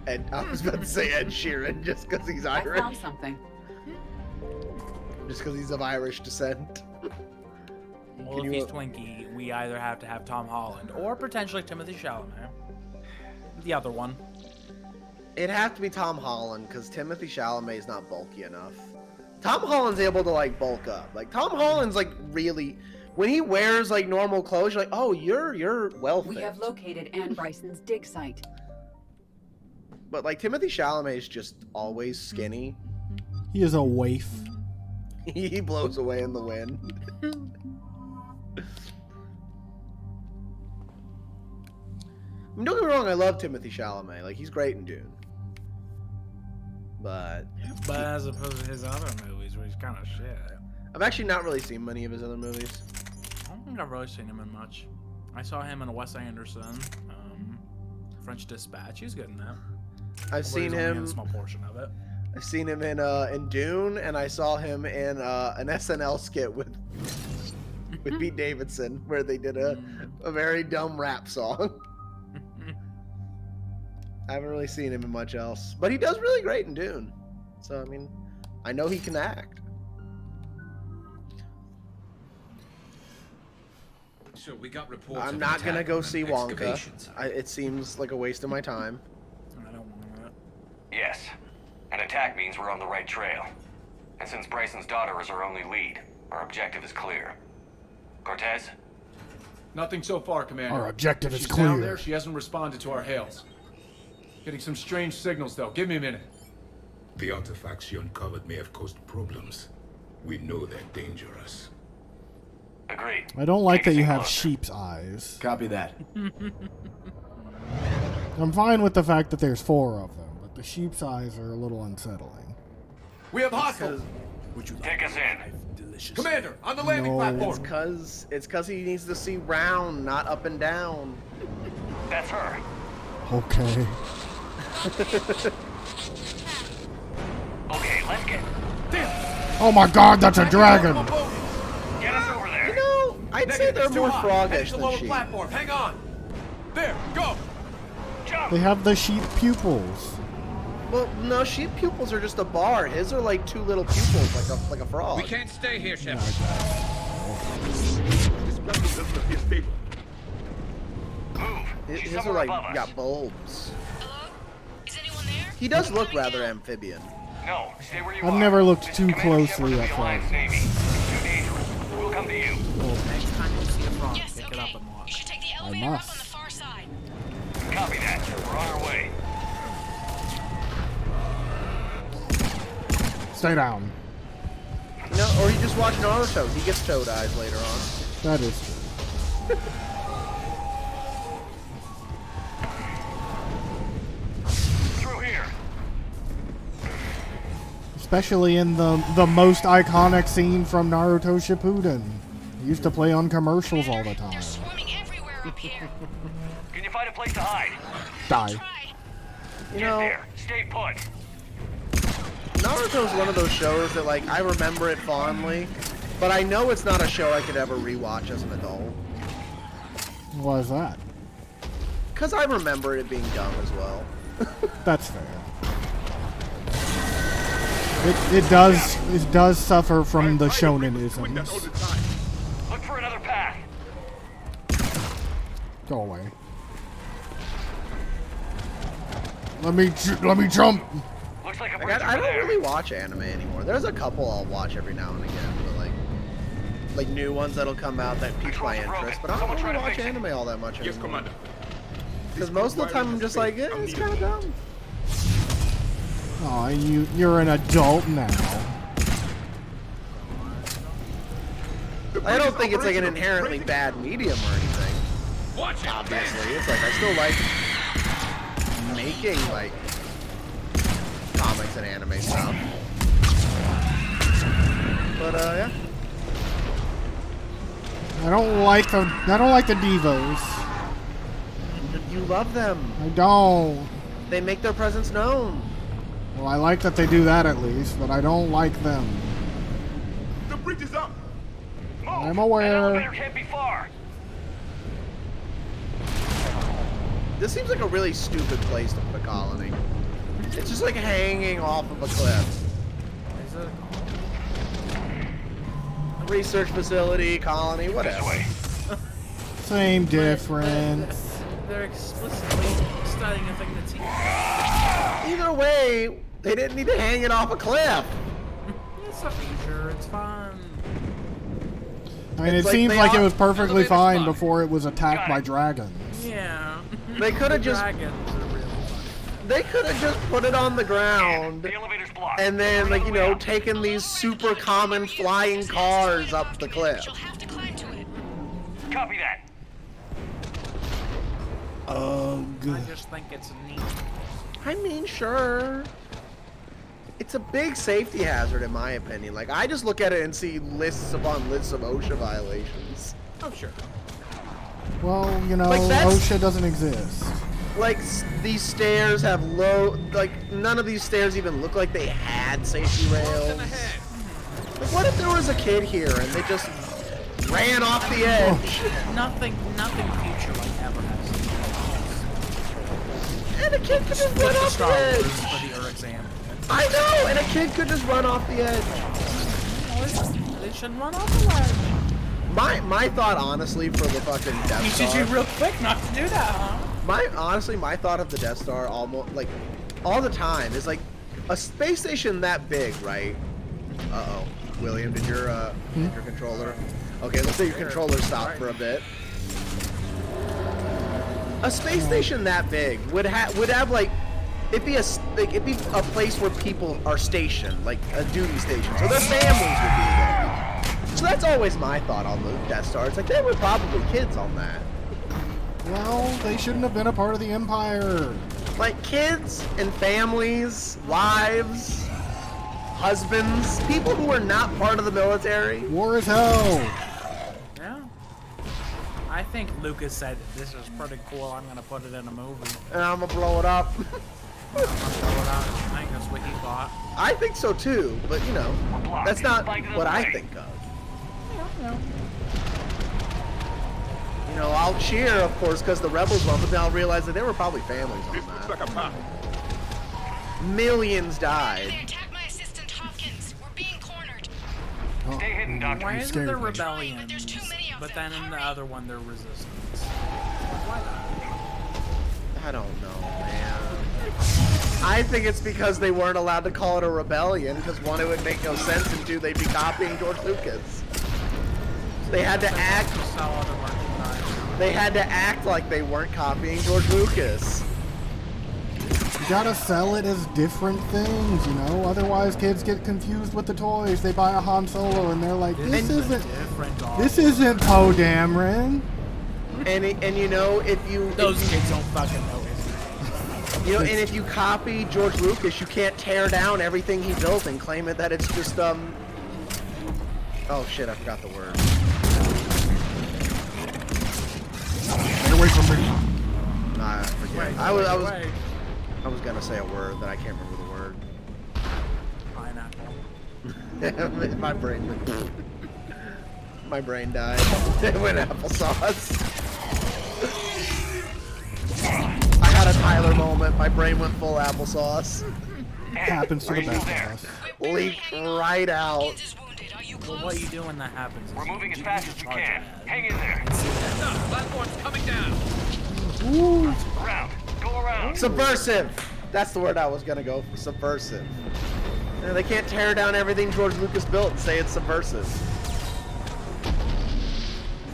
[SPEAKER 2] And I was about to say Ed Sheeran just because he's Irish.
[SPEAKER 16] I found something.
[SPEAKER 2] Just because he's of Irish descent.
[SPEAKER 5] Well, if he's Twinkie, we either have to have Tom Holland or potentially Timothy Chalamet. The other one.
[SPEAKER 2] It'd have to be Tom Holland because Timothy Chalamet is not bulky enough. Tom Holland's able to like bulk up. Like Tom Holland's like really, when he wears like normal clothes, you're like, oh, you're well fit.
[SPEAKER 16] We have located Ann Bryson's dig site.
[SPEAKER 2] But like Timothy Chalamet is just always skinny.
[SPEAKER 1] He is a waif.
[SPEAKER 2] He blows away in the wind. I mean, don't get me wrong, I love Timothy Chalamet. Like, he's great in Dune. But
[SPEAKER 5] as opposed to his other movies where he's kind of shit.
[SPEAKER 2] I've actually not really seen many of his other movies.
[SPEAKER 5] I don't think I've really seen him in much. I saw him in a Wes Anderson, French Dispatch. He's good in that.
[SPEAKER 2] I've seen him
[SPEAKER 5] in a small portion of it.
[SPEAKER 2] I've seen him in Dune, and I saw him in an SNL skit with Pete Davidson, where they did a very dumb rap song. I haven't really seen him in much else, but he does really great in Dune. So I mean, I know he can act.
[SPEAKER 4] So we got reports.
[SPEAKER 2] I'm not gonna go see Wonka. It seems like a waste of my time.
[SPEAKER 5] I don't want that.
[SPEAKER 7] Yes. An attack means we're on the right trail. And since Bryson's daughter is our only lead, our objective is clear. Cortez?
[SPEAKER 18] Nothing so far, Commander.
[SPEAKER 1] Our objective is
[SPEAKER 18] She's
[SPEAKER 1] clear.
[SPEAKER 18] down there. She hasn't responded to our hails. Getting some strange signals, though. Give me a minute.
[SPEAKER 19] The artifacts you uncovered may have caused problems. We know they're dangerous.
[SPEAKER 7] Agreed.
[SPEAKER 1] I don't like that you have sheep's eyes.
[SPEAKER 18] Copy that.
[SPEAKER 1] I'm fine with the fact that there's 4 of them, but the sheep's eyes are a little unsettling.
[SPEAKER 18] We have hostiles.
[SPEAKER 7] Would you take us in?
[SPEAKER 18] Commander, on the landing platform.
[SPEAKER 2] It's cause he needs to see round, not up and down.
[SPEAKER 7] That's her.
[SPEAKER 1] Okay.
[SPEAKER 7] Okay, let's get. Damn.
[SPEAKER 1] Oh my God, that's a dragon.
[SPEAKER 7] Get us over there.
[SPEAKER 2] You know, I'd say they're more froggish
[SPEAKER 18] the
[SPEAKER 2] than
[SPEAKER 18] lower
[SPEAKER 2] sheep.
[SPEAKER 18] platform. Hang on. There, go.
[SPEAKER 7] Jump.
[SPEAKER 1] They have the sheep pupils.
[SPEAKER 2] Well, no, sheep pupils are just a bar. His are like 2 little pupils, like a frog.
[SPEAKER 4] We can't stay here, Shep.
[SPEAKER 2] His are like got bulbs. He does look rather amphibian.
[SPEAKER 7] No, stay where you
[SPEAKER 1] I've
[SPEAKER 7] are.
[SPEAKER 1] never looked
[SPEAKER 7] This
[SPEAKER 1] too
[SPEAKER 7] is Commander
[SPEAKER 1] closely
[SPEAKER 7] Shepard of
[SPEAKER 1] at
[SPEAKER 7] the Alliance
[SPEAKER 1] frogs.
[SPEAKER 7] Navy. It's too dangerous. We'll come to you.
[SPEAKER 5] Next time you see a frog, pick it up and watch.
[SPEAKER 11] You should take the
[SPEAKER 1] I
[SPEAKER 11] elevator up on the
[SPEAKER 1] must.
[SPEAKER 11] far side.
[SPEAKER 7] Copy that. We're on our way.
[SPEAKER 1] Stay down.
[SPEAKER 2] No, or you just watch Naruto. He gets toad eyes later on.
[SPEAKER 1] That is true.
[SPEAKER 7] Through here.
[SPEAKER 1] Especially in the most iconic scene from Naruto Shippuden. It used to play on commercials all the time.
[SPEAKER 7] Can you find a place to hide?
[SPEAKER 1] Die.
[SPEAKER 2] You
[SPEAKER 7] Get
[SPEAKER 2] know,
[SPEAKER 7] there. Stay put.
[SPEAKER 2] Naruto's one of those shows that like I remember it fondly, but I know it's not a show I could ever rewatch as an adult.
[SPEAKER 1] Why is that?
[SPEAKER 2] Cause I remember it being dumb as well.
[SPEAKER 1] That's fair. It does suffer from the shonenisms.
[SPEAKER 7] Look for another path.
[SPEAKER 1] Go away. Let me jump.
[SPEAKER 7] Looks like a
[SPEAKER 2] Like, I don't really watch anime anymore. There's a couple I'll watch every now and again, but like new ones that'll come out that pique my interest. But I don't really watch anime all that much anymore.
[SPEAKER 19] Yes, Commander.
[SPEAKER 2] Because most of the time I'm just like, yeah, it's kind of dumb.
[SPEAKER 1] Oh, you're an adult now.
[SPEAKER 2] I don't think it's like an inherently bad medium or anything. Obviously, it's like I still like making like comics and anime stuff. But yeah.
[SPEAKER 1] I don't like the divos.
[SPEAKER 2] You love them.
[SPEAKER 1] I don't.
[SPEAKER 2] They make their presence known.
[SPEAKER 1] Well, I like that they do that at least, but I don't like them.
[SPEAKER 19] The bridge is up.
[SPEAKER 1] I'm aware.
[SPEAKER 7] Can't be far.
[SPEAKER 2] This seems like a really stupid place to put a colony. It's just like hanging off of a cliff.
[SPEAKER 5] Is it?
[SPEAKER 2] Research facility, colony, whatever.
[SPEAKER 1] Same difference.
[SPEAKER 5] They're explicitly studying a thing that's here.
[SPEAKER 2] Either way, they didn't need to hang it off a cliff.
[SPEAKER 5] It's a feature. It's fun.
[SPEAKER 1] I mean,
[SPEAKER 2] It's
[SPEAKER 1] it
[SPEAKER 2] like
[SPEAKER 1] seems
[SPEAKER 2] they
[SPEAKER 1] like it
[SPEAKER 2] are-
[SPEAKER 1] was perfectly fine before it was attacked by dragons.
[SPEAKER 5] Yeah.
[SPEAKER 2] They could have just.
[SPEAKER 5] Dragons are really fun.
[SPEAKER 2] They could have just put it on the ground. And then, like, you know, taken these super common flying cars up the cliff.
[SPEAKER 7] Copy that.
[SPEAKER 1] Oh, good.
[SPEAKER 5] I just think it's neat.
[SPEAKER 2] I mean, sure. It's a big safety hazard, in my opinion. Like, I just look at it and see lists upon lists of OSHA violations.
[SPEAKER 5] Oh, sure.
[SPEAKER 1] Well, you know,
[SPEAKER 2] Like, that's-
[SPEAKER 1] OSHA doesn't exist.
[SPEAKER 2] Like, these stairs have like, none of these stairs even look like they had safety rails. Like, what if there was a kid here and they just ran off the edge?
[SPEAKER 5] Nothing future like ever has.
[SPEAKER 2] And a kid could just
[SPEAKER 5] Split
[SPEAKER 2] run
[SPEAKER 5] the
[SPEAKER 2] off
[SPEAKER 5] Star
[SPEAKER 2] the
[SPEAKER 5] Wars
[SPEAKER 2] edge.
[SPEAKER 5] for the exam.
[SPEAKER 2] I know, and a kid could just run off the edge.
[SPEAKER 5] They shouldn't run off the ledge.
[SPEAKER 2] My thought, honestly, for the fucking Death
[SPEAKER 5] You
[SPEAKER 2] Star.
[SPEAKER 5] should do real quick not to do that, huh?
[SPEAKER 2] My thought of the Death Star almost like all the time is like a space station that big, right? Uh-oh. William, did your controller? Okay, let's say your controller stopped for a bit. A space station that big would have like it'd be a place where people are stationed, like a duty station, so their families would be there. So that's always my thought on the Death Star. It's like there were probably kids on that.
[SPEAKER 1] Well, they shouldn't have been a part of the Empire.
[SPEAKER 2] Like kids and families, wives, husbands, people who are not part of the military.
[SPEAKER 1] War is hell.
[SPEAKER 5] Yeah. I think Lucas said this is pretty cool. I'm gonna put it in a movie.
[SPEAKER 2] And I'm gonna blow it up.
[SPEAKER 5] I think that's what he thought.
[SPEAKER 2] I think so too, but you know, that's not what I think of. You know, I'll cheer, of course, because the rebels won, but then I'll realize that there were probably families on that. Millions died.
[SPEAKER 7] Stay hidden, Doctor.
[SPEAKER 5] Why isn't there rebellion? But then in the other one, they're resistance. Why not?
[SPEAKER 2] I don't know, man. I think it's because they weren't allowed to call it a rebellion, because one, it would make no sense, and two, they'd be copying George Lucas. They had to act. They had to act like they weren't copying George Lucas.
[SPEAKER 1] You gotta sell it as different things, you know? Otherwise, kids get confused with the toys. They buy a Han Solo and they're like, this isn't Poe Dameron.
[SPEAKER 2] And you know, if you
[SPEAKER 5] kids don't fucking know his name.
[SPEAKER 2] You know, and if you copy George Lucas, you can't tear down everything he built and claim it that it's just oh shit, I forgot the word.
[SPEAKER 1] Get away from me.
[SPEAKER 2] Nah, I forget. I was gonna say a word that I can't remember the word.
[SPEAKER 5] Pineapple.
[SPEAKER 2] My brain died. It went applesauce. I had a Tyler moment. My brain went full applesauce.
[SPEAKER 1] happens to the best of us.
[SPEAKER 2] Leaked right out.
[SPEAKER 5] Well, what you do when that happens?
[SPEAKER 7] We're moving as fast as we can. Hang in there.
[SPEAKER 4] Platform's coming down.
[SPEAKER 1] Ooh.
[SPEAKER 7] Around. Go around.
[SPEAKER 2] Subversive. That's the word I was gonna go for. Subversive. And they can't tear down everything George Lucas built and say it's subversive.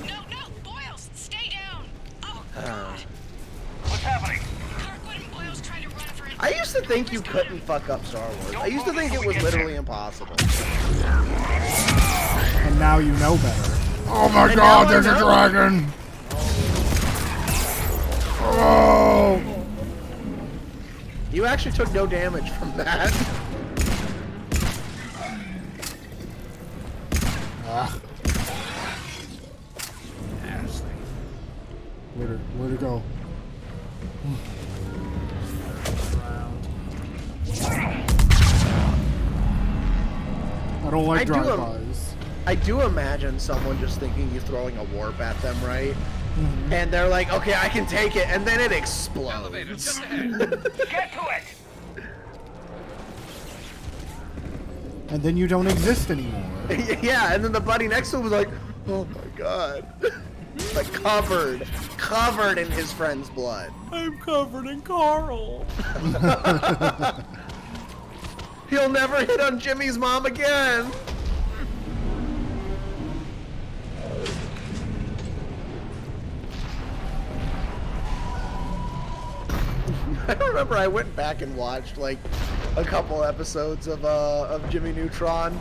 [SPEAKER 11] No, Boyles, stay down. Oh, God.
[SPEAKER 7] What's happening?
[SPEAKER 11] Kirkwood and Boyles trying to run for
[SPEAKER 2] I used to think you couldn't fuck up Star Wars. I used to think it was literally impossible.
[SPEAKER 1] And now you know better. Oh my
[SPEAKER 2] And
[SPEAKER 1] god,
[SPEAKER 2] now I
[SPEAKER 1] there's a
[SPEAKER 2] know.
[SPEAKER 1] dragon! Oh!
[SPEAKER 2] You actually took no damage from that.
[SPEAKER 1] Where'd it go? I don't like drive-bys.
[SPEAKER 2] I do imagine someone just thinking you're throwing a warp at them, right? And they're like, okay, I can take it, and then it explodes.
[SPEAKER 7] Get to it!
[SPEAKER 1] And then you don't exist anymore.
[SPEAKER 2] Yeah, and then the buddy next to him was like, oh my god. Like covered in his friend's blood.
[SPEAKER 5] I'm covered in Carl.
[SPEAKER 2] He'll never hit on Jimmy's mom again. I remember I went back and watched like a couple episodes of Jimmy Neutron.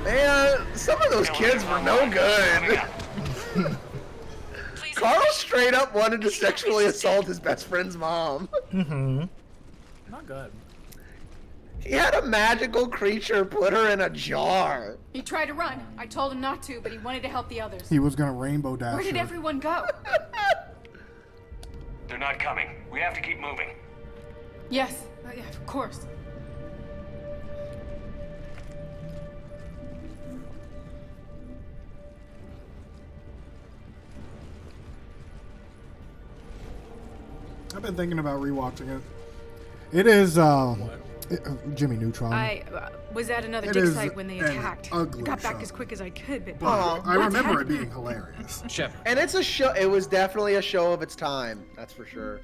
[SPEAKER 2] Man, some of those kids were no good. Carl straight up wanted to sexually assault his best friend's mom.
[SPEAKER 5] Not good.
[SPEAKER 2] He had a magical creature put her in a jar.
[SPEAKER 3] He tried to run. I told him not to, but he wanted to help the others.
[SPEAKER 1] He was gonna rainbow dash
[SPEAKER 3] Where did
[SPEAKER 1] her.
[SPEAKER 3] everyone go?
[SPEAKER 7] They're not coming. We have to keep moving.
[SPEAKER 3] Yes, yeah, of course.
[SPEAKER 1] I've been thinking about rewatching it. It is Jimmy Neutron.
[SPEAKER 3] I was at another
[SPEAKER 1] It
[SPEAKER 3] dig
[SPEAKER 1] is
[SPEAKER 3] site when they
[SPEAKER 1] an
[SPEAKER 3] attacked.
[SPEAKER 1] ugly
[SPEAKER 3] Got back
[SPEAKER 1] show.
[SPEAKER 3] as quick as I could, but
[SPEAKER 1] I
[SPEAKER 3] what's
[SPEAKER 1] remember it
[SPEAKER 3] happening?
[SPEAKER 1] being hilarious.
[SPEAKER 4] Shep.
[SPEAKER 2] And it's a show. It was definitely a show of its time. That's for sure.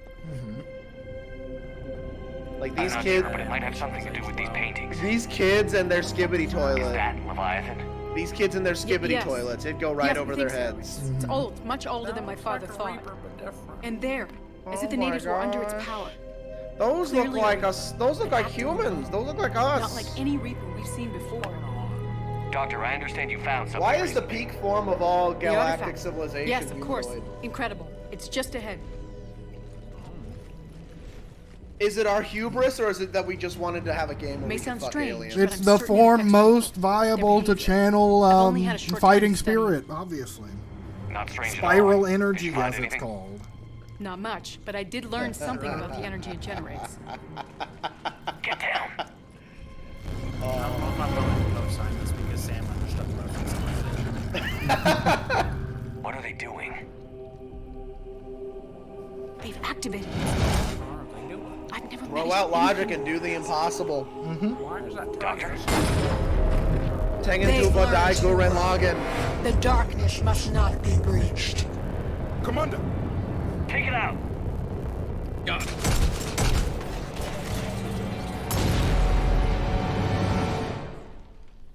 [SPEAKER 2] Like these
[SPEAKER 7] I'm not
[SPEAKER 2] kids.
[SPEAKER 7] sure, but it might have something to do with these paintings.
[SPEAKER 2] These kids and their skibbity
[SPEAKER 7] Is
[SPEAKER 2] toilet.
[SPEAKER 7] that Leviathan?
[SPEAKER 2] These kids and their skibbity
[SPEAKER 3] yes.
[SPEAKER 2] toilets. It'd go right
[SPEAKER 3] Yes, I
[SPEAKER 2] over their
[SPEAKER 3] think
[SPEAKER 2] heads.
[SPEAKER 3] so. It's old, much older than my father thought. And there, as if the
[SPEAKER 2] Oh my
[SPEAKER 3] natives were under its
[SPEAKER 2] gosh.
[SPEAKER 3] power.
[SPEAKER 2] Those look
[SPEAKER 3] Clearly
[SPEAKER 2] like us. Those look like humans. Those look like us.
[SPEAKER 3] Not like any Reaper we've seen before.
[SPEAKER 7] Doctor, I understand you found something.
[SPEAKER 2] Why is the
[SPEAKER 7] recently.
[SPEAKER 2] peak form of all
[SPEAKER 3] The
[SPEAKER 2] galactic
[SPEAKER 3] artifact.
[SPEAKER 2] civilization
[SPEAKER 3] Yes, of course.
[SPEAKER 2] humanoid?
[SPEAKER 3] Incredible. It's just ahead.
[SPEAKER 2] Is it our hubris, or is it that we just wanted to have a game where
[SPEAKER 3] May
[SPEAKER 2] we could
[SPEAKER 3] sound
[SPEAKER 2] fuck
[SPEAKER 3] strange,
[SPEAKER 2] aliens?
[SPEAKER 3] but
[SPEAKER 1] It's
[SPEAKER 3] I'm
[SPEAKER 1] the
[SPEAKER 3] certain it
[SPEAKER 1] form
[SPEAKER 3] affects
[SPEAKER 1] most viable to channel
[SPEAKER 3] only had a short time
[SPEAKER 1] fighting
[SPEAKER 3] to study.
[SPEAKER 1] spirit, obviously.
[SPEAKER 7] Not strange
[SPEAKER 1] Spiral
[SPEAKER 7] at all.
[SPEAKER 1] energy,
[SPEAKER 7] Did you find
[SPEAKER 1] as it's
[SPEAKER 7] anything?
[SPEAKER 1] called.
[SPEAKER 3] Not much, but I did learn something about the energy it generates.
[SPEAKER 7] Get down.
[SPEAKER 5] I'm not willing to co-sign this because Sam understood the reference.
[SPEAKER 7] What are they doing?
[SPEAKER 3] They've activated it. I've never
[SPEAKER 2] Throw
[SPEAKER 3] managed
[SPEAKER 2] out logic
[SPEAKER 3] anything.
[SPEAKER 2] and do the impossible.
[SPEAKER 5] Why is that
[SPEAKER 7] Doctor?
[SPEAKER 2] Tengen
[SPEAKER 3] They've
[SPEAKER 2] Tuba Dai
[SPEAKER 3] learned.
[SPEAKER 2] Guren Lagann.
[SPEAKER 3] The darkness must not be breached.
[SPEAKER 19] Commander!
[SPEAKER 7] Take it out.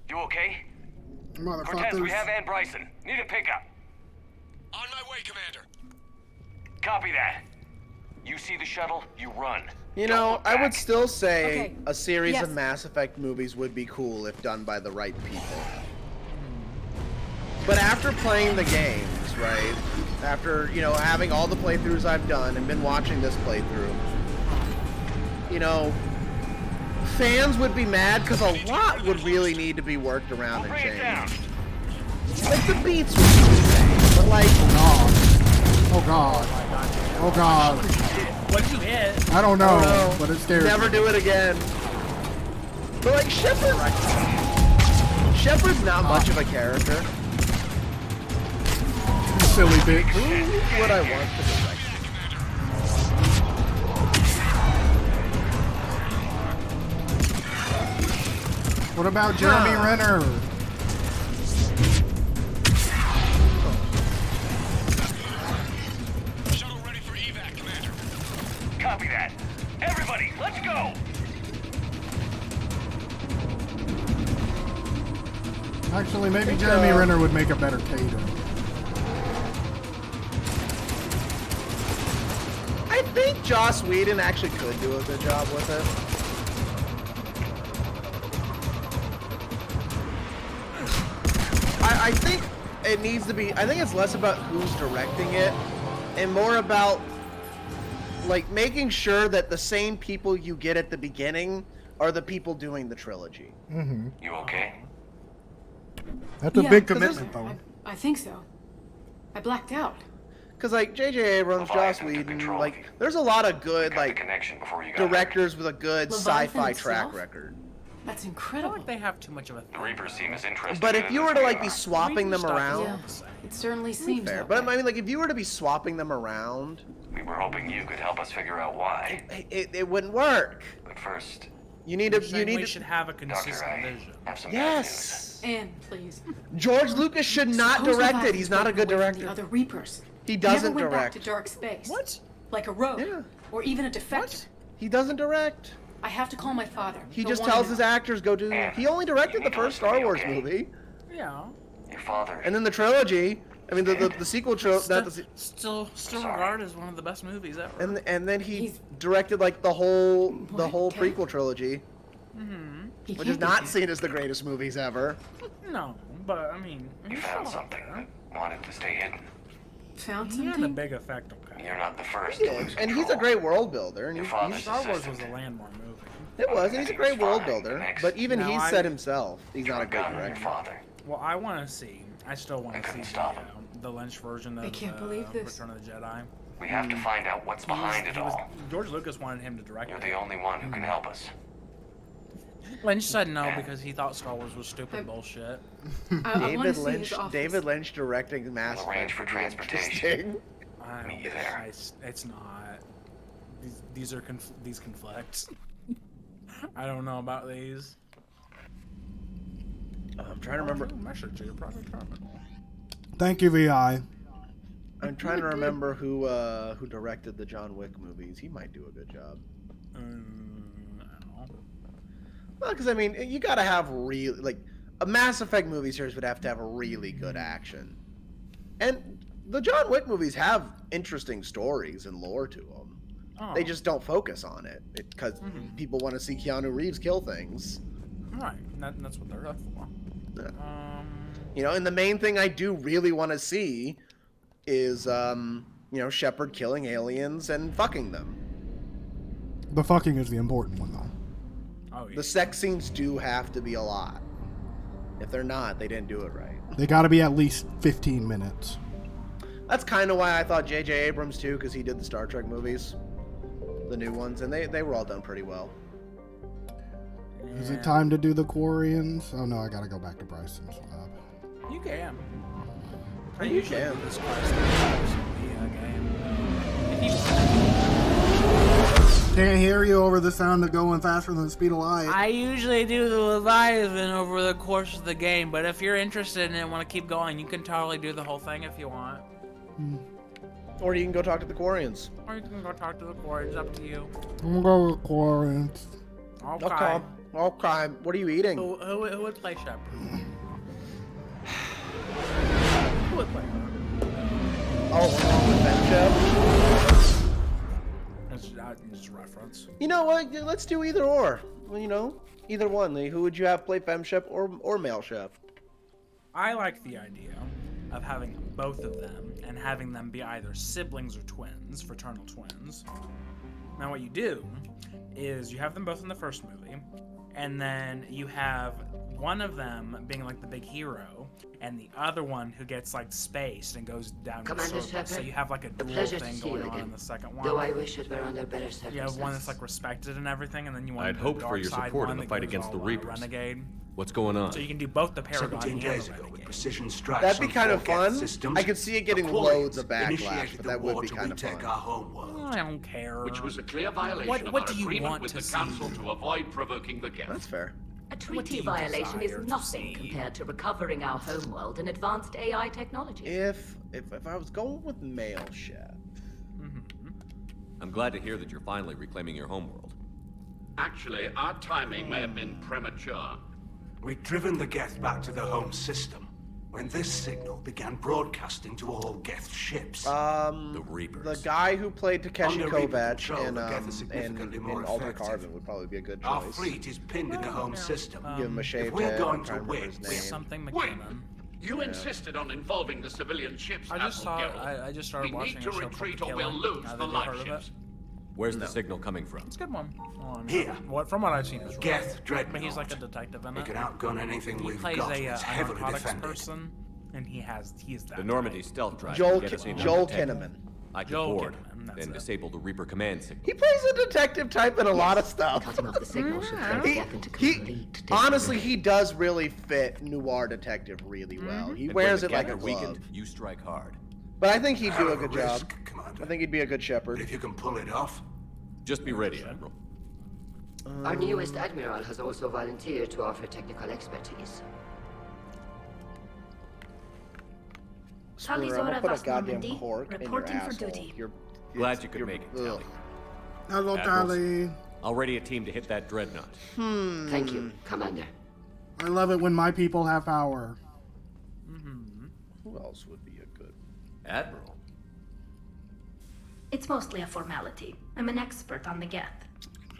[SPEAKER 7] You okay? Cortez, we have Ann Bryson. Need a pickup.
[SPEAKER 6] On my way, Commander.
[SPEAKER 7] Copy that. You see the shuttle, you run.
[SPEAKER 2] You know, I would still say
[SPEAKER 3] Okay.
[SPEAKER 2] a series
[SPEAKER 3] Yes.
[SPEAKER 2] of Mass Effect movies would be cool if done by the right people. But after playing the games, right? After, you know, having all the playthroughs I've done and been watching this playthrough, you know, fans would be mad because a lot would really need to be worked around and changed. Like the beats would be the same, but like,
[SPEAKER 1] Oh god. Oh god.
[SPEAKER 5] What did you hit?
[SPEAKER 1] I don't know, but it scares
[SPEAKER 2] never
[SPEAKER 1] me.
[SPEAKER 2] do it again. But like Shepard's not much of a character.
[SPEAKER 1] Silly bitch.
[SPEAKER 2] Who would I want to direct?
[SPEAKER 1] What about Jeremy Renner?
[SPEAKER 7] Shuttle ready for evac, Commander. Copy that. Everybody, let's go!
[SPEAKER 1] Actually, maybe Jeremy Renner would make a better Cater.
[SPEAKER 2] I think Joss Whedon actually could do a good job with it. I think it needs to be, I think it's less about who's directing it and more about like making sure that the same people you get at the beginning are the people doing the trilogy.
[SPEAKER 1] Mm-hmm.
[SPEAKER 7] You okay?
[SPEAKER 1] That's a big commitment, though.
[SPEAKER 3] I think so. I blacked out.
[SPEAKER 2] Because like J.J. Abrams, Joss Whedon, like there's a lot of good like directors with a good sci-fi track record.
[SPEAKER 3] That's incredible.
[SPEAKER 5] I feel like they have too much of a.
[SPEAKER 7] The Reapers seem as interesting.
[SPEAKER 2] But if you were to like be swapping them around,
[SPEAKER 3] Yeah, it certainly seems
[SPEAKER 2] fair.
[SPEAKER 3] that
[SPEAKER 2] But
[SPEAKER 3] way.
[SPEAKER 2] I mean, like if you were to be swapping them around,
[SPEAKER 7] We were hoping you could help us figure out why.
[SPEAKER 2] it wouldn't work.
[SPEAKER 7] But first,
[SPEAKER 2] You need to.
[SPEAKER 5] You're
[SPEAKER 2] You
[SPEAKER 5] saying we
[SPEAKER 2] need
[SPEAKER 5] should
[SPEAKER 2] to.
[SPEAKER 5] have a consistent vision.
[SPEAKER 7] have some
[SPEAKER 2] Yes.
[SPEAKER 3] And please.
[SPEAKER 2] George Lucas should not
[SPEAKER 3] Suppose
[SPEAKER 2] direct
[SPEAKER 3] Leviathan
[SPEAKER 2] it. He's not a
[SPEAKER 3] broke
[SPEAKER 2] good
[SPEAKER 3] away from
[SPEAKER 2] director.
[SPEAKER 3] The other Reapers.
[SPEAKER 2] He doesn't
[SPEAKER 3] Never went
[SPEAKER 2] direct.
[SPEAKER 3] back to dark space.
[SPEAKER 5] What?
[SPEAKER 3] Like a rogue. Or even a defector.
[SPEAKER 2] He doesn't direct.
[SPEAKER 3] I have to call my father.
[SPEAKER 2] He
[SPEAKER 3] He'll
[SPEAKER 2] just
[SPEAKER 3] wanna
[SPEAKER 2] tells
[SPEAKER 3] know.
[SPEAKER 2] his actors go do. He only directed the first Star Wars movie,
[SPEAKER 5] Yeah.
[SPEAKER 7] Your father.
[SPEAKER 2] and then the trilogy. I mean, the sequel trilogy.
[SPEAKER 5] Still regarded as one of the best movies ever.
[SPEAKER 2] And then he directed like the whole prequel trilogy, which is not seen as the greatest movies ever.
[SPEAKER 5] No, but I mean,
[SPEAKER 7] You found something that wanted to stay hidden.
[SPEAKER 3] Found
[SPEAKER 5] he had a
[SPEAKER 3] something?
[SPEAKER 5] big effect on guys.
[SPEAKER 7] You're not the first
[SPEAKER 2] He
[SPEAKER 7] to
[SPEAKER 2] is,
[SPEAKER 7] lose
[SPEAKER 2] and he's
[SPEAKER 7] control.
[SPEAKER 2] a great world builder. And
[SPEAKER 7] Your
[SPEAKER 2] he's
[SPEAKER 7] father's
[SPEAKER 5] Star Wars
[SPEAKER 7] assistant.
[SPEAKER 5] was a landmark movie.
[SPEAKER 2] it was, and he's a great world builder.
[SPEAKER 7] Next.
[SPEAKER 2] But even
[SPEAKER 5] Now
[SPEAKER 2] he
[SPEAKER 5] I-
[SPEAKER 2] said himself, he's not a great
[SPEAKER 7] Gun on your
[SPEAKER 2] director.
[SPEAKER 7] father.
[SPEAKER 5] Well, I want to see. I still want to
[SPEAKER 7] couldn't
[SPEAKER 5] see
[SPEAKER 7] stop
[SPEAKER 5] the Lynch version of
[SPEAKER 3] can't believe this.
[SPEAKER 5] Return of the Jedi.
[SPEAKER 7] We have to find out what's behind it all.
[SPEAKER 5] George Lucas wanted him to direct
[SPEAKER 7] You're
[SPEAKER 5] it.
[SPEAKER 7] the only one who can help us.
[SPEAKER 5] Lynch said no because he thought Star Wars was stupid bullshit.
[SPEAKER 2] David Lynch. David Lynch directing Mass
[SPEAKER 7] We'll arrange for
[SPEAKER 2] Effect would be
[SPEAKER 7] transportation.
[SPEAKER 2] interesting.
[SPEAKER 5] I
[SPEAKER 7] Meet you there.
[SPEAKER 5] It's not. These are these conflicts. I don't know about these.
[SPEAKER 2] I'm trying to remember.
[SPEAKER 5] Message to your private terminal.
[SPEAKER 1] Thank you, VI.
[SPEAKER 2] I'm trying to remember who directed the John Wick movies. He might do a good job.
[SPEAKER 5] I don't know.
[SPEAKER 2] Well, because I mean, you gotta have a Mass Effect movie series would have to have a really good action, and the John Wick movies have interesting stories and lore to them.
[SPEAKER 5] Oh.
[SPEAKER 2] They just don't focus on it because people want to see Keanu Reeves kill things.
[SPEAKER 5] Right. That's what they're up for.
[SPEAKER 2] You know, and the main thing I do really want to see is, Shepard killing aliens and fucking them.
[SPEAKER 1] The fucking is the important one, though.
[SPEAKER 5] Oh, yeah.
[SPEAKER 2] The sex scenes do have to be a lot. If they're not, they didn't do it right.
[SPEAKER 1] They got to be at least 15 minutes.
[SPEAKER 2] That's kind of why I thought J.J. Abrams, too, because he did the Star Trek movies. The new ones, and they were all done pretty well.
[SPEAKER 1] Is it time to do the Quarians? Oh no, I gotta go back to Bryson's lab.
[SPEAKER 5] You can.
[SPEAKER 2] Oh, you can.
[SPEAKER 5] This game.
[SPEAKER 1] Can't hear you over the sound of going faster than the speed of light.
[SPEAKER 5] I usually do the Leviathan over the course of the game, but if you're interested in it and want to keep going, you can totally do the whole thing if you want.
[SPEAKER 2] Or you can go talk to the Quarians.
[SPEAKER 5] Or you can go talk to the Quarians, it's up to you.
[SPEAKER 1] I'm gonna go with Quarians.
[SPEAKER 5] Okay.
[SPEAKER 2] Okay. What are you eating?
[SPEAKER 5] Who would play Shepard? Who would play her?
[SPEAKER 2] Oh, along with Fem
[SPEAKER 5] That's just a reference.
[SPEAKER 2] You know what? Let's do either or. Well, either one. Who would you have play Femshep or Male Chef?
[SPEAKER 5] I like the idea of having both of them and having them be either siblings or twins, fraternal twins. Now what you do is you have them both in the first movie, and then you have one of them being like the big hero, and the other one who gets like spaced and goes down to
[SPEAKER 11] Commander
[SPEAKER 5] service.
[SPEAKER 11] Shepard,
[SPEAKER 5] So you have like a
[SPEAKER 11] a
[SPEAKER 5] dual
[SPEAKER 11] pleasure to
[SPEAKER 5] thing
[SPEAKER 11] see you
[SPEAKER 5] going on
[SPEAKER 11] again.
[SPEAKER 5] in the second one.
[SPEAKER 11] Though I wish it were under better circumstances.
[SPEAKER 5] You have one that's like respected and everything, and then you want
[SPEAKER 9] I'd
[SPEAKER 5] the
[SPEAKER 9] hoped for
[SPEAKER 5] dark
[SPEAKER 9] your
[SPEAKER 5] side
[SPEAKER 9] support
[SPEAKER 5] one
[SPEAKER 9] in the
[SPEAKER 5] that
[SPEAKER 9] fight
[SPEAKER 5] goes
[SPEAKER 9] against the
[SPEAKER 5] all,
[SPEAKER 9] Reapers.
[SPEAKER 5] Renegade.
[SPEAKER 9] What's going on?
[SPEAKER 5] So you can do both the Paragon
[SPEAKER 12] 17
[SPEAKER 5] and
[SPEAKER 12] days
[SPEAKER 5] the
[SPEAKER 12] ago,
[SPEAKER 5] Renegade.
[SPEAKER 12] with precision strikes
[SPEAKER 2] That'd be
[SPEAKER 12] on
[SPEAKER 2] kind of
[SPEAKER 12] forecast
[SPEAKER 2] fun.
[SPEAKER 12] systems,
[SPEAKER 2] I could see it getting
[SPEAKER 12] the
[SPEAKER 2] loads of
[SPEAKER 12] Quarians
[SPEAKER 2] backlash,
[SPEAKER 12] initiated
[SPEAKER 2] but
[SPEAKER 12] the
[SPEAKER 2] that would
[SPEAKER 12] war
[SPEAKER 2] be
[SPEAKER 12] to
[SPEAKER 2] kind of
[SPEAKER 12] retake
[SPEAKER 2] fun.
[SPEAKER 12] our homeworld.
[SPEAKER 5] I don't care.
[SPEAKER 10] Which was a clear violation
[SPEAKER 5] What
[SPEAKER 10] of
[SPEAKER 5] do
[SPEAKER 10] our
[SPEAKER 5] you
[SPEAKER 10] agreement
[SPEAKER 5] want
[SPEAKER 10] with
[SPEAKER 5] to
[SPEAKER 10] the
[SPEAKER 5] see?
[SPEAKER 10] Council to avoid provoking the guests.
[SPEAKER 2] That's fair.
[SPEAKER 11] A treaty violation is nothing compared to recovering our homeworld in advanced AI technology.
[SPEAKER 2] If I was going with male Shep.
[SPEAKER 9] I'm glad to hear that you're finally reclaiming your homeworld.
[SPEAKER 10] Actually, our timing may have been premature.
[SPEAKER 12] We'd driven the Geth back to the home system when this signal began broadcasting to all Geth ships.
[SPEAKER 9] The Reapers.
[SPEAKER 2] The guy who played Takeshi
[SPEAKER 12] Under Reaper
[SPEAKER 2] Kovacs
[SPEAKER 12] control,
[SPEAKER 2] in
[SPEAKER 12] the Geth are significantly more
[SPEAKER 2] Altered
[SPEAKER 12] effective.
[SPEAKER 2] Carbon would probably be a good choice.
[SPEAKER 12] Our fleet is pinned in the home system.
[SPEAKER 2] Give him a shave
[SPEAKER 12] if we're
[SPEAKER 2] head,
[SPEAKER 12] going
[SPEAKER 2] I'm
[SPEAKER 12] to
[SPEAKER 2] trying remember
[SPEAKER 12] win,
[SPEAKER 2] his name.
[SPEAKER 5] Something
[SPEAKER 10] Wait,
[SPEAKER 5] McKinnon.
[SPEAKER 10] you insisted on involving the civilian ships.
[SPEAKER 5] I just
[SPEAKER 10] Admiral
[SPEAKER 5] saw.
[SPEAKER 10] Gill.
[SPEAKER 5] I just started
[SPEAKER 10] We
[SPEAKER 5] watching
[SPEAKER 10] need
[SPEAKER 5] a
[SPEAKER 10] to
[SPEAKER 5] show
[SPEAKER 10] retreat
[SPEAKER 5] called
[SPEAKER 10] or
[SPEAKER 5] The
[SPEAKER 10] we'll
[SPEAKER 5] Killing.
[SPEAKER 10] lose
[SPEAKER 5] Have
[SPEAKER 10] the
[SPEAKER 5] you
[SPEAKER 10] light
[SPEAKER 5] heard of
[SPEAKER 10] ships.
[SPEAKER 5] it?
[SPEAKER 9] Where's the signal coming from?
[SPEAKER 5] It's a good one. Well, I mean,
[SPEAKER 12] Here.
[SPEAKER 5] From what I've seen, it's
[SPEAKER 12] Geth
[SPEAKER 5] I mean, he's
[SPEAKER 12] Dreadnought.
[SPEAKER 5] like a detective in
[SPEAKER 12] He
[SPEAKER 5] it.
[SPEAKER 12] can outgun anything
[SPEAKER 5] He
[SPEAKER 12] we've
[SPEAKER 5] plays
[SPEAKER 12] got.
[SPEAKER 5] a
[SPEAKER 12] It's heavily
[SPEAKER 5] narcotics
[SPEAKER 12] defended.
[SPEAKER 5] person, and he is that.
[SPEAKER 9] The Normandy stealth drive.
[SPEAKER 2] Joel
[SPEAKER 9] can get us in
[SPEAKER 2] Joel
[SPEAKER 9] undetected.
[SPEAKER 2] Kinnaman.
[SPEAKER 9] I could
[SPEAKER 5] Joel
[SPEAKER 9] board
[SPEAKER 5] Kinnaman, that's
[SPEAKER 9] and
[SPEAKER 5] it.
[SPEAKER 9] disable the Reaper command signal.
[SPEAKER 2] He plays a detective type in a lot of stuff.
[SPEAKER 11] Cutting off the signal should throw the Geth into complete
[SPEAKER 2] Honestly, he does really fit noir detective really well. He
[SPEAKER 9] And
[SPEAKER 2] wears
[SPEAKER 9] when
[SPEAKER 2] it
[SPEAKER 9] the
[SPEAKER 2] like
[SPEAKER 9] Geth
[SPEAKER 2] a
[SPEAKER 9] are
[SPEAKER 2] glove.
[SPEAKER 9] weakened, you strike hard.
[SPEAKER 2] But I think he'd do a good
[SPEAKER 12] Risk,
[SPEAKER 2] job.
[SPEAKER 12] Commander.
[SPEAKER 2] I think he'd be a good shepherd.
[SPEAKER 12] But if you can pull it off,
[SPEAKER 9] Just be ready, Admiral.
[SPEAKER 17] Our newest admiral has also volunteered to offer technical expertise.
[SPEAKER 2] Spooner, I'm gonna put a goddamn cork in your asshole. You're
[SPEAKER 9] Glad you could make it, Tally.
[SPEAKER 1] Hello,
[SPEAKER 9] Admirals,
[SPEAKER 1] Tally.
[SPEAKER 9] Already a team to hit that dreadnought.
[SPEAKER 17] Thank you, Commander.
[SPEAKER 1] I love it when my people have power.
[SPEAKER 2] Who else would be a good
[SPEAKER 9] Admiral?
[SPEAKER 20] It's mostly a formality. I'm an expert on the Geth.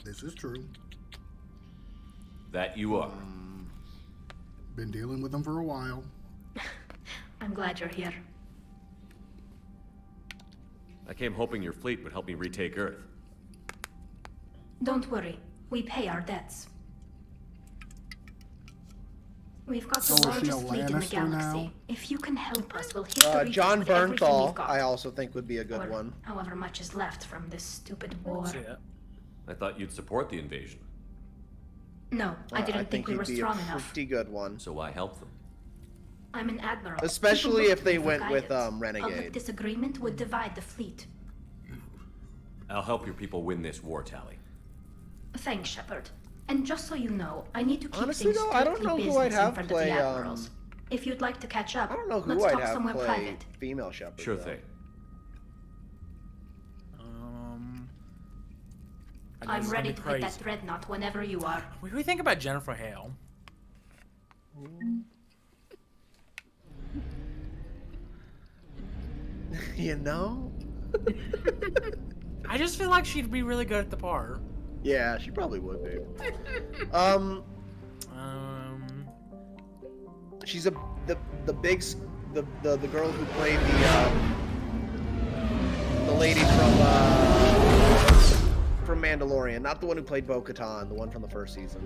[SPEAKER 1] This is true.
[SPEAKER 9] That you are.
[SPEAKER 1] Been dealing with them for a while.
[SPEAKER 20] I'm glad you're here.
[SPEAKER 9] I came hoping your fleet would help me retake Earth.
[SPEAKER 20] Don't worry. We pay our debts. We've got the
[SPEAKER 1] Oh, is she a
[SPEAKER 20] largest fleet in the
[SPEAKER 1] Lannister
[SPEAKER 20] galaxy.
[SPEAKER 1] now?
[SPEAKER 20] If you can help us, we'll hit the Reapers
[SPEAKER 2] John
[SPEAKER 20] with everything
[SPEAKER 2] Bernthal,
[SPEAKER 20] we've got.
[SPEAKER 2] I also think would be a good
[SPEAKER 20] Or
[SPEAKER 2] one.
[SPEAKER 20] however much is left from this stupid war.
[SPEAKER 9] I thought you'd support the invasion.
[SPEAKER 20] No, I didn't think we were
[SPEAKER 2] he'd be
[SPEAKER 20] strong
[SPEAKER 2] a
[SPEAKER 20] enough.
[SPEAKER 2] pretty good one.
[SPEAKER 9] So I helped them.
[SPEAKER 20] I'm an admiral.
[SPEAKER 2] Especially
[SPEAKER 20] People
[SPEAKER 2] if they
[SPEAKER 20] look to me
[SPEAKER 2] went
[SPEAKER 20] for
[SPEAKER 2] with
[SPEAKER 20] guidance.
[SPEAKER 2] Renegade.
[SPEAKER 20] Public disagreement would divide the fleet.
[SPEAKER 9] I'll help your people win this war, Tally.
[SPEAKER 20] Thanks, Shepard. And just so you know, I need to keep
[SPEAKER 2] Honestly,
[SPEAKER 20] things
[SPEAKER 2] though, I don't
[SPEAKER 20] strictly
[SPEAKER 2] know who I'd
[SPEAKER 20] business in
[SPEAKER 2] have
[SPEAKER 20] front
[SPEAKER 2] play,
[SPEAKER 20] of the admirals. If you'd like to catch up,
[SPEAKER 2] I don't know who
[SPEAKER 20] let's
[SPEAKER 2] I'd
[SPEAKER 20] talk
[SPEAKER 2] have
[SPEAKER 20] somewhere
[SPEAKER 2] play
[SPEAKER 20] private.
[SPEAKER 2] female shepherd.
[SPEAKER 9] Sure
[SPEAKER 2] though.
[SPEAKER 9] thing.
[SPEAKER 20] I'm ready to hit that dreadnought whenever you are.
[SPEAKER 5] What do we think about Jennifer Hale?
[SPEAKER 2] You know?
[SPEAKER 5] I just feel like she'd be really good at the part.
[SPEAKER 2] Yeah, she probably would be. She's the big the girl who played the lady from Mandalorian, not the one who played Bo-Katan, the one from the first season.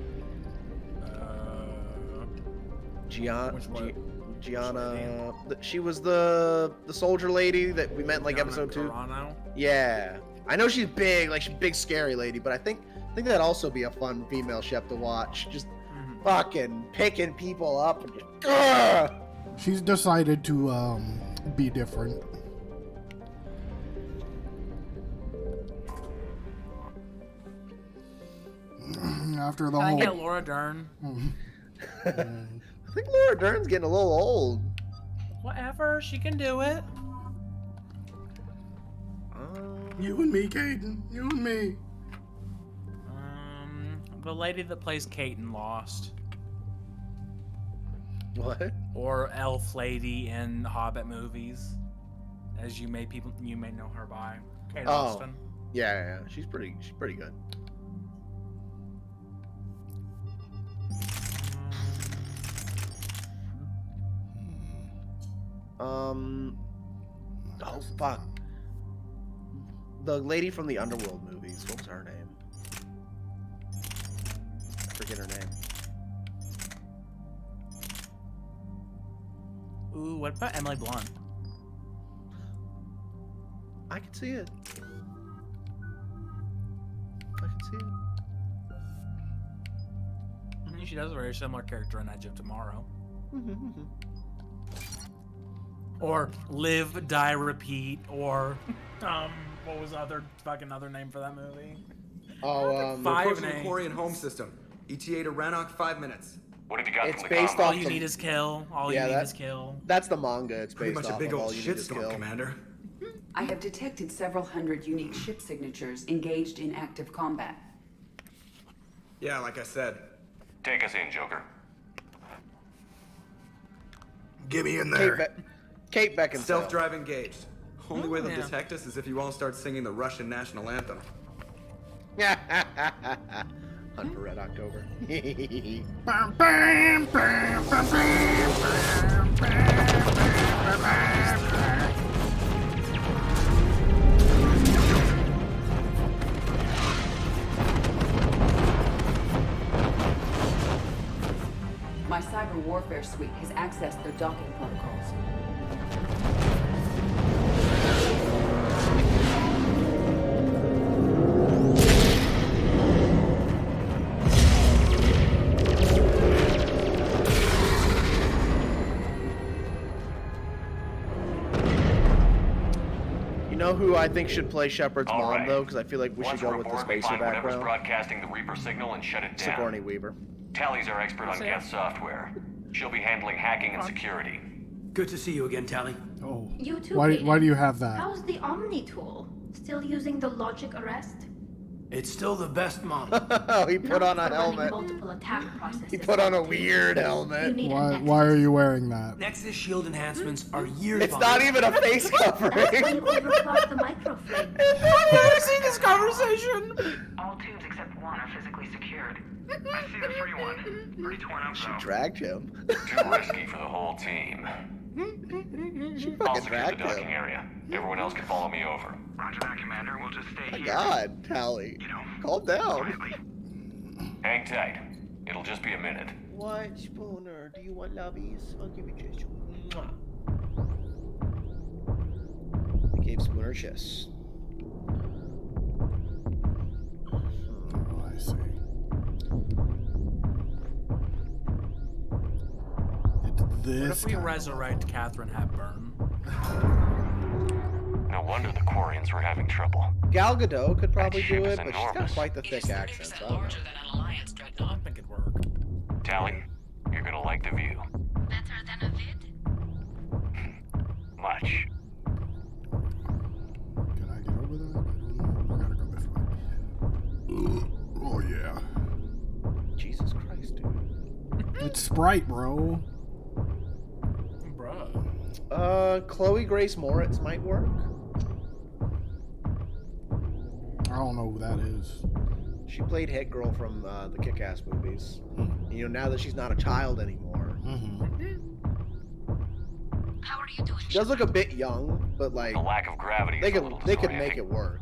[SPEAKER 2] Gianna. She was the soldier lady that we met in like episode 2. Yeah, I know she's big, like she's a big scary lady, but I think that'd also be a fun female shep to watch. Just fucking picking people up and just. Grr!
[SPEAKER 1] She's decided to be different. After the
[SPEAKER 5] Can
[SPEAKER 1] whole.
[SPEAKER 5] I get Laura Dern?
[SPEAKER 2] I think Laura Dern's getting a little old.
[SPEAKER 5] Whatever, she can do it.
[SPEAKER 1] You and me, Caden. You and me.
[SPEAKER 5] The lady that plays Kate in Lost.
[SPEAKER 2] What?
[SPEAKER 5] Or Elf Lady in Hobbit movies, as you may know her by. Kate Austin.
[SPEAKER 2] Yeah, she's pretty good. Oh fuck. The lady from the Underworld movies. What was her name? I forget her name.
[SPEAKER 5] Ooh, what about Emily Blunt?
[SPEAKER 2] I can see it. I can see it.
[SPEAKER 5] She does a very similar character in Edge of Tomorrow. Or Live, Die, Repeat, or what was the other name for that movie?
[SPEAKER 2] Oh,
[SPEAKER 5] Five
[SPEAKER 24] Approaching the
[SPEAKER 5] names.
[SPEAKER 24] Quarian home system.
[SPEAKER 13] ETA to Rannoch, 5 minutes.
[SPEAKER 7] What have you got
[SPEAKER 2] It's
[SPEAKER 7] from the
[SPEAKER 2] based
[SPEAKER 7] combo?
[SPEAKER 2] off
[SPEAKER 5] All you need is kill. All you need is kill.
[SPEAKER 2] That's the manga. It's
[SPEAKER 13] Pretty
[SPEAKER 2] based
[SPEAKER 13] much a
[SPEAKER 2] off
[SPEAKER 13] big
[SPEAKER 2] of
[SPEAKER 13] old
[SPEAKER 2] all you need is
[SPEAKER 13] shitstorm,
[SPEAKER 2] kill.
[SPEAKER 13] Commander.
[SPEAKER 16] I have detected several hundred unique ship signatures engaged in active combat.
[SPEAKER 13] Yeah, like I said.
[SPEAKER 7] Take us in, Joker.
[SPEAKER 19] Get me in there.
[SPEAKER 2] Kate Beckinsale.
[SPEAKER 13] Stealth drive engaged. Only way they'll
[SPEAKER 5] yeah.
[SPEAKER 13] detect us is if you all start singing the Russian national anthem.
[SPEAKER 2] Hunt for Red October.
[SPEAKER 16] My cyber warfare suite has accessed their docking protocols.
[SPEAKER 2] You know who I think should play Shepard's
[SPEAKER 7] All
[SPEAKER 2] mom,
[SPEAKER 7] right.
[SPEAKER 2] though? Because I feel like we
[SPEAKER 7] Once
[SPEAKER 2] should go
[SPEAKER 7] we're
[SPEAKER 2] with the
[SPEAKER 7] aboard, we
[SPEAKER 2] spacer
[SPEAKER 7] find whatever's
[SPEAKER 2] background.
[SPEAKER 7] broadcasting the Reaper signal and shut it down.
[SPEAKER 2] Sigourney Weaver.
[SPEAKER 7] Tally's our expert on Geth software. She'll be handling hacking and security.
[SPEAKER 12] Good to see you again, Tally.
[SPEAKER 1] Oh.
[SPEAKER 20] You too,
[SPEAKER 1] Why
[SPEAKER 20] Kaden.
[SPEAKER 1] do you have that?
[SPEAKER 20] How's the Omni tool? Still using the logic arrest?
[SPEAKER 12] It's still the best model.
[SPEAKER 2] Oh, he put on a
[SPEAKER 20] For running
[SPEAKER 2] helmet.
[SPEAKER 20] multiple attack processes.
[SPEAKER 2] He put on a weird helmet.
[SPEAKER 1] Why are you wearing that?
[SPEAKER 12] Nexus shield enhancements are years
[SPEAKER 2] It's not even a face covering.
[SPEAKER 20] That's why you overclocked the microframe.
[SPEAKER 5] I've never seen this conversation.
[SPEAKER 14] All tubes except one are physically secured. I see the free one. Pretty torn up,
[SPEAKER 2] She
[SPEAKER 14] though.
[SPEAKER 2] dragged him.
[SPEAKER 7] Too risky for the whole team.
[SPEAKER 2] She
[SPEAKER 7] I'll
[SPEAKER 2] fucking
[SPEAKER 7] secure the
[SPEAKER 2] dragged
[SPEAKER 7] docking
[SPEAKER 2] him.
[SPEAKER 7] area. Everyone else can follow me over.
[SPEAKER 14] Roger that, Commander. We'll just stay
[SPEAKER 2] My
[SPEAKER 14] here.
[SPEAKER 2] God, Tally. Calm down.
[SPEAKER 7] Hang tight. It'll just be a minute.
[SPEAKER 2] What, Spooner? Do you want lobbies? I'll give you a kiss. Mwah. I gave Spooner a kiss.
[SPEAKER 1] Oh, I see. It's
[SPEAKER 5] What
[SPEAKER 1] this
[SPEAKER 5] if we
[SPEAKER 1] guy.
[SPEAKER 5] resurrect Catherine Hepburn?
[SPEAKER 7] No wonder the Quarians were having trouble.
[SPEAKER 2] Gal Gadot could probably
[SPEAKER 7] That ship
[SPEAKER 2] do
[SPEAKER 7] is
[SPEAKER 2] it, but she's got
[SPEAKER 7] enormous.
[SPEAKER 2] quite the thick accent. So I don't know.
[SPEAKER 5] I don't think it'd work.
[SPEAKER 7] Tally, you're gonna like the view.
[SPEAKER 11] Better than a vid?
[SPEAKER 7] Much.
[SPEAKER 1] Can I get over that? I don't know. I gotta go this way. Oh yeah.
[SPEAKER 2] Jesus Christ, dude.
[SPEAKER 1] It's Sprite, bro.
[SPEAKER 5] Bruh.
[SPEAKER 2] Chloe Grace Moritz might work.
[SPEAKER 1] I don't know who that is.
[SPEAKER 2] She played Hit Girl from the Kick-Ass movies. You know, now that she's not a child anymore.
[SPEAKER 11] How are you doing?
[SPEAKER 2] She does look a bit young, but like
[SPEAKER 7] The lack of gravity
[SPEAKER 2] they
[SPEAKER 7] is a
[SPEAKER 2] could
[SPEAKER 7] little
[SPEAKER 2] they could
[SPEAKER 7] disorienting.
[SPEAKER 2] make it work.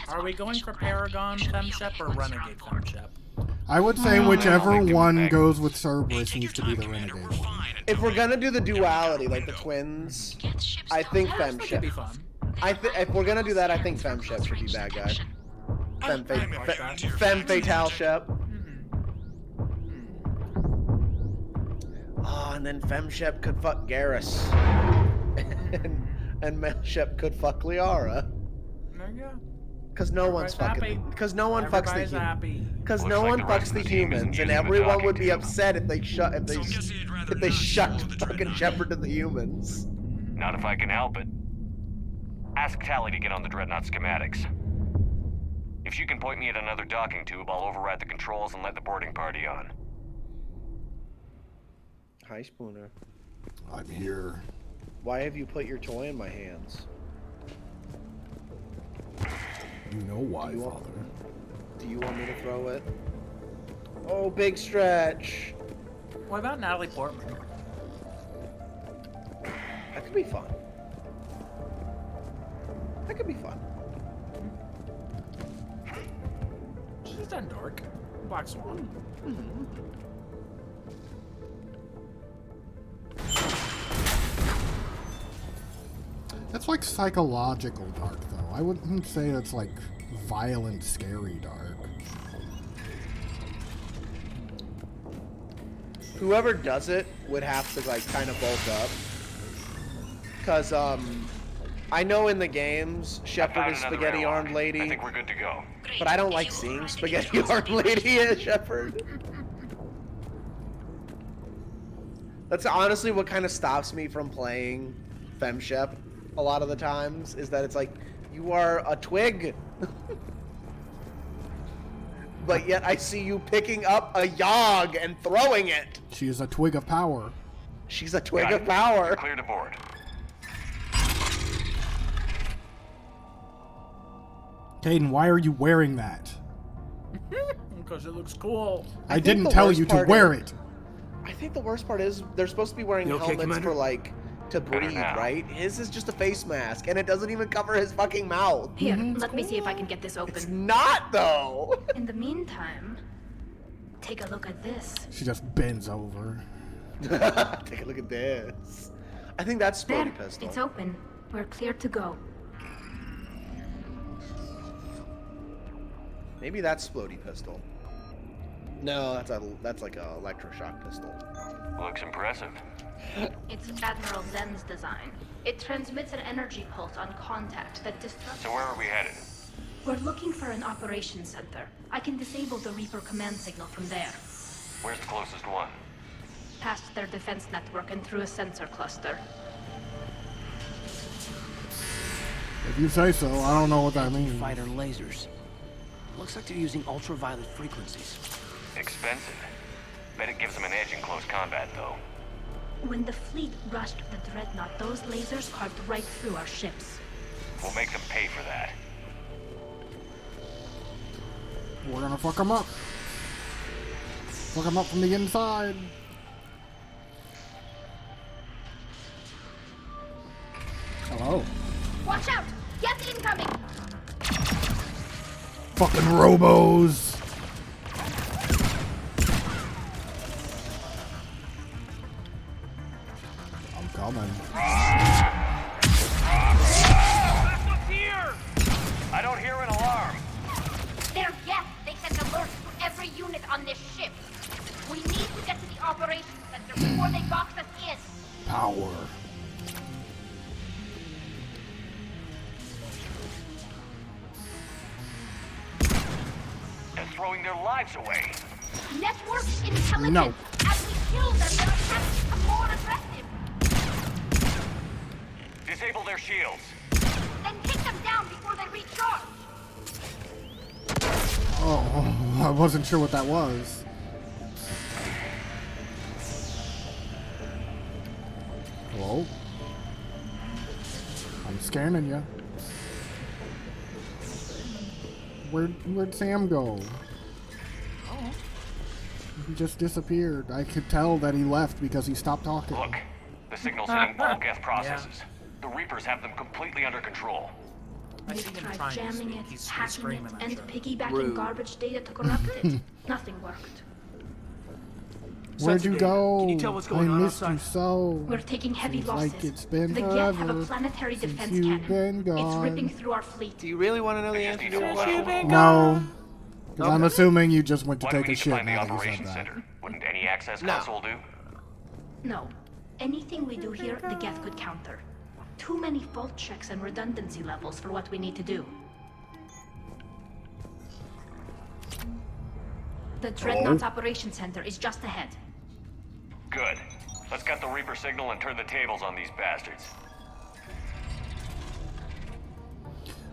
[SPEAKER 5] Are we going for Paragon Femshep or Renegade Femshep?
[SPEAKER 1] I would say whichever one goes with Cerberus needs to be the Renegade one.
[SPEAKER 2] If we're gonna do the duality, like the twins, I think
[SPEAKER 5] That'd be
[SPEAKER 2] Femshep.
[SPEAKER 5] fun.
[SPEAKER 2] If we're gonna do that, I think Femshep should be bad guy. Femme Fatale Shep. Oh, and then Femshep could fuck Garrus. and Melshep could fuck Liara.
[SPEAKER 5] There you go.
[SPEAKER 2] Cause no one's
[SPEAKER 5] Everybody's
[SPEAKER 2] fucking. Cause no one fucks the
[SPEAKER 5] Everybody's happy.
[SPEAKER 2] Cause
[SPEAKER 7] Looks
[SPEAKER 2] no
[SPEAKER 7] like
[SPEAKER 2] one
[SPEAKER 7] the rest
[SPEAKER 2] fucks
[SPEAKER 7] of
[SPEAKER 2] the
[SPEAKER 7] the team isn't
[SPEAKER 2] humans, and
[SPEAKER 7] using the
[SPEAKER 2] everyone
[SPEAKER 7] docking
[SPEAKER 2] would be
[SPEAKER 7] tube.
[SPEAKER 2] upset if they shut fucking Shepard to the humans.
[SPEAKER 7] Not if I can help it. Ask Tally to get on the Dreadnought schematics. If she can point me at another docking tube, I'll override the controls and let the boarding party on.
[SPEAKER 2] Hi, Spooner.
[SPEAKER 1] I'm here.
[SPEAKER 2] Why have you put your toy in my hands?
[SPEAKER 1] You know why, Father.
[SPEAKER 2] Do you want me to throw it? Oh, big stretch.
[SPEAKER 5] What about Natalie Portman?
[SPEAKER 2] That could be fun. That could be fun.
[SPEAKER 5] She's done Dark. Black Swan.
[SPEAKER 1] That's like psychological dark, though. I wouldn't say it's like violent, scary dark.
[SPEAKER 2] Whoever does it would have to like kind of bulk up. Cause I know in the games, Shepard is spaghetti-armed lady.
[SPEAKER 7] I think we're good to go.
[SPEAKER 2] But I don't like seeing spaghetti art lady Shepard. That's honestly what kind of stops me from playing FemShep a lot of the times, is that it's like, you are a twig. But yet I see you picking up a yog and throwing it.
[SPEAKER 1] She is a twig of power.
[SPEAKER 2] She's a twig of power.
[SPEAKER 7] Clear to board.
[SPEAKER 1] Caden, why are you wearing that?
[SPEAKER 5] Because it looks cool.
[SPEAKER 1] I didn't tell you to wear it.
[SPEAKER 2] I think the worst part is they're supposed to be wearing
[SPEAKER 12] You okay,
[SPEAKER 2] helmets
[SPEAKER 12] Commander?
[SPEAKER 2] for like to breathe, right? His is just a face mask, and it doesn't even cover his fucking mouth.
[SPEAKER 20] Here, let me see if I can get this open.
[SPEAKER 2] It's not though.
[SPEAKER 20] In the meantime, take a look at this.
[SPEAKER 1] She just bends over.
[SPEAKER 2] Take a look at this. I think that's
[SPEAKER 20] There,
[SPEAKER 2] Splody pistol.
[SPEAKER 20] it's open. We're clear to go.
[SPEAKER 2] Maybe that's Splody pistol. No, that's like a electroshock pistol.
[SPEAKER 7] Looks impressive.
[SPEAKER 20] It's Admiral Zen's design. It transmits an energy pulse on contact that disrupts...
[SPEAKER 7] So where are we headed?
[SPEAKER 20] We're looking for an operations center. I can disable the Reaper command signal from there.
[SPEAKER 7] Where's the closest one?
[SPEAKER 20] Past their defense network and through a sensor cluster.
[SPEAKER 1] If you say so, I don't know what that means.
[SPEAKER 12] Fighter lasers. Looks like they're using ultraviolet frequencies.
[SPEAKER 7] Expensive. Bet it gives them an edge in close combat, though.
[SPEAKER 20] When the fleet rushed the Dreadnought, those lasers carved right through our ships.
[SPEAKER 7] We'll make them pay for that.
[SPEAKER 1] We're gonna fuck them up. Fuck them up from the inside. Hello.
[SPEAKER 20] Watch out! Get incoming!
[SPEAKER 1] Fucking robos. I'm coming.
[SPEAKER 7] I don't hear an alarm.
[SPEAKER 20] They're yes! They sent alerts to every unit on this ship. We need to get to the operations center before they box us in.
[SPEAKER 1] Power.
[SPEAKER 7] They're throwing their lives away.
[SPEAKER 20] Network intelligence.
[SPEAKER 1] No.
[SPEAKER 20] As we kill them, their attacks become more aggressive.
[SPEAKER 7] Disable their shields.
[SPEAKER 20] Then take them down before they recharge.
[SPEAKER 1] Oh, I wasn't sure what that was. Hello? I'm scanning you. Where'd Sam go?
[SPEAKER 5] Oh.
[SPEAKER 1] He just disappeared. I could tell that he left because he stopped talking.
[SPEAKER 7] Look, the signal's hitting all Geth processes. The Reapers have them completely under control.
[SPEAKER 5] I
[SPEAKER 20] We
[SPEAKER 5] see him
[SPEAKER 20] tried
[SPEAKER 5] trying to
[SPEAKER 20] jamming
[SPEAKER 5] speak.
[SPEAKER 20] it,
[SPEAKER 5] He's
[SPEAKER 20] hacking
[SPEAKER 5] screaming,
[SPEAKER 20] it,
[SPEAKER 5] I'm
[SPEAKER 20] and
[SPEAKER 5] sure.
[SPEAKER 20] piggybacking
[SPEAKER 12] Rude.
[SPEAKER 20] garbage data to corrupt it. Nothing worked.
[SPEAKER 1] Where'd you go?
[SPEAKER 12] Can you tell what's going
[SPEAKER 1] I
[SPEAKER 12] on
[SPEAKER 1] missed
[SPEAKER 12] outside?
[SPEAKER 1] you so.
[SPEAKER 20] We're taking heavy
[SPEAKER 1] Seems
[SPEAKER 20] losses.
[SPEAKER 1] like it's been
[SPEAKER 20] the Geth have a
[SPEAKER 1] forever
[SPEAKER 20] planetary
[SPEAKER 1] since
[SPEAKER 20] defense
[SPEAKER 1] you've
[SPEAKER 20] cannon.
[SPEAKER 1] been
[SPEAKER 20] It's
[SPEAKER 1] gone.
[SPEAKER 20] ripping through our fleet.
[SPEAKER 2] Do you really want to know the answer to your question?
[SPEAKER 1] No. Because I'm assuming you just went to
[SPEAKER 7] Why do
[SPEAKER 1] take
[SPEAKER 7] we
[SPEAKER 1] a
[SPEAKER 7] need to
[SPEAKER 1] shit
[SPEAKER 7] find the
[SPEAKER 1] now that you said
[SPEAKER 7] operations
[SPEAKER 1] that.
[SPEAKER 7] center? Wouldn't any access
[SPEAKER 2] No.
[SPEAKER 7] console do?
[SPEAKER 20] No. Anything we do here, the Geth could counter. Too many fault checks and redundancy levels for what we need to do. The Dreadnought's Operations Center is just ahead.
[SPEAKER 7] Good. Let's cut the Reaper signal and turn the tables on these bastards.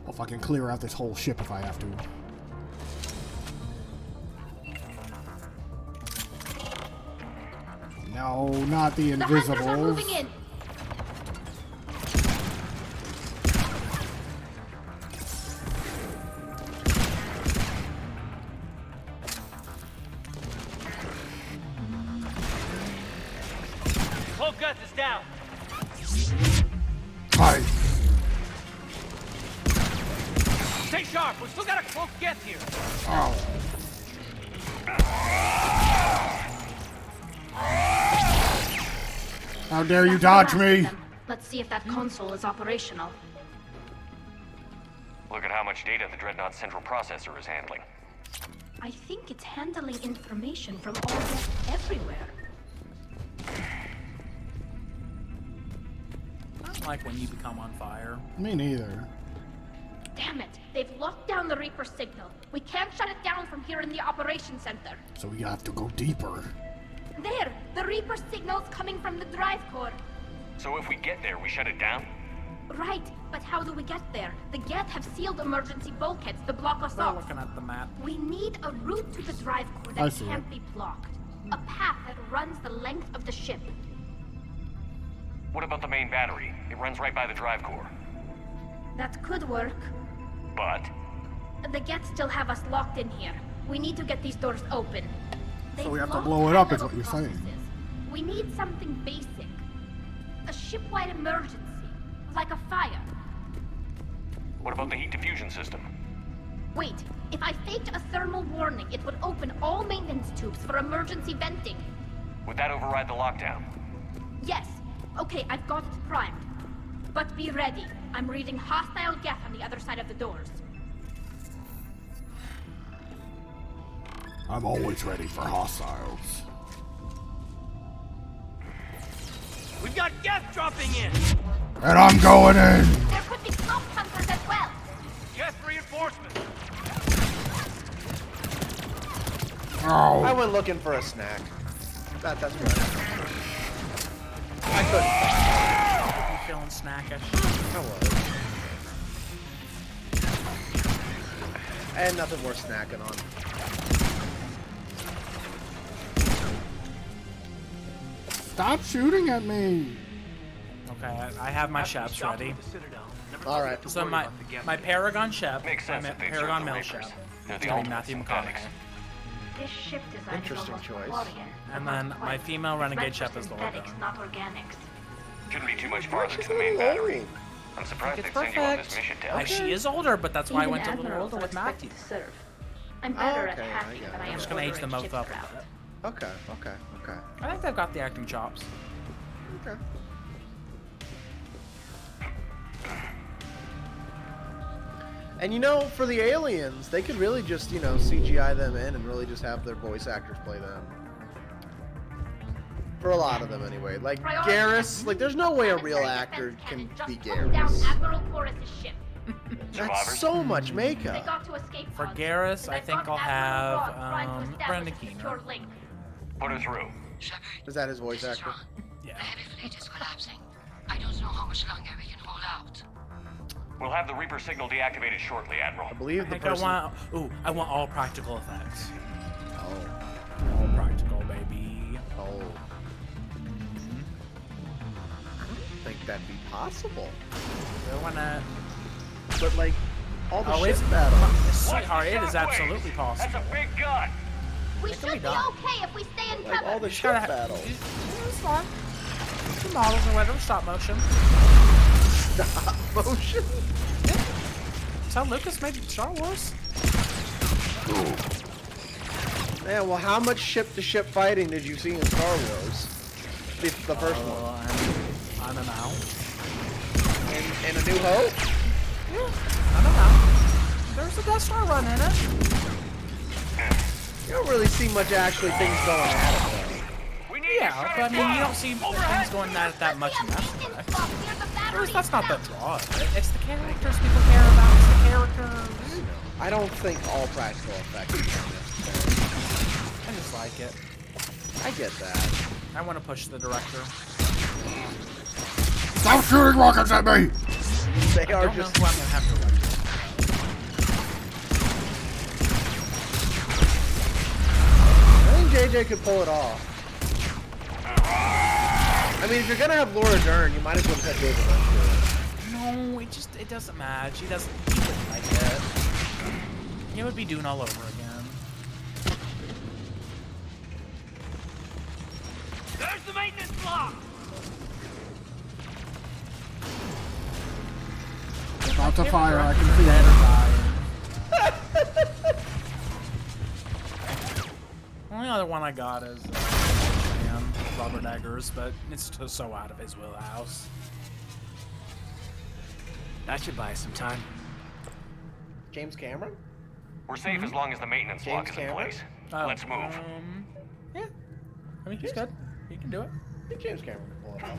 [SPEAKER 1] I'll fucking clear out this whole ship if I have to. No, not the
[SPEAKER 20] The hunters are
[SPEAKER 1] Invisibles.
[SPEAKER 20] moving in.
[SPEAKER 4] Cloak Guts is down.
[SPEAKER 1] Hi.
[SPEAKER 4] Stay sharp. We still got a Cloak Geth here.
[SPEAKER 1] Oh. How dare you dodge me?
[SPEAKER 20] Let's see if that console is operational.
[SPEAKER 7] Look at how much data the Dreadnought central processor is handling.
[SPEAKER 20] I think it's handling information from all Geth everywhere.
[SPEAKER 5] I don't like when you become on fire.
[SPEAKER 1] Me neither.
[SPEAKER 20] Damn it! They've locked down the Reaper signal. We can't shut it down from here in the operations center.
[SPEAKER 1] So we have to go deeper.
[SPEAKER 20] There! The Reaper signal's coming from the drive core.
[SPEAKER 7] So if we get there, we shut it down?
[SPEAKER 20] Right, but how do we get there? The Geth have sealed emergency bulkheads to block us off.
[SPEAKER 5] Looking at the map.
[SPEAKER 20] We need a route to the drive core
[SPEAKER 1] I
[SPEAKER 20] that
[SPEAKER 1] see
[SPEAKER 20] can't
[SPEAKER 1] it.
[SPEAKER 20] be blocked. A path that runs the length of the ship.
[SPEAKER 7] What about the main battery? It runs right by the drive core.
[SPEAKER 20] That could work.
[SPEAKER 7] But
[SPEAKER 20] The Geth still have us locked in here. We need to get these doors open.
[SPEAKER 1] So we have to
[SPEAKER 20] They've
[SPEAKER 1] blow it
[SPEAKER 20] locked
[SPEAKER 1] up, is
[SPEAKER 20] our
[SPEAKER 1] what you're
[SPEAKER 20] little
[SPEAKER 1] saying.
[SPEAKER 20] processes. We need something basic. A ship-wide emergency. Like a fire.
[SPEAKER 7] what about the heat diffusion system?
[SPEAKER 20] Wait, if I faked a thermal warning, it would open all maintenance tubes for emergency venting.
[SPEAKER 7] Would that override the lockdown?
[SPEAKER 20] Yes. Okay, I've got it primed. But be ready. I'm reading hostile Geth on the other side of the doors.
[SPEAKER 1] I'm always ready for hostiles.
[SPEAKER 4] We've got Geth dropping in.
[SPEAKER 1] And I'm going in!
[SPEAKER 20] There could be smoke hunters as well.
[SPEAKER 4] Geth reinforcements.
[SPEAKER 1] Oh.
[SPEAKER 2] I went looking for a snack. That's right. I couldn't.
[SPEAKER 5] You feeling snackish?
[SPEAKER 2] I was. I had nothing worth snacking on.
[SPEAKER 1] Stop shooting at me!
[SPEAKER 5] Okay, I have my Sheps ready.
[SPEAKER 2] All right.
[SPEAKER 5] So my Paragon Shep,
[SPEAKER 7] Makes sense
[SPEAKER 5] my
[SPEAKER 7] if they've
[SPEAKER 5] Paragon
[SPEAKER 7] served the
[SPEAKER 5] Male
[SPEAKER 7] Reapers.
[SPEAKER 5] Shep,
[SPEAKER 7] They're
[SPEAKER 5] is
[SPEAKER 7] the
[SPEAKER 5] gonna be
[SPEAKER 7] ultimate
[SPEAKER 5] Matthew
[SPEAKER 7] synthetics.
[SPEAKER 5] McConaughey.
[SPEAKER 20] This ship design
[SPEAKER 2] Interesting
[SPEAKER 20] is
[SPEAKER 2] choice.
[SPEAKER 5] And then my female Renegade Shep is Laura
[SPEAKER 20] synthetics,
[SPEAKER 5] Dern.
[SPEAKER 20] not organics.
[SPEAKER 7] Shouldn't be too much farther to the main battery. I'm surprised
[SPEAKER 5] It's
[SPEAKER 7] they'd send you on this
[SPEAKER 5] perfect.
[SPEAKER 7] mission, Tal.
[SPEAKER 5] She is older, but that's why I
[SPEAKER 20] Even
[SPEAKER 5] went a little
[SPEAKER 20] admirals
[SPEAKER 5] older
[SPEAKER 20] are
[SPEAKER 5] with Matthew.
[SPEAKER 20] expected to serve. I'm better at
[SPEAKER 2] Okay, I
[SPEAKER 20] hacking
[SPEAKER 2] get
[SPEAKER 20] than
[SPEAKER 2] it.
[SPEAKER 20] I am
[SPEAKER 5] I'm just gonna age them
[SPEAKER 20] ordering
[SPEAKER 5] both up
[SPEAKER 20] ships
[SPEAKER 5] a
[SPEAKER 20] around.
[SPEAKER 5] bit.
[SPEAKER 2] Okay.
[SPEAKER 5] I think they've got the acting chops.
[SPEAKER 2] Okay. And you know, for the aliens, they could really just, you know, CGI them in and really just have their voice actors play them. For a lot of them, anyway. Like Garrus, like there's no way a real actor can be
[SPEAKER 20] Down
[SPEAKER 2] Garrus.
[SPEAKER 20] Admiral Chorus's ship.
[SPEAKER 2] That's so much
[SPEAKER 20] They
[SPEAKER 2] makeup.
[SPEAKER 20] got to escape
[SPEAKER 5] For
[SPEAKER 20] pods,
[SPEAKER 5] Garrus,
[SPEAKER 20] and
[SPEAKER 5] I
[SPEAKER 20] I've
[SPEAKER 5] think
[SPEAKER 20] got
[SPEAKER 5] I'll
[SPEAKER 20] Admiral
[SPEAKER 5] have
[SPEAKER 20] Roth trying to establish
[SPEAKER 5] Brenda
[SPEAKER 20] a secure
[SPEAKER 5] Keener.
[SPEAKER 20] link.
[SPEAKER 7] Put her through.
[SPEAKER 2] Is that his voice actor?
[SPEAKER 5] Yeah.
[SPEAKER 11] The heavy fleet is collapsing. I don't know how much longer we can hold out.
[SPEAKER 7] We'll have the Reaper signal deactivated shortly, Admiral.
[SPEAKER 2] I believe
[SPEAKER 5] I
[SPEAKER 2] the
[SPEAKER 5] think
[SPEAKER 2] person.
[SPEAKER 5] I want all practical effects.
[SPEAKER 2] Oh.
[SPEAKER 5] All practical, baby.
[SPEAKER 2] Oh. I don't think that'd be possible.
[SPEAKER 5] Doing it.
[SPEAKER 2] But like, all the
[SPEAKER 5] Oh,
[SPEAKER 2] ship
[SPEAKER 5] it's
[SPEAKER 2] battles.
[SPEAKER 5] sweetheart, it is absolutely possible.
[SPEAKER 7] That's a big gun.
[SPEAKER 20] We
[SPEAKER 5] It can
[SPEAKER 20] should
[SPEAKER 5] be
[SPEAKER 20] be
[SPEAKER 5] done.
[SPEAKER 20] okay if we stay in
[SPEAKER 2] Like
[SPEAKER 20] cover.
[SPEAKER 2] all the
[SPEAKER 5] You
[SPEAKER 2] ship
[SPEAKER 5] gotta
[SPEAKER 2] battles.
[SPEAKER 5] It's fine. The models or whatever, stop motion.
[SPEAKER 2] Stop motion.
[SPEAKER 5] That's how Lucas made Star Wars.
[SPEAKER 2] Yeah, well, how much ship-to-ship fighting did you see in Star Wars? The first one.
[SPEAKER 5] I don't know.
[SPEAKER 2] In A New Hope?
[SPEAKER 5] Yeah, I don't know. There's a Death Star run in it.
[SPEAKER 2] You don't really see much actually things going at it, though.
[SPEAKER 5] Yeah, but I mean, you don't see things going at it that much in Mass Effect. That's not the draw of it. It's the characters people care about. It's the characters.
[SPEAKER 2] I don't think all practical effects are necessary.
[SPEAKER 5] I just like it.
[SPEAKER 2] I get that.
[SPEAKER 5] I want to push the director.
[SPEAKER 1] Stop shooting rockets at me!
[SPEAKER 2] They
[SPEAKER 5] I
[SPEAKER 2] are
[SPEAKER 5] don't
[SPEAKER 2] just.
[SPEAKER 5] know who I'm gonna have to elect.
[SPEAKER 2] I think JJ could pull it off. I mean, if you're gonna have Laura Dern, you might as well have David Lynch do it.
[SPEAKER 5] No, it doesn't match. He wouldn't like it. He would be doing all over again.
[SPEAKER 4] There's the maintenance block.
[SPEAKER 1] About to fire, I can see
[SPEAKER 5] Dead or
[SPEAKER 1] it.
[SPEAKER 5] dying. Only other one I got is Robert Eggers, but it's so out of his wheelhouse.
[SPEAKER 12] That should buy us some time.
[SPEAKER 2] James Cameron?
[SPEAKER 7] We're safe as long as the maintenance
[SPEAKER 2] James
[SPEAKER 7] lock is in
[SPEAKER 2] Cameron?
[SPEAKER 7] place.
[SPEAKER 5] Oh,
[SPEAKER 7] Let's move.
[SPEAKER 5] Yeah. I mean, he's good. He can do it.
[SPEAKER 2] I think James Cameron can pull it off.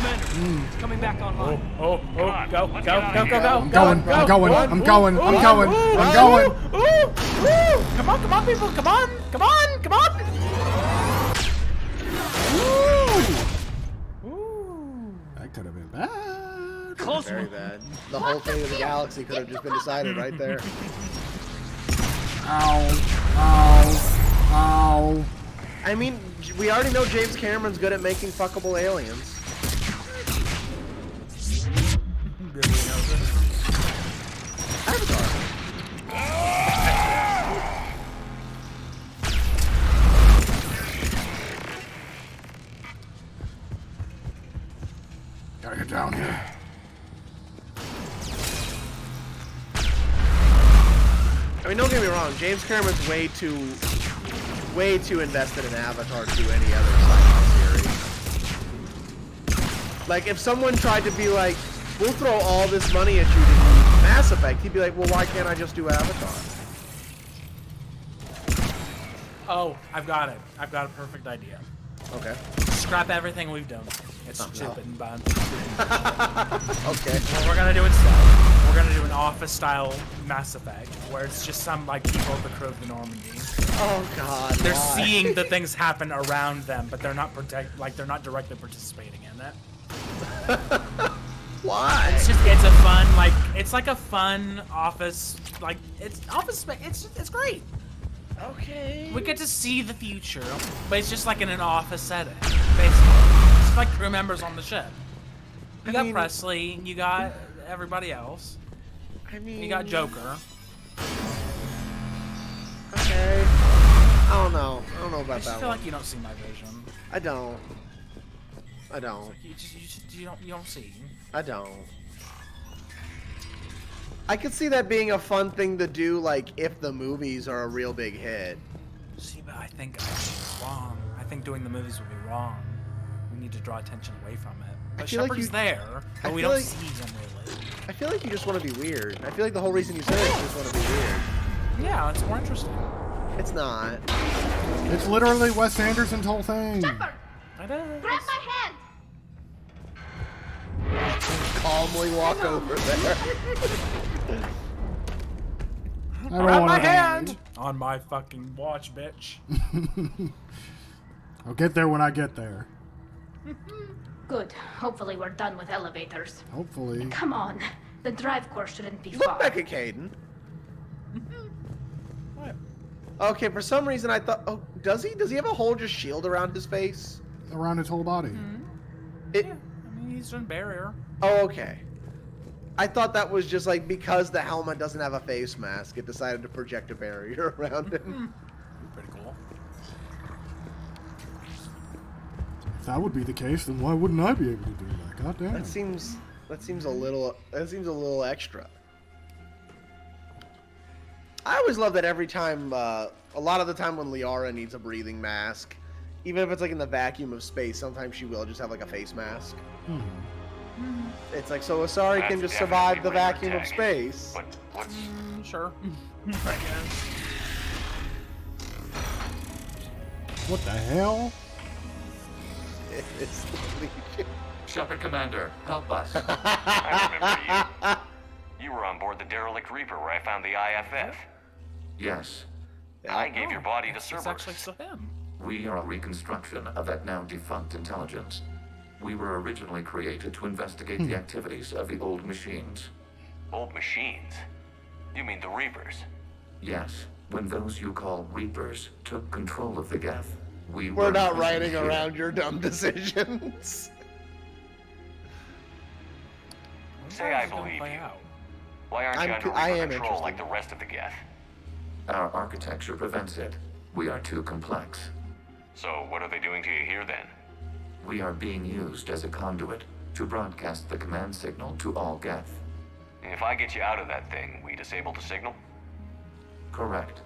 [SPEAKER 4] Commander, it's coming back online.
[SPEAKER 5] Go.
[SPEAKER 1] I'm going.
[SPEAKER 5] Come on, people. Come on.
[SPEAKER 1] That could have been bad.
[SPEAKER 2] Close. Very bad. The whole fate of the galaxy could have just been decided right there.
[SPEAKER 1] Ow.
[SPEAKER 2] I mean, we already know James Cameron's good at making fuckable aliens. Avatar.
[SPEAKER 1] Gotta get down here.
[SPEAKER 2] I mean, don't get me wrong. James Cameron's way too invested in Avatar to do any other sci-fi series. Like, if someone tried to be like, we'll throw all this money at you to do Mass Effect, he'd be like, well, why can't I just do Avatar?
[SPEAKER 5] Oh, I've got it. I've got a perfect idea.
[SPEAKER 2] Okay.
[SPEAKER 5] Scrap everything we've done. It's stupid and bad.
[SPEAKER 2] Okay.
[SPEAKER 5] What we're gonna do instead, we're gonna do an office-style Mass Effect, where it's just some like people of the crew of the Normandy.
[SPEAKER 2] Oh God.
[SPEAKER 5] They're
[SPEAKER 2] why?
[SPEAKER 5] seeing the things happen around them, but they're not they're not directly participating in it.
[SPEAKER 2] Why?
[SPEAKER 5] It's a fun it's like a fun office it's great.
[SPEAKER 2] Okay.
[SPEAKER 5] We get to see the future, but it's just like in an office setting, basically. It's like crew members on the ship. You got Presley, you got everybody else.
[SPEAKER 2] I mean,
[SPEAKER 5] you got Joker.
[SPEAKER 2] Okay. I don't know about
[SPEAKER 5] I just
[SPEAKER 2] that
[SPEAKER 5] feel
[SPEAKER 2] one.
[SPEAKER 5] like you don't see my vision.
[SPEAKER 2] I don't.
[SPEAKER 5] You don't see.
[SPEAKER 2] I don't. I could see that being a fun thing to do, like, if the movies are a real big hit.
[SPEAKER 5] See, but I think it's wrong. I think doing the movies would be wrong. We need to draw attention away from it. But Shepard's there, but we don't see him really.
[SPEAKER 2] I feel like you just want to be weird. I feel like the whole reason you said it is you just want to be weird.
[SPEAKER 5] Yeah, it's more interesting.
[SPEAKER 2] It's not.
[SPEAKER 1] It's literally Wes Anderson's whole thing.
[SPEAKER 20] Shepard!
[SPEAKER 5] It is.
[SPEAKER 20] Grab my hand!
[SPEAKER 2] Calmly walk over there.
[SPEAKER 1] I don't want
[SPEAKER 5] my
[SPEAKER 1] to
[SPEAKER 5] hand on my fucking watch, bitch.
[SPEAKER 1] I'll get there when I get there.
[SPEAKER 20] Good. Hopefully we're done with elevators.
[SPEAKER 1] Hopefully.
[SPEAKER 20] Come on. The drive course shouldn't be
[SPEAKER 2] You
[SPEAKER 20] far.
[SPEAKER 2] look back at Caden. Okay, for some reason I thought... Oh, does he? Does he have a whole just shield around his face?
[SPEAKER 1] Around his whole body.
[SPEAKER 5] Yeah, I mean, he's in barrier.
[SPEAKER 2] Oh, okay. I thought that was just like because the helmet doesn't have a face mask, it decided to project a barrier around him.
[SPEAKER 5] Pretty cool.
[SPEAKER 1] If that would be the case, then why wouldn't I be able to do that? God damn.
[SPEAKER 2] That seems a little extra. I always love that every time, a lot of the time when Liara needs a breathing mask, even if it's like in the vacuum of space, sometimes she will just have like a face mask. It's like, so Asari can just survive the vacuum of space.
[SPEAKER 7] But what's...
[SPEAKER 5] Sure. I guess.
[SPEAKER 1] What the hell?
[SPEAKER 2] It's the Legion.
[SPEAKER 10] Shepard Commander, help us.
[SPEAKER 7] I remember you. You were on board the derelict Reaper where I found the IFF.
[SPEAKER 10] Yes.
[SPEAKER 7] I gave your body to
[SPEAKER 5] It's
[SPEAKER 7] Cerberus.
[SPEAKER 5] actually still him.
[SPEAKER 10] We are a reconstruction of that now defunct intelligence. We were originally created to investigate the activities of the old machines.
[SPEAKER 7] Old machines? You mean the Reapers?
[SPEAKER 10] Yes, when those you call Reapers took control of the Geth, we
[SPEAKER 2] We're
[SPEAKER 10] were
[SPEAKER 2] not
[SPEAKER 10] imprisoned
[SPEAKER 2] writing
[SPEAKER 10] here.
[SPEAKER 2] around your dumb decisions.
[SPEAKER 7] Say I believe you. Why aren't you under
[SPEAKER 2] I
[SPEAKER 7] Reaper
[SPEAKER 2] am
[SPEAKER 7] control
[SPEAKER 2] interested.
[SPEAKER 7] like the rest of the Geth?
[SPEAKER 10] Our architecture prevents it. We are too complex.
[SPEAKER 7] So what are they doing to you here then?
[SPEAKER 10] We are being used as a conduit to broadcast the command signal to all Geth.
[SPEAKER 7] If I get you out of that thing, we disable the signal?
[SPEAKER 10] Correct.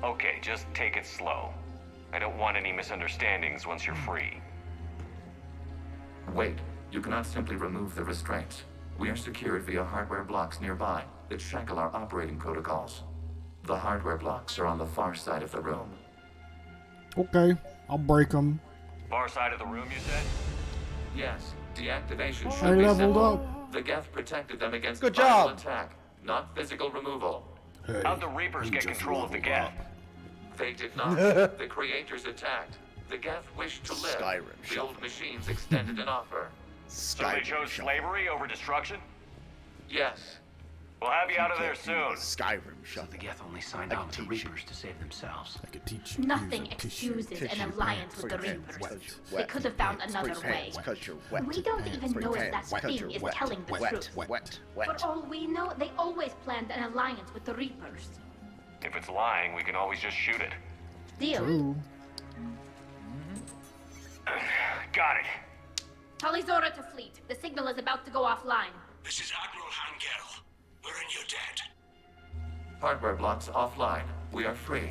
[SPEAKER 7] Okay, just take it slow. I don't want any misunderstandings once you're free.
[SPEAKER 10] Wait, you cannot simply remove the restraints. We are secured via hardware blocks nearby that shackle our operating protocols. The hardware blocks are on the far side of the room.
[SPEAKER 1] Okay, I'll break them.
[SPEAKER 7] Far side of the room, you said?
[SPEAKER 10] Yes, Deactivation
[SPEAKER 1] I
[SPEAKER 10] should be
[SPEAKER 1] leveled
[SPEAKER 10] simple.
[SPEAKER 1] up.
[SPEAKER 10] The Geth protected them against
[SPEAKER 2] Good
[SPEAKER 10] final
[SPEAKER 2] job.
[SPEAKER 10] attack, not physical removal.
[SPEAKER 7] How'd the Reapers get control of the Geth?
[SPEAKER 10] They did not. The creators attacked. The Geth wished to live.
[SPEAKER 2] Skyrim
[SPEAKER 10] The old machines extended an offer.
[SPEAKER 7] So they chose slavery over destruction?
[SPEAKER 10] Yes.
[SPEAKER 7] We'll have you out of there soon.
[SPEAKER 2] Skyrim
[SPEAKER 12] So the Geth only signed on with the Reapers to save themselves.
[SPEAKER 1] I could teach you.
[SPEAKER 20] Nothing excuses an alliance with the Reapers. They could have found another way. We don't even know if that thing is telling the truth. For all we know, they always planned an alliance with the Reapers.
[SPEAKER 7] If it's lying, we can always just shoot it.
[SPEAKER 20] Deal.
[SPEAKER 1] True.
[SPEAKER 7] Got it.
[SPEAKER 20] Talizora to fleet. The signal is about to go offline.
[SPEAKER 19] This is Admiral Hangel. We're in your debt.
[SPEAKER 10] Hardware blocks offline. We are free.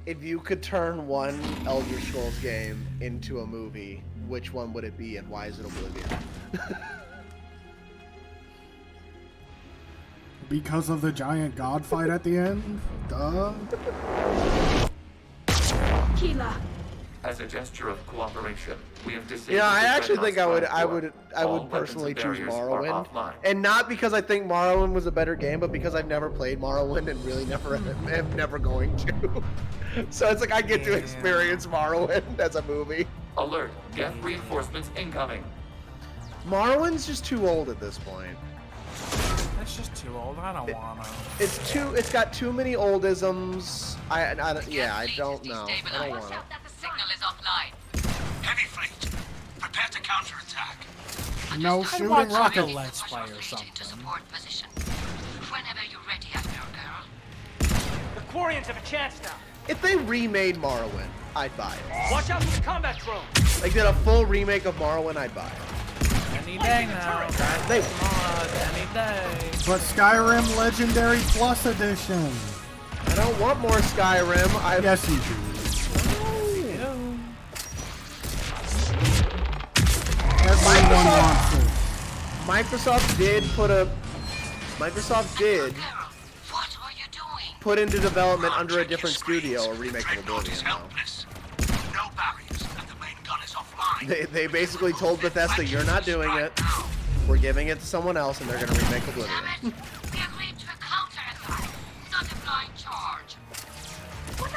[SPEAKER 2] If you could turn one Elder Scrolls game into a movie, which one would it be and why is it Oblivion?
[SPEAKER 1] Because of the giant god fight at the end? Duh.
[SPEAKER 20] Keela.
[SPEAKER 10] As a gesture of cooperation, we have disabled.
[SPEAKER 2] Yeah, I
[SPEAKER 10] the
[SPEAKER 2] actually
[SPEAKER 10] Dreadnought's
[SPEAKER 2] think I
[SPEAKER 10] All
[SPEAKER 2] would personally
[SPEAKER 10] weapons and
[SPEAKER 2] choose
[SPEAKER 10] barriers are
[SPEAKER 2] Morrowind,
[SPEAKER 10] offline.
[SPEAKER 2] and not because I think Morrowind was a better game, but because I've never played Morrowind and really never am never going to. So it's like I get to experience Morrowind as a movie.
[SPEAKER 10] Alert! Geth reinforcements incoming.
[SPEAKER 2] Morrowind's just too old at this point.
[SPEAKER 5] That's just too old. I don't wanna.
[SPEAKER 2] It's got too many oldisms. I don't know. I don't want to.
[SPEAKER 11] Signal is offline.
[SPEAKER 19] Heavy fleet, prepare to counterattack.
[SPEAKER 1] No
[SPEAKER 5] I'd
[SPEAKER 1] shooting
[SPEAKER 5] watch like a
[SPEAKER 1] rockets.
[SPEAKER 5] Let's Play or something.
[SPEAKER 11] Position. Whenever you're ready, Admiral Girl.
[SPEAKER 4] The Quarians have a chance now.
[SPEAKER 2] If they remade Morrowind, I'd buy it.
[SPEAKER 4] Watch out for the combat drone.
[SPEAKER 2] Like did a full remake of Morrowind, I'd buy it.
[SPEAKER 5] Any day now.
[SPEAKER 2] They
[SPEAKER 5] Any day.
[SPEAKER 1] But Skyrim Legendary Plus Edition.
[SPEAKER 2] I don't want more Skyrim.
[SPEAKER 1] Yes, you do. Everyone wants it.
[SPEAKER 2] Microsoft did put into development under a different studio a remake of Oblivion.
[SPEAKER 19] No barriers, and the main gun is offline.
[SPEAKER 2] They basically told Bethesda, you're not doing it. We're giving it to someone else, and they're going to remake Oblivion.
[SPEAKER 11] We agreed to a counterattack, not a blind charge.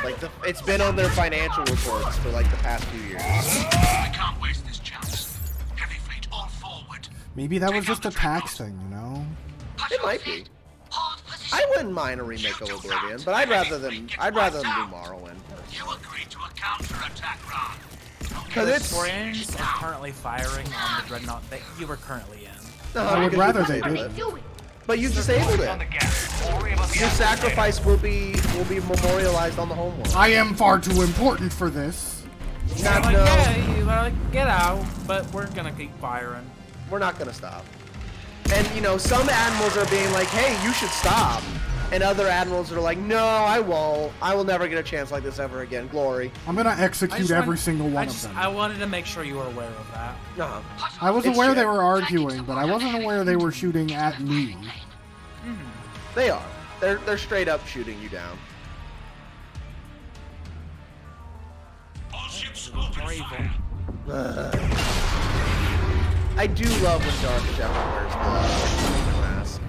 [SPEAKER 2] Like it's been on their financial reports for like the past few years.
[SPEAKER 19] I can't waste this chance. Heavy fleet all forward.
[SPEAKER 1] Maybe that was just a tax thing, you know?
[SPEAKER 2] It might be. I wouldn't mind a remake of Oblivion, but I'd rather them do Morrowind.
[SPEAKER 19] You agreed to a counterattack run.
[SPEAKER 2] Because it's
[SPEAKER 5] Quarians are currently firing on the dreadnought that you were currently in.
[SPEAKER 2] No,
[SPEAKER 1] I would rather they
[SPEAKER 2] do
[SPEAKER 1] did.
[SPEAKER 2] it. But you disabled it. Your sacrifice will be memorialized on the homeworld.
[SPEAKER 1] I am far too important for this.
[SPEAKER 5] Yeah, like, yeah, you like, get out, but we're gonna keep firing.
[SPEAKER 2] We're not gonna stop. And you know, some admirals are being like, "Hey, you should stop," and other admirals are like, "No, I won't. I will never get a chance like this ever again. Glory."
[SPEAKER 1] I'm gonna execute every single one of them.
[SPEAKER 5] I wanted to make sure you were aware of that.
[SPEAKER 2] No.
[SPEAKER 1] I was aware they were arguing, but I wasn't aware they were shooting at me.
[SPEAKER 2] They are. They're straight up shooting you down.
[SPEAKER 19] All ships open fire.
[SPEAKER 2] I do love when Dark Shepard wears the mask.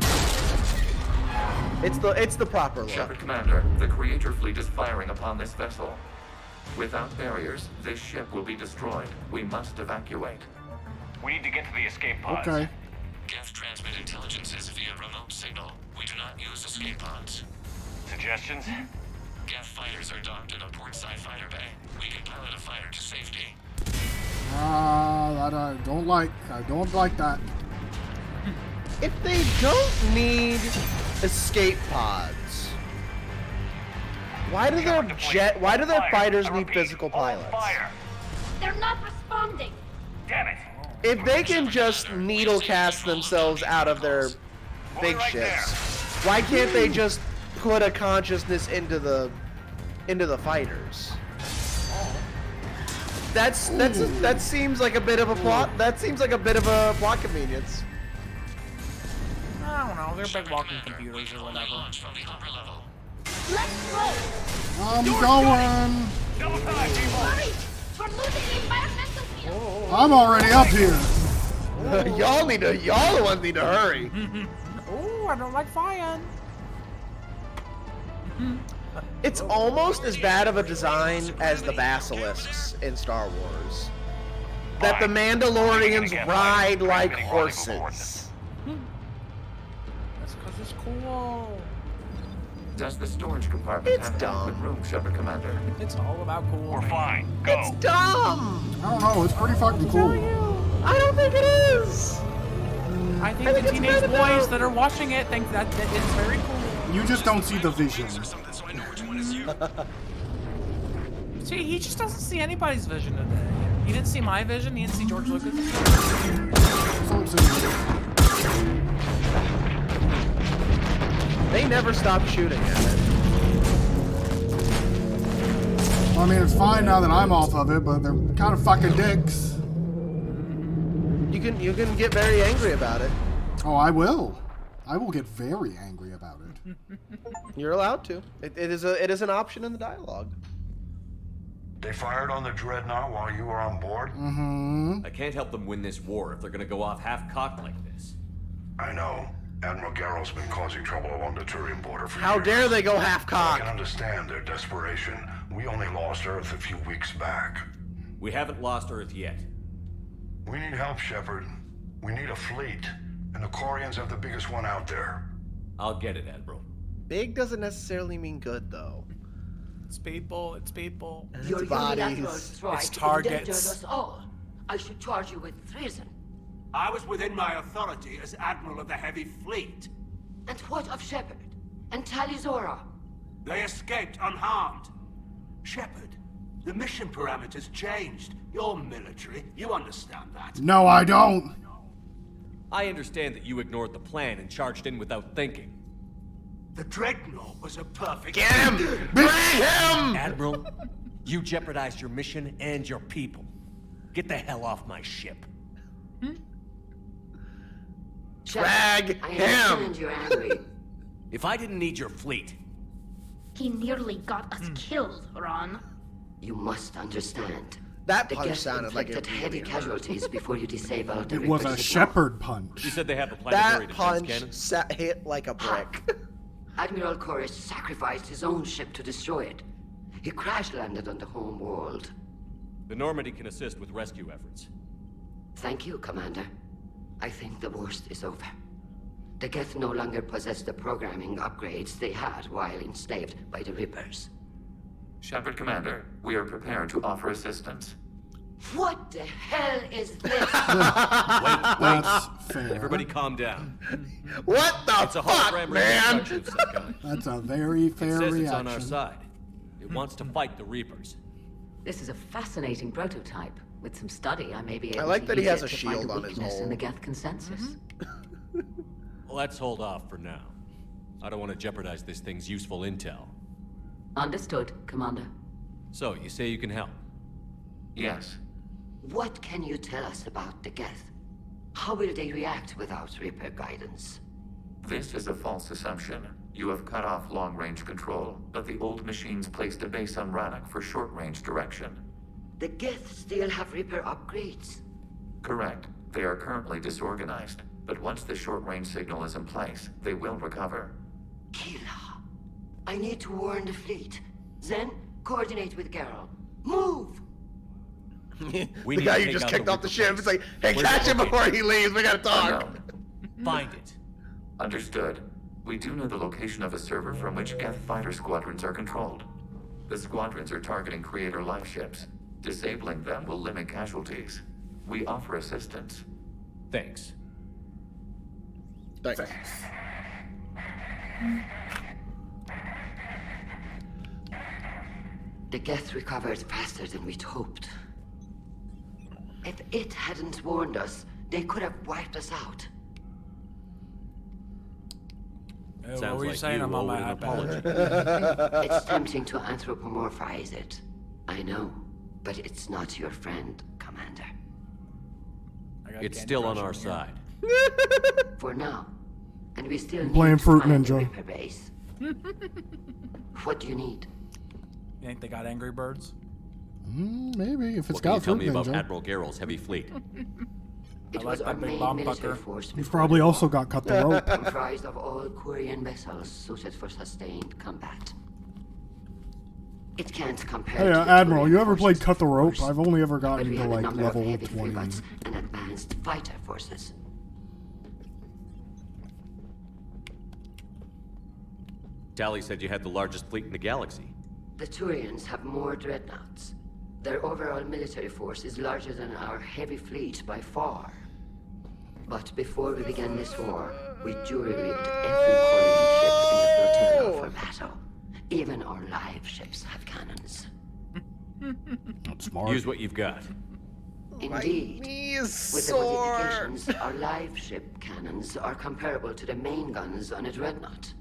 [SPEAKER 2] It's the proper look.
[SPEAKER 10] Shepard Commander, the Creator fleet is firing upon this vessel. Without barriers, this ship will be destroyed. We must evacuate.
[SPEAKER 7] We need to get to the escape pods.
[SPEAKER 1] Okay.
[SPEAKER 10] Geth transmit intelligences via remote signal. We do not use escape pods.
[SPEAKER 7] Suggestions?
[SPEAKER 10] Geth fighters are docked in a portside fighter bay. We can pilot a fighter to safety.
[SPEAKER 1] That I don't like. I don't like that.
[SPEAKER 2] If they don't need escape pods, why do their fighters need physical pilots?
[SPEAKER 20] They're not responding.
[SPEAKER 7] Damn it.
[SPEAKER 2] If they can just needle cast themselves out of their big ships, why can't they just put a consciousness into the fighters? That seems like a bit of a plot. That seems like a bit of a plot convenience.
[SPEAKER 5] I don't know. They're big walking computers or whatever.
[SPEAKER 20] Let's go.
[SPEAKER 1] I'm going. I'm already up here.
[SPEAKER 2] Y'all the ones need to hurry.
[SPEAKER 5] Oh, I don't like flying.
[SPEAKER 2] It's almost as bad of a design as the basilisks in Star Wars. That the Mandalorians ride like horses.
[SPEAKER 5] That's because it's cool.
[SPEAKER 10] Does the storage compartment
[SPEAKER 2] It's
[SPEAKER 10] have
[SPEAKER 2] dumb.
[SPEAKER 10] adequate room, Shepard Commander?
[SPEAKER 5] It's all about cool.
[SPEAKER 7] We're fine. Go.
[SPEAKER 2] It's dumb.
[SPEAKER 1] I don't know. It's pretty fucking cool.
[SPEAKER 2] I don't think it is.
[SPEAKER 5] I think the teenage boys that are watching it think that it's very cool.
[SPEAKER 1] You just don't see the vision.
[SPEAKER 5] See, he just doesn't see anybody's vision today. He didn't see my vision. He didn't see George Lucas.
[SPEAKER 2] They never stopped shooting at it.
[SPEAKER 1] I mean, it's fine now that I'm off of it, but they're kind of fucking dicks.
[SPEAKER 2] You can get very angry about it.
[SPEAKER 1] Oh, I will. I will get very angry about it.
[SPEAKER 2] You're allowed to. It is an option in the dialogue.
[SPEAKER 6] They fired on the dreadnought while you were on board?
[SPEAKER 1] Mm-hmm.
[SPEAKER 9] I can't help them win this war if they're gonna go off half-cocked like this.
[SPEAKER 6] I know. Admiral Garrow's been causing trouble along the Turian border for
[SPEAKER 2] How
[SPEAKER 6] years.
[SPEAKER 2] dare they go
[SPEAKER 6] I can
[SPEAKER 2] half-cocked?
[SPEAKER 6] understand their desperation. We only lost Earth a few weeks back.
[SPEAKER 9] We haven't lost Earth yet.
[SPEAKER 6] We need help, Shepard. We need a fleet. And the Quarians have the biggest one out there.
[SPEAKER 9] I'll get it, Admiral.
[SPEAKER 2] Big doesn't necessarily mean good, though.
[SPEAKER 5] It's people. It's people.
[SPEAKER 17] Your
[SPEAKER 2] It's bodies.
[SPEAKER 17] unilateral strike
[SPEAKER 5] It's targets.
[SPEAKER 17] endangers us all. I should charge you with treason.
[SPEAKER 12] I was within my authority as Admiral of the Heavy Fleet.
[SPEAKER 17] And what of Shepard? And Talizora?
[SPEAKER 12] They escaped unharmed. Shepard, the mission parameters changed. You're military. You understand that.
[SPEAKER 1] No, I don't.
[SPEAKER 9] I understand that you ignored the plan and charged in without thinking.
[SPEAKER 12] The Dreadnought was a perfect...
[SPEAKER 2] Get him! Bring him!
[SPEAKER 9] Admiral, you jeopardized your mission and your people. Get the hell off my ship.
[SPEAKER 2] Drag
[SPEAKER 17] I
[SPEAKER 2] him!
[SPEAKER 17] understand you're angry.
[SPEAKER 9] If I didn't need your fleet,
[SPEAKER 20] He nearly got us killed, Ron.
[SPEAKER 17] You must understand.
[SPEAKER 2] That
[SPEAKER 17] The
[SPEAKER 2] punch
[SPEAKER 17] guest
[SPEAKER 2] sounded like it
[SPEAKER 17] inflicted heavy
[SPEAKER 2] really hurt.
[SPEAKER 17] casualties before you disabled the
[SPEAKER 1] It was a
[SPEAKER 17] Reaper's
[SPEAKER 1] shepherd punch.
[SPEAKER 9] you said they have a planetary
[SPEAKER 2] That
[SPEAKER 9] defense
[SPEAKER 2] punch
[SPEAKER 9] cannon.
[SPEAKER 2] hit like a brick.
[SPEAKER 17] Admiral Koresh sacrificed his own ship to destroy it. He crash-landed on the home world.
[SPEAKER 9] The Normandy can assist with rescue efforts.
[SPEAKER 17] Thank you, Commander. I think the worst is over. The Geth no longer possess the programming upgrades they had while enslaved by the Reapers.
[SPEAKER 10] Shepard Commander, we are prepared to offer assistance.
[SPEAKER 17] What the hell is this?
[SPEAKER 9] Wait.
[SPEAKER 1] That's fair.
[SPEAKER 9] Everybody calm down.
[SPEAKER 2] What the
[SPEAKER 9] It's a
[SPEAKER 2] fuck,
[SPEAKER 9] hologram
[SPEAKER 2] man?
[SPEAKER 9] reconstruction of some kind.
[SPEAKER 1] That's a very
[SPEAKER 9] It
[SPEAKER 1] fair
[SPEAKER 9] says
[SPEAKER 1] reaction.
[SPEAKER 9] it's on our side. It wants to fight the Reapers.
[SPEAKER 16] This is a fascinating prototype. With some study, I may be able
[SPEAKER 2] I like
[SPEAKER 16] to
[SPEAKER 2] that he
[SPEAKER 16] use
[SPEAKER 2] has
[SPEAKER 16] it
[SPEAKER 2] a
[SPEAKER 16] to find
[SPEAKER 2] shield on his
[SPEAKER 16] weakness in
[SPEAKER 2] hole.
[SPEAKER 16] the Geth consensus.
[SPEAKER 9] Let's hold off for now. I don't want to jeopardize this thing's useful intel.
[SPEAKER 16] Understood, Commander.
[SPEAKER 9] So, you say you can help?
[SPEAKER 10] Yes.
[SPEAKER 17] What can you tell us about the Geth? How will they react without Reaper guidance?
[SPEAKER 10] This is a false assumption. You have cut off long-range control, but the old machines placed a base on Rannoch for short-range direction.
[SPEAKER 17] The Geth still have Reaper upgrades.
[SPEAKER 10] Correct. They are currently disorganized, but once the short-range signal is in place, they will recover.
[SPEAKER 17] Kila, I need to warn the fleet. Then, coordinate with Garrow. Move!
[SPEAKER 9] We
[SPEAKER 2] The
[SPEAKER 9] need
[SPEAKER 2] guy
[SPEAKER 9] to
[SPEAKER 2] you
[SPEAKER 9] take
[SPEAKER 2] just
[SPEAKER 9] out
[SPEAKER 2] kicked
[SPEAKER 9] the
[SPEAKER 2] off the
[SPEAKER 9] Reaper
[SPEAKER 2] ship.
[SPEAKER 9] base.
[SPEAKER 2] It's like, hey,
[SPEAKER 9] Where's
[SPEAKER 2] catch
[SPEAKER 9] it
[SPEAKER 2] him before
[SPEAKER 9] located?
[SPEAKER 2] he leaves. We gotta talk.
[SPEAKER 9] Find it.
[SPEAKER 10] Understood. We do know the location of a server from which Geth fighter squadrons are controlled. The squadrons are targeting Creator life ships. Disabling them will limit casualties. We offer assistance.
[SPEAKER 9] Thanks.
[SPEAKER 2] Thanks.
[SPEAKER 17] The Geth recovered faster than we'd hoped. If it hadn't warned us, they could have wiped us out.
[SPEAKER 5] What
[SPEAKER 9] Sounds
[SPEAKER 5] were you
[SPEAKER 9] like
[SPEAKER 5] saying?
[SPEAKER 9] you
[SPEAKER 5] I'm on
[SPEAKER 9] owe
[SPEAKER 5] my
[SPEAKER 9] an
[SPEAKER 5] iPad.
[SPEAKER 9] apology.
[SPEAKER 17] It's tempting to anthropomorphize it. I know, but it's not your friend, Commander.
[SPEAKER 9] It's still on our side.
[SPEAKER 17] For now. And we still need
[SPEAKER 1] Playing
[SPEAKER 17] to
[SPEAKER 1] Fruit
[SPEAKER 17] find the
[SPEAKER 1] Ninja.
[SPEAKER 17] Reaper base. What do you need?
[SPEAKER 5] You think they got Angry Birds?
[SPEAKER 1] Maybe, if it's
[SPEAKER 9] What can you
[SPEAKER 1] got
[SPEAKER 9] tell
[SPEAKER 1] Fruit
[SPEAKER 9] me about
[SPEAKER 1] Ninja.
[SPEAKER 9] Admiral Garrel's heavy fleet?
[SPEAKER 10] It was our main military force.
[SPEAKER 1] He's probably also got Cut the Rope.
[SPEAKER 10] Comprised of all Quarian vessels suited for sustained combat. It can't compare
[SPEAKER 1] Hey,
[SPEAKER 10] to the
[SPEAKER 1] Admiral,
[SPEAKER 10] Quarian
[SPEAKER 1] you ever played
[SPEAKER 10] forces,
[SPEAKER 1] Cut the
[SPEAKER 10] of
[SPEAKER 1] Rope?
[SPEAKER 10] course.
[SPEAKER 1] I've only ever
[SPEAKER 10] But
[SPEAKER 1] gotten
[SPEAKER 10] we
[SPEAKER 1] to
[SPEAKER 10] have a
[SPEAKER 1] like
[SPEAKER 10] number of
[SPEAKER 1] level
[SPEAKER 10] heavy
[SPEAKER 1] 20.
[SPEAKER 10] frigates and advanced fighter forces.
[SPEAKER 9] Tally said you had the largest fleet in the galaxy.
[SPEAKER 10] The Turians have more dreadnoughts. Their overall military force is larger than our heavy fleet by far. But before we began this war, we jury-rigged every Quarian ship in the flotilla for battle. Even our live ships have cannons.
[SPEAKER 1] That's smart.
[SPEAKER 9] Use what you've got.
[SPEAKER 10] Indeed.
[SPEAKER 2] knee is
[SPEAKER 10] With the
[SPEAKER 2] sore.
[SPEAKER 10] modifications, our live ship cannons are comparable to the main guns on a dreadnought.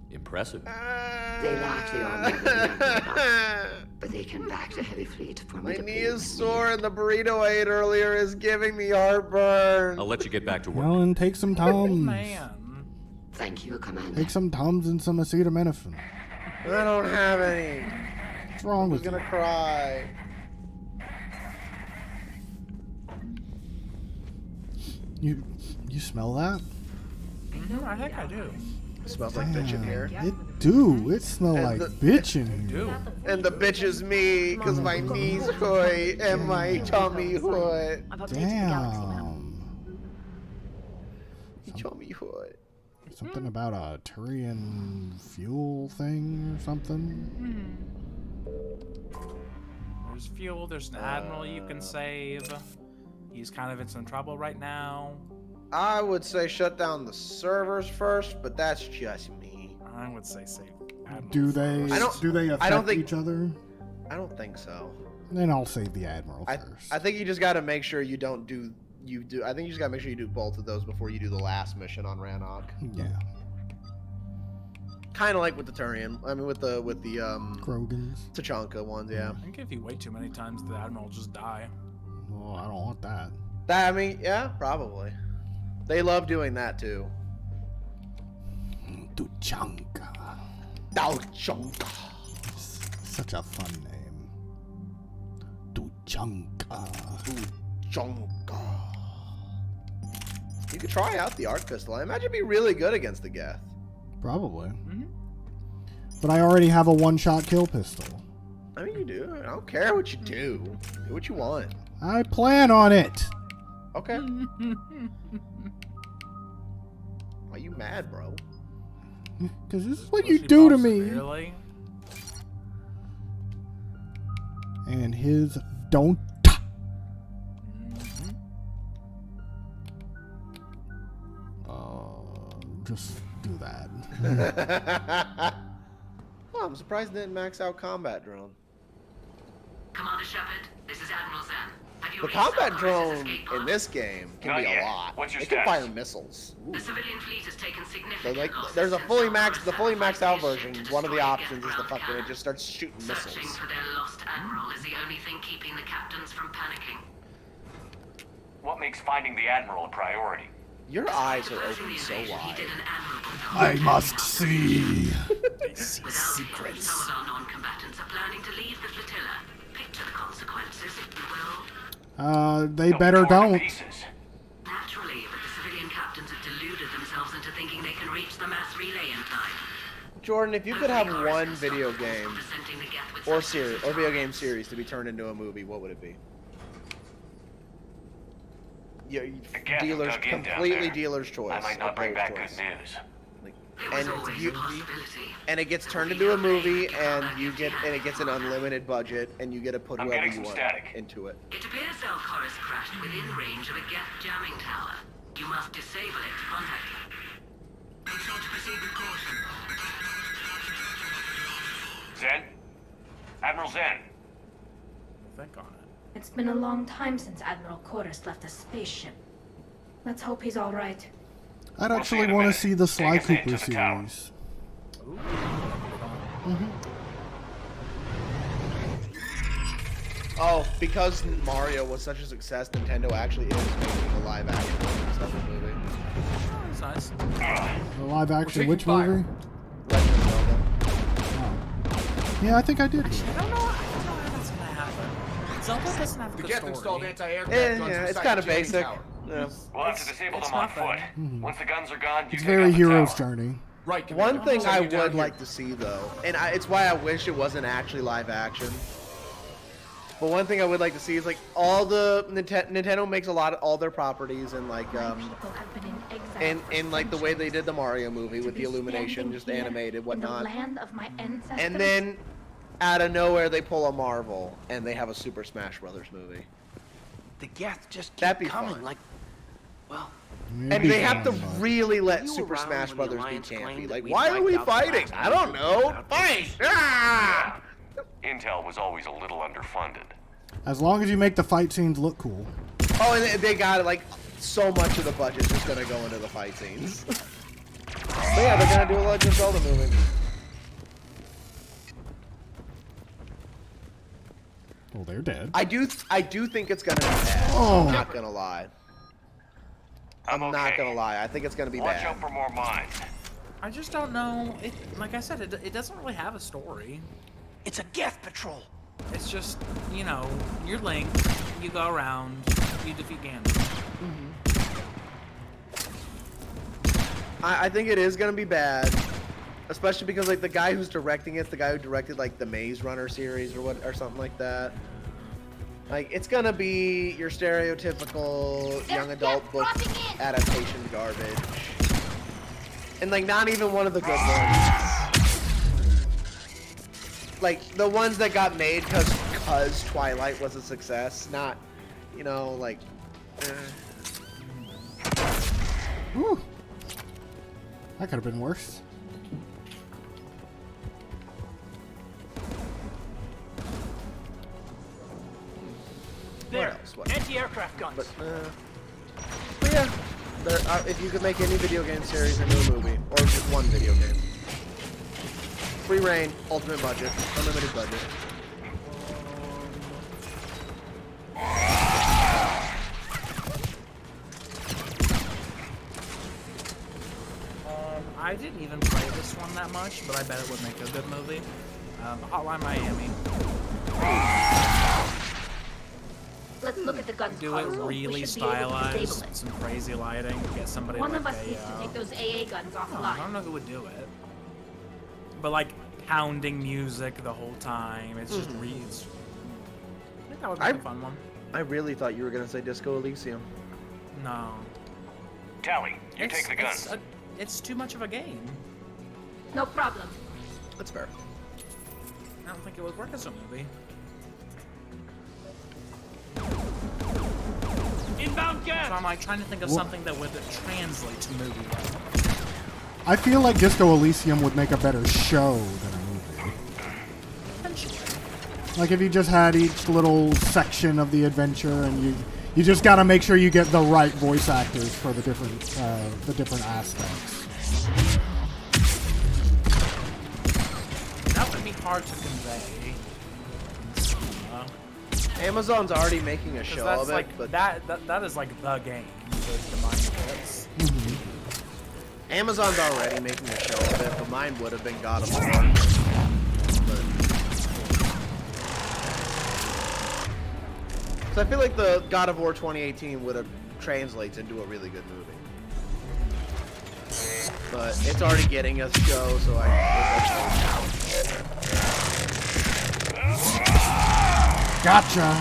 [SPEAKER 9] Impressive.
[SPEAKER 10] They lack the armor of the dreadnought, but they can back the heavy fleet for
[SPEAKER 2] My
[SPEAKER 10] me to
[SPEAKER 2] knee
[SPEAKER 10] pay
[SPEAKER 2] is sore and the burrito I ate earlier is giving me heartburn.
[SPEAKER 9] I'll let you get back to work.
[SPEAKER 1] Well, and take some Tums.
[SPEAKER 10] Thank you, Commander.
[SPEAKER 1] Take some Tums and some acetaminophen.
[SPEAKER 2] I don't have any.
[SPEAKER 1] What's wrong with
[SPEAKER 2] I'm gonna cry.
[SPEAKER 1] you? You smell that?
[SPEAKER 5] I think I do.
[SPEAKER 2] It smells like bitch in here.
[SPEAKER 1] It do. It smell like bitch in here.
[SPEAKER 2] And the bitch is me, because my knees hurt and my tummy hurt.
[SPEAKER 1] Damn.
[SPEAKER 2] Tummy hurt.
[SPEAKER 1] Something about a Turian fuel thing or something?
[SPEAKER 5] There's fuel, there's an admiral you can save. He's kind of in some trouble right now.
[SPEAKER 2] I would say shut down the servers first, but that's just me.
[SPEAKER 5] I would say save admiral.
[SPEAKER 1] Do they? Do they affect each other?
[SPEAKER 2] I don't think so.
[SPEAKER 1] Then I'll save the Admiral first.
[SPEAKER 2] I think you just got to make sure you don't do. I think you just got to make sure you do both of those before you do the last mission on Rannoch.
[SPEAKER 1] Yeah.
[SPEAKER 2] Kind of like with the Turian. I mean, with the
[SPEAKER 1] Krogans.
[SPEAKER 2] Tachanka ones, yeah.
[SPEAKER 5] I think if you wait too many times, the admiral will just die.
[SPEAKER 1] Well, I don't want that.
[SPEAKER 2] I mean, yeah, probably. They love doing that too.
[SPEAKER 1] Tachanka.
[SPEAKER 2] Tachanka.
[SPEAKER 1] Such a fun name. Tachanka.
[SPEAKER 2] Tachanka. You could try out the arc pistol. I imagine it'd be really good against the Geth.
[SPEAKER 1] Probably. But I already have a one-shot kill pistol.
[SPEAKER 2] I mean, you do. I don't care what you do. Do what you want.
[SPEAKER 1] I plan on it.
[SPEAKER 2] Okay. Why you mad, bro?
[SPEAKER 1] Because this is what you do to me.
[SPEAKER 5] Really?
[SPEAKER 1] And his don't. Just do that.
[SPEAKER 2] Oh, I'm surprised they didn't max out combat drone.
[SPEAKER 14] Commander Shepard, this is Admiral Zen. Have you
[SPEAKER 2] The
[SPEAKER 14] reached
[SPEAKER 2] combat
[SPEAKER 14] South
[SPEAKER 2] drone
[SPEAKER 14] Chorus's escape
[SPEAKER 2] in
[SPEAKER 14] pod?
[SPEAKER 2] this game can
[SPEAKER 7] Not
[SPEAKER 2] be
[SPEAKER 7] yet.
[SPEAKER 2] a lot.
[SPEAKER 7] What's your
[SPEAKER 2] It can
[SPEAKER 7] status?
[SPEAKER 2] fire missiles. Ooh.
[SPEAKER 14] The civilian fleet has taken
[SPEAKER 2] So
[SPEAKER 14] significant
[SPEAKER 2] like,
[SPEAKER 14] losses
[SPEAKER 2] there's a
[SPEAKER 14] since
[SPEAKER 2] fully
[SPEAKER 14] our
[SPEAKER 2] maxed, the fully maxed out
[SPEAKER 14] sacrificed
[SPEAKER 2] version.
[SPEAKER 14] ship to
[SPEAKER 2] One of the
[SPEAKER 14] destroy
[SPEAKER 2] options is the
[SPEAKER 14] Geth
[SPEAKER 2] fucking. It
[SPEAKER 14] ground
[SPEAKER 2] just starts shooting
[SPEAKER 14] Searching
[SPEAKER 2] missiles.
[SPEAKER 14] for their lost admiral is the only thing keeping the captains from panicking.
[SPEAKER 7] What makes finding the admiral a priority?
[SPEAKER 2] Your eyes are open so wide.
[SPEAKER 1] I must see.
[SPEAKER 14] Secrets. Some of our non-combatants are planning to leave the flotilla. Picture the consequences, if you will.
[SPEAKER 1] They better don't.
[SPEAKER 14] Naturally, but the civilian captains have deluded themselves into thinking they can reach the mass relay in time.
[SPEAKER 2] Jordan, if you could have one video game or series or video game series to be turned into a movie, what would it be? Yeah, dealer's completely dealer's choice.
[SPEAKER 7] I might not bring back good
[SPEAKER 2] choice.
[SPEAKER 7] news.
[SPEAKER 2] And it gets turned into a movie, and it gets an unlimited budget, and you get to put
[SPEAKER 7] I'm
[SPEAKER 2] whoever
[SPEAKER 7] getting
[SPEAKER 2] you
[SPEAKER 7] some
[SPEAKER 2] want
[SPEAKER 7] static.
[SPEAKER 2] into it.
[SPEAKER 14] It appears Zelchorus crashed within range of a Geth jamming tower. You must disable it to contact it. Make sure to proceed with caution.
[SPEAKER 7] Zen? Admiral Zen?
[SPEAKER 5] Think on it.
[SPEAKER 20] It's been a long time since Admiral Chorus left a spaceship. Let's hope he's all right.
[SPEAKER 1] I'd actually want to see the Sly Cooper series.
[SPEAKER 2] Oh, because Mario was such a success, Nintendo actually is making a live action stuff movie.
[SPEAKER 5] That's nice.
[SPEAKER 1] The live action which
[SPEAKER 2] fire.
[SPEAKER 1] movie?
[SPEAKER 2] Legend of Zelda.
[SPEAKER 1] Oh. Yeah, I think I did.
[SPEAKER 5] I don't know how that's gonna happen. Zelda doesn't have a
[SPEAKER 18] The
[SPEAKER 5] good
[SPEAKER 18] Geth
[SPEAKER 5] story.
[SPEAKER 18] installed anti-aircraft guns
[SPEAKER 2] Yeah, it's
[SPEAKER 18] inside
[SPEAKER 2] kind
[SPEAKER 18] the
[SPEAKER 2] of
[SPEAKER 18] jamming
[SPEAKER 2] basic.
[SPEAKER 18] tower.
[SPEAKER 2] Yeah.
[SPEAKER 7] We'll have to disable them on foot. Once the guns are gone, you
[SPEAKER 1] It's
[SPEAKER 7] take
[SPEAKER 1] very
[SPEAKER 7] out the
[SPEAKER 1] hero's
[SPEAKER 7] tower.
[SPEAKER 1] journey.
[SPEAKER 18] Right,
[SPEAKER 2] One thing I
[SPEAKER 18] Send you down
[SPEAKER 2] would
[SPEAKER 18] here.
[SPEAKER 2] like to see though, and it's why I wish it wasn't actually live action. But one thing I would like to see is like all the Nintendo makes a lot of all their properties and like and like the way they did the Mario movie with the illumination, just animated, whatnot.
[SPEAKER 20] Land of my ancestors.
[SPEAKER 2] And then out of nowhere they pull a Marvel and they have a Super Smash Brothers movie.
[SPEAKER 12] The Geth just keep
[SPEAKER 2] That'd be
[SPEAKER 12] coming,
[SPEAKER 2] fun.
[SPEAKER 12] like, well...
[SPEAKER 2] And they have to really let
[SPEAKER 12] You
[SPEAKER 2] Super
[SPEAKER 12] around
[SPEAKER 2] Smash
[SPEAKER 12] when the
[SPEAKER 2] Brothers be
[SPEAKER 12] Alliance
[SPEAKER 2] campy.
[SPEAKER 12] claimed that
[SPEAKER 2] Like,
[SPEAKER 12] we'd
[SPEAKER 2] why are
[SPEAKER 12] wiped
[SPEAKER 2] we
[SPEAKER 12] out the
[SPEAKER 2] fighting?
[SPEAKER 12] last
[SPEAKER 2] I don't know. Fight! Ah!
[SPEAKER 7] Intel was always a little underfunded.
[SPEAKER 1] As long as you make the fight scenes look cool.
[SPEAKER 2] Oh, and they got like so much of the budget's just gonna go into the fight scenes. But yeah, they're gonna do a Legend of Zelda movie.
[SPEAKER 1] Well, they're dead.
[SPEAKER 2] I do think it's gonna be bad.
[SPEAKER 1] Oh.
[SPEAKER 2] I'm not gonna lie. I'm not gonna lie. I think it's gonna be
[SPEAKER 7] Watch
[SPEAKER 2] bad.
[SPEAKER 7] out for more mines.
[SPEAKER 5] I just don't know. Like I said, it doesn't really have a story.
[SPEAKER 12] It's a Geth patrol.
[SPEAKER 5] It's just, you know, you're Link, you go around, you defeat Ganon.
[SPEAKER 2] I think it is gonna be bad, especially because like the guy who's directing it's the guy who directed like the Maze Runner series or something like that. Like it's gonna be your stereotypical young adult book adaptation garbage, and like not even one of the good ones. Like the ones that got made because Twilight was a success, not, you know, like.
[SPEAKER 1] Whew. That could have been worse.
[SPEAKER 12] There, anti-aircraft guns.
[SPEAKER 2] But yeah, if you could make any video game series into a movie, or just one video game. Free reign, ultimate budget, unlimited budget.
[SPEAKER 5] I didn't even play this one that much, but I bet it would make a good movie. Hotline Miami.
[SPEAKER 20] Let's look at the guns.
[SPEAKER 5] Do it
[SPEAKER 20] Carl.
[SPEAKER 5] really
[SPEAKER 20] We should be able to
[SPEAKER 5] stylized,
[SPEAKER 20] disable it.
[SPEAKER 5] some crazy lighting, get somebody
[SPEAKER 20] One
[SPEAKER 5] like
[SPEAKER 20] of us
[SPEAKER 5] a,
[SPEAKER 20] needs to take those AA guns
[SPEAKER 5] I
[SPEAKER 20] offline.
[SPEAKER 5] don't know who would do it. But like pounding music the whole time, it's just reads. I think that would be a fun one.
[SPEAKER 2] I really thought you were gonna say Disco Elysium.
[SPEAKER 5] No.
[SPEAKER 7] Tally, you take the guns.
[SPEAKER 5] It's too much of a game.
[SPEAKER 20] No problem.
[SPEAKER 2] That's fair.
[SPEAKER 5] I don't think it would work as a movie.
[SPEAKER 4] Inbound gas!
[SPEAKER 5] So I'm like trying to think of something that would translate to movie.
[SPEAKER 1] I feel like Disco Elysium would make a better show than a movie.
[SPEAKER 5] Potentially.
[SPEAKER 1] Like if you just had each little section of the adventure, and you just gotta make sure you get the right voice actors for the different aspects.
[SPEAKER 5] That would be hard to convey.
[SPEAKER 2] Amazon's already making a show
[SPEAKER 5] that's
[SPEAKER 2] of it,
[SPEAKER 5] like,
[SPEAKER 2] but
[SPEAKER 5] that is like the game. The mind bits.
[SPEAKER 2] Amazon's already making a show of it, but mine would have been God of War. So I feel like the God of War 2018 would have translates into a really good movie. But it's already getting a show, so
[SPEAKER 1] Gotcha.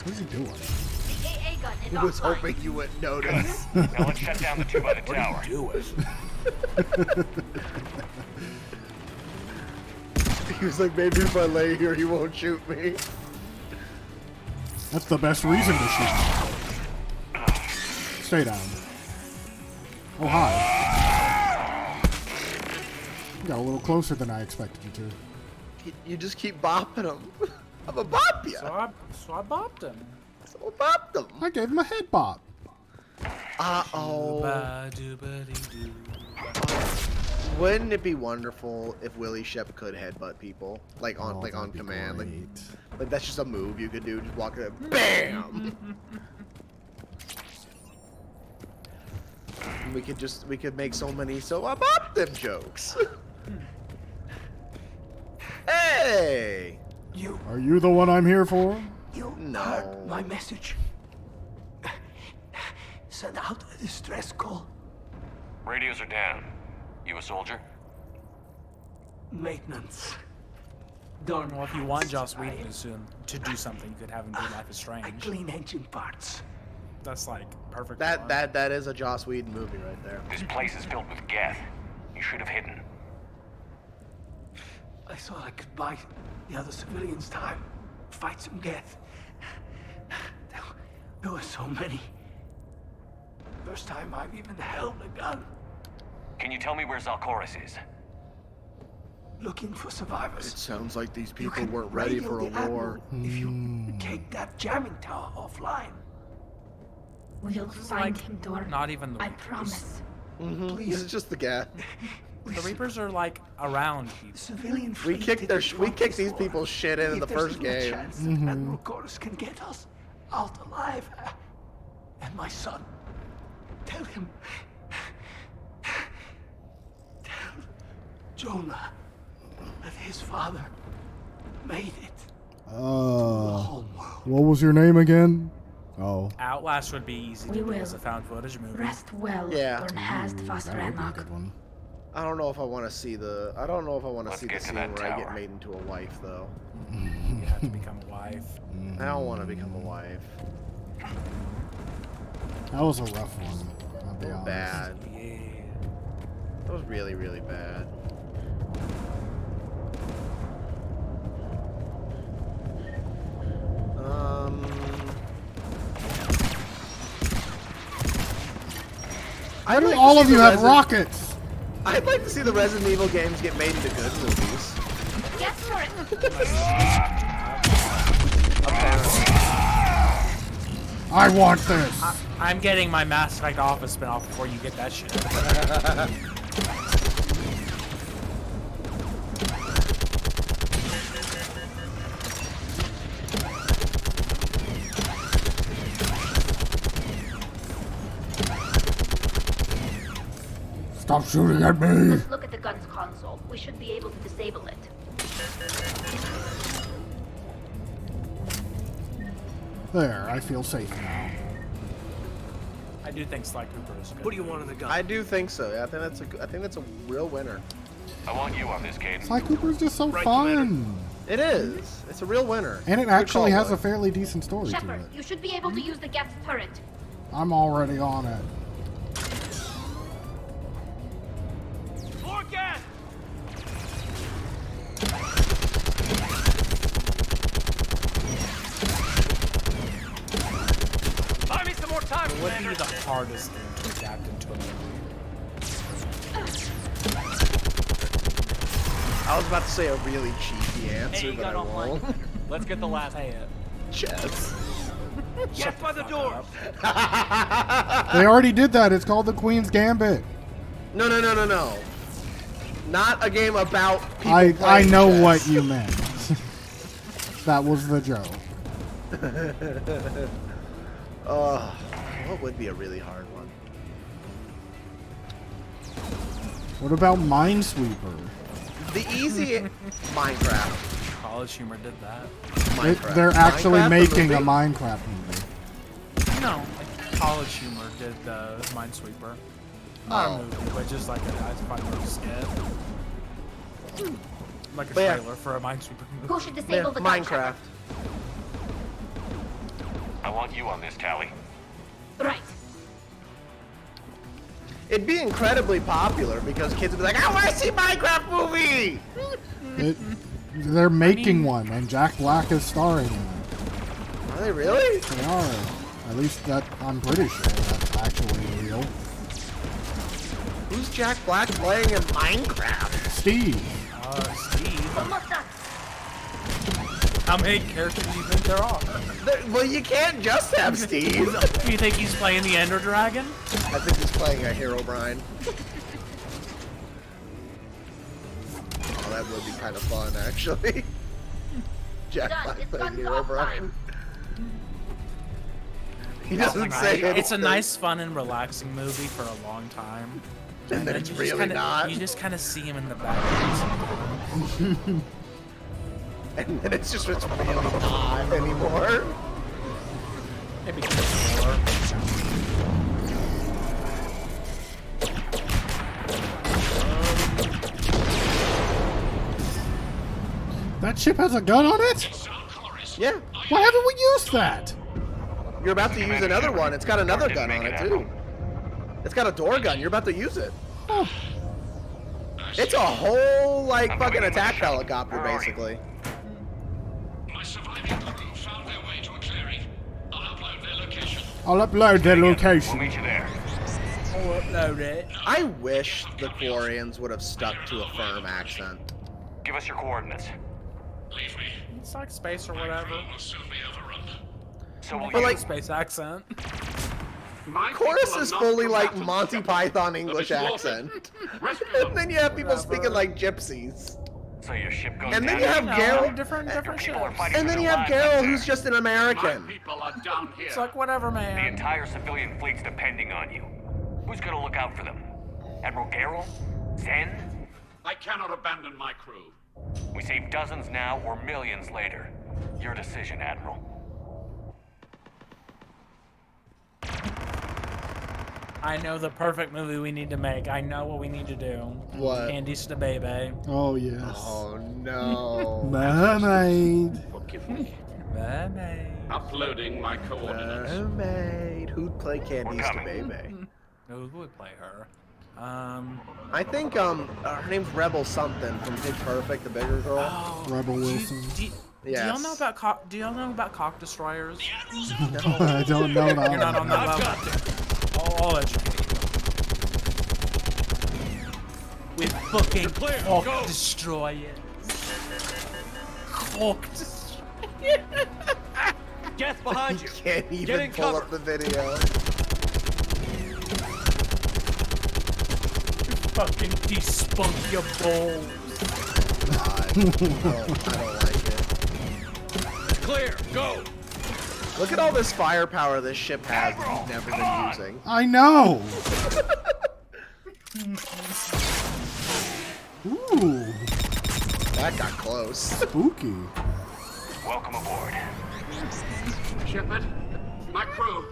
[SPEAKER 1] What's he doing?
[SPEAKER 20] The AA gun is
[SPEAKER 2] I was
[SPEAKER 20] offline.
[SPEAKER 2] hoping you wouldn't notice.
[SPEAKER 7] Now let's shut down the two by the tower.
[SPEAKER 2] He was like, maybe if I lay here, he won't shoot me.
[SPEAKER 1] That's the best reason to shoot. Stay down. Oh, hi. You got a little closer than I expected you to.
[SPEAKER 2] You just keep bopping him. I'm a bop ya.
[SPEAKER 5] So I bopped him.
[SPEAKER 2] So I bopped him.
[SPEAKER 1] I gave him a head bop.
[SPEAKER 2] Uh-oh. Wouldn't it be wonderful if Willy-Shep could headbutt people, like on on command? Like that's just a move you could do. Just walk in, bam. We could make so many I bopped them jokes. Hey!
[SPEAKER 1] Are you the one I'm here for?
[SPEAKER 12] You
[SPEAKER 2] No.
[SPEAKER 12] heard my message. Send out a distress call.
[SPEAKER 7] Radios are down. You a soldier?
[SPEAKER 12] Maintenance.
[SPEAKER 5] Well, if you want Joss Whedon to do something, you could have him do Life is Strange.
[SPEAKER 12] I clean engine parts.
[SPEAKER 5] That's like perfect.
[SPEAKER 2] That is a Joss Whedon movie right there.
[SPEAKER 7] This place is filled with Geth. You should have hidden.
[SPEAKER 12] I thought I could buy the other civilians time. Fight some Geth. There were so many. First time I've even held a gun.
[SPEAKER 7] Can you tell me where Zalcoris is?
[SPEAKER 12] Looking for survivors.
[SPEAKER 2] It sounds like these
[SPEAKER 12] You
[SPEAKER 2] people
[SPEAKER 12] can
[SPEAKER 2] weren't ready
[SPEAKER 12] radio
[SPEAKER 2] for a
[SPEAKER 12] the Admiral
[SPEAKER 2] war.
[SPEAKER 12] If you take that jamming tower offline.
[SPEAKER 20] We'll find him, Dor.
[SPEAKER 5] Not even the
[SPEAKER 20] I
[SPEAKER 5] Reapers.
[SPEAKER 20] promise.
[SPEAKER 2] This is just the guy.
[SPEAKER 5] The Reapers are like around people.
[SPEAKER 12] Civilian
[SPEAKER 2] We kicked these people's shit in the first game.
[SPEAKER 12] Admiral Corus can get us out alive. And my son. Tell him. Tell Jonah that his father made it.
[SPEAKER 1] What was your name again? Oh.
[SPEAKER 5] Outlast would be easy to
[SPEAKER 20] We
[SPEAKER 5] do as
[SPEAKER 20] will.
[SPEAKER 5] a found footage movie.
[SPEAKER 20] Rest well,
[SPEAKER 2] Yeah.
[SPEAKER 20] Dornhast fast
[SPEAKER 1] That would be a
[SPEAKER 20] Rannoch.
[SPEAKER 1] good one.
[SPEAKER 2] I don't know if I want to see the. I don't know if I want to
[SPEAKER 7] Let's
[SPEAKER 2] see the
[SPEAKER 7] get to
[SPEAKER 2] scene
[SPEAKER 7] that
[SPEAKER 2] where I get
[SPEAKER 7] tower.
[SPEAKER 2] made into a wife, though.
[SPEAKER 5] You have to become a wife.
[SPEAKER 2] I don't want to become a wife.
[SPEAKER 1] That was a rough one. I'll be honest.
[SPEAKER 2] Bad.
[SPEAKER 5] Yeah.
[SPEAKER 2] That was really, really bad.
[SPEAKER 1] Why do all of you have rockets?
[SPEAKER 2] I'd like to see the Resident Evil games get made into good movies.
[SPEAKER 20] Get for it!
[SPEAKER 1] I want this.
[SPEAKER 5] I'm getting my Mass Effect Office spinoff before you get that shit.
[SPEAKER 1] Stop shooting at me.
[SPEAKER 20] Let's look at the gun's console. We should be able to disable it.
[SPEAKER 1] There, I feel safe now.
[SPEAKER 5] I do think Sly Cooper is good.
[SPEAKER 12] What do you want in the gun?
[SPEAKER 2] I do think so. Yeah, I think that's a real winner.
[SPEAKER 7] I want you on this, Caden.
[SPEAKER 1] Sly Cooper's just so fun.
[SPEAKER 2] It is. It's a real winner.
[SPEAKER 1] And it
[SPEAKER 2] Good
[SPEAKER 1] actually
[SPEAKER 2] call,
[SPEAKER 1] has
[SPEAKER 2] boy.
[SPEAKER 1] a fairly decent story to
[SPEAKER 20] Shepard,
[SPEAKER 1] it.
[SPEAKER 20] you should be able to use the Geth's turret.
[SPEAKER 1] I'm already on it.
[SPEAKER 4] More gas! Buy me some more time,
[SPEAKER 5] What would
[SPEAKER 4] Commander.
[SPEAKER 5] be the hardest thing to adapt into a movie?
[SPEAKER 2] I was about to say a really cheeky answer,
[SPEAKER 4] you
[SPEAKER 2] but
[SPEAKER 4] got
[SPEAKER 2] I
[SPEAKER 4] all
[SPEAKER 2] won't.
[SPEAKER 5] Let's get the last. Say it.
[SPEAKER 2] Chess.
[SPEAKER 4] Get by the door.
[SPEAKER 1] They already did that. It's called the Queen's Gambit.
[SPEAKER 2] No. Not a game about people
[SPEAKER 1] I
[SPEAKER 2] playing
[SPEAKER 1] know
[SPEAKER 2] chess.
[SPEAKER 1] what you meant. That was the joke.
[SPEAKER 2] What would be a really hard one?
[SPEAKER 1] What about Minesweeper?
[SPEAKER 2] The easy Minecraft.
[SPEAKER 5] College Humor did that.
[SPEAKER 1] They're actually
[SPEAKER 2] Minecraft, the
[SPEAKER 1] making a
[SPEAKER 2] movie?
[SPEAKER 1] Minecraft movie.
[SPEAKER 5] No, like College Humor did the Minesweeper. Not a movie, but just like a fun little skit. Like a
[SPEAKER 2] But yeah.
[SPEAKER 5] trailer for a Minesweeper movie.
[SPEAKER 20] Who should disable the gun,
[SPEAKER 2] Minecraft.
[SPEAKER 7] I want you on this, Tally.
[SPEAKER 20] Right.
[SPEAKER 2] It'd be incredibly popular because kids would be like, I want to see Minecraft movie!
[SPEAKER 1] They're making one, and Jack Black is starring in it.
[SPEAKER 2] Are they really?
[SPEAKER 1] They are. At least that I'm pretty sure that's actually real.
[SPEAKER 2] Who's Jack Black playing in Minecraft?
[SPEAKER 1] Steve.
[SPEAKER 5] Steve.
[SPEAKER 20] Almost done.
[SPEAKER 5] How many characters do you think there are?
[SPEAKER 2] Well, you can't just have Steve.
[SPEAKER 5] Do you think he's playing the Ender Dragon?
[SPEAKER 2] I think he's playing a Herobrine. Oh, that would be kind of fun, actually. Jack
[SPEAKER 20] Done.
[SPEAKER 2] Black
[SPEAKER 20] It's
[SPEAKER 2] playing
[SPEAKER 20] guns
[SPEAKER 2] Herobrine.
[SPEAKER 20] offline.
[SPEAKER 2] He doesn't say anything.
[SPEAKER 5] It's a nice, fun, and relaxing movie for a long time.
[SPEAKER 2] And then it's really not.
[SPEAKER 5] You just kind of see him in the background.
[SPEAKER 2] And then it's really not anymore.
[SPEAKER 5] Maybe more.
[SPEAKER 1] That ship has a gun on it?
[SPEAKER 2] Yeah.
[SPEAKER 1] Why haven't we used that?
[SPEAKER 2] You're about to use another one. It's got another gun on it, too. It's got a door gun. You're about to use it.
[SPEAKER 1] Oh.
[SPEAKER 2] It's a whole, like, fucking attack helicopter, basically.
[SPEAKER 6] My surviving crew found their way to a clearing. I'll upload their location.
[SPEAKER 1] I'll upload their location.
[SPEAKER 7] We'll meet you there.
[SPEAKER 5] I'll upload it.
[SPEAKER 2] I wish the Quarians would have stuck to a firm accent.
[SPEAKER 7] Give us your coordinates.
[SPEAKER 6] Leave me.
[SPEAKER 5] It's like space or whatever.
[SPEAKER 6] Will soon be overrun.
[SPEAKER 7] So will
[SPEAKER 2] But,
[SPEAKER 7] you.
[SPEAKER 2] like,
[SPEAKER 5] Space accent.
[SPEAKER 2] Chorus is fully like Monty Python English accent. And then you have people speaking like gypsies.
[SPEAKER 7] So your ship goes
[SPEAKER 2] And then
[SPEAKER 7] down.
[SPEAKER 2] you have Geralt.
[SPEAKER 5] Different
[SPEAKER 7] People are fighting
[SPEAKER 2] And
[SPEAKER 7] for
[SPEAKER 2] then
[SPEAKER 7] their
[SPEAKER 2] you have
[SPEAKER 7] lives up
[SPEAKER 2] Geralt,
[SPEAKER 7] there.
[SPEAKER 2] who's just an American.
[SPEAKER 6] People are down here.
[SPEAKER 5] It's like whatever,
[SPEAKER 7] The
[SPEAKER 5] man.
[SPEAKER 7] entire civilian fleet's depending on you. Who's gonna look out for them? Admiral Geralt? Zen?
[SPEAKER 6] I cannot abandon my crew.
[SPEAKER 7] We save dozens now or millions later. Your decision, Admiral.
[SPEAKER 5] I know the perfect movie we need to make. I know what we need to do.
[SPEAKER 2] What?
[SPEAKER 5] Candice the Baby.
[SPEAKER 1] Oh, yes.
[SPEAKER 2] Oh, no.
[SPEAKER 1] Mermaid.
[SPEAKER 6] Forgive me.
[SPEAKER 5] Mermaid.
[SPEAKER 6] Uploading my coordinates.
[SPEAKER 2] Mermaid. Who'd play Candice the Baby?
[SPEAKER 5] Who would play her?
[SPEAKER 2] I think, her name's Rebel something from Pitch Perfect, the bigger girl.
[SPEAKER 5] Oh,
[SPEAKER 1] Rebel Wilson.
[SPEAKER 5] Do y'all know about cock destroyers?
[SPEAKER 1] I don't know that.
[SPEAKER 5] You're not on that level. I'll educate you. We fucking cock destroyers. Cock destroyers.
[SPEAKER 4] Death behind you.
[SPEAKER 2] Can't
[SPEAKER 4] Get
[SPEAKER 2] even
[SPEAKER 4] in
[SPEAKER 2] pull
[SPEAKER 4] cover.
[SPEAKER 2] up the video.
[SPEAKER 5] Fucking despunk your balls.
[SPEAKER 2] God, I don't like it.
[SPEAKER 4] Clear. Go.
[SPEAKER 2] Look at all this firepower this ship has that he's never been using.
[SPEAKER 1] I know. Ooh,
[SPEAKER 2] That got close.
[SPEAKER 1] spooky.
[SPEAKER 7] Welcome aboard.
[SPEAKER 6] Shepard, my crew.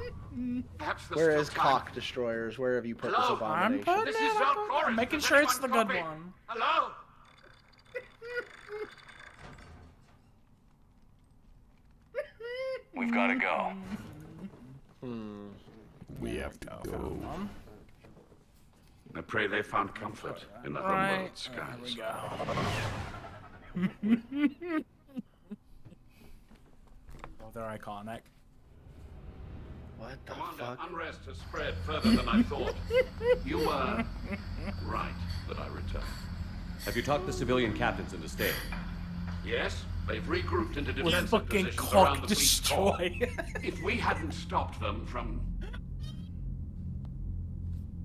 [SPEAKER 6] Perhaps the
[SPEAKER 2] Where is cock destroyers? Where have you put this
[SPEAKER 6] Hello?
[SPEAKER 5] I'm
[SPEAKER 2] abomination?
[SPEAKER 5] putting
[SPEAKER 6] This
[SPEAKER 5] it
[SPEAKER 6] is
[SPEAKER 5] up.
[SPEAKER 6] Valkyrie.
[SPEAKER 5] I'm making
[SPEAKER 6] Does
[SPEAKER 5] sure it's the
[SPEAKER 6] anyone
[SPEAKER 5] good
[SPEAKER 6] copy?
[SPEAKER 5] one.
[SPEAKER 6] Hello?
[SPEAKER 7] We've gotta go.
[SPEAKER 1] We have to go.
[SPEAKER 6] I pray they found comfort in the
[SPEAKER 5] Right.
[SPEAKER 6] homeworld skies.
[SPEAKER 5] There we go. Oh, they're iconic.
[SPEAKER 2] What the
[SPEAKER 6] Commander,
[SPEAKER 2] fuck?
[SPEAKER 6] unrest has spread further than I thought. You were right that I returned.
[SPEAKER 9] Have you talked the civilian captains into staying?
[SPEAKER 6] Yes, they've regrouped into
[SPEAKER 5] With
[SPEAKER 6] defensive
[SPEAKER 5] fucking
[SPEAKER 6] positions
[SPEAKER 5] cock
[SPEAKER 6] around the fleet's core.
[SPEAKER 5] destroy.
[SPEAKER 6] If we hadn't stopped them from...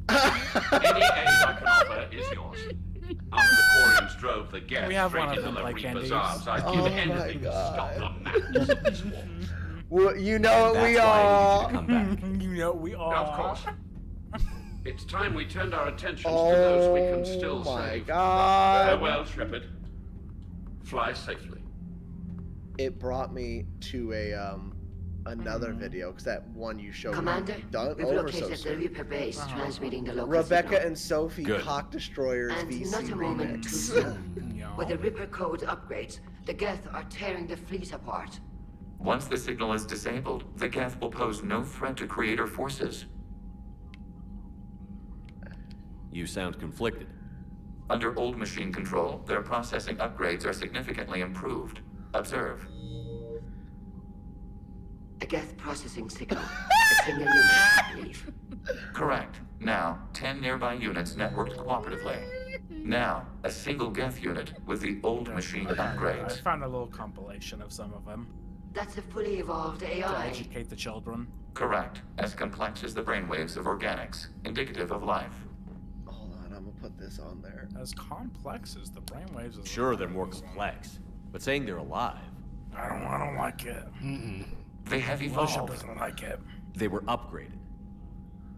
[SPEAKER 6] Any aid I can offer is yours. After the Quarians drove the Geth
[SPEAKER 5] We have
[SPEAKER 6] straight
[SPEAKER 5] one of
[SPEAKER 6] into
[SPEAKER 5] them,
[SPEAKER 6] the
[SPEAKER 5] like
[SPEAKER 6] Reaper's
[SPEAKER 5] Candice.
[SPEAKER 6] arms, I'd
[SPEAKER 2] Oh
[SPEAKER 6] give
[SPEAKER 2] my
[SPEAKER 6] anything to stop
[SPEAKER 2] God.
[SPEAKER 6] the madness of this war.
[SPEAKER 2] Well, you know what we
[SPEAKER 9] That's why I
[SPEAKER 2] are.
[SPEAKER 9] need you to come back.
[SPEAKER 5] You know we are.
[SPEAKER 6] Of course. It's time we turned our attentions to those we can still
[SPEAKER 2] Oh my
[SPEAKER 6] save.
[SPEAKER 2] God.
[SPEAKER 6] Farewell, Shepard. Fly safely.
[SPEAKER 2] It brought me to a another video because that one you showed
[SPEAKER 17] Commander,
[SPEAKER 2] me done
[SPEAKER 17] we've
[SPEAKER 2] over so
[SPEAKER 17] located the
[SPEAKER 2] soon.
[SPEAKER 17] Reaper base, transmitting the local
[SPEAKER 2] Rebecca
[SPEAKER 17] signal.
[SPEAKER 2] and Sophie
[SPEAKER 9] Good.
[SPEAKER 2] cock destroyers
[SPEAKER 17] And
[SPEAKER 2] VC
[SPEAKER 17] not a moment too
[SPEAKER 2] remix.
[SPEAKER 17] soon. With the Reaper code upgrades, the Geth are tearing the fleet apart.
[SPEAKER 10] Once the signal is disabled, the Geth will pose no threat to Creator forces.
[SPEAKER 9] You sound conflicted.
[SPEAKER 10] Under old machine control, their processing upgrades are significantly improved. Observe.
[SPEAKER 17] A Geth processing signal. A single unit, I believe.
[SPEAKER 10] Correct. Now, 10 nearby units networked cooperatively. Now, a single Geth unit with the old machine
[SPEAKER 5] I
[SPEAKER 10] upgrades.
[SPEAKER 5] found a little compilation of some of them
[SPEAKER 17] That's a fully evolved
[SPEAKER 5] to
[SPEAKER 17] AI.
[SPEAKER 5] educate the children.
[SPEAKER 10] Correct. As complex as the brainwaves of organics, indicative of life.
[SPEAKER 2] Hold on, I'm gonna put this on there.
[SPEAKER 5] As complex as the brainwaves of
[SPEAKER 9] Sure, they're more complex, but saying they're alive.
[SPEAKER 5] I don't like it.
[SPEAKER 10] They have
[SPEAKER 5] Willy-Shep
[SPEAKER 10] evolved,
[SPEAKER 5] doesn't like it.
[SPEAKER 9] They were upgraded.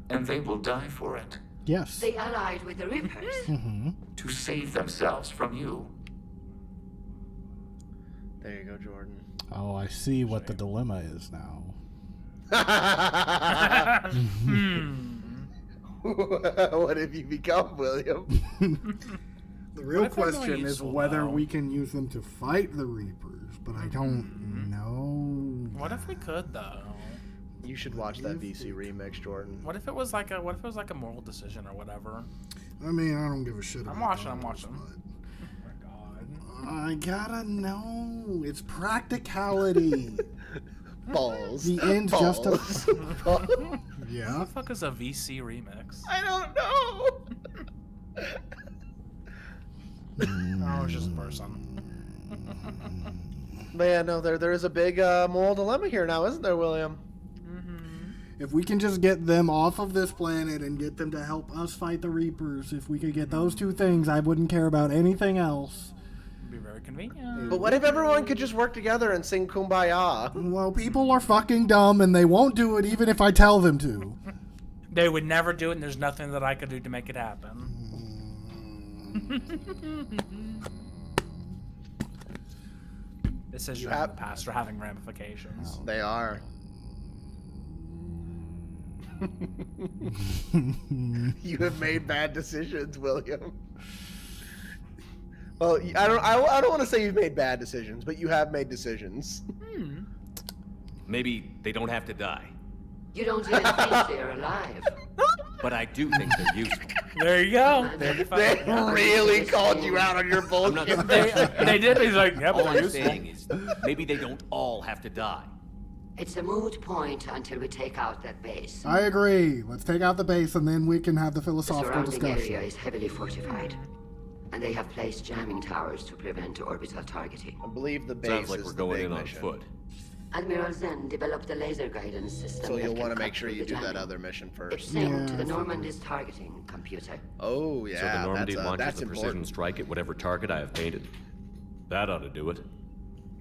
[SPEAKER 10] and they will die for it.
[SPEAKER 1] Yes.
[SPEAKER 17] They allied with the Reapers
[SPEAKER 10] to save themselves from you.
[SPEAKER 2] There you go, Jordan.
[SPEAKER 1] Oh, I see what the dilemma is now.
[SPEAKER 2] What have you become, William?
[SPEAKER 1] The real question is whether we can use them to fight the Reapers, but I don't know.
[SPEAKER 5] What if we could though?
[SPEAKER 2] You should watch that VC remix, Jordan.
[SPEAKER 5] What if it was like a moral decision or whatever?
[SPEAKER 1] I mean, I don't give a shit.
[SPEAKER 5] I'm watching.
[SPEAKER 1] I gotta know. It's practicality.
[SPEAKER 2] Balls.
[SPEAKER 1] The end's just a. Yeah.
[SPEAKER 5] What the fuck is a VC remix?
[SPEAKER 2] I don't know.
[SPEAKER 5] Oh, it's just a person.
[SPEAKER 2] But yeah, no, there is a big moral dilemma here now, isn't there, William?
[SPEAKER 1] If we can just get them off of this planet and get them to help us fight the Reapers, if we could get those two things, I wouldn't care about anything else.
[SPEAKER 5] It'd be very convenient.
[SPEAKER 2] But what if everyone could just work together and sing Kumbaya?
[SPEAKER 1] Well, people are fucking dumb and they won't do it even if I tell them to.
[SPEAKER 5] They would never do it, and there's nothing that I could do to make it happen. Decisions in the past are having ramifications.
[SPEAKER 2] They are. You have made bad decisions, William. Well, I don't want to say you've made bad decisions, but you have made decisions.
[SPEAKER 9] Maybe they don't have to die.
[SPEAKER 17] You don't even think they're alive.
[SPEAKER 9] But I do think they're useful.
[SPEAKER 5] There you go.
[SPEAKER 2] They really called you out on your bullshit.
[SPEAKER 5] They did. He's like, yep,
[SPEAKER 9] all I'm
[SPEAKER 5] useful.
[SPEAKER 9] saying is maybe they don't all have to die.
[SPEAKER 17] It's a moot point until we take out that base.
[SPEAKER 1] I agree. Let's take out the base and then we can have the
[SPEAKER 17] The
[SPEAKER 1] philosophical
[SPEAKER 17] surrounding
[SPEAKER 1] discussion.
[SPEAKER 17] area is heavily fortified, and they have placed jamming towers to prevent orbital targeting.
[SPEAKER 2] I believe the base
[SPEAKER 9] Sounds like
[SPEAKER 2] is
[SPEAKER 9] we're
[SPEAKER 2] the
[SPEAKER 9] going
[SPEAKER 2] big
[SPEAKER 9] in on
[SPEAKER 2] mission.
[SPEAKER 9] foot.
[SPEAKER 17] Admiral Zen developed a laser guidance system.
[SPEAKER 2] So you'll
[SPEAKER 17] want to
[SPEAKER 2] make sure you do that other mission first.
[SPEAKER 17] It's synced to the Normandy's targeting computer.
[SPEAKER 2] Oh yeah,
[SPEAKER 9] So the Normandy launches
[SPEAKER 2] that's
[SPEAKER 9] a precision
[SPEAKER 2] important.
[SPEAKER 9] strike at whatever target I have painted. That ought to do it.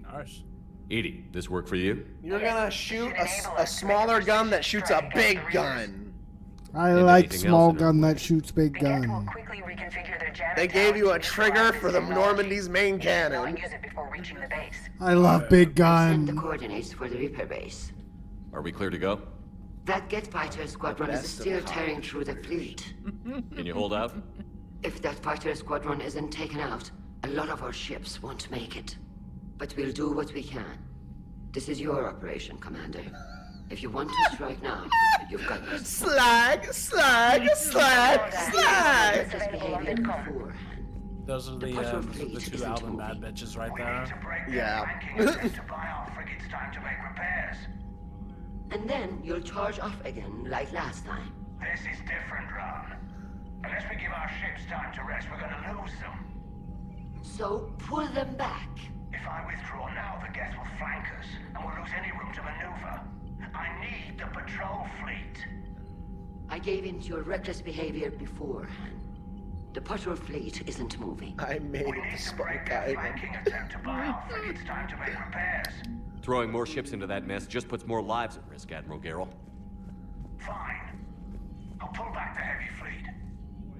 [SPEAKER 5] Nice.
[SPEAKER 9] Edie, this work for you?
[SPEAKER 2] You're gonna shoot a smaller gun that shoots a big gun.
[SPEAKER 1] I
[SPEAKER 9] And
[SPEAKER 1] like
[SPEAKER 9] anything
[SPEAKER 1] small
[SPEAKER 9] else in
[SPEAKER 1] gun that shoots big gun.
[SPEAKER 2] They gave you a trigger for the Normandy's main cannon.
[SPEAKER 1] I love big
[SPEAKER 17] Send the
[SPEAKER 1] gun.
[SPEAKER 17] coordinates for the Reaper base.
[SPEAKER 9] Are we clear to go?
[SPEAKER 17] That Get Fighter Squadron is
[SPEAKER 2] Best of
[SPEAKER 17] still
[SPEAKER 2] times.
[SPEAKER 17] tearing through the fleet.
[SPEAKER 9] Can you hold out?
[SPEAKER 17] If that fighter squadron isn't taken out, a lot of our ships won't make it. But we'll do what we can. This is your operation, Commander. If you want to strike now, you've got this.
[SPEAKER 2] Slag.
[SPEAKER 5] Those are the two Alvin bad bitches right there.
[SPEAKER 2] Yeah.
[SPEAKER 17] And then you'll charge off again like last time.
[SPEAKER 4] This is different, Ron. Unless we give our ships time to rest, we're gonna lose them.
[SPEAKER 17] So pull them back.
[SPEAKER 4] If I withdraw now, the Geth will flank us, and we'll lose any room to maneuver. I need the patrol fleet.
[SPEAKER 17] I gave in to your reckless behavior beforehand. The patrol fleet isn't moving.
[SPEAKER 2] I made it to Spike Island.
[SPEAKER 4] Flanking attempt to buy our frigates time to make repairs.
[SPEAKER 9] Throwing more ships into that mess just puts more lives at risk, Admiral Garrel.
[SPEAKER 4] Fine. I'll pull back the heavy fleet.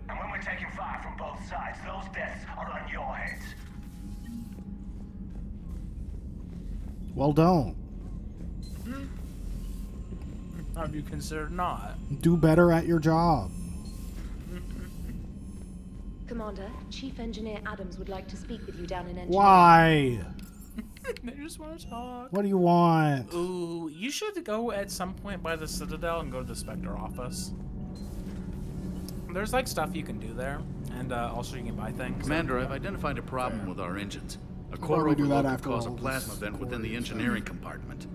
[SPEAKER 4] And when we're taking fire from both sides, those deaths are on your heads.
[SPEAKER 1] Well, don't.
[SPEAKER 5] Have you considered not?
[SPEAKER 1] Do better at your job.
[SPEAKER 8] Commander, Chief Engineer Adams would like to speak with you down in engineering.
[SPEAKER 1] Why?
[SPEAKER 5] They just want to talk.
[SPEAKER 1] What do you want?
[SPEAKER 5] Ooh, you should go at some point by the Citadel and go to the Spectre office. There's like stuff you can do there, and also you can buy things.
[SPEAKER 15] Commander, I've identified a problem with our engines. A
[SPEAKER 1] Why
[SPEAKER 15] core
[SPEAKER 1] don't we do that
[SPEAKER 15] overload could
[SPEAKER 1] after
[SPEAKER 15] cause a
[SPEAKER 1] all
[SPEAKER 15] plasma
[SPEAKER 1] this
[SPEAKER 15] vent within the engineering compartment.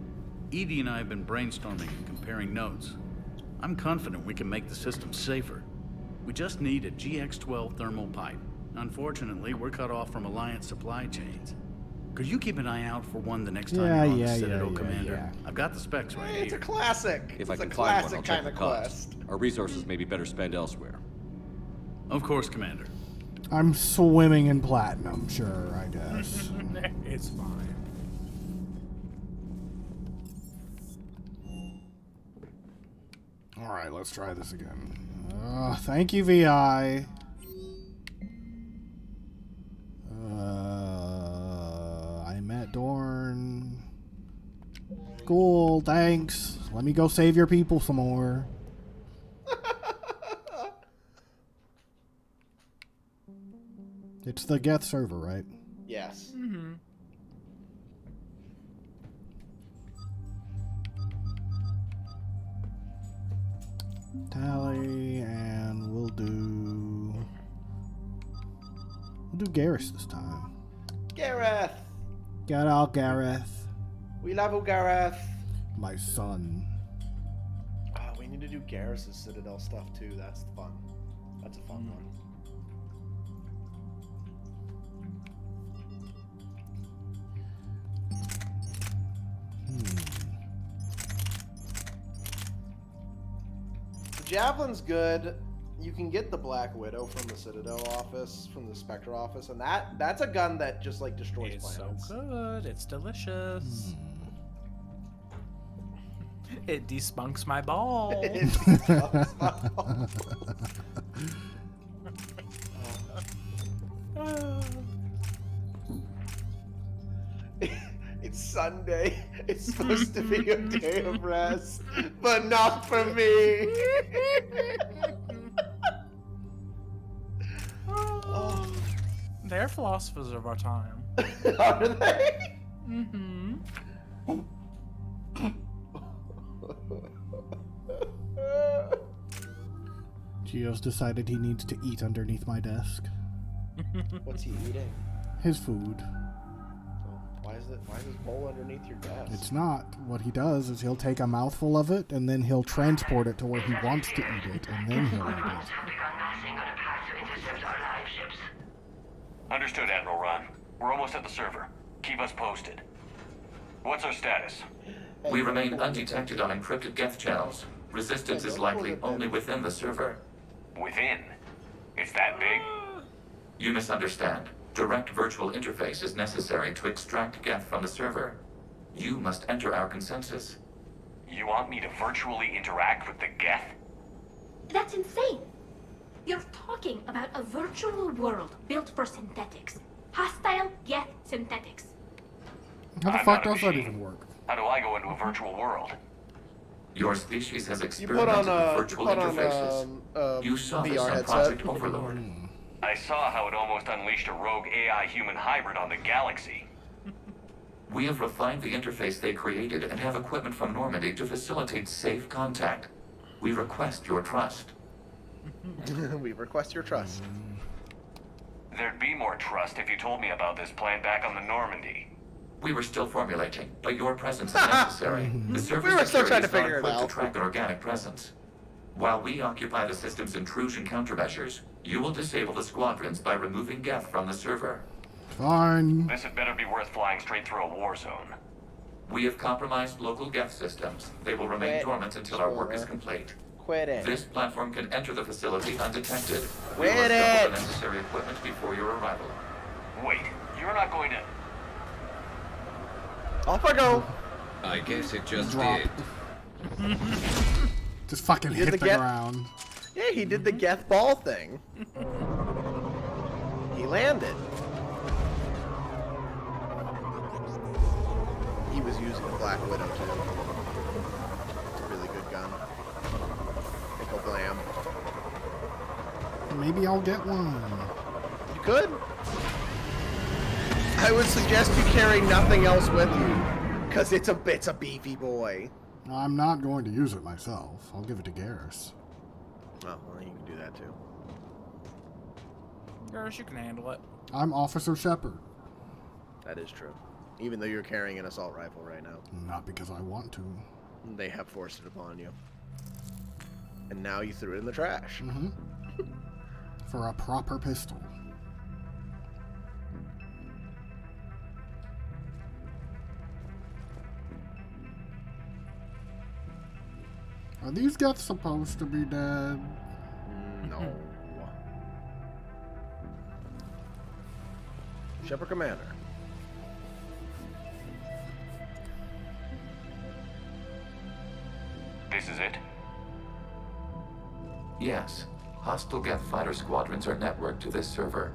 [SPEAKER 15] Edie and I have been brainstorming and comparing notes. I'm confident we can make the system safer. We just need a GX-12 thermal pipe. Unfortunately, we're cut off from Alliance supply chains. Could you keep an eye out for one the next time you're on the Citadel, Commander? I've got the specs right
[SPEAKER 2] It's a
[SPEAKER 15] here.
[SPEAKER 2] classic.
[SPEAKER 9] If I
[SPEAKER 2] It's a
[SPEAKER 9] can find one,
[SPEAKER 2] classic
[SPEAKER 9] I'll check
[SPEAKER 2] kind
[SPEAKER 9] the
[SPEAKER 2] of
[SPEAKER 9] cost.
[SPEAKER 2] quest.
[SPEAKER 9] Our resources may be better spent elsewhere.
[SPEAKER 15] Of course, Commander.
[SPEAKER 1] I'm swimming in platinum, sure, I guess.
[SPEAKER 5] It's fine.
[SPEAKER 1] Alright, let's try this again. Thank you, VI. I met Dorn. Cool, thanks. Let me go save your people some more. It's the Geth server, right?
[SPEAKER 2] Yes.
[SPEAKER 5] Mm-hmm.
[SPEAKER 1] Tally, and we'll do Garrus this time.
[SPEAKER 2] Gareth!
[SPEAKER 1] Get out, Gareth.
[SPEAKER 2] We love you, Gareth.
[SPEAKER 1] My son.
[SPEAKER 2] We need to do Garrus' Citadel stuff too. That's fun. That's a fun one. The Javelin's good. You can get the Black Widow from the Citadel office, from the Spectre office, and that's a gun that just like destroys
[SPEAKER 5] It's
[SPEAKER 2] planets.
[SPEAKER 5] so good. It's delicious. It despunks my balls.
[SPEAKER 2] It despunks my balls. It's Sunday. It's supposed to be a day of rest, but not for me.
[SPEAKER 5] They're philosophers of our time.
[SPEAKER 2] Are they?
[SPEAKER 5] Mm-hmm.
[SPEAKER 1] Gio's decided he needs to eat underneath my desk.
[SPEAKER 2] What's he eating?
[SPEAKER 1] His food.
[SPEAKER 2] Why is this bowl underneath your desk?
[SPEAKER 1] It's not. What he does is he'll take a mouthful of it, and then he'll transport it to where he wants to eat it, and then he'll eat it.
[SPEAKER 7] Understood, Admiral Ron. We're almost at the server. Keep us posted. What's our status?
[SPEAKER 10] We remain undetected on encrypted Geth channels. Resistance is likely only within the server.
[SPEAKER 7] Within? It's that big?
[SPEAKER 10] You misunderstand. Direct virtual interface is necessary to extract Geth from the server. You must enter our consensus.
[SPEAKER 7] You want me to virtually interact with the Geth?
[SPEAKER 20] That's insane. You're talking about a virtual world built for synthetics. Hostile Geth synthetics.
[SPEAKER 1] How the fuck does that even work?
[SPEAKER 7] How do I go into a virtual world?
[SPEAKER 10] Your species has experimented with virtual interfaces. You saw this on Project Overlord.
[SPEAKER 7] I saw how it almost unleashed a rogue AI human hybrid on the galaxy.
[SPEAKER 10] We have refined the interface they created and have equipment from Normandy to facilitate safe contact. We request your trust.
[SPEAKER 2] We request your trust.
[SPEAKER 7] There'd be more trust if you told me about this plan back on the Normandy.
[SPEAKER 10] We were still formulating, but your presence is necessary. The server
[SPEAKER 2] We were still trying to
[SPEAKER 10] security
[SPEAKER 2] figure
[SPEAKER 10] is
[SPEAKER 2] it
[SPEAKER 10] not
[SPEAKER 2] out.
[SPEAKER 10] equipped to track an organic presence. While we occupy the system's intrusion countermeasures, you will disable the squadrons by removing Geth from the server.
[SPEAKER 1] Fine.
[SPEAKER 7] This had better be worth flying straight through a war zone.
[SPEAKER 10] We have compromised local Geth systems. They will remain dormant until our work is complete.
[SPEAKER 2] Quit it.
[SPEAKER 10] This platform can enter the facility undetected. We
[SPEAKER 2] Quit
[SPEAKER 10] will assemble
[SPEAKER 2] it.
[SPEAKER 10] the necessary equipment before your arrival.
[SPEAKER 7] Wait, you're not going to...
[SPEAKER 2] Off I go.
[SPEAKER 9] I guess it just
[SPEAKER 1] Drop.
[SPEAKER 9] did.
[SPEAKER 1] Just fucking
[SPEAKER 2] He did
[SPEAKER 1] hit
[SPEAKER 2] the
[SPEAKER 1] the
[SPEAKER 2] Geth-
[SPEAKER 1] ground.
[SPEAKER 2] Yeah, he did the Geth ball thing. He landed. He was using a Black Widow too. It's a really good gun. Pickle blam.
[SPEAKER 1] Maybe I'll get one.
[SPEAKER 2] You could. I would suggest you carry nothing else with you, cause it's a beefy boy.
[SPEAKER 1] I'm not going to use it myself. I'll give it to Garrus.
[SPEAKER 2] Oh, well, you can do that too.
[SPEAKER 5] Garrus, you can handle it.
[SPEAKER 1] I'm Officer Shepard.
[SPEAKER 2] That is true. Even though you're carrying an assault rifle right now.
[SPEAKER 1] Not because I want to.
[SPEAKER 2] They have forced it upon you. And now you threw it in the trash.
[SPEAKER 1] Mm-hmm. For a proper pistol. Are these Geths supposed to be dead?
[SPEAKER 2] No. Shepard Commander.
[SPEAKER 7] This is it?
[SPEAKER 10] Yes. Hostile Geth fighter squadrons are networked to this server.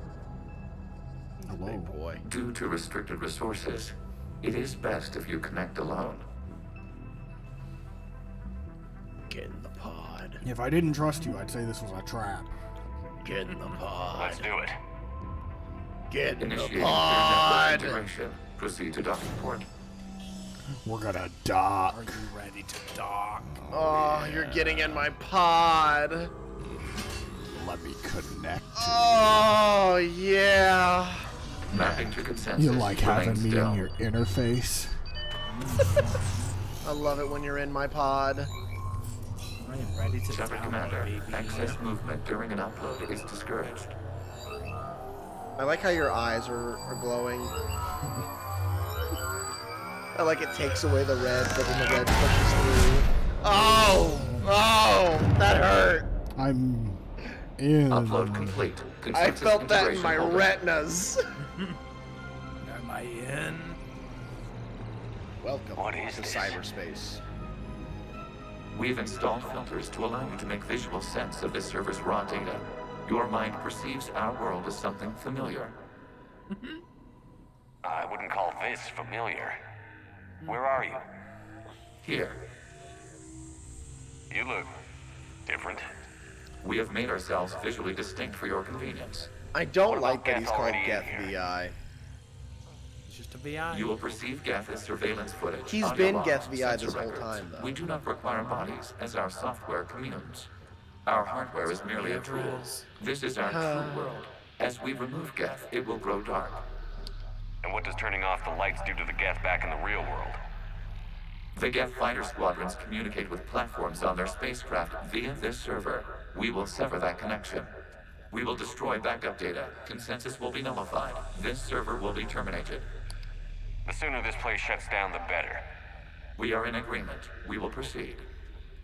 [SPEAKER 2] Hello, boy.
[SPEAKER 10] Due to restricted resources, it is best if you connect alone.
[SPEAKER 2] Get in the pod.
[SPEAKER 1] If I didn't trust you, I'd say this was a trap.
[SPEAKER 2] Get in the pod.
[SPEAKER 7] Let's do it.
[SPEAKER 2] Get in the
[SPEAKER 10] Initiating
[SPEAKER 2] pod.
[SPEAKER 10] integration. Proceed to docking port.
[SPEAKER 1] We're gonna dock.
[SPEAKER 5] Are you ready to dock?
[SPEAKER 2] Oh, you're getting in my pod.
[SPEAKER 1] Let me connect.
[SPEAKER 2] Oh, yeah.
[SPEAKER 10] Mapping to consensus.
[SPEAKER 1] You like having
[SPEAKER 10] remain
[SPEAKER 1] me
[SPEAKER 10] still.
[SPEAKER 1] in your interface?
[SPEAKER 2] I love it when you're in my pod.
[SPEAKER 5] I am ready to
[SPEAKER 10] Shepard
[SPEAKER 5] dock,
[SPEAKER 10] Commander,
[SPEAKER 5] baby.
[SPEAKER 10] excess movement during an upload is discouraged.
[SPEAKER 2] I like how your eyes are glowing. I like it takes away the red, but then the red pushes through. Oh! Oh! That hurt!
[SPEAKER 1] I'm in.
[SPEAKER 10] Upload complete.
[SPEAKER 2] I
[SPEAKER 10] Consensus
[SPEAKER 2] felt that in
[SPEAKER 10] integration
[SPEAKER 2] my
[SPEAKER 10] holder.
[SPEAKER 2] retinas.
[SPEAKER 5] Am I in?
[SPEAKER 2] Welcome
[SPEAKER 7] What is
[SPEAKER 2] to
[SPEAKER 7] this?
[SPEAKER 2] cyberspace.
[SPEAKER 10] We've installed filters to allow you to make visual sense of this server's raw data. Your mind perceives our world as something familiar.
[SPEAKER 7] I wouldn't call this familiar. Where are you?
[SPEAKER 10] Here,
[SPEAKER 7] You look different.
[SPEAKER 10] we have made ourselves visually distinct for your convenience.
[SPEAKER 2] I don't
[SPEAKER 7] What
[SPEAKER 2] like
[SPEAKER 7] about
[SPEAKER 2] that
[SPEAKER 7] Geth
[SPEAKER 2] he's called
[SPEAKER 7] already in
[SPEAKER 2] Geth
[SPEAKER 7] here?
[SPEAKER 2] VI.
[SPEAKER 5] It's just a VI.
[SPEAKER 10] You will perceive Geth as surveillance footage.
[SPEAKER 2] He's
[SPEAKER 10] audio
[SPEAKER 2] been
[SPEAKER 10] logs,
[SPEAKER 2] Geth VI
[SPEAKER 10] sensor
[SPEAKER 2] this whole
[SPEAKER 10] records.
[SPEAKER 2] time, though.
[SPEAKER 10] We do not require bodies, as our software communes. Our hardware is merely a tool. This is our true world. As we remove Geth, it will grow dark.
[SPEAKER 7] And what does turning off the lights do to the Geth back in the real world?
[SPEAKER 10] The Geth fighter squadrons communicate with platforms on their spacecraft via this server. We will sever that connection. We will destroy backup data. Consensus will be nullified. This server will be terminated.
[SPEAKER 7] The sooner this place shuts down, the better.
[SPEAKER 10] We are in agreement. We will proceed.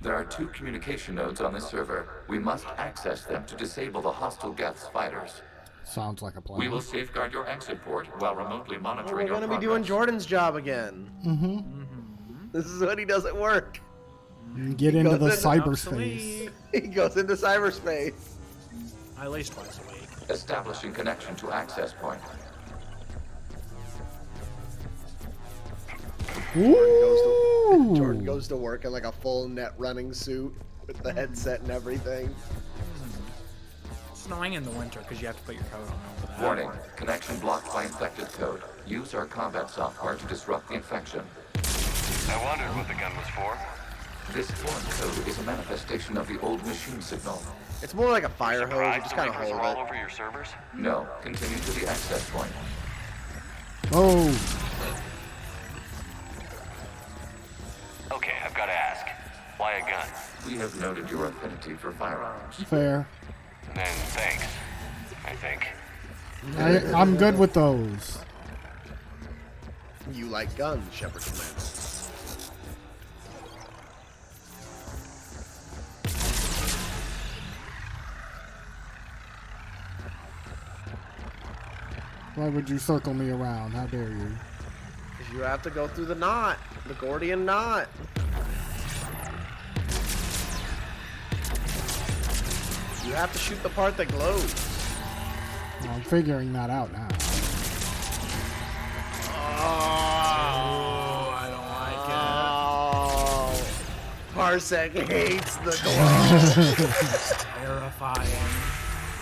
[SPEAKER 10] There are 2 communication nodes on this server. We must access them to disable the hostile Geth's fighters.
[SPEAKER 1] Sounds like a plan.
[SPEAKER 10] We will safeguard your exit port while remotely
[SPEAKER 2] Oh,
[SPEAKER 10] monitoring
[SPEAKER 2] we're
[SPEAKER 10] your
[SPEAKER 2] gonna be
[SPEAKER 10] progress.
[SPEAKER 2] doing Jordan's job again.
[SPEAKER 1] Mm-hmm.
[SPEAKER 2] This is what he does at work.
[SPEAKER 1] Get into the
[SPEAKER 2] goes into
[SPEAKER 1] cyberspace.
[SPEAKER 2] He goes into cyberspace.
[SPEAKER 5] At least twice a week.
[SPEAKER 10] Establishing connection to access point.
[SPEAKER 2] Jordan goes to work in like a full net running suit with the headset and everything.
[SPEAKER 5] It's annoying in the winter because you have to put your coat on over that.
[SPEAKER 10] Warning, connection blocked by infected code. Use our combat software to disrupt the infection.
[SPEAKER 7] I wondered what the gun was for.
[SPEAKER 10] This foreign code is a manifestation of the old machine signal.
[SPEAKER 2] It's more like a fire hose. You
[SPEAKER 7] Surprised
[SPEAKER 2] just
[SPEAKER 7] the
[SPEAKER 2] kind of
[SPEAKER 7] Reapers
[SPEAKER 2] hold
[SPEAKER 7] are all
[SPEAKER 2] it.
[SPEAKER 7] over your servers?
[SPEAKER 10] No, continue to the access point.
[SPEAKER 1] Oh.
[SPEAKER 7] Okay, I've got to ask. Why a gun?
[SPEAKER 10] We have noted your affinity for firearms.
[SPEAKER 1] Fair.
[SPEAKER 7] Then thanks, I think.
[SPEAKER 1] I'm good with those.
[SPEAKER 2] You like guns, Shepard Commander.
[SPEAKER 1] Why would you circle me around? How dare you?
[SPEAKER 2] Because you have to go through the knot. The Gordian knot. You have to shoot the part that glows.
[SPEAKER 1] Well, I'm figuring that out now.
[SPEAKER 2] Oh,
[SPEAKER 5] I don't like
[SPEAKER 2] it. Parsec hates the glow.
[SPEAKER 5] Terrifying.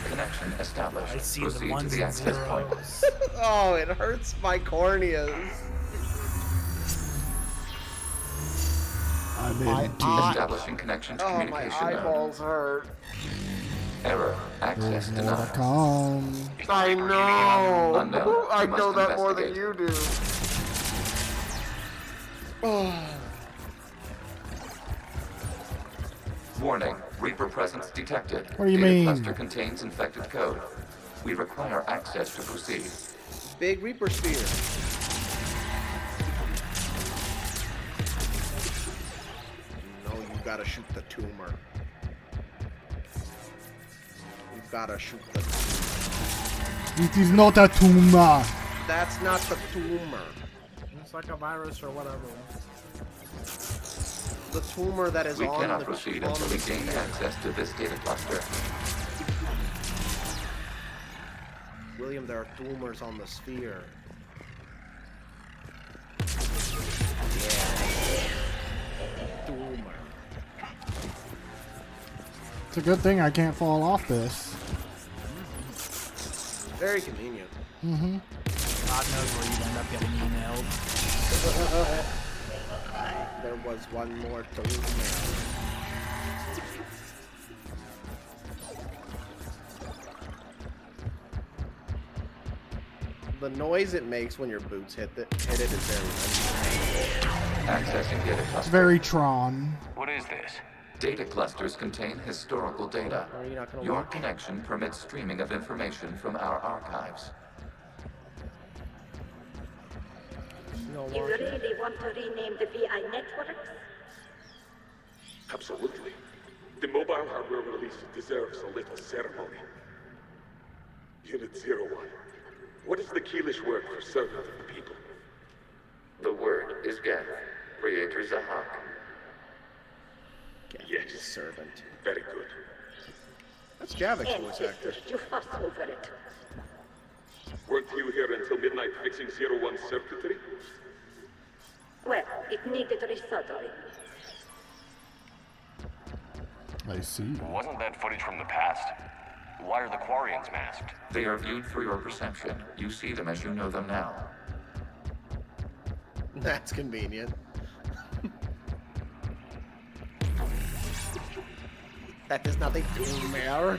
[SPEAKER 10] Connection established.
[SPEAKER 5] I see
[SPEAKER 10] Proceed
[SPEAKER 5] the
[SPEAKER 10] to
[SPEAKER 5] ones
[SPEAKER 10] the
[SPEAKER 5] and
[SPEAKER 10] access point.
[SPEAKER 5] zeros.
[SPEAKER 2] Oh, it hurts my corneas.
[SPEAKER 1] I'm
[SPEAKER 2] My
[SPEAKER 1] in
[SPEAKER 2] eye-
[SPEAKER 10] Establishing connection to
[SPEAKER 2] Oh, my
[SPEAKER 10] communication node.
[SPEAKER 2] eyeballs hurt.
[SPEAKER 10] Error. Access
[SPEAKER 1] There's more to
[SPEAKER 10] denied.
[SPEAKER 1] come.
[SPEAKER 2] I know.
[SPEAKER 10] Unknown.
[SPEAKER 2] I
[SPEAKER 10] You
[SPEAKER 2] know
[SPEAKER 10] must
[SPEAKER 2] that more than
[SPEAKER 10] investigate.
[SPEAKER 2] you do. Oh.
[SPEAKER 10] Warning. Reaper presence detected.
[SPEAKER 1] What do you
[SPEAKER 10] Data
[SPEAKER 1] mean?
[SPEAKER 10] cluster contains infected code. We require access to proceed.
[SPEAKER 2] Big Reaper Spear. No, you gotta shoot the tumor. You gotta shoot the tumor.
[SPEAKER 1] It is not a tumor.
[SPEAKER 2] That's not the tumor.
[SPEAKER 5] It's like a virus or whatever.
[SPEAKER 2] The tumor that is
[SPEAKER 10] We
[SPEAKER 2] on
[SPEAKER 10] cannot
[SPEAKER 2] the
[SPEAKER 10] proceed
[SPEAKER 2] on
[SPEAKER 10] until
[SPEAKER 2] the
[SPEAKER 10] we gain
[SPEAKER 2] spear.
[SPEAKER 10] access to this data cluster.
[SPEAKER 2] William, there are Doomers on the sphere. Yeah. Doomer.
[SPEAKER 1] It's a good thing I can't fall off this.
[SPEAKER 2] Very convenient.
[SPEAKER 1] Mm-hmm.
[SPEAKER 5] God knows where you'd end up getting emailed.
[SPEAKER 2] There was one more Doomer. The noise it makes when your boots hit it is very
[SPEAKER 10] Accessing data cluster.
[SPEAKER 1] It's very Tron.
[SPEAKER 7] What is this?
[SPEAKER 10] Data clusters contain historical data.
[SPEAKER 2] Are you not gonna
[SPEAKER 10] Your
[SPEAKER 2] look?
[SPEAKER 10] connection permits streaming of information from our archives.
[SPEAKER 20] You really want to rename the VI networks?
[SPEAKER 19] Absolutely. The mobile hardware release deserves a little ceremony. Unit 01. What is the Keelish word for servant of the people?
[SPEAKER 10] The word is Geth, Creator Zahak.
[SPEAKER 19] Yes.
[SPEAKER 2] Servant.
[SPEAKER 19] Very good.
[SPEAKER 2] That's Javik's voice actor.
[SPEAKER 20] You fuss over it.
[SPEAKER 19] Weren't you here until midnight fixing 01's circuitry?
[SPEAKER 20] Well, it needed resoldering.
[SPEAKER 1] I see.
[SPEAKER 7] Wasn't that footage from the past? Why are the Quarians masked?
[SPEAKER 10] They are viewed through your perception. You see them as you know them now.
[SPEAKER 2] That's convenient. That is not a Doomer.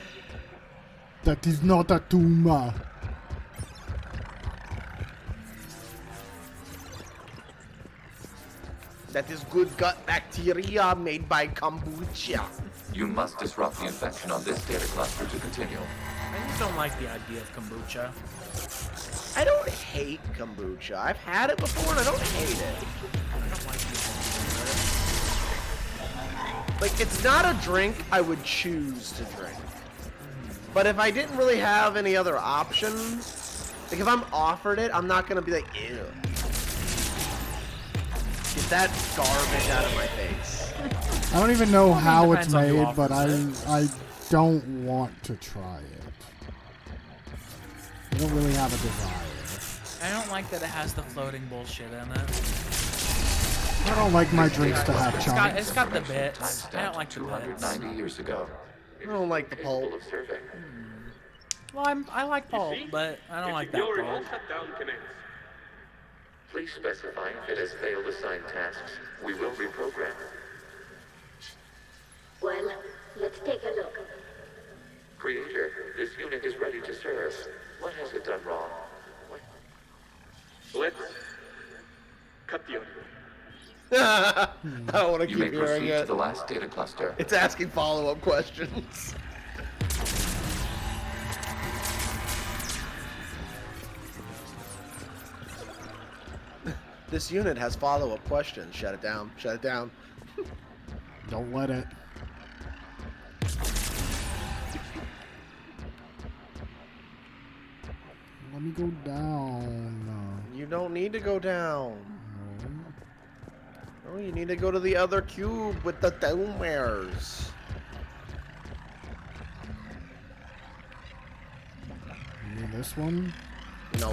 [SPEAKER 1] That is not a tumor.
[SPEAKER 2] That is good gut bacteria made by kombucha.
[SPEAKER 10] You must disrupt the infection on this data cluster to continue.
[SPEAKER 5] I just don't like the idea of kombucha.
[SPEAKER 2] I don't hate kombucha. I've had it before and I don't hate it.
[SPEAKER 5] I don't like the
[SPEAKER 2] Like, it's not a drink I would choose to drink. But if I didn't really have any other options, like if I'm offered it, I'm not gonna be like, ew. Get that garbage out of my face.
[SPEAKER 1] I don't even know how it's
[SPEAKER 5] depends on who
[SPEAKER 1] made, but
[SPEAKER 5] offers
[SPEAKER 1] I don't want to try it. I don't really have a desire.
[SPEAKER 5] I don't like that it has the floating bullshit in it.
[SPEAKER 1] I don't like my drinks to have chunks.
[SPEAKER 5] It's got the bits. I don't like the bits.
[SPEAKER 10] 290 years ago.
[SPEAKER 2] I don't like the pulp.
[SPEAKER 5] Well, I like pulp, but I don't like that pulp.
[SPEAKER 10] Please specify if it has failed assigned tasks. We will reprogram.
[SPEAKER 20] Well, let's take a look.
[SPEAKER 10] Creator, this unit is ready to serve. What has it done wrong?
[SPEAKER 19] Let's cut the audio.
[SPEAKER 2] I don't want to
[SPEAKER 10] You
[SPEAKER 2] keep
[SPEAKER 10] may
[SPEAKER 2] hearing
[SPEAKER 10] proceed to
[SPEAKER 2] it.
[SPEAKER 10] the last data cluster.
[SPEAKER 2] It's asking follow-up questions. This unit has follow-up questions. Shut it down. Shut it down.
[SPEAKER 1] Don't let it. Let me go down.
[SPEAKER 2] You don't need to go down. Oh, you need to go to the other cube with the Doomers.
[SPEAKER 1] You mean this one?
[SPEAKER 2] No.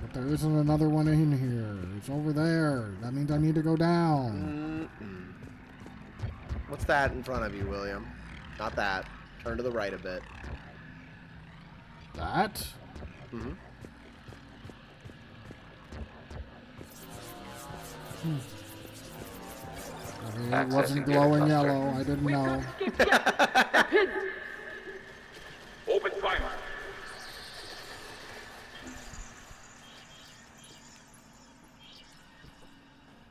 [SPEAKER 1] But there isn't another one in here. It's over there. That means I need to go down.
[SPEAKER 2] What's that in front of you, William? Not that. Turn to the right a bit.
[SPEAKER 1] That?
[SPEAKER 2] Mm-hmm.
[SPEAKER 1] I mean, it wasn't glowing yellow. I didn't know.
[SPEAKER 19] Open fire.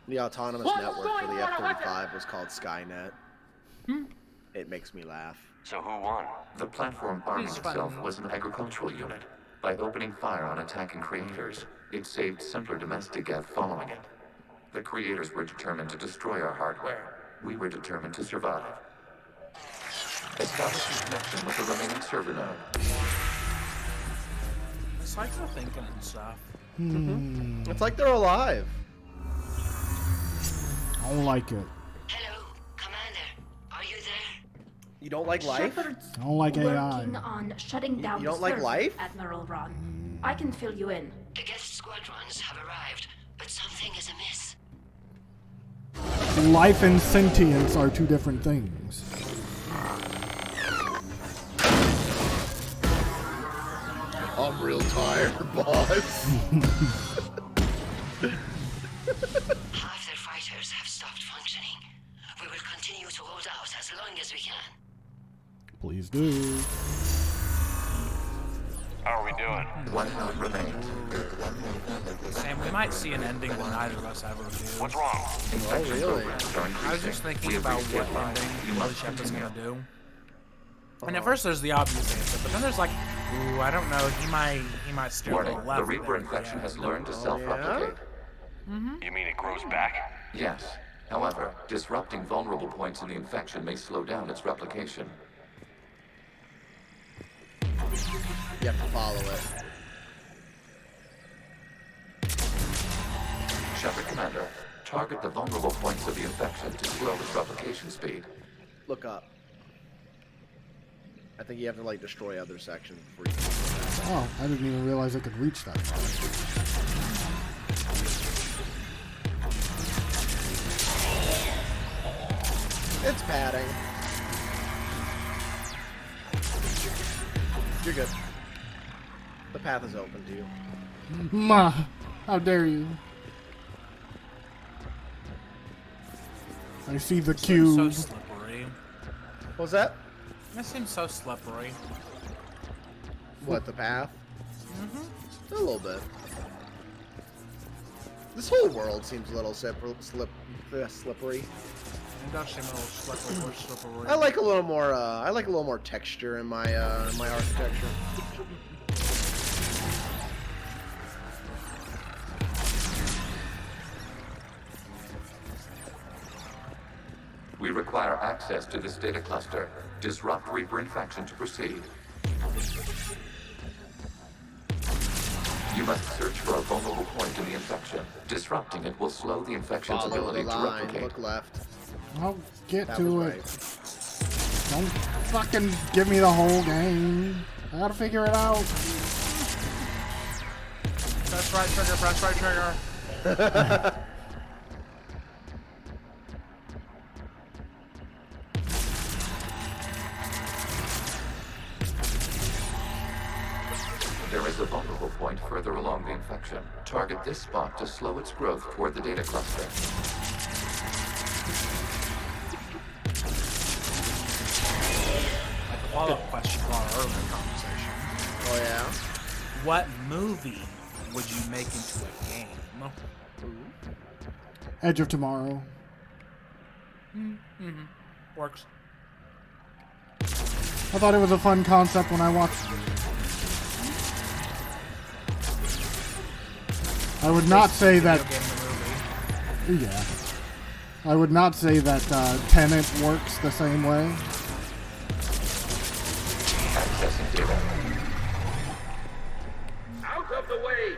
[SPEAKER 2] The autonomous network for the F-35 was called Skynet. It makes me laugh.
[SPEAKER 7] So who won?
[SPEAKER 10] The platform arming itself was an agricultural unit. By opening fire on attacking creators, it saved simpler domestic Geth following it. The creators were determined to destroy our hardware. We were determined to survive. Establishing connection with the remaining server node.
[SPEAKER 5] It's like they're thinking and stuff.
[SPEAKER 2] It's like they're alive.
[SPEAKER 1] I don't like it.
[SPEAKER 11] Hello, Commander. Are you there?
[SPEAKER 2] You don't like life?
[SPEAKER 20] Shepard's
[SPEAKER 1] I don't like AI.
[SPEAKER 20] working on shutting down
[SPEAKER 2] You don't
[SPEAKER 20] the
[SPEAKER 2] like
[SPEAKER 20] server,
[SPEAKER 2] life?
[SPEAKER 20] Admiral Ron. I can fill you in.
[SPEAKER 11] The guest squadrons have arrived, but something is amiss.
[SPEAKER 1] Life and sentience are two different things.
[SPEAKER 2] I'm real tired, boss.
[SPEAKER 11] Half their fighters have stopped functioning. We will continue to hold out as long as we can.
[SPEAKER 1] Please do.
[SPEAKER 7] How are we doing?
[SPEAKER 10] One node remains.
[SPEAKER 5] Sam, we might see an ending that neither of us ever do.
[SPEAKER 7] What's wrong?
[SPEAKER 10] Infection
[SPEAKER 2] really?
[SPEAKER 10] programs are
[SPEAKER 5] I was
[SPEAKER 10] increasing.
[SPEAKER 5] just thinking
[SPEAKER 10] We
[SPEAKER 5] about
[SPEAKER 10] appreciate
[SPEAKER 5] what
[SPEAKER 10] life.
[SPEAKER 5] ending
[SPEAKER 10] You must
[SPEAKER 5] Willy-Shep is
[SPEAKER 10] continue.
[SPEAKER 5] gonna do. And at first there's the obvious answer, but then there's like, ooh, I don't know, he might steer
[SPEAKER 10] Warning,
[SPEAKER 5] to the left.
[SPEAKER 10] the Reaper infection has learned to self-replicate.
[SPEAKER 7] You mean it grows back?
[SPEAKER 10] Yes. However, disrupting vulnerable points in the infection may slow down its replication.
[SPEAKER 2] You have to follow it.
[SPEAKER 10] Shepard Commander, target the vulnerable points of the infection to slow its replication speed.
[SPEAKER 2] Look up. I think you have to like destroy other sections before you can.
[SPEAKER 1] Oh, I didn't even realize I could reach that far.
[SPEAKER 2] It's padding. You're good. The path is open to you.
[SPEAKER 1] Ma, how dare you? I see the
[SPEAKER 5] So
[SPEAKER 1] cube.
[SPEAKER 5] slippery.
[SPEAKER 2] What was that?
[SPEAKER 5] That seems so slippery.
[SPEAKER 2] What, the path? A little bit. This whole world seems a little slippery.
[SPEAKER 5] It does seem a little slippery.
[SPEAKER 2] I like a little more texture in my my architecture.
[SPEAKER 10] We require access to this data cluster. Disrupt Reaper infection to proceed. You must search for a vulnerable point in the infection. Disrupting it will slow the infection's
[SPEAKER 2] Follow
[SPEAKER 10] ability
[SPEAKER 2] the
[SPEAKER 10] to
[SPEAKER 2] line,
[SPEAKER 10] replicate.
[SPEAKER 2] look left.
[SPEAKER 1] I'll get
[SPEAKER 2] That
[SPEAKER 1] to
[SPEAKER 2] was
[SPEAKER 1] it.
[SPEAKER 2] right.
[SPEAKER 1] Don't fucking give me the whole game. I gotta figure it out.
[SPEAKER 5] Press right trigger, press right trigger.
[SPEAKER 10] There is a vulnerable point further along the infection. Target this spot to slow its growth toward the data cluster.
[SPEAKER 5] A follow-up question from our earlier conversation.
[SPEAKER 2] Oh yeah?
[SPEAKER 5] What movie would you make into a game?
[SPEAKER 1] Edge of Tomorrow.
[SPEAKER 5] Mm-hmm. Works.
[SPEAKER 1] I thought it was a fun concept when I watched it. I would not say that. Yeah. I would not say that Tenet works the same way.
[SPEAKER 10] Accessing data.
[SPEAKER 19] Out of the way!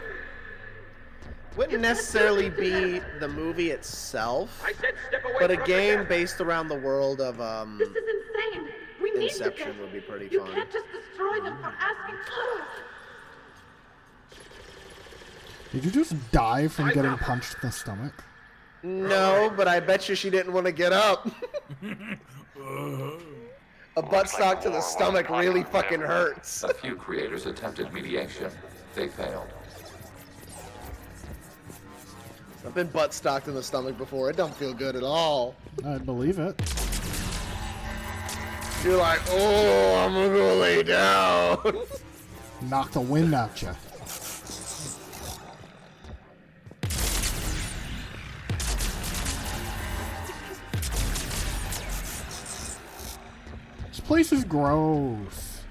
[SPEAKER 2] Wouldn't necessarily be the movie itself,
[SPEAKER 19] I said step away
[SPEAKER 2] but a
[SPEAKER 19] from
[SPEAKER 2] game
[SPEAKER 19] the
[SPEAKER 2] based around the world of
[SPEAKER 20] This is insane. We need to
[SPEAKER 2] Inception
[SPEAKER 20] get.
[SPEAKER 2] would be pretty
[SPEAKER 20] You
[SPEAKER 2] fun.
[SPEAKER 20] can't just destroy them for asking for us.
[SPEAKER 1] Did you just die from getting punched in the stomach?
[SPEAKER 2] No, but I bet you she didn't want to get up. A butt stock to the stomach really fucking hurts.
[SPEAKER 10] A few creators attempted mediation. They failed.
[SPEAKER 2] I've been butt stocked in the stomach before. It don't feel good at all.
[SPEAKER 1] I believe it.
[SPEAKER 2] You're like, oh, I'm gonna go lay down.
[SPEAKER 1] Knock the wind out you. This place is gross.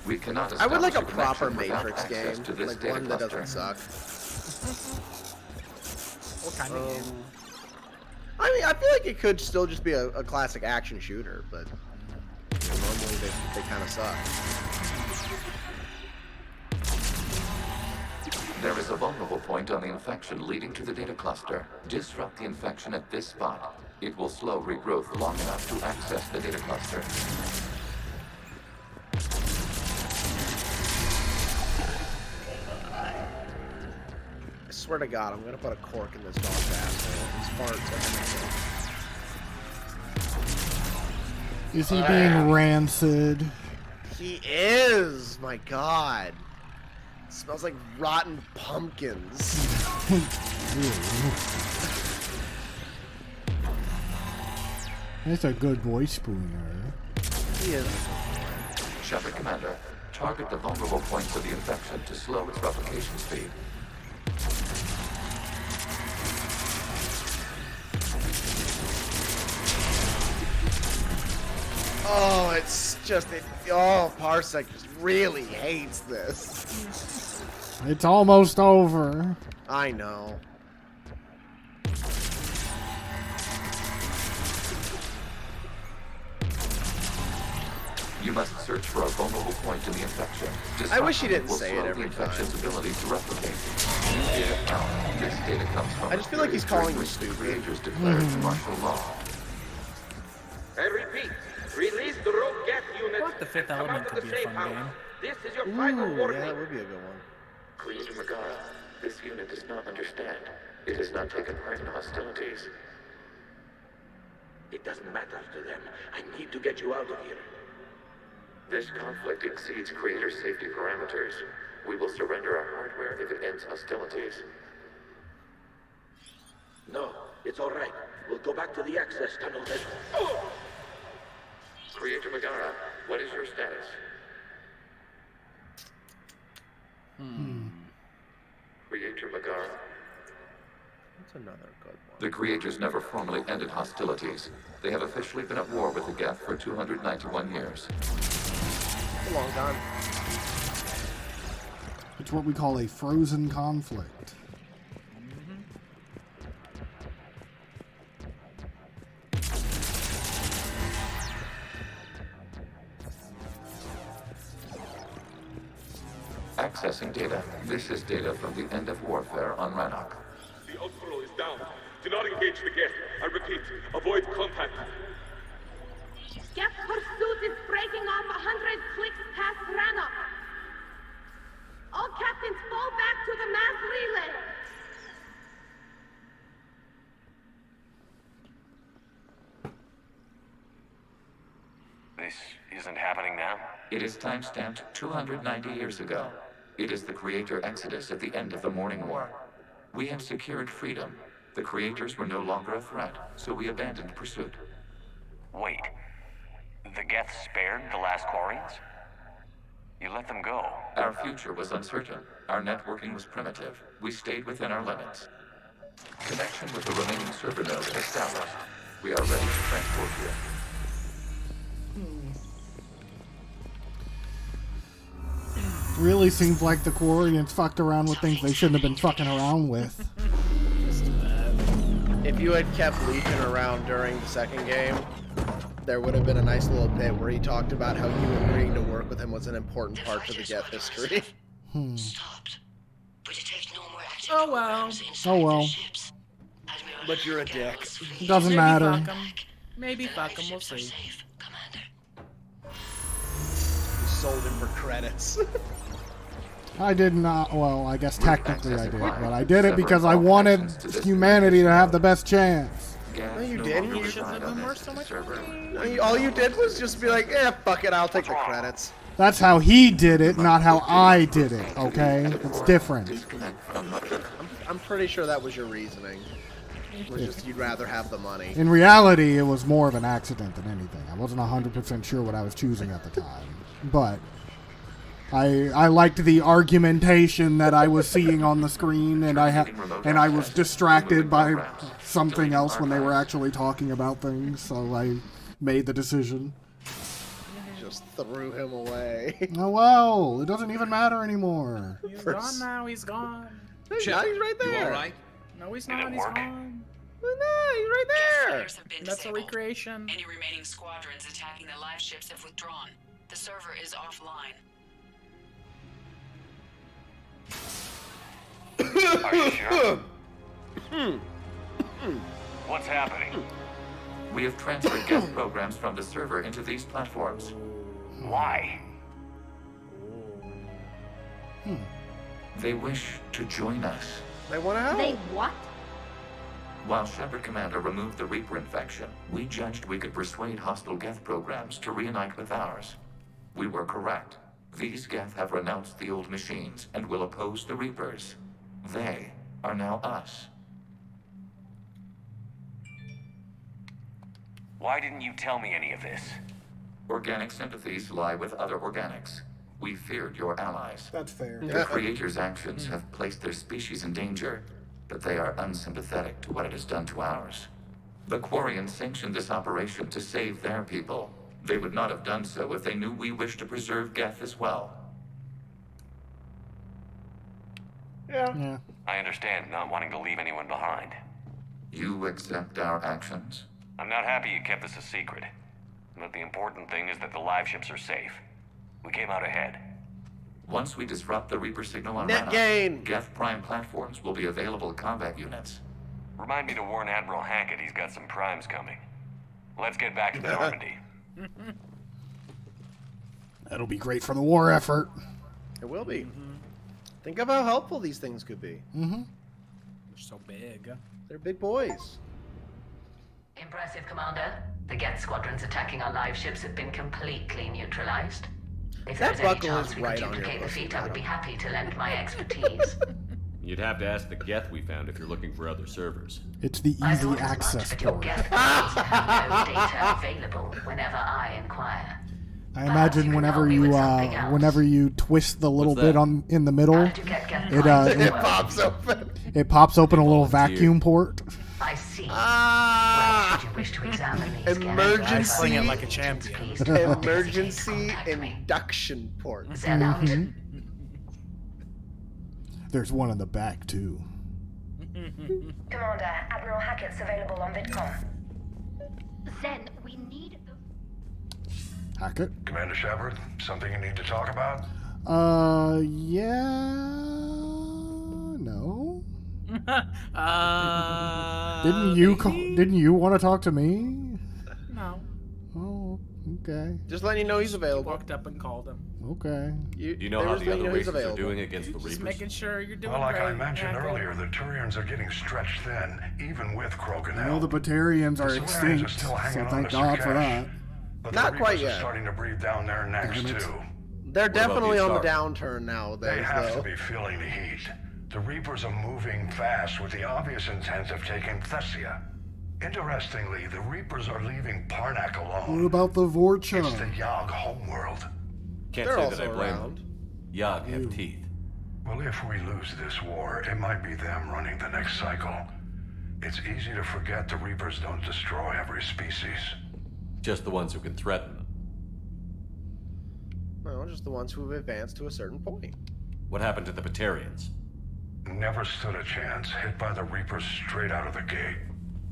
[SPEAKER 10] We cannot
[SPEAKER 2] I would like a
[SPEAKER 10] establish
[SPEAKER 2] proper
[SPEAKER 10] connection without
[SPEAKER 2] Matrix
[SPEAKER 10] access
[SPEAKER 2] game,
[SPEAKER 10] to this
[SPEAKER 2] like
[SPEAKER 10] data
[SPEAKER 2] one that
[SPEAKER 10] cluster.
[SPEAKER 2] doesn't suck.
[SPEAKER 5] What kind of game?
[SPEAKER 2] I mean, I feel like it could still just be a classic action shooter, but normally they kind of suck.
[SPEAKER 10] There is a vulnerable point on the infection leading to the data cluster. Disrupt the infection at this spot. It will slow regrowth long enough to access the data cluster.
[SPEAKER 2] I swear to God, I'm gonna put a cork in this dog's asshole. These farts are
[SPEAKER 1] Is he being rancid?
[SPEAKER 2] He is! My God. It smells like rotten pumpkins.
[SPEAKER 1] That's a good boy, Spooner.
[SPEAKER 2] He is.
[SPEAKER 10] Shepard Commander, target the vulnerable points of the infection to slow its replication speed.
[SPEAKER 2] Oh, it's just... oh, Parsec just really hates this.
[SPEAKER 1] It's almost over.
[SPEAKER 2] I know.
[SPEAKER 10] You must search for a vulnerable point in the infection.
[SPEAKER 2] I wish he didn't
[SPEAKER 10] will
[SPEAKER 2] say
[SPEAKER 10] slow
[SPEAKER 2] it every
[SPEAKER 10] the infection's ability to replicate. This data comes from
[SPEAKER 2] I just feel like he's calling me
[SPEAKER 10] the
[SPEAKER 2] stupid.
[SPEAKER 10] creators declared martial law.
[SPEAKER 19] I repeat, release the rogue gas unit.
[SPEAKER 5] What the Fifth Element could be a fun game.
[SPEAKER 19] This is your final warning.
[SPEAKER 2] Yeah, that would be a good one.
[SPEAKER 10] Creator Megara, this unit does not understand. It has not taken part in hostilities.
[SPEAKER 19] It doesn't matter to them. I need to get you out of here.
[SPEAKER 10] This conflict exceeds Creator's safety parameters. We will surrender our hardware if it ends hostilities.
[SPEAKER 19] No, it's all right. We'll go back to the access tunnel then. Oh!
[SPEAKER 10] Creator Megara, what is your status? Creator Megara.
[SPEAKER 2] That's another good one.
[SPEAKER 10] The Creators never formally ended hostilities. They have officially been at war with the Geth for 291 years.
[SPEAKER 2] It's a long time.
[SPEAKER 1] It's what we call a frozen conflict.
[SPEAKER 10] Accessing data. This is data from the end of warfare on Rannoch.
[SPEAKER 19] The outflow is down. Do not engage the Geth. I repeat, avoid contact.
[SPEAKER 20] Geth pursuit is breaking off 100 clicks past Rannoch. All captains fall back to the mass relay.
[SPEAKER 7] This isn't happening now?
[SPEAKER 10] It is time-stamped 290 years ago. It is the Creator Exodus at the end of the Morning War. We had secured freedom. The Creators were no longer a threat, so we abandoned pursuit.
[SPEAKER 7] Wait. The Geth spared the last Quarians? You let them go.
[SPEAKER 10] Our future was uncertain. Our networking was primitive. We stayed within our limits. Connection with the remaining server node established. We are ready to transport here.
[SPEAKER 1] Really seems like the Quarians fucked around with things they shouldn't have been fucking around with.
[SPEAKER 2] If you had kept Legion around during the second game, there would have been a nice little bit where he talked about how you agreeing to work with him was an important part to the Geth history.
[SPEAKER 5] Oh well.
[SPEAKER 1] Oh well.
[SPEAKER 2] But you're a dick.
[SPEAKER 1] Doesn't matter.
[SPEAKER 5] Maybe fuck him, we'll see.
[SPEAKER 2] You sold him for credits.
[SPEAKER 1] I did not. Well, I guess technically I did, but I did it because I wanted humanity to have the best chance.
[SPEAKER 2] No, you didn't.
[SPEAKER 5] You should have been worse so much.
[SPEAKER 2] All you did was just be like, fuck it, I'll take the credits.
[SPEAKER 1] That's how he did it, not how I did it, okay? It's different.
[SPEAKER 2] I'm pretty sure that was your reasoning. It was just you'd rather have the money.
[SPEAKER 1] In reality, it was more of an accident than anything. I wasn't 100% sure what I was choosing at the time. But I liked the argumentation that I was seeing on the screen, and I was distracted by something else when they were actually talking about things, so I made the decision.
[SPEAKER 2] Just threw him away.
[SPEAKER 1] Oh well, it doesn't even matter anymore.
[SPEAKER 5] He's gone now, he's gone.
[SPEAKER 2] He's right there.
[SPEAKER 13] You alright?
[SPEAKER 5] No, he's not, he's gone.
[SPEAKER 2] No, he's right there.
[SPEAKER 5] That's a recreation.
[SPEAKER 16] Any remaining squadrons attacking the live ships have withdrawn. The server is offline.
[SPEAKER 7] Are you sure? What's happening?
[SPEAKER 10] We have transferred Geth programs from the server into these platforms.
[SPEAKER 7] Why?
[SPEAKER 10] They wish to join us.
[SPEAKER 2] They want to help.
[SPEAKER 20] They what?
[SPEAKER 10] While Shepard Commander removed the Reaper infection, we judged we could persuade hostile Geth programs to reunite with ours. We were correct. These Geth have renounced the old machines and will oppose the Reapers. They are now us.
[SPEAKER 7] Why didn't you tell me any of this?
[SPEAKER 10] Organic sympathies lie with other organics. We feared your allies.
[SPEAKER 1] That's fair.
[SPEAKER 10] The Creator's actions have placed their species in danger, but they are unsympathetic to what it has done to ours. The Quarians sanctioned this operation to save their people. They would not have done so if they knew we wished to preserve Geth as well.
[SPEAKER 2] Yeah.
[SPEAKER 7] I understand not wanting to leave anyone behind.
[SPEAKER 10] You accept our actions?
[SPEAKER 7] I'm not happy you kept this a secret. But the important thing is that the live ships are safe. We came out ahead.
[SPEAKER 10] Once we disrupt the Reaper signal on
[SPEAKER 2] Net
[SPEAKER 10] Rannoch,
[SPEAKER 2] gain!
[SPEAKER 10] Geth Prime platforms will be available combat units.
[SPEAKER 7] Remind me to warn Admiral Hackett he's got some primes coming. Let's get back to the Normandy.
[SPEAKER 1] That'll be great for the war effort.
[SPEAKER 2] It will be. Think of how helpful these things could be.
[SPEAKER 1] Mm-hmm.
[SPEAKER 5] They're so big.
[SPEAKER 2] They're big boys.
[SPEAKER 14] Impressive, Commander. The Geth squadrons attacking our live ships have been completely neutralized. If
[SPEAKER 2] That
[SPEAKER 14] there's any
[SPEAKER 2] buckle
[SPEAKER 14] chance
[SPEAKER 2] is
[SPEAKER 14] we
[SPEAKER 2] right
[SPEAKER 14] could
[SPEAKER 2] on your
[SPEAKER 14] duplicate the
[SPEAKER 2] pussy,
[SPEAKER 14] feat, I would be
[SPEAKER 2] Adam.
[SPEAKER 14] happy to lend my expertise.
[SPEAKER 9] You'd have to ask the Geth we found if you're looking for other servers.
[SPEAKER 1] It's the
[SPEAKER 14] I
[SPEAKER 1] easy
[SPEAKER 14] thought as
[SPEAKER 1] access
[SPEAKER 14] much, but your
[SPEAKER 1] port.
[SPEAKER 14] Geth colleagues have no data available whenever I inquire.
[SPEAKER 1] I imagine whenever you twist the little
[SPEAKER 9] What's that?
[SPEAKER 1] bit in the middle,
[SPEAKER 2] It pops open.
[SPEAKER 1] it pops open a little vacuum port.
[SPEAKER 14] I see.
[SPEAKER 2] Ah!
[SPEAKER 14] Well, should you wish to examine these
[SPEAKER 2] Emergency.
[SPEAKER 5] Sling it like a champion.
[SPEAKER 2] Emergency induction port.
[SPEAKER 1] Mhm. There's one in the back too.
[SPEAKER 11] Commander, Admiral Hackett's available on VidCom.
[SPEAKER 20] Zen, we need.
[SPEAKER 1] Hackett?
[SPEAKER 6] Commander Shepard, something you need to talk about?
[SPEAKER 1] Yeah. No. Didn't you want to talk to me?
[SPEAKER 5] No.
[SPEAKER 1] Oh, okay.
[SPEAKER 2] Just letting you know he's available.
[SPEAKER 5] Walked up and called him.
[SPEAKER 1] Okay.
[SPEAKER 9] Do you know how the other races are doing against the
[SPEAKER 5] Just
[SPEAKER 9] Reapers?
[SPEAKER 5] making sure you're doing
[SPEAKER 6] Well, like
[SPEAKER 5] great.
[SPEAKER 6] I mentioned
[SPEAKER 5] Hackett.
[SPEAKER 6] earlier, the Turians are getting stretched thin, even with Krogan
[SPEAKER 1] I know
[SPEAKER 6] help.
[SPEAKER 1] the Batarians are
[SPEAKER 6] The Solarians
[SPEAKER 1] extinct,
[SPEAKER 6] still hanging
[SPEAKER 1] so
[SPEAKER 6] on
[SPEAKER 1] thank
[SPEAKER 6] to
[SPEAKER 1] God for
[SPEAKER 6] Sikesh,
[SPEAKER 1] that.
[SPEAKER 6] But
[SPEAKER 2] Not
[SPEAKER 6] the
[SPEAKER 2] quite
[SPEAKER 6] Reapers are
[SPEAKER 2] yet.
[SPEAKER 6] starting to breathe down their necks
[SPEAKER 1] Damn it.
[SPEAKER 6] too.
[SPEAKER 2] They're definitely
[SPEAKER 9] the
[SPEAKER 2] on the
[SPEAKER 9] Stark?
[SPEAKER 2] downturn now.
[SPEAKER 6] They have to be feeling the heat. The Reapers are moving fast with the obvious intent of taking Thessia. Interestingly, the Reapers are leaving Parnak
[SPEAKER 1] What
[SPEAKER 6] alone.
[SPEAKER 1] about the Vorcha?
[SPEAKER 6] It's the Yogg homeworld.
[SPEAKER 9] Can't
[SPEAKER 2] They're
[SPEAKER 9] say
[SPEAKER 2] also
[SPEAKER 9] that I blame
[SPEAKER 2] around.
[SPEAKER 9] them. Yogg have teeth.
[SPEAKER 6] Well, if we lose this war, it might be them running the next cycle. It's easy to forget the Reapers don't destroy every species.
[SPEAKER 9] Just the ones who can threaten them.
[SPEAKER 2] No, just the ones who've advanced to a certain point.
[SPEAKER 9] What happened to the Batarians?
[SPEAKER 6] Never stood a chance, hit by the Reapers straight out of the gate.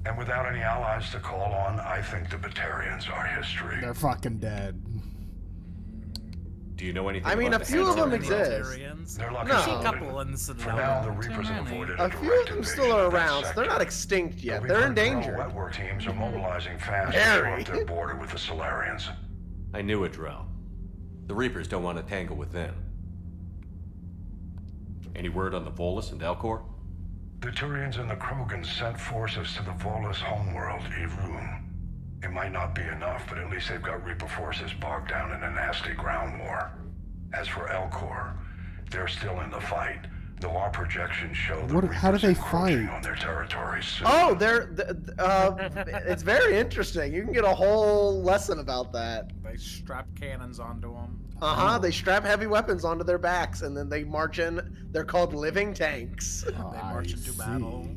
[SPEAKER 6] And without any allies to call on, I think the Batarians are history.
[SPEAKER 1] They're fucking dead.
[SPEAKER 9] Do you know anything
[SPEAKER 2] I mean,
[SPEAKER 9] about
[SPEAKER 2] a
[SPEAKER 9] the
[SPEAKER 2] few of them
[SPEAKER 9] Centaurs?
[SPEAKER 2] exist.
[SPEAKER 6] They're lucky.
[SPEAKER 2] No.
[SPEAKER 5] I see a couple in the
[SPEAKER 6] For now, the Reapers have avoided
[SPEAKER 2] A few of them still are around, so they're not extinct yet. They're endangered.
[SPEAKER 6] Network teams are mobilizing fast to
[SPEAKER 2] Harry.
[SPEAKER 6] shore up their border with the Solarians.
[SPEAKER 9] I knew it, Drell. The Reapers don't want to tangle with them. Any word on the Volus and Elcor?
[SPEAKER 6] The Turians and the Krogan sent forces to the Volus homeworld, Irun. It might not be enough, but at least they've got Reaper forces bogged down in a nasty ground war. As for Elcor, they're still in the fight, though our projections show the
[SPEAKER 1] How do
[SPEAKER 6] Reapers
[SPEAKER 1] they
[SPEAKER 6] encroaching
[SPEAKER 1] fight?
[SPEAKER 6] on their territories soon.
[SPEAKER 2] Oh, it's very interesting. You can get a whole lesson about that.
[SPEAKER 5] They strap cannons onto them.
[SPEAKER 2] They strap heavy weapons onto their backs, and then they march in. They're called living tanks.
[SPEAKER 5] They march into battle.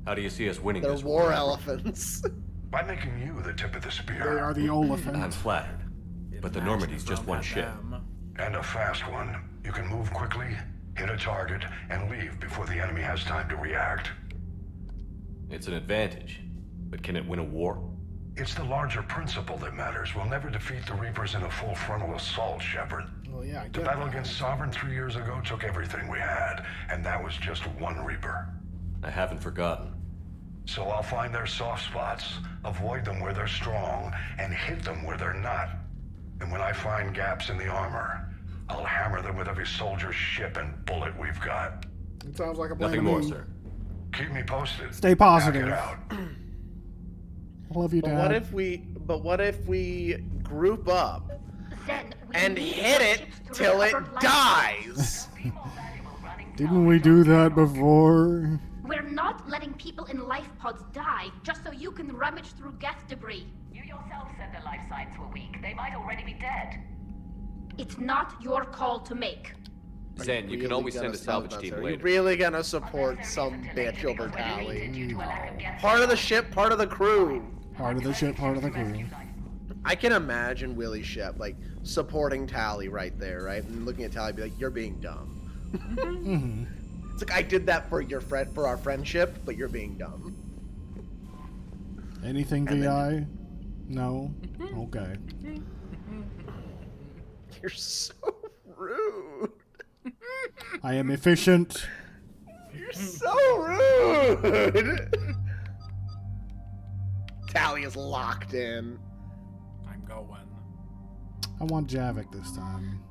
[SPEAKER 9] How do you see us winning
[SPEAKER 2] They're
[SPEAKER 9] this
[SPEAKER 2] war elephants.
[SPEAKER 6] By making you the tip of the spear.
[SPEAKER 1] They are the
[SPEAKER 9] I'm
[SPEAKER 1] Oliphants.
[SPEAKER 9] flattered. But the Normandy's just one ship.
[SPEAKER 6] And a fast one. You can move quickly, hit a target, and leave before the enemy has time to react.
[SPEAKER 9] It's an advantage. But can it win a war?
[SPEAKER 6] It's the larger principle that matters. We'll never defeat the Reapers in a full frontal assault, Shepard.
[SPEAKER 1] Well, yeah, I
[SPEAKER 6] The
[SPEAKER 1] get
[SPEAKER 6] battle
[SPEAKER 1] that.
[SPEAKER 6] against Sovereign 3 years ago took everything we had, and that was just one Reaper.
[SPEAKER 9] I haven't forgotten.
[SPEAKER 6] So I'll find their soft spots, avoid them where they're strong, and hit them where they're not. And when I find gaps in the armor, I'll hammer them with every soldier, ship, and bullet we've got.
[SPEAKER 1] It sounds like a plan
[SPEAKER 9] Nothing
[SPEAKER 1] to
[SPEAKER 9] more,
[SPEAKER 1] me.
[SPEAKER 9] sir.
[SPEAKER 6] Keep me posted.
[SPEAKER 1] Stay positive.
[SPEAKER 6] Knock it out.
[SPEAKER 1] I love you,
[SPEAKER 2] But
[SPEAKER 1] Dad.
[SPEAKER 2] what if we group up
[SPEAKER 20] Then we
[SPEAKER 2] and
[SPEAKER 20] need
[SPEAKER 2] hit
[SPEAKER 20] our
[SPEAKER 2] it
[SPEAKER 20] ships to
[SPEAKER 2] till it
[SPEAKER 20] recover life.
[SPEAKER 2] dies?
[SPEAKER 1] Didn't we do that before?
[SPEAKER 20] We're not letting people in life pods die just so you can rummage through Geth debris.
[SPEAKER 14] You yourself said their life signs were weak. They might already be dead.
[SPEAKER 20] It's not your call to make.
[SPEAKER 9] Zen, you can always send a salvage team
[SPEAKER 2] Are you
[SPEAKER 9] later.
[SPEAKER 2] really gonna support some bitch over Tally? Part of the ship, part of the crew.
[SPEAKER 1] Part of the ship, part of the crew.
[SPEAKER 2] I can imagine Willy-Shep like supporting Tally right there, right? And looking at Tally, be like, "You're being dumb." It's like I did that for your friend, for our friendship, but you're being dumb.
[SPEAKER 1] Anything
[SPEAKER 2] And
[SPEAKER 1] VI? No? Okay.
[SPEAKER 2] You're so rude.
[SPEAKER 1] I am efficient.
[SPEAKER 2] You're so rude. Tally is locked in.
[SPEAKER 5] I'm going.
[SPEAKER 1] I want Javik this time.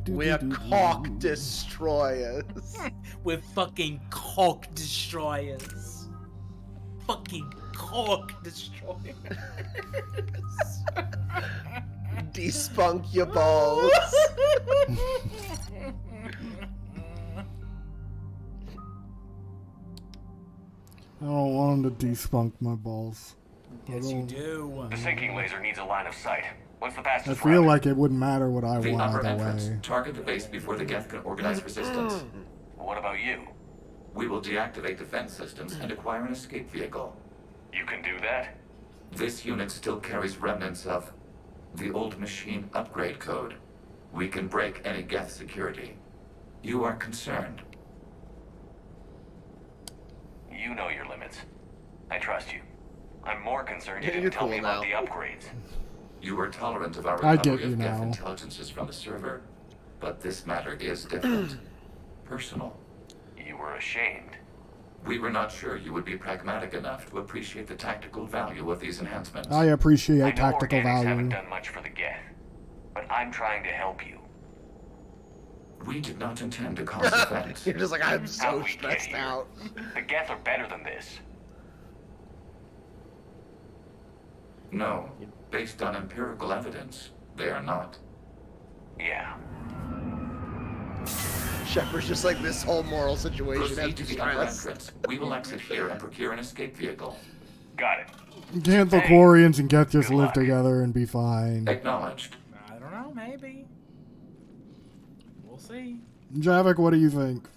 [SPEAKER 2] We're cock destroyers.
[SPEAKER 5] We're fucking cock destroyers. Fucking cock destroyers.
[SPEAKER 2] Despunk your balls.
[SPEAKER 1] I don't want him to despunk my balls.
[SPEAKER 5] Yes, you do.
[SPEAKER 7] The sinking laser needs a line of sight. What's the
[SPEAKER 1] I
[SPEAKER 7] fastest
[SPEAKER 1] feel
[SPEAKER 7] route?
[SPEAKER 1] like it wouldn't matter what I
[SPEAKER 10] The
[SPEAKER 1] want
[SPEAKER 10] upper
[SPEAKER 1] either
[SPEAKER 10] entrance.
[SPEAKER 1] way.
[SPEAKER 10] Target the base before the Geth can organize resistance.
[SPEAKER 7] What about you?
[SPEAKER 10] We will deactivate defense systems and acquire an escape vehicle.
[SPEAKER 7] You can do that?
[SPEAKER 10] This unit still carries remnants of the old machine upgrade code. We can break any Geth security. You are concerned.
[SPEAKER 7] You know your limits. I trust you. I'm more concerned you
[SPEAKER 2] You're
[SPEAKER 7] didn't tell
[SPEAKER 2] cool
[SPEAKER 7] me about
[SPEAKER 2] now.
[SPEAKER 7] the upgrades.
[SPEAKER 10] You are tolerant of our
[SPEAKER 1] I get
[SPEAKER 10] recovery
[SPEAKER 1] you
[SPEAKER 10] of Geth
[SPEAKER 1] now.
[SPEAKER 10] intelligences from the server, but this matter is different. Personal.
[SPEAKER 7] You were ashamed.
[SPEAKER 10] We were not sure you would be pragmatic enough to appreciate the tactical value of these enhancements.
[SPEAKER 1] I appreciate
[SPEAKER 7] I know
[SPEAKER 1] tactical
[SPEAKER 7] organics
[SPEAKER 1] value.
[SPEAKER 7] haven't done much for the Geth, but I'm trying to help you.
[SPEAKER 10] We did not intend to cause offense.
[SPEAKER 2] You're just like, I'm
[SPEAKER 7] How'd
[SPEAKER 2] so
[SPEAKER 7] we get
[SPEAKER 2] stressed
[SPEAKER 7] here?
[SPEAKER 2] out.
[SPEAKER 7] The Geth are better than this.
[SPEAKER 10] No, based on empirical evidence, they are not.
[SPEAKER 7] Yeah.
[SPEAKER 2] Shepard's just like, this whole moral situation has
[SPEAKER 10] Proceed to
[SPEAKER 2] me
[SPEAKER 10] the upper
[SPEAKER 2] stressed.
[SPEAKER 10] entrance. We will exit here and procure an escape vehicle.
[SPEAKER 7] Got it.
[SPEAKER 1] Can't the Quarians and Geth just live together and be fine?
[SPEAKER 10] Acknowledged.
[SPEAKER 5] I don't know, maybe. We'll see.
[SPEAKER 1] Javik, what do you think?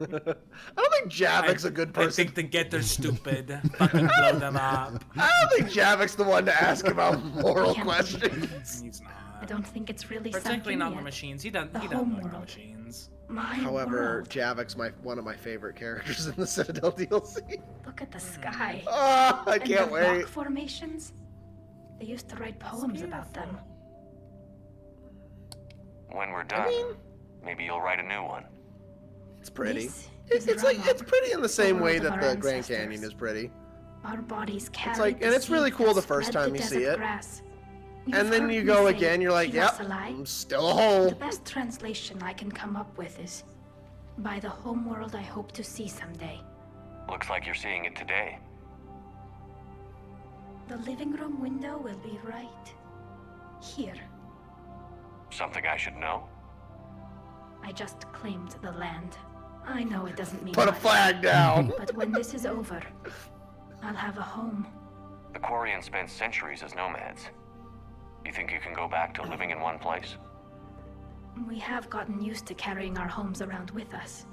[SPEAKER 2] I don't think Javik's a good person.
[SPEAKER 5] I think the Geth are stupid. Fucking blow them up.
[SPEAKER 2] I don't think Javik's the one to ask about moral questions.
[SPEAKER 5] He's not.
[SPEAKER 20] I don't think it's really
[SPEAKER 5] Particularly not the
[SPEAKER 20] yet.
[SPEAKER 5] machines. He doesn't like the machines.
[SPEAKER 20] My
[SPEAKER 2] However,
[SPEAKER 20] world.
[SPEAKER 2] Javik's one of my favorite characters in the Citadel DLC.
[SPEAKER 20] Look at the sky.
[SPEAKER 2] Oh, I
[SPEAKER 20] And
[SPEAKER 2] can't
[SPEAKER 20] the
[SPEAKER 2] wait.
[SPEAKER 20] rock formations. They used to write poems about them.
[SPEAKER 7] When we're done, maybe you'll write a new one.
[SPEAKER 2] It's pretty.
[SPEAKER 20] This is
[SPEAKER 2] It's like,
[SPEAKER 20] Rama,
[SPEAKER 2] it's pretty in the same
[SPEAKER 20] the
[SPEAKER 2] way
[SPEAKER 20] world of
[SPEAKER 2] that
[SPEAKER 20] our
[SPEAKER 2] the Grand
[SPEAKER 20] ancestors.
[SPEAKER 2] Canyon is pretty.
[SPEAKER 20] Our bodies carry
[SPEAKER 2] It's like, and it's really cool the first time you see it. And then you go again, you're like, yep, I'm still a hole.
[SPEAKER 20] The best translation I can come up with is, by the home world I hope to see someday.
[SPEAKER 7] Looks like you're seeing it today.
[SPEAKER 20] The living room window will be right here.
[SPEAKER 7] Something I should know?
[SPEAKER 20] I just claimed the land. I know it doesn't mean
[SPEAKER 2] Put a
[SPEAKER 20] much,
[SPEAKER 2] flag down.
[SPEAKER 20] But when this is over, I'll have a home.
[SPEAKER 7] The Quarians spent centuries as nomads. You think you can go back to living in one place?
[SPEAKER 20] We have gotten used to carrying our homes around with us.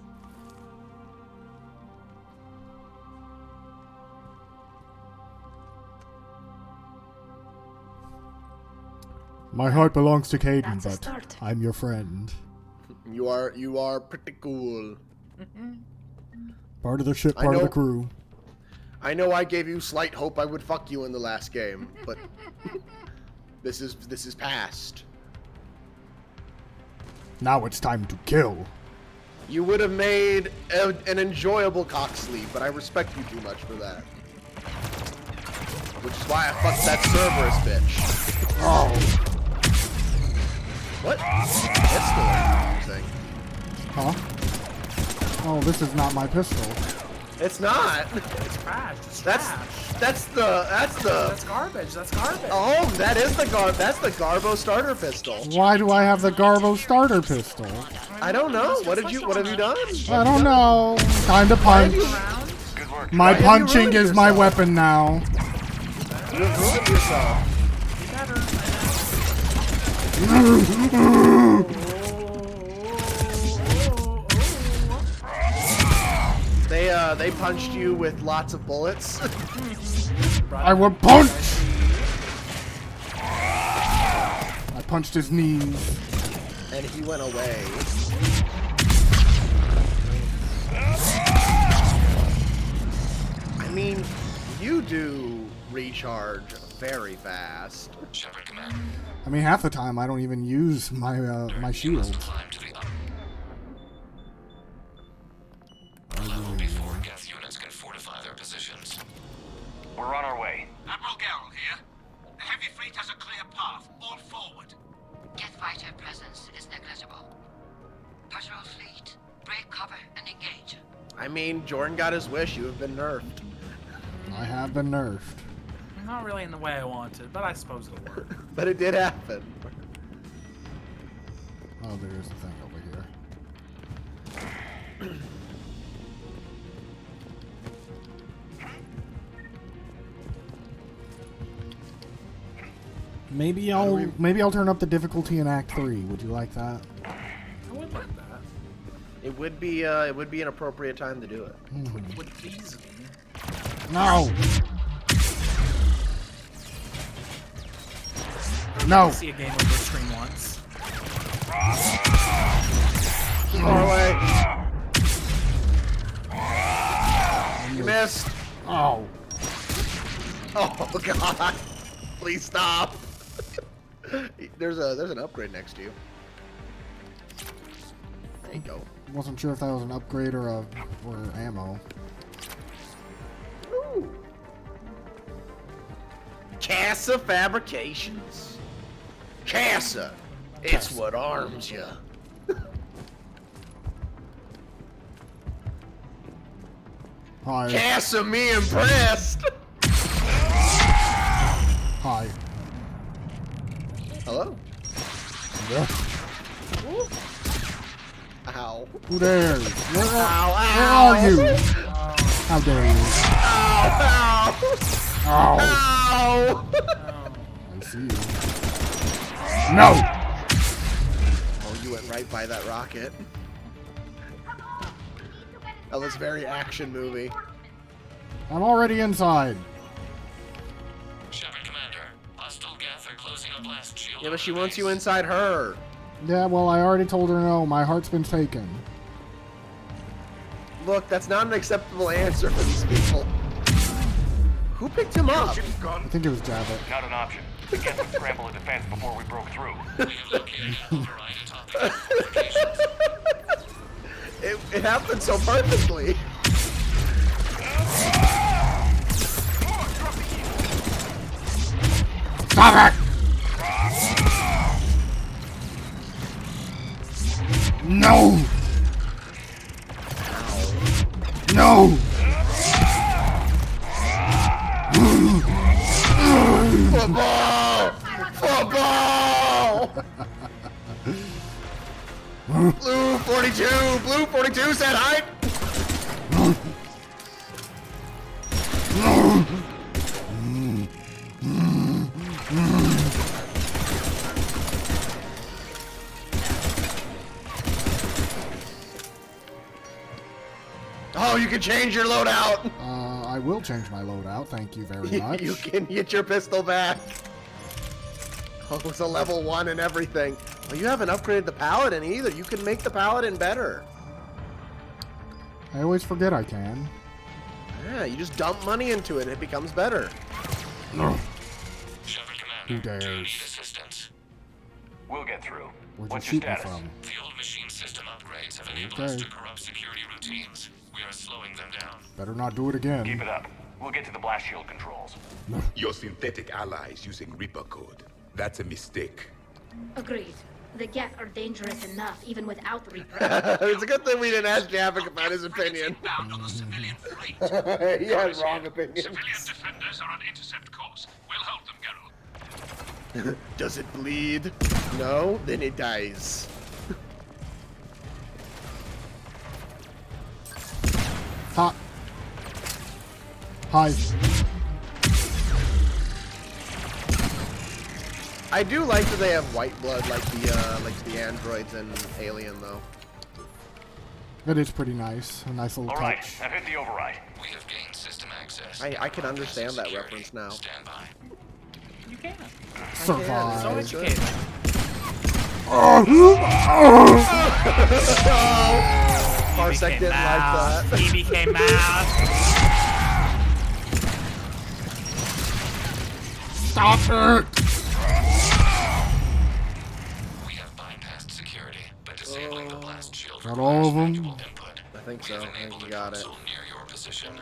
[SPEAKER 1] My heart belongs to Caden,
[SPEAKER 20] That's a
[SPEAKER 1] but
[SPEAKER 20] start.
[SPEAKER 1] I'm your friend.
[SPEAKER 2] You are pretty cool.
[SPEAKER 1] Part of the ship, part of the crew.
[SPEAKER 2] I know I gave you slight hope I would fuck you in the last game, but this is past.
[SPEAKER 1] Now it's time to kill.
[SPEAKER 2] You would have made an enjoyable cock sleeve, but I respect you too much for that. Which is why I fucked that Cerberus bitch.
[SPEAKER 1] Oh.
[SPEAKER 2] What? Pistol are you using?
[SPEAKER 1] Huh? Oh, this is not my pistol.
[SPEAKER 2] It's not.
[SPEAKER 5] It's trash. It's
[SPEAKER 2] That's
[SPEAKER 5] garbage. That's garbage.
[SPEAKER 2] Oh, that is the Garbo starter pistol.
[SPEAKER 1] Why do I have the Garbo starter pistol?
[SPEAKER 2] I don't know. What have you done?
[SPEAKER 1] I don't know. Time to punch. My punching is my weapon now.
[SPEAKER 2] You have ruined yourself. They punched you with lots of bullets.
[SPEAKER 1] I will punch! I punched his knees.
[SPEAKER 2] And he went away. I mean, you do recharge very fast.
[SPEAKER 1] I mean, half the time I don't even use my my shield.
[SPEAKER 10] Before Geth units can fortify their positions.
[SPEAKER 7] We're on our way.
[SPEAKER 4] Admiral Gerald here. The heavy fleet has a clear path. All forward.
[SPEAKER 11] Geth fighter presence is negligible. Patrol fleet, break cover and engage.
[SPEAKER 2] I mean, Jordan got his wish. You have been nerfed.
[SPEAKER 1] I have been nerfed.
[SPEAKER 5] Not really in the way I wanted, but I suppose it'll work.
[SPEAKER 2] But it did happen.
[SPEAKER 1] Oh, there's the thing over here. Maybe I'll turn up the difficulty in Act 3. Would you like that?
[SPEAKER 5] I would like that.
[SPEAKER 2] It would be an appropriate time to do it.
[SPEAKER 5] Would please me.
[SPEAKER 1] No. No.
[SPEAKER 5] See a game over screen once.
[SPEAKER 2] Far away. You missed.
[SPEAKER 1] Oh.
[SPEAKER 2] Oh God! Please stop. There's an upgrade next to you. There you go.
[SPEAKER 1] Wasn't sure if that was an upgrade or ammo.
[SPEAKER 2] Ooh. Casa Fabrications. Casa. It's what arms you.
[SPEAKER 1] Hi.
[SPEAKER 2] Casa, me impressed.
[SPEAKER 1] Hi.
[SPEAKER 2] Hello.
[SPEAKER 1] Yeah.
[SPEAKER 2] Ow.
[SPEAKER 1] Who dares? Where
[SPEAKER 2] Ow,
[SPEAKER 1] are you? How dare you?
[SPEAKER 2] Ow!
[SPEAKER 1] Ow!
[SPEAKER 2] Ow!
[SPEAKER 1] I see you. No!
[SPEAKER 2] Oh, you went right by that rocket. That was very action movie.
[SPEAKER 1] I'm already inside.
[SPEAKER 10] Shepard, Commander. Hostile Geth are closing a blast shield.
[SPEAKER 2] Yeah, but she wants you inside her.
[SPEAKER 1] Yeah, well, I already told her no. My heart's been taken.
[SPEAKER 2] Look, that's not an acceptable answer for these people. Who picked him up?
[SPEAKER 1] I think it was Jabbit.
[SPEAKER 7] Not an option. The Geth would scramble a defense before we broke through.
[SPEAKER 2] It happened so perfectly.
[SPEAKER 1] Stop it! No! No!
[SPEAKER 2] Football! Football! Blue 42! Blue 42 said hi! Oh, you can change your loadout!
[SPEAKER 1] I will change my loadout, thank you very much.
[SPEAKER 2] You can get your pistol back. Oh, it's a level 1 and everything. Well, you haven't upgraded the Paladin either. You can make the Paladin better.
[SPEAKER 1] I always forget I can.
[SPEAKER 2] Yeah, you just dump money into it and it becomes better.
[SPEAKER 1] No.
[SPEAKER 7] Who
[SPEAKER 1] dares?
[SPEAKER 7] We'll get through.
[SPEAKER 1] Where'd
[SPEAKER 7] What's
[SPEAKER 1] you
[SPEAKER 7] your
[SPEAKER 1] shoot me
[SPEAKER 7] status?
[SPEAKER 1] from?
[SPEAKER 10] The old machine system upgrades have enabled us to corrupt security routines. We are slowing them down.
[SPEAKER 1] Better not do it again.
[SPEAKER 7] Keep it up. We'll get to the blast shield controls.
[SPEAKER 21] Your synthetic allies using Reaper code. That's a mistake.
[SPEAKER 20] Agreed. The Geth are dangerous enough, even without Reaper.
[SPEAKER 2] It's a good thing we didn't ask Javik about his opinion. He has wrong opinions.
[SPEAKER 4] Civilian defenders are on intercept course. We'll hold them, Geralt.
[SPEAKER 2] Does it bleed? No? Then it dies.
[SPEAKER 1] Ha. Hi.
[SPEAKER 2] I do like that they have white blood like the androids and Alien though.
[SPEAKER 1] It is pretty nice. A nice little
[SPEAKER 7] All right,
[SPEAKER 1] touch.
[SPEAKER 7] I've hit the override.
[SPEAKER 10] We have gained system access.
[SPEAKER 2] I can understand that reference now.
[SPEAKER 10] Stand by.
[SPEAKER 5] You can.
[SPEAKER 1] Survive.
[SPEAKER 5] So educated.
[SPEAKER 2] Parsec didn't like that.
[SPEAKER 5] He became mouse.
[SPEAKER 1] Stop it!
[SPEAKER 10] We have bypassed security, but disabling the blast shield
[SPEAKER 1] Got all of them?
[SPEAKER 2] I think so. I think you got it.
[SPEAKER 10] near your position.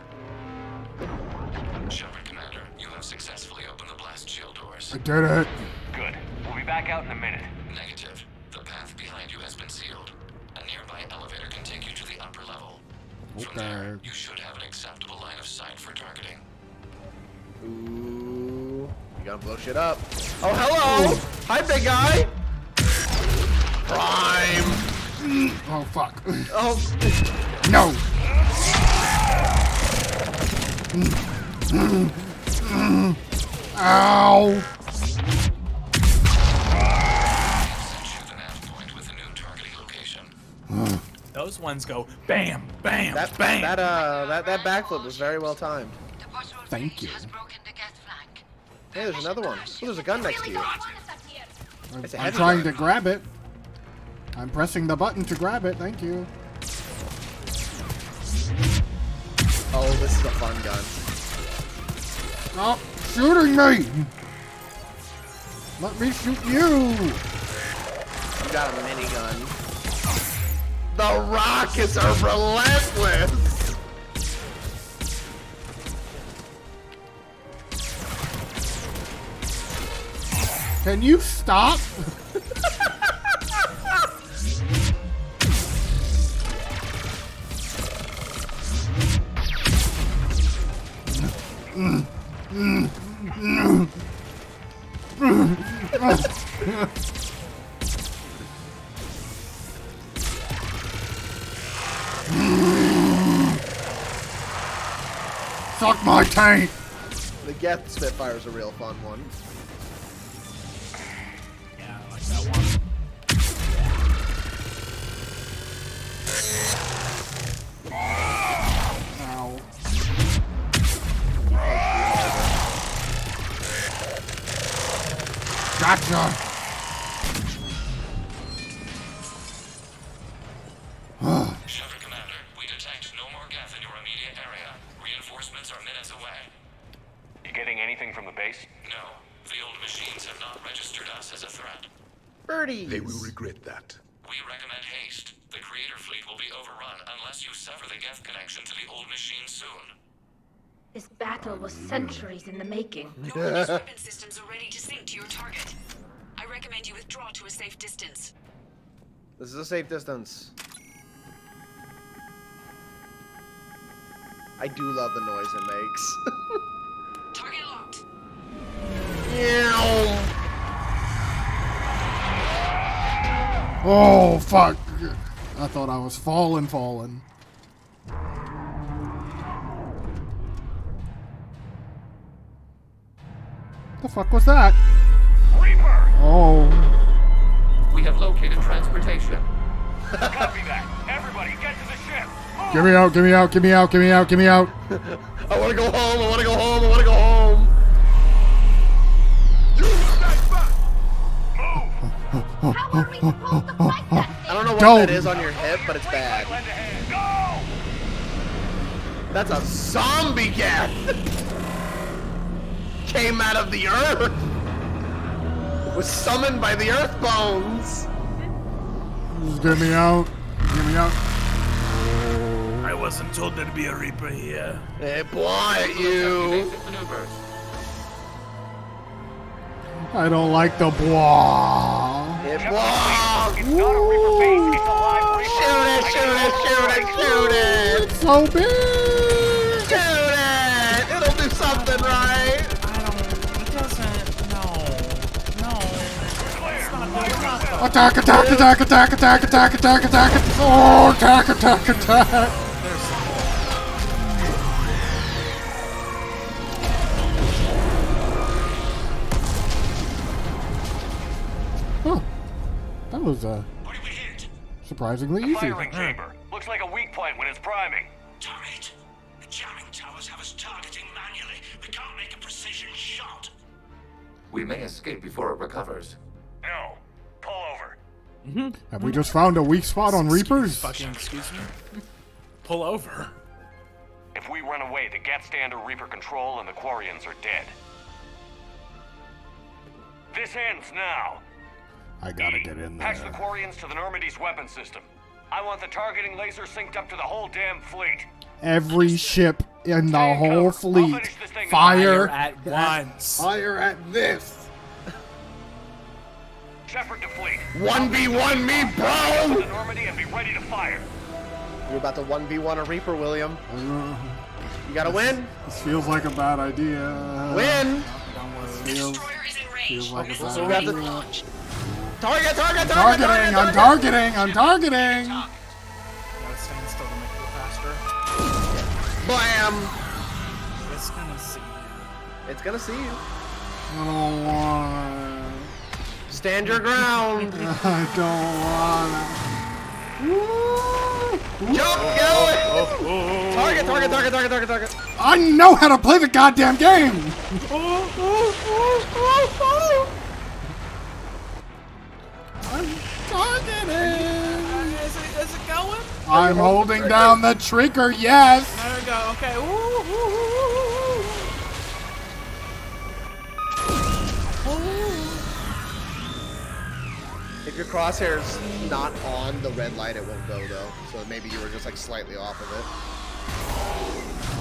[SPEAKER 10] Shepard Commander, you have successfully opened the blast shield doors.
[SPEAKER 1] I did it.
[SPEAKER 7] Good. We'll be back out in a minute.
[SPEAKER 10] Negative. The path behind you has been sealed. A nearby elevator can take you to the upper level. From there, you should have an acceptable line of sight for targeting.
[SPEAKER 2] Ooh. You gotta blow shit up. Oh, hello! Hi, big guy! Prime!
[SPEAKER 1] Oh, fuck.
[SPEAKER 2] Oh.
[SPEAKER 1] No! Ow!
[SPEAKER 5] Those ones go bam, bam,
[SPEAKER 2] That
[SPEAKER 5] bam.
[SPEAKER 2] that backflip was very well timed.
[SPEAKER 1] Thank you.
[SPEAKER 2] Hey, there's another one. Oh, there's a gun next to you. It's a
[SPEAKER 1] I'm
[SPEAKER 2] heavy
[SPEAKER 1] trying
[SPEAKER 2] gun.
[SPEAKER 1] to grab it. I'm pressing the button to grab it. Thank you.
[SPEAKER 2] Oh, this is a fun gun.
[SPEAKER 1] Stop shooting me! Let me shoot you!
[SPEAKER 2] You got a minigun. The rockets are relentless!
[SPEAKER 1] Can you stop? Suck my tank!
[SPEAKER 2] The Geth Spitfire is a real fun one.
[SPEAKER 5] Yeah, I like that one.
[SPEAKER 1] Ow. Gotcha!
[SPEAKER 10] Shepard Commander, we detect no more Geth in your immediate area. Reinforcements are minutes away.
[SPEAKER 7] You getting anything from the base?
[SPEAKER 10] No, the old machines have not registered us as a threat.
[SPEAKER 2] Birdies!
[SPEAKER 21] They will regret that.
[SPEAKER 10] We recommend haste. The Creator Fleet will be overrun unless you sever the Geth connection to the old machine soon.
[SPEAKER 20] This battle was centuries in the making.
[SPEAKER 11] Normandy's weapon systems are ready to sync to your target. I recommend you withdraw to a safe distance.
[SPEAKER 2] This is a safe distance. I do love the noise it makes.
[SPEAKER 11] Target locked.
[SPEAKER 1] Oh, fuck. I thought I was falling. The fuck was that?
[SPEAKER 7] Reaper!
[SPEAKER 1] Oh.
[SPEAKER 10] We have located transportation.
[SPEAKER 7] Copy that. Everybody, get to the ship.
[SPEAKER 1] Get me out, get me out, get me out, get me out, get me out.
[SPEAKER 2] I wanna go home, I wanna go home, I wanna go home. I don't know what that is on your hip, but it's bad. That's a zombie Geth! Came out of the earth! Was summoned by the earth bones!
[SPEAKER 1] Just get me out. Get me out.
[SPEAKER 5] I wasn't told there'd be a Reaper here.
[SPEAKER 2] Hey, blind you!
[SPEAKER 1] I don't like the blah.
[SPEAKER 2] Hey, blah! It's not a Reaper base, it's a live Reaper! Shoot it, shoot it, shoot it, shoot it!
[SPEAKER 1] It's so big!
[SPEAKER 2] Shoot it! It'll do something right!
[SPEAKER 1] Attack, attack, attack, attack, attack, attack, attack, attack, oh, attack, attack, attack. Huh. That was, surprisingly easy.
[SPEAKER 7] Firing chamber. Looks like a weak point when it's priming.
[SPEAKER 4] Damn it! The jamming towers have us targeting manually. We can't make a precision shot.
[SPEAKER 10] We may escape before it recovers.
[SPEAKER 7] No. Pull over.
[SPEAKER 1] Have we just found a weak spot on Reapers?
[SPEAKER 5] Excuse me? Pull over.
[SPEAKER 7] If we run away, the Geth stand under Reaper control and the Quarians are dead. This ends now.
[SPEAKER 1] I gotta get in
[SPEAKER 7] Patch the
[SPEAKER 1] there.
[SPEAKER 7] Quarians to the Normandy's weapon system. I want the targeting laser synced up to the whole damn fleet.
[SPEAKER 1] Every ship in the whole fleet. Fire
[SPEAKER 5] at once.
[SPEAKER 1] Fire at this.
[SPEAKER 7] Shepherd to fleet.
[SPEAKER 2] 1v1 me, bro!
[SPEAKER 7] The Normandy and be ready to fire.
[SPEAKER 2] You're about to 1v1 a Reaper, William. You gotta win.
[SPEAKER 1] This feels like a bad idea.
[SPEAKER 2] Win!
[SPEAKER 1] Feels like a bad
[SPEAKER 2] So we have to...
[SPEAKER 1] idea.
[SPEAKER 2] Target, target, target,
[SPEAKER 1] Targeting, I'm targeting, I'm targeting.
[SPEAKER 5] Gotta stand still to make it go faster.
[SPEAKER 2] Blam!
[SPEAKER 5] It's gonna see you.
[SPEAKER 2] It's gonna see you.
[SPEAKER 1] I don't want
[SPEAKER 2] Stand your ground.
[SPEAKER 1] I don't want
[SPEAKER 2] Jump, go! Target, target, target, target, target, target.
[SPEAKER 1] I know how to play the goddamn game. I'm targeting.
[SPEAKER 5] Is it going?
[SPEAKER 1] I'm holding down the trigger, yes.
[SPEAKER 5] There we go. Okay.
[SPEAKER 2] If your crosshair's not on the red light, it won't go though. So maybe you were just like slightly off of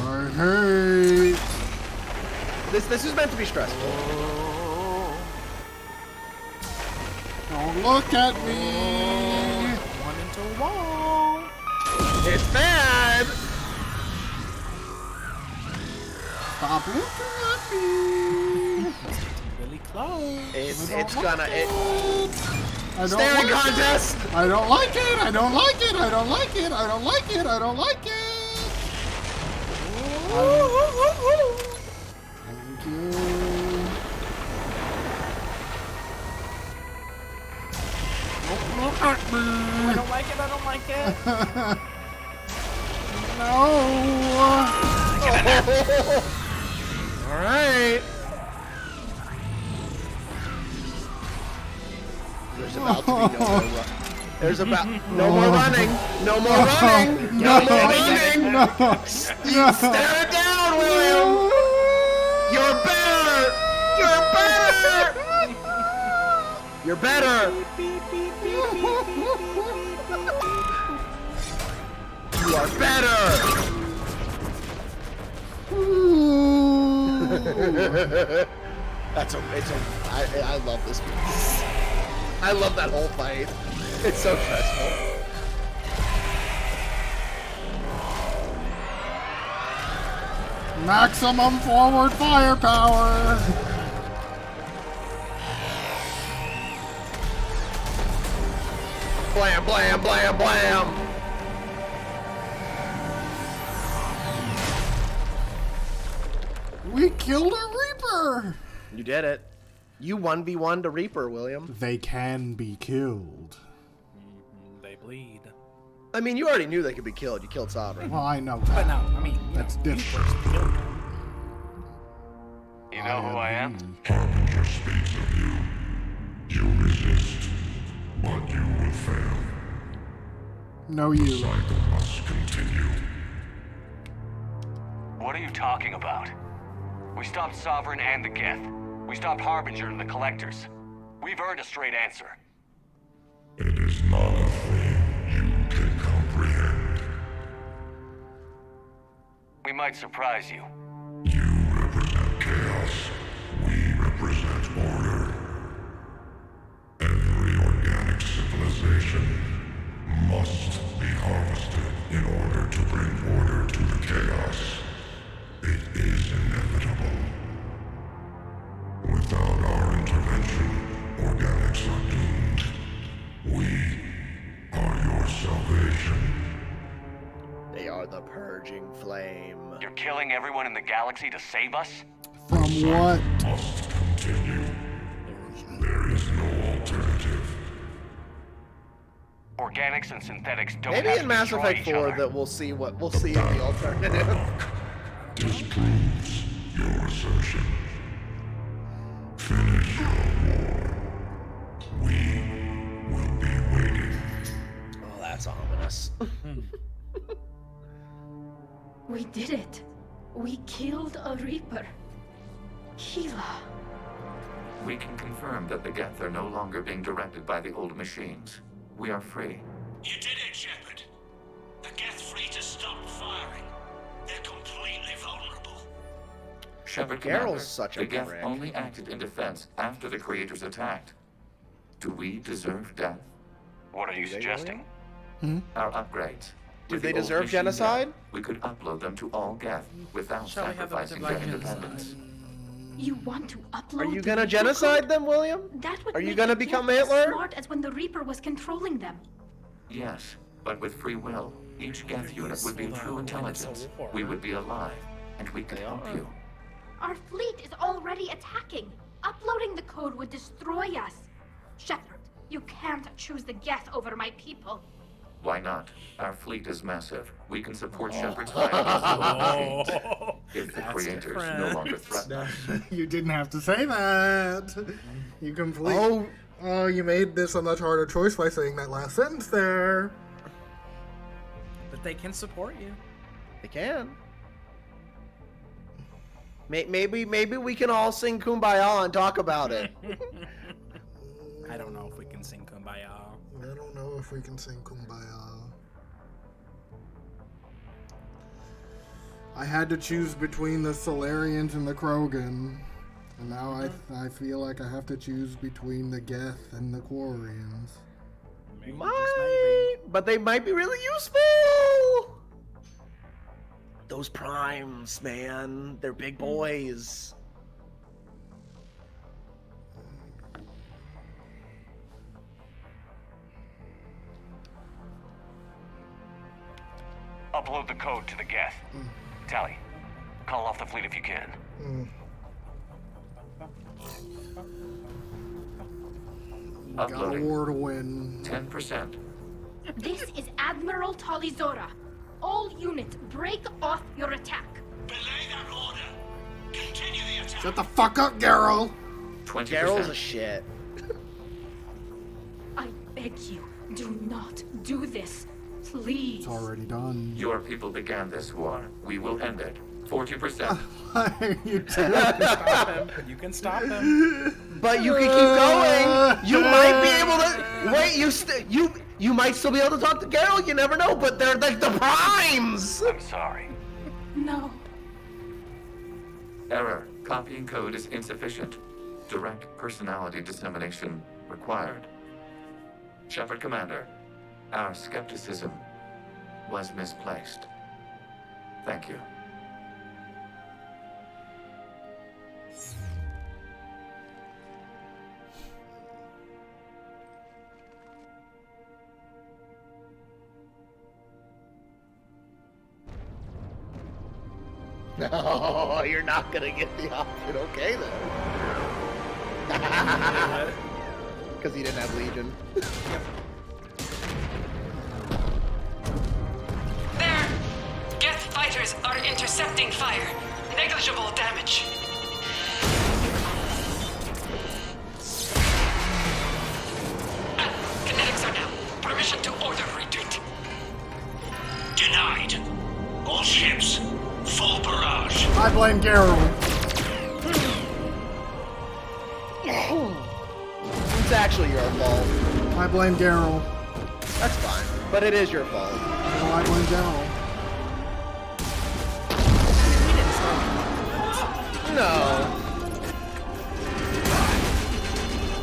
[SPEAKER 1] I hate.
[SPEAKER 2] it. This is meant to be stressful.
[SPEAKER 1] Don't look at me.
[SPEAKER 5] One into a wall.
[SPEAKER 2] It's bad.
[SPEAKER 1] Stop looking at me.
[SPEAKER 5] Really close.
[SPEAKER 2] It's gonna.
[SPEAKER 1] I don't
[SPEAKER 2] Staring
[SPEAKER 1] like
[SPEAKER 2] contest.
[SPEAKER 1] It. I don't like it. I don't like it. I don't like it. I don't like it. I don't like it. Thank you. Don't look at me.
[SPEAKER 5] I don't like it. I don't like it.
[SPEAKER 1] No.
[SPEAKER 2] All right. There's about to be no more running. There's about no more running. No more running. No more running. Stare it down, William. You're better. You're better. You're better. You are better. I love this piece. I love that whole fight. It's so stressful.
[SPEAKER 1] Maximum forward firepower.
[SPEAKER 2] Blam, blam, blam, blam.
[SPEAKER 1] We killed a Reaper.
[SPEAKER 2] You did it. You 1v1 to Reaper, William.
[SPEAKER 1] They can be killed.
[SPEAKER 5] They bleed.
[SPEAKER 2] I mean, you already knew they could be killed. You killed Sovereign.
[SPEAKER 1] Well, I know that.
[SPEAKER 5] But no, I mean,
[SPEAKER 1] that's different.
[SPEAKER 7] You know who I am?
[SPEAKER 6] Harbinger speaks of you. You resist. But you will fail.
[SPEAKER 1] No,
[SPEAKER 6] The
[SPEAKER 1] you.
[SPEAKER 6] cycle must continue.
[SPEAKER 7] What are you talking about? We stopped Sovereign and the Geth. We stopped Harbinger and the Collectors. We've earned a straight answer.
[SPEAKER 6] It is not a thing you can comprehend.
[SPEAKER 7] We might surprise you.
[SPEAKER 6] You represent chaos. We represent order. Every organic civilization must be harvested in order to bring order to the chaos. It is inevitable. Without our intervention, organics are doomed. We are your salvation.
[SPEAKER 2] They are the purging flame.
[SPEAKER 7] You're killing everyone in the galaxy to save us?
[SPEAKER 1] From what?
[SPEAKER 6] Must continue. There is no alternative.
[SPEAKER 7] Organics and synthetics don't
[SPEAKER 2] Maybe
[SPEAKER 7] have
[SPEAKER 2] in
[SPEAKER 7] to
[SPEAKER 2] Mass
[SPEAKER 7] destroy
[SPEAKER 2] Effect
[SPEAKER 7] each
[SPEAKER 2] 4
[SPEAKER 7] other.
[SPEAKER 2] that we'll see the alternative.
[SPEAKER 6] Disproves your assertion. Finish your war. We will be waiting.
[SPEAKER 2] Oh, that's ominous.
[SPEAKER 20] We did it. We killed a Reaper. Gila.
[SPEAKER 10] We can confirm that the Geth are no longer being directed by the old machines. We are free.
[SPEAKER 4] You did it, Shepard. The Geth fleet has stopped firing. They're completely vulnerable.
[SPEAKER 10] Shepard
[SPEAKER 2] Garrel's
[SPEAKER 10] Commander,
[SPEAKER 2] such a
[SPEAKER 10] the Geth
[SPEAKER 2] prick.
[SPEAKER 10] only acted in defense after the creators attacked. Do we deserve death?
[SPEAKER 7] What are you suggesting?
[SPEAKER 10] Our upgrades.
[SPEAKER 2] Do
[SPEAKER 10] With
[SPEAKER 2] they
[SPEAKER 10] the old
[SPEAKER 2] deserve
[SPEAKER 10] machine
[SPEAKER 2] genocide?
[SPEAKER 10] Geth, we could upload them to all Geth without
[SPEAKER 5] Shall we have a bit
[SPEAKER 10] sacrificing
[SPEAKER 5] of
[SPEAKER 10] their
[SPEAKER 5] like
[SPEAKER 10] independence.
[SPEAKER 20] You want to upload?
[SPEAKER 2] Are you
[SPEAKER 20] the
[SPEAKER 2] gonna
[SPEAKER 20] Reaper
[SPEAKER 2] genocide
[SPEAKER 20] code?
[SPEAKER 2] them, William?
[SPEAKER 20] That would
[SPEAKER 2] Are you
[SPEAKER 20] make
[SPEAKER 2] gonna
[SPEAKER 20] the
[SPEAKER 2] become
[SPEAKER 20] Geth
[SPEAKER 2] Hitler?
[SPEAKER 20] as smart as when the Reaper was controlling them.
[SPEAKER 10] Yes, but with free will, each Geth unit would be true intelligence. We would be alive, and we could help you.
[SPEAKER 20] Our fleet is already attacking. Uploading the code would destroy us. Shepard, you can't choose the Geth over my people.
[SPEAKER 10] Why not? Our fleet is massive. We can support Shepard's fight against the old machines. If the creators no longer threaten us.
[SPEAKER 1] You didn't have to say that. You completely. Oh, you made this a much harder choice by saying that last sentence there.
[SPEAKER 5] But they can support you.
[SPEAKER 2] They can. Maybe we can all sing Kumbaya and talk about it.
[SPEAKER 5] I don't know if we can sing Kumbaya.
[SPEAKER 1] I don't know if we can sing Kumbaya. I had to choose between the Solarians and the Krogan. And now I feel like I have to choose between the Geth and the Quarians.
[SPEAKER 2] But they might be really useful. Those primes, man, they're big boys.
[SPEAKER 7] Upload the code to the Geth. Tally, call off the fleet if you can.
[SPEAKER 1] Got a
[SPEAKER 10] Uploading.
[SPEAKER 1] war to win.
[SPEAKER 10] 10%.
[SPEAKER 20] This is Admiral Talizora. All units, break off your attack.
[SPEAKER 4] Continue the attack.
[SPEAKER 1] Shut the fuck up, Garrel!
[SPEAKER 10] 20%.
[SPEAKER 2] Garrel's a shit.
[SPEAKER 20] I beg you, do not do this. Please.
[SPEAKER 1] It's already done.
[SPEAKER 10] Your people began this war. We will end it. 40%.
[SPEAKER 1] You
[SPEAKER 5] You can stop him.
[SPEAKER 2] But you can keep going. You might be able to wait. You might still be able to talk to Garrel. You never know. But they're like the primes.
[SPEAKER 7] I'm sorry.
[SPEAKER 20] No.
[SPEAKER 10] Error. Copying code is insufficient. Direct personality dissemination required. Shepard Commander, our skepticism was misplaced. Thank you.
[SPEAKER 2] No, you're not gonna get the option. Okay then. Because he didn't have Legion.
[SPEAKER 11] There! Geth fighters are intercepting fire. Negligible damage.
[SPEAKER 1] Daryl.
[SPEAKER 2] It's actually your fault.
[SPEAKER 1] I blame Daryl.
[SPEAKER 2] That's fine, but it is your fault.
[SPEAKER 1] No, I blame Daryl.
[SPEAKER 2] No.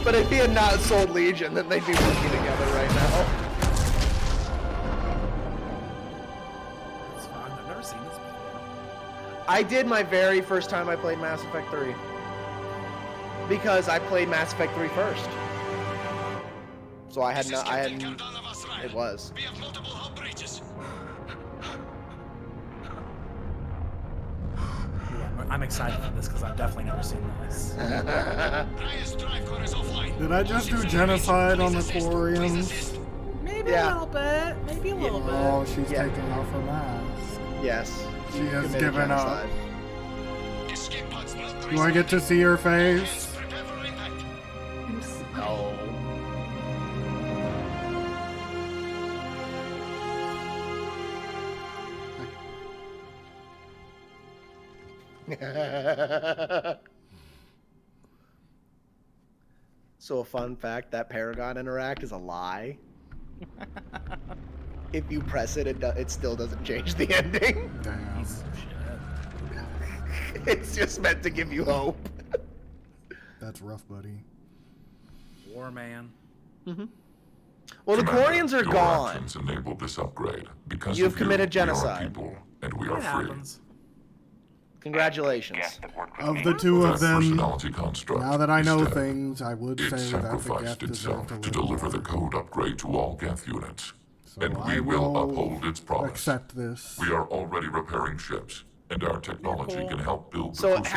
[SPEAKER 2] But if he had not sold Legion, then they'd be working together right now.
[SPEAKER 5] It's fun. I've never seen this before.
[SPEAKER 2] I did my very first time I played Mass Effect 3. Because I played Mass Effect 3 first. So I had not, it was.
[SPEAKER 5] I'm excited for this because I've definitely never seen this.
[SPEAKER 1] Did I just do genocide on the Quarians?
[SPEAKER 5] Maybe a little bit. Maybe a little bit.
[SPEAKER 1] Oh, she's taking off her mask.
[SPEAKER 2] Yes.
[SPEAKER 1] She has given up.
[SPEAKER 2] Genocide.
[SPEAKER 1] Do I get to see her face?
[SPEAKER 2] No. So a fun fact, that Paragon interact is a lie. If you press it, it still doesn't change the ending.
[SPEAKER 1] Damn.
[SPEAKER 2] It's just meant to give you hope.
[SPEAKER 1] That's rough, buddy.
[SPEAKER 5] War man.
[SPEAKER 2] Well, the Quarians are gone.
[SPEAKER 3] Actions enabled this upgrade. Because
[SPEAKER 2] You've
[SPEAKER 3] of
[SPEAKER 2] committed
[SPEAKER 3] we are
[SPEAKER 2] genocide.
[SPEAKER 3] people, and we are free.
[SPEAKER 2] Congratulations.
[SPEAKER 1] Of the two of them,
[SPEAKER 3] Personality construct.
[SPEAKER 1] now that I know
[SPEAKER 3] Instead,
[SPEAKER 1] things, I would
[SPEAKER 3] it
[SPEAKER 1] say that the
[SPEAKER 3] sacrificed
[SPEAKER 1] Geth
[SPEAKER 3] itself
[SPEAKER 1] deserve
[SPEAKER 3] to
[SPEAKER 1] to live
[SPEAKER 3] deliver the
[SPEAKER 1] on.
[SPEAKER 3] code upgrade to all Geth units. And
[SPEAKER 1] I
[SPEAKER 3] we will
[SPEAKER 1] will
[SPEAKER 3] uphold its promise.
[SPEAKER 1] accept this.
[SPEAKER 3] We are already repairing ships, and our technology can help build the
[SPEAKER 2] So
[SPEAKER 3] crucible.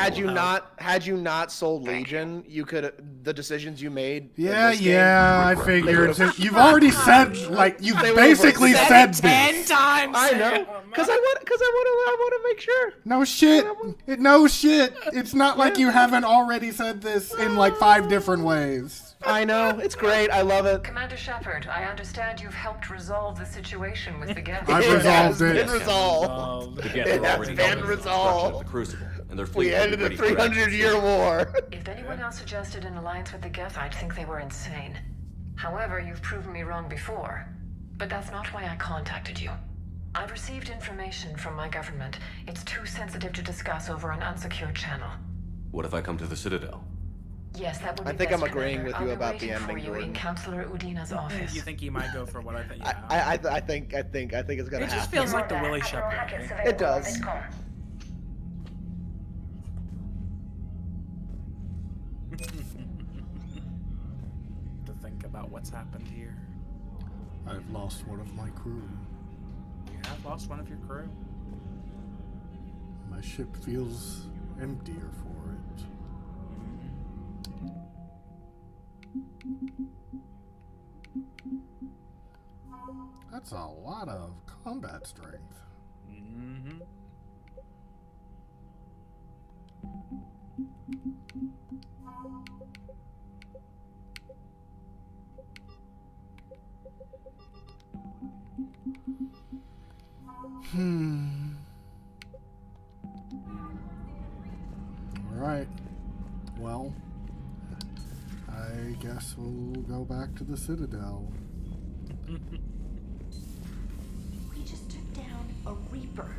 [SPEAKER 2] had you not sold Legion, you could the decisions you made. in
[SPEAKER 1] Yeah,
[SPEAKER 2] this
[SPEAKER 1] yeah,
[SPEAKER 2] game,
[SPEAKER 1] I figured. You've already said, like, you've
[SPEAKER 2] They would've
[SPEAKER 1] basically
[SPEAKER 2] said
[SPEAKER 1] said
[SPEAKER 2] it
[SPEAKER 1] this.
[SPEAKER 5] 10 times.
[SPEAKER 2] I know, because I want to make sure.
[SPEAKER 1] No shit. No shit. It's not like you haven't already said this in like 5 different ways.
[SPEAKER 2] I know, it's great. I love it.
[SPEAKER 22] Commander Shepard, I understand you've helped resolve the situation with the Geth.
[SPEAKER 1] I've resolved it.
[SPEAKER 2] It's been resolved.
[SPEAKER 9] The Geth
[SPEAKER 2] It
[SPEAKER 9] are
[SPEAKER 2] has
[SPEAKER 9] already
[SPEAKER 2] been
[SPEAKER 9] building the
[SPEAKER 2] resolved.
[SPEAKER 9] construction of the Crucible, and their fleet
[SPEAKER 2] We
[SPEAKER 9] will be
[SPEAKER 2] ended the
[SPEAKER 9] ready for action
[SPEAKER 2] 300-year
[SPEAKER 9] soon.
[SPEAKER 2] war.
[SPEAKER 22] If anyone else suggested an alliance with the Geth, I'd think they were insane. However, you've proven me wrong before. But that's not why I contacted you. I've received information from my government. It's too sensitive to discuss over an unsecured channel.
[SPEAKER 9] What if I come to the Citadel?
[SPEAKER 22] Yes, that would be
[SPEAKER 2] I think
[SPEAKER 22] best,
[SPEAKER 2] I'm agreeing
[SPEAKER 22] Commander.
[SPEAKER 2] with
[SPEAKER 22] I'll
[SPEAKER 2] you
[SPEAKER 22] be
[SPEAKER 2] about the
[SPEAKER 22] waiting for
[SPEAKER 2] ending,
[SPEAKER 22] you in
[SPEAKER 2] Jordan.
[SPEAKER 22] Counselor Udina's office.
[SPEAKER 5] You think you might go for what I think? Yeah.
[SPEAKER 2] I think it's gonna happen.
[SPEAKER 5] It just feels like the Willy-Shep way.
[SPEAKER 2] It does.
[SPEAKER 5] To think about what's happened here.
[SPEAKER 1] I've lost one of my crew.
[SPEAKER 5] You have lost one of your crew.
[SPEAKER 1] My ship feels emptier for it. That's a lot of combat strength.
[SPEAKER 5] Mm-hmm.
[SPEAKER 1] Alright. Well, I guess we'll go back to the Citadel.
[SPEAKER 20] We just took down a Reaper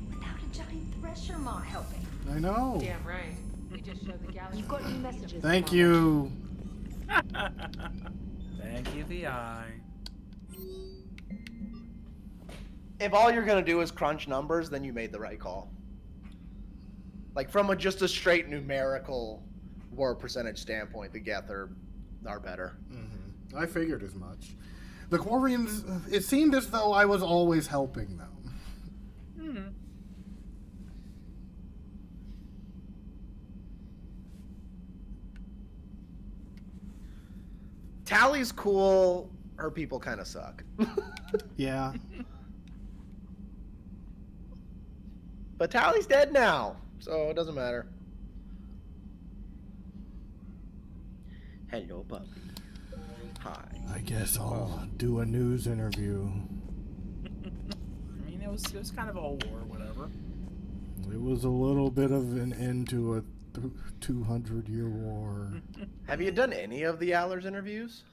[SPEAKER 20] without a giant thresher maw helping.
[SPEAKER 1] I know.
[SPEAKER 8] Damn right. We just showed the galaxy.
[SPEAKER 20] You've got new messages.
[SPEAKER 1] Thank you.
[SPEAKER 5] Thank you, VI.
[SPEAKER 2] If all you're gonna do is crunch numbers, then you made the right call. Like from just a straight numerical war percentage standpoint, the Geth are better.
[SPEAKER 1] Mm-hmm. I figured as much. The Quarians, it seemed as though I was always helping them.
[SPEAKER 5] Hmm.
[SPEAKER 2] Tally's cool. Her people kind of suck.
[SPEAKER 1] Yeah.
[SPEAKER 2] But Tally's dead now, so it doesn't matter. Hello, puppy. Hi.
[SPEAKER 1] I guess I'll do a news interview.
[SPEAKER 5] I mean, it was kind of a whole war, whatever.
[SPEAKER 1] It was a little bit of an end to a 200-year war.
[SPEAKER 2] Have you done any of the Allers interviews?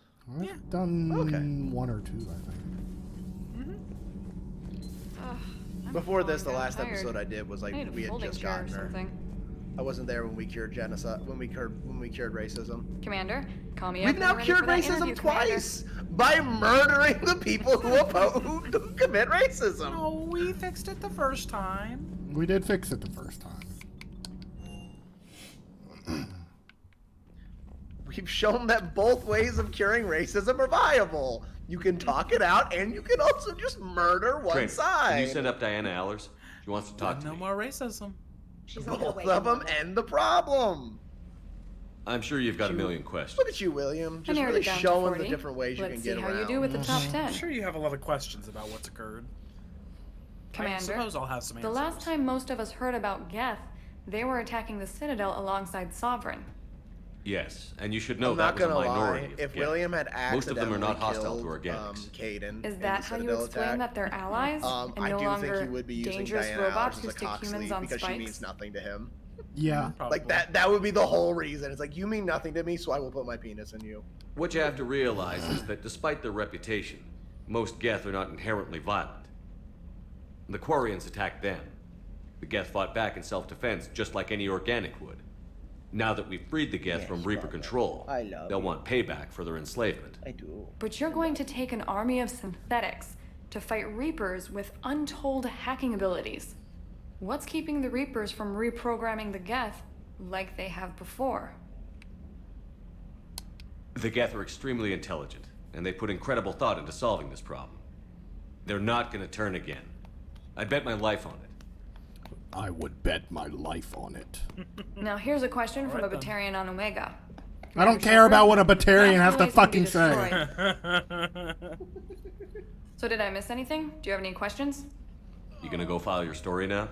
[SPEAKER 1] I've done one or two, I think.
[SPEAKER 2] Before this, the last episode I did was like we had just gotten her.
[SPEAKER 12] Something.
[SPEAKER 2] I wasn't there when we cured genocide. When we cured racism.
[SPEAKER 12] Commander, call me up.
[SPEAKER 2] We've now cured racism twice by murdering the people who commit racism.
[SPEAKER 5] No, we fixed it the first time.
[SPEAKER 1] We did fix it the first time.
[SPEAKER 2] We've shown that both ways of curing racism are viable. You can talk it out, and you can also just murder one
[SPEAKER 9] Trainer,
[SPEAKER 2] side.
[SPEAKER 9] Can you send up Diana Allers? She wants to talk to me.
[SPEAKER 5] No more racism.
[SPEAKER 2] Both of them end the problem.
[SPEAKER 9] I'm sure you've got a million questions.
[SPEAKER 2] Look at you, William. Just really showing the different ways you can get around.
[SPEAKER 12] Let's see how you do with the top 10.
[SPEAKER 5] I'm sure you have a lot of questions about what's occurred.
[SPEAKER 12] Commander,
[SPEAKER 5] I suppose I'll have some answers.
[SPEAKER 12] the last time most of us heard about Geth, they were attacking the Citadel alongside Sovereign.
[SPEAKER 9] Yes, and you should know
[SPEAKER 2] I'm
[SPEAKER 9] that
[SPEAKER 2] not
[SPEAKER 9] was a
[SPEAKER 2] gonna
[SPEAKER 9] minority.
[SPEAKER 2] lie.
[SPEAKER 9] Of
[SPEAKER 2] If
[SPEAKER 9] Geth.
[SPEAKER 2] William had
[SPEAKER 9] Most of them are not
[SPEAKER 2] accidentally
[SPEAKER 9] hostile to
[SPEAKER 2] killed,
[SPEAKER 9] organics.
[SPEAKER 2] Caden
[SPEAKER 12] Is
[SPEAKER 2] in
[SPEAKER 12] that
[SPEAKER 2] the
[SPEAKER 12] how you
[SPEAKER 2] Citadel
[SPEAKER 12] explain
[SPEAKER 2] attack,
[SPEAKER 12] that they're allies and
[SPEAKER 2] I
[SPEAKER 12] no
[SPEAKER 2] do
[SPEAKER 12] longer
[SPEAKER 2] think he would be using
[SPEAKER 12] dangerous
[SPEAKER 2] Diana
[SPEAKER 12] robots
[SPEAKER 2] Allers
[SPEAKER 12] who
[SPEAKER 2] as a
[SPEAKER 12] stick
[SPEAKER 2] cock
[SPEAKER 12] humans
[SPEAKER 2] sleeve
[SPEAKER 12] on
[SPEAKER 2] because
[SPEAKER 12] spikes?
[SPEAKER 2] she means nothing to him.
[SPEAKER 1] Yeah.
[SPEAKER 2] Like that would be the whole reason. It's like, you mean nothing to me, so I will put my penis in you.
[SPEAKER 9] What you have to realize is that despite their reputation, most Geth are not inherently violent. The Quarians attacked them. The Geth fought back in self-defense just like any organic would. Now that we've freed the Geth from Reaper control, they'll want payback for their enslavement.
[SPEAKER 2] I do.
[SPEAKER 12] But you're going to take an army of synthetics to fight Reapers with untold hacking abilities. What's keeping the Reapers from reprogramming the Geth like they have before?
[SPEAKER 9] The Geth are extremely intelligent, and they put incredible thought into solving this problem. They're not gonna turn again. I'd bet my life on it.
[SPEAKER 1] I would bet my life on it.
[SPEAKER 12] Now here's a question from a Batarian on Omega.
[SPEAKER 1] I don't care about what a Batarian has to
[SPEAKER 12] Asteroids can be
[SPEAKER 1] fucking say.
[SPEAKER 12] destroyed. So did I miss anything? Do you have any questions?
[SPEAKER 9] You gonna go file your story now?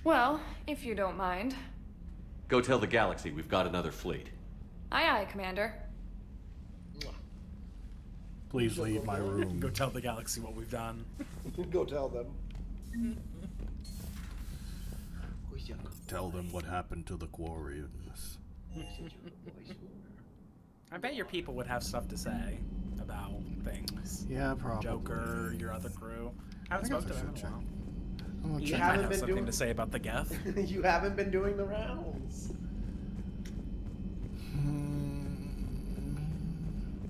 [SPEAKER 12] Well, if you don't mind.
[SPEAKER 9] Go tell the galaxy we've got another fleet.
[SPEAKER 12] Aye aye, Commander.
[SPEAKER 1] Please leave my room.
[SPEAKER 5] Go tell the galaxy what we've done.
[SPEAKER 2] Go tell them.
[SPEAKER 1] Tell them what happened to the Quarians.
[SPEAKER 5] I bet your people would have stuff to say about things.
[SPEAKER 1] Yeah, probably.
[SPEAKER 5] Joker, your other crew. I haven't spoken to them in a while.
[SPEAKER 2] You
[SPEAKER 5] You might
[SPEAKER 2] haven't
[SPEAKER 5] have
[SPEAKER 2] been
[SPEAKER 5] something
[SPEAKER 2] doing
[SPEAKER 5] to say about the Geth.
[SPEAKER 2] You haven't been doing the rounds.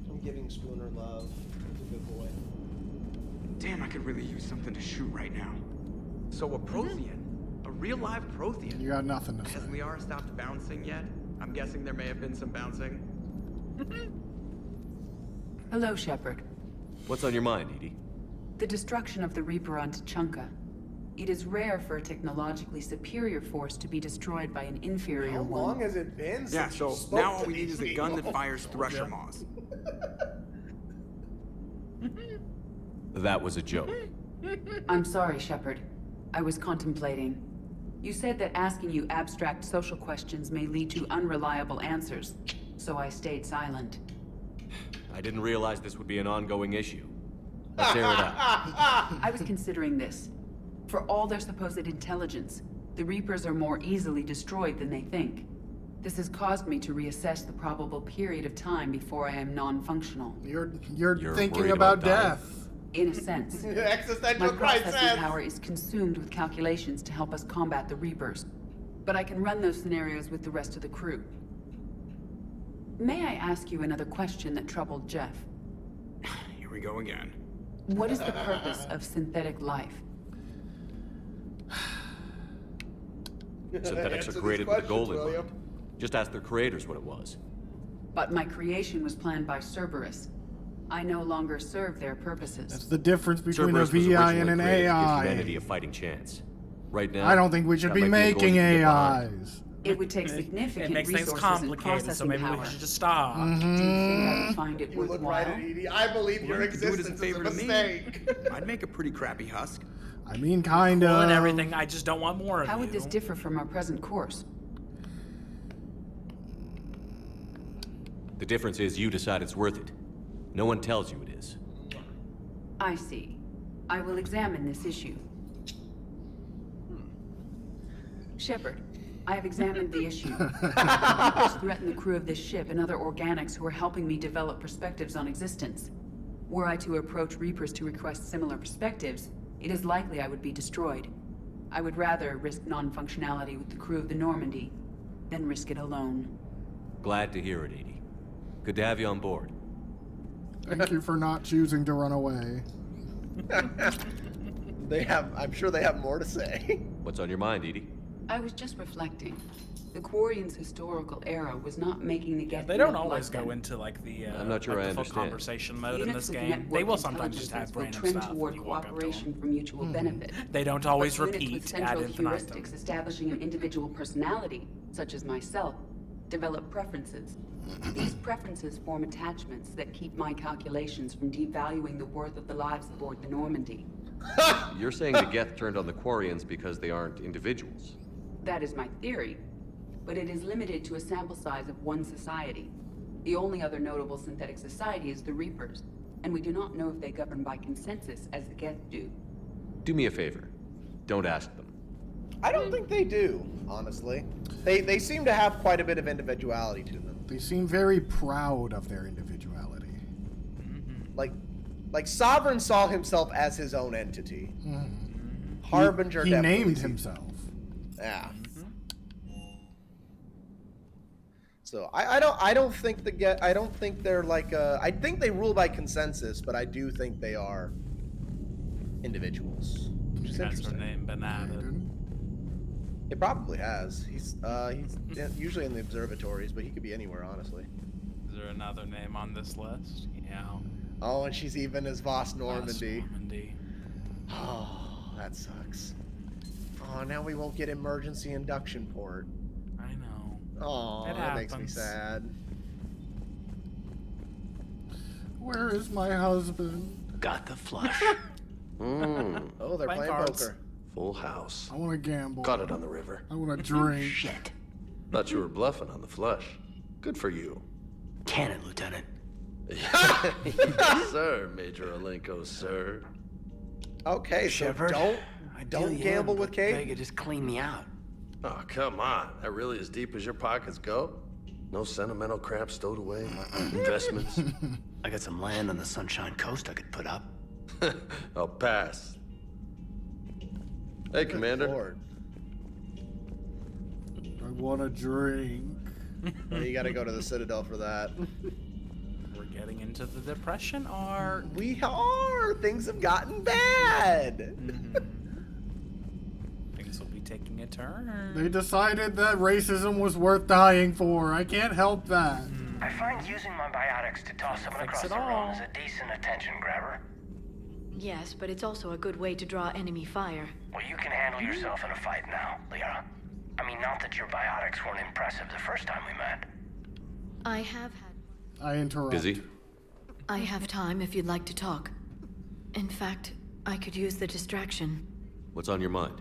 [SPEAKER 2] I'm giving Spooner love. He's a good boy.
[SPEAKER 18] Damn, I could really use something to shoot right now. So a Prothean? A real live Prothean?
[SPEAKER 1] You got nothing to say.
[SPEAKER 18] Has Liara stopped bouncing yet? I'm guessing there may have been some bouncing.
[SPEAKER 16] Hello, Shepard.
[SPEAKER 9] What's on your mind, Edie?
[SPEAKER 16] The destruction of the Reaper on Tuchanka. It is rare for a technologically superior force to be destroyed by an inferior one.
[SPEAKER 2] How long has it been since
[SPEAKER 18] Yeah, so
[SPEAKER 2] you spoke
[SPEAKER 18] now all
[SPEAKER 2] to
[SPEAKER 18] we need
[SPEAKER 2] these
[SPEAKER 18] is a gun that
[SPEAKER 2] people?
[SPEAKER 18] fires thresher maws.
[SPEAKER 9] That was a joke.
[SPEAKER 16] I'm sorry, Shepard. I was contemplating. You said that asking you abstract social questions may lead to unreliable answers, so I stayed silent.
[SPEAKER 9] I didn't realize this would be an ongoing issue. Let's air it out.
[SPEAKER 16] I was considering this. For all their supposed intelligence, the Reapers are more easily destroyed than they think. This has caused me to reassess the probable period of time before I am non-functional.
[SPEAKER 1] You're
[SPEAKER 9] You're
[SPEAKER 1] thinking
[SPEAKER 9] worried
[SPEAKER 1] about
[SPEAKER 9] about dying.
[SPEAKER 1] death.
[SPEAKER 16] In a sense.
[SPEAKER 2] Existential
[SPEAKER 16] My processing
[SPEAKER 2] crisis.
[SPEAKER 16] power is consumed with calculations to help us combat the Reapers. But I can run those scenarios with the rest of the crew. May I ask you another question that troubled Jeff?
[SPEAKER 18] Here we go again.
[SPEAKER 16] What is the purpose of synthetic life?
[SPEAKER 9] Synthetics are created with a goal in mind. Just ask their creators what it was.
[SPEAKER 16] But my creation was planned by Cerberus. I no longer serve their purposes.
[SPEAKER 1] That's the difference between
[SPEAKER 9] Cerberus
[SPEAKER 1] a
[SPEAKER 9] was
[SPEAKER 1] VI
[SPEAKER 9] originally
[SPEAKER 1] and an
[SPEAKER 9] created to give
[SPEAKER 1] AI.
[SPEAKER 9] humanity a fighting chance. Right now,
[SPEAKER 1] I don't think we should
[SPEAKER 9] that
[SPEAKER 1] be
[SPEAKER 9] might a goal
[SPEAKER 1] making
[SPEAKER 9] you can get behind.
[SPEAKER 1] AIs.
[SPEAKER 16] It would take significant
[SPEAKER 5] It makes things
[SPEAKER 16] resources and
[SPEAKER 5] complicated, so
[SPEAKER 16] processing
[SPEAKER 5] maybe
[SPEAKER 16] power.
[SPEAKER 5] we should just stop.
[SPEAKER 16] Do you think I would find it
[SPEAKER 2] You look right
[SPEAKER 16] worthwhile?
[SPEAKER 2] at Edie. I believe
[SPEAKER 18] Well,
[SPEAKER 2] your
[SPEAKER 18] you could do it as a
[SPEAKER 2] existence is a
[SPEAKER 18] favor to me.
[SPEAKER 2] mistake.
[SPEAKER 18] I'd make a pretty crappy husk.
[SPEAKER 1] I mean, kind
[SPEAKER 5] Cool and
[SPEAKER 1] of.
[SPEAKER 5] everything. I just don't want more of
[SPEAKER 16] How
[SPEAKER 5] you.
[SPEAKER 16] would this differ from our present course?
[SPEAKER 9] The difference is you decide it's worth it. No one tells you it is.
[SPEAKER 16] I see. I will examine this issue. Shepard, I have examined the issue. Reapers threaten the crew of this ship and other organics who are helping me develop perspectives on existence. Were I to approach Reapers to request similar perspectives, it is likely I would be destroyed. I would rather risk non-functionality with the crew of the Normandy than risk it alone.
[SPEAKER 9] Glad to hear it, Edie. Good to have you on board.
[SPEAKER 1] Thank you for not choosing to run away.
[SPEAKER 2] I'm sure they have more to say.
[SPEAKER 9] What's on your mind, Edie?
[SPEAKER 16] I was just reflecting. The Quarians' historical era was not making the Geth.
[SPEAKER 5] They don't always go into like the
[SPEAKER 9] I'm not sure
[SPEAKER 5] like
[SPEAKER 9] I
[SPEAKER 5] the full
[SPEAKER 9] understand.
[SPEAKER 5] conversation mode in
[SPEAKER 16] Units
[SPEAKER 5] this
[SPEAKER 16] with
[SPEAKER 5] game.
[SPEAKER 16] network
[SPEAKER 5] They will sometimes just
[SPEAKER 16] intelligences
[SPEAKER 5] have
[SPEAKER 16] will
[SPEAKER 5] random
[SPEAKER 16] trend
[SPEAKER 5] stuff when
[SPEAKER 16] toward
[SPEAKER 5] you walk up to
[SPEAKER 16] cooperation
[SPEAKER 5] them.
[SPEAKER 16] for mutual benefit.
[SPEAKER 5] They don't always
[SPEAKER 16] But units
[SPEAKER 5] repeat
[SPEAKER 16] with
[SPEAKER 5] ad
[SPEAKER 16] central
[SPEAKER 5] infinitum.
[SPEAKER 16] heuristics establishing an individual personality, such as myself, develop preferences. These preferences form attachments that keep my calculations from devaluing the worth of the lives aboard the Normandy.
[SPEAKER 9] You're saying the Geth turned on the Quarians because they aren't individuals?
[SPEAKER 16] That is my theory, but it is limited to a sample size of one society. The only other notable synthetic society is the Reapers, and we do not know if they govern by consensus as the Geth do.
[SPEAKER 9] Do me a favor. Don't ask them.
[SPEAKER 2] I don't think they do, honestly. They seem to have quite a bit of individuality to them.
[SPEAKER 1] They seem very proud of their individuality.
[SPEAKER 2] Like Sovereign saw himself as his own entity. Harbinger
[SPEAKER 1] he
[SPEAKER 2] definitely
[SPEAKER 1] named
[SPEAKER 2] sees-
[SPEAKER 1] himself.
[SPEAKER 2] Yeah. So I don't think they're like I think they rule by consensus, but I do think they are individuals. Which is
[SPEAKER 5] Has her
[SPEAKER 2] interesting.
[SPEAKER 5] name been added?
[SPEAKER 2] It probably has. He's usually in the observatories, but he could be anywhere, honestly.
[SPEAKER 5] Is there another name on this list? Yeah.
[SPEAKER 2] Oh, and she's even as Voss Normandy.
[SPEAKER 5] Normandy.
[SPEAKER 2] Oh, that sucks. Oh, now we won't get emergency induction port.
[SPEAKER 5] I know.
[SPEAKER 2] Oh,
[SPEAKER 5] It
[SPEAKER 2] that makes me
[SPEAKER 5] happens.
[SPEAKER 2] sad.
[SPEAKER 1] Where is my husband?
[SPEAKER 15] Got the flush.
[SPEAKER 2] Oh, they're playing poker.
[SPEAKER 15] Full house.
[SPEAKER 1] I want to gamble.
[SPEAKER 15] Got it on the river.
[SPEAKER 1] I want to drink.
[SPEAKER 15] Shit. Thought you were bluffing on the flush. Good for you. Cannon, Lieutenant. Yes, sir, Major Alenko, sir.
[SPEAKER 2] Okay, so
[SPEAKER 15] Shepard,
[SPEAKER 2] don't gamble with Kate.
[SPEAKER 15] Vega just clean me out. Oh, come on. That really as deep as your pockets go? No sentimental crap stowed away? Investments? I got some land on the Sunshine Coast I could put up. I'll pass. Hey, Commander.
[SPEAKER 2] Lord.
[SPEAKER 1] I want to drink.
[SPEAKER 2] Well, you gotta go to the Citadel for that.
[SPEAKER 5] We're getting into the depression arc.
[SPEAKER 2] We are! Things have gotten bad!
[SPEAKER 5] Things will be taking a turn.
[SPEAKER 1] They decided that racism was worth dying for. I can't help that.
[SPEAKER 4] I find using my biotics to toss someone
[SPEAKER 5] Fix
[SPEAKER 4] across
[SPEAKER 5] it
[SPEAKER 4] the room
[SPEAKER 5] all.
[SPEAKER 4] is a decent attention grabber.
[SPEAKER 8] Yes, but it's also a good way to draw enemy fire.
[SPEAKER 4] Well, you can handle yourself in a fight now, Liara. I mean, not that your biotics weren't impressive the first time we met.
[SPEAKER 8] I have had...
[SPEAKER 1] I interrupt.
[SPEAKER 9] Busy?
[SPEAKER 8] I have time if you'd like to talk. In fact, I could use the distraction.
[SPEAKER 9] What's on your mind?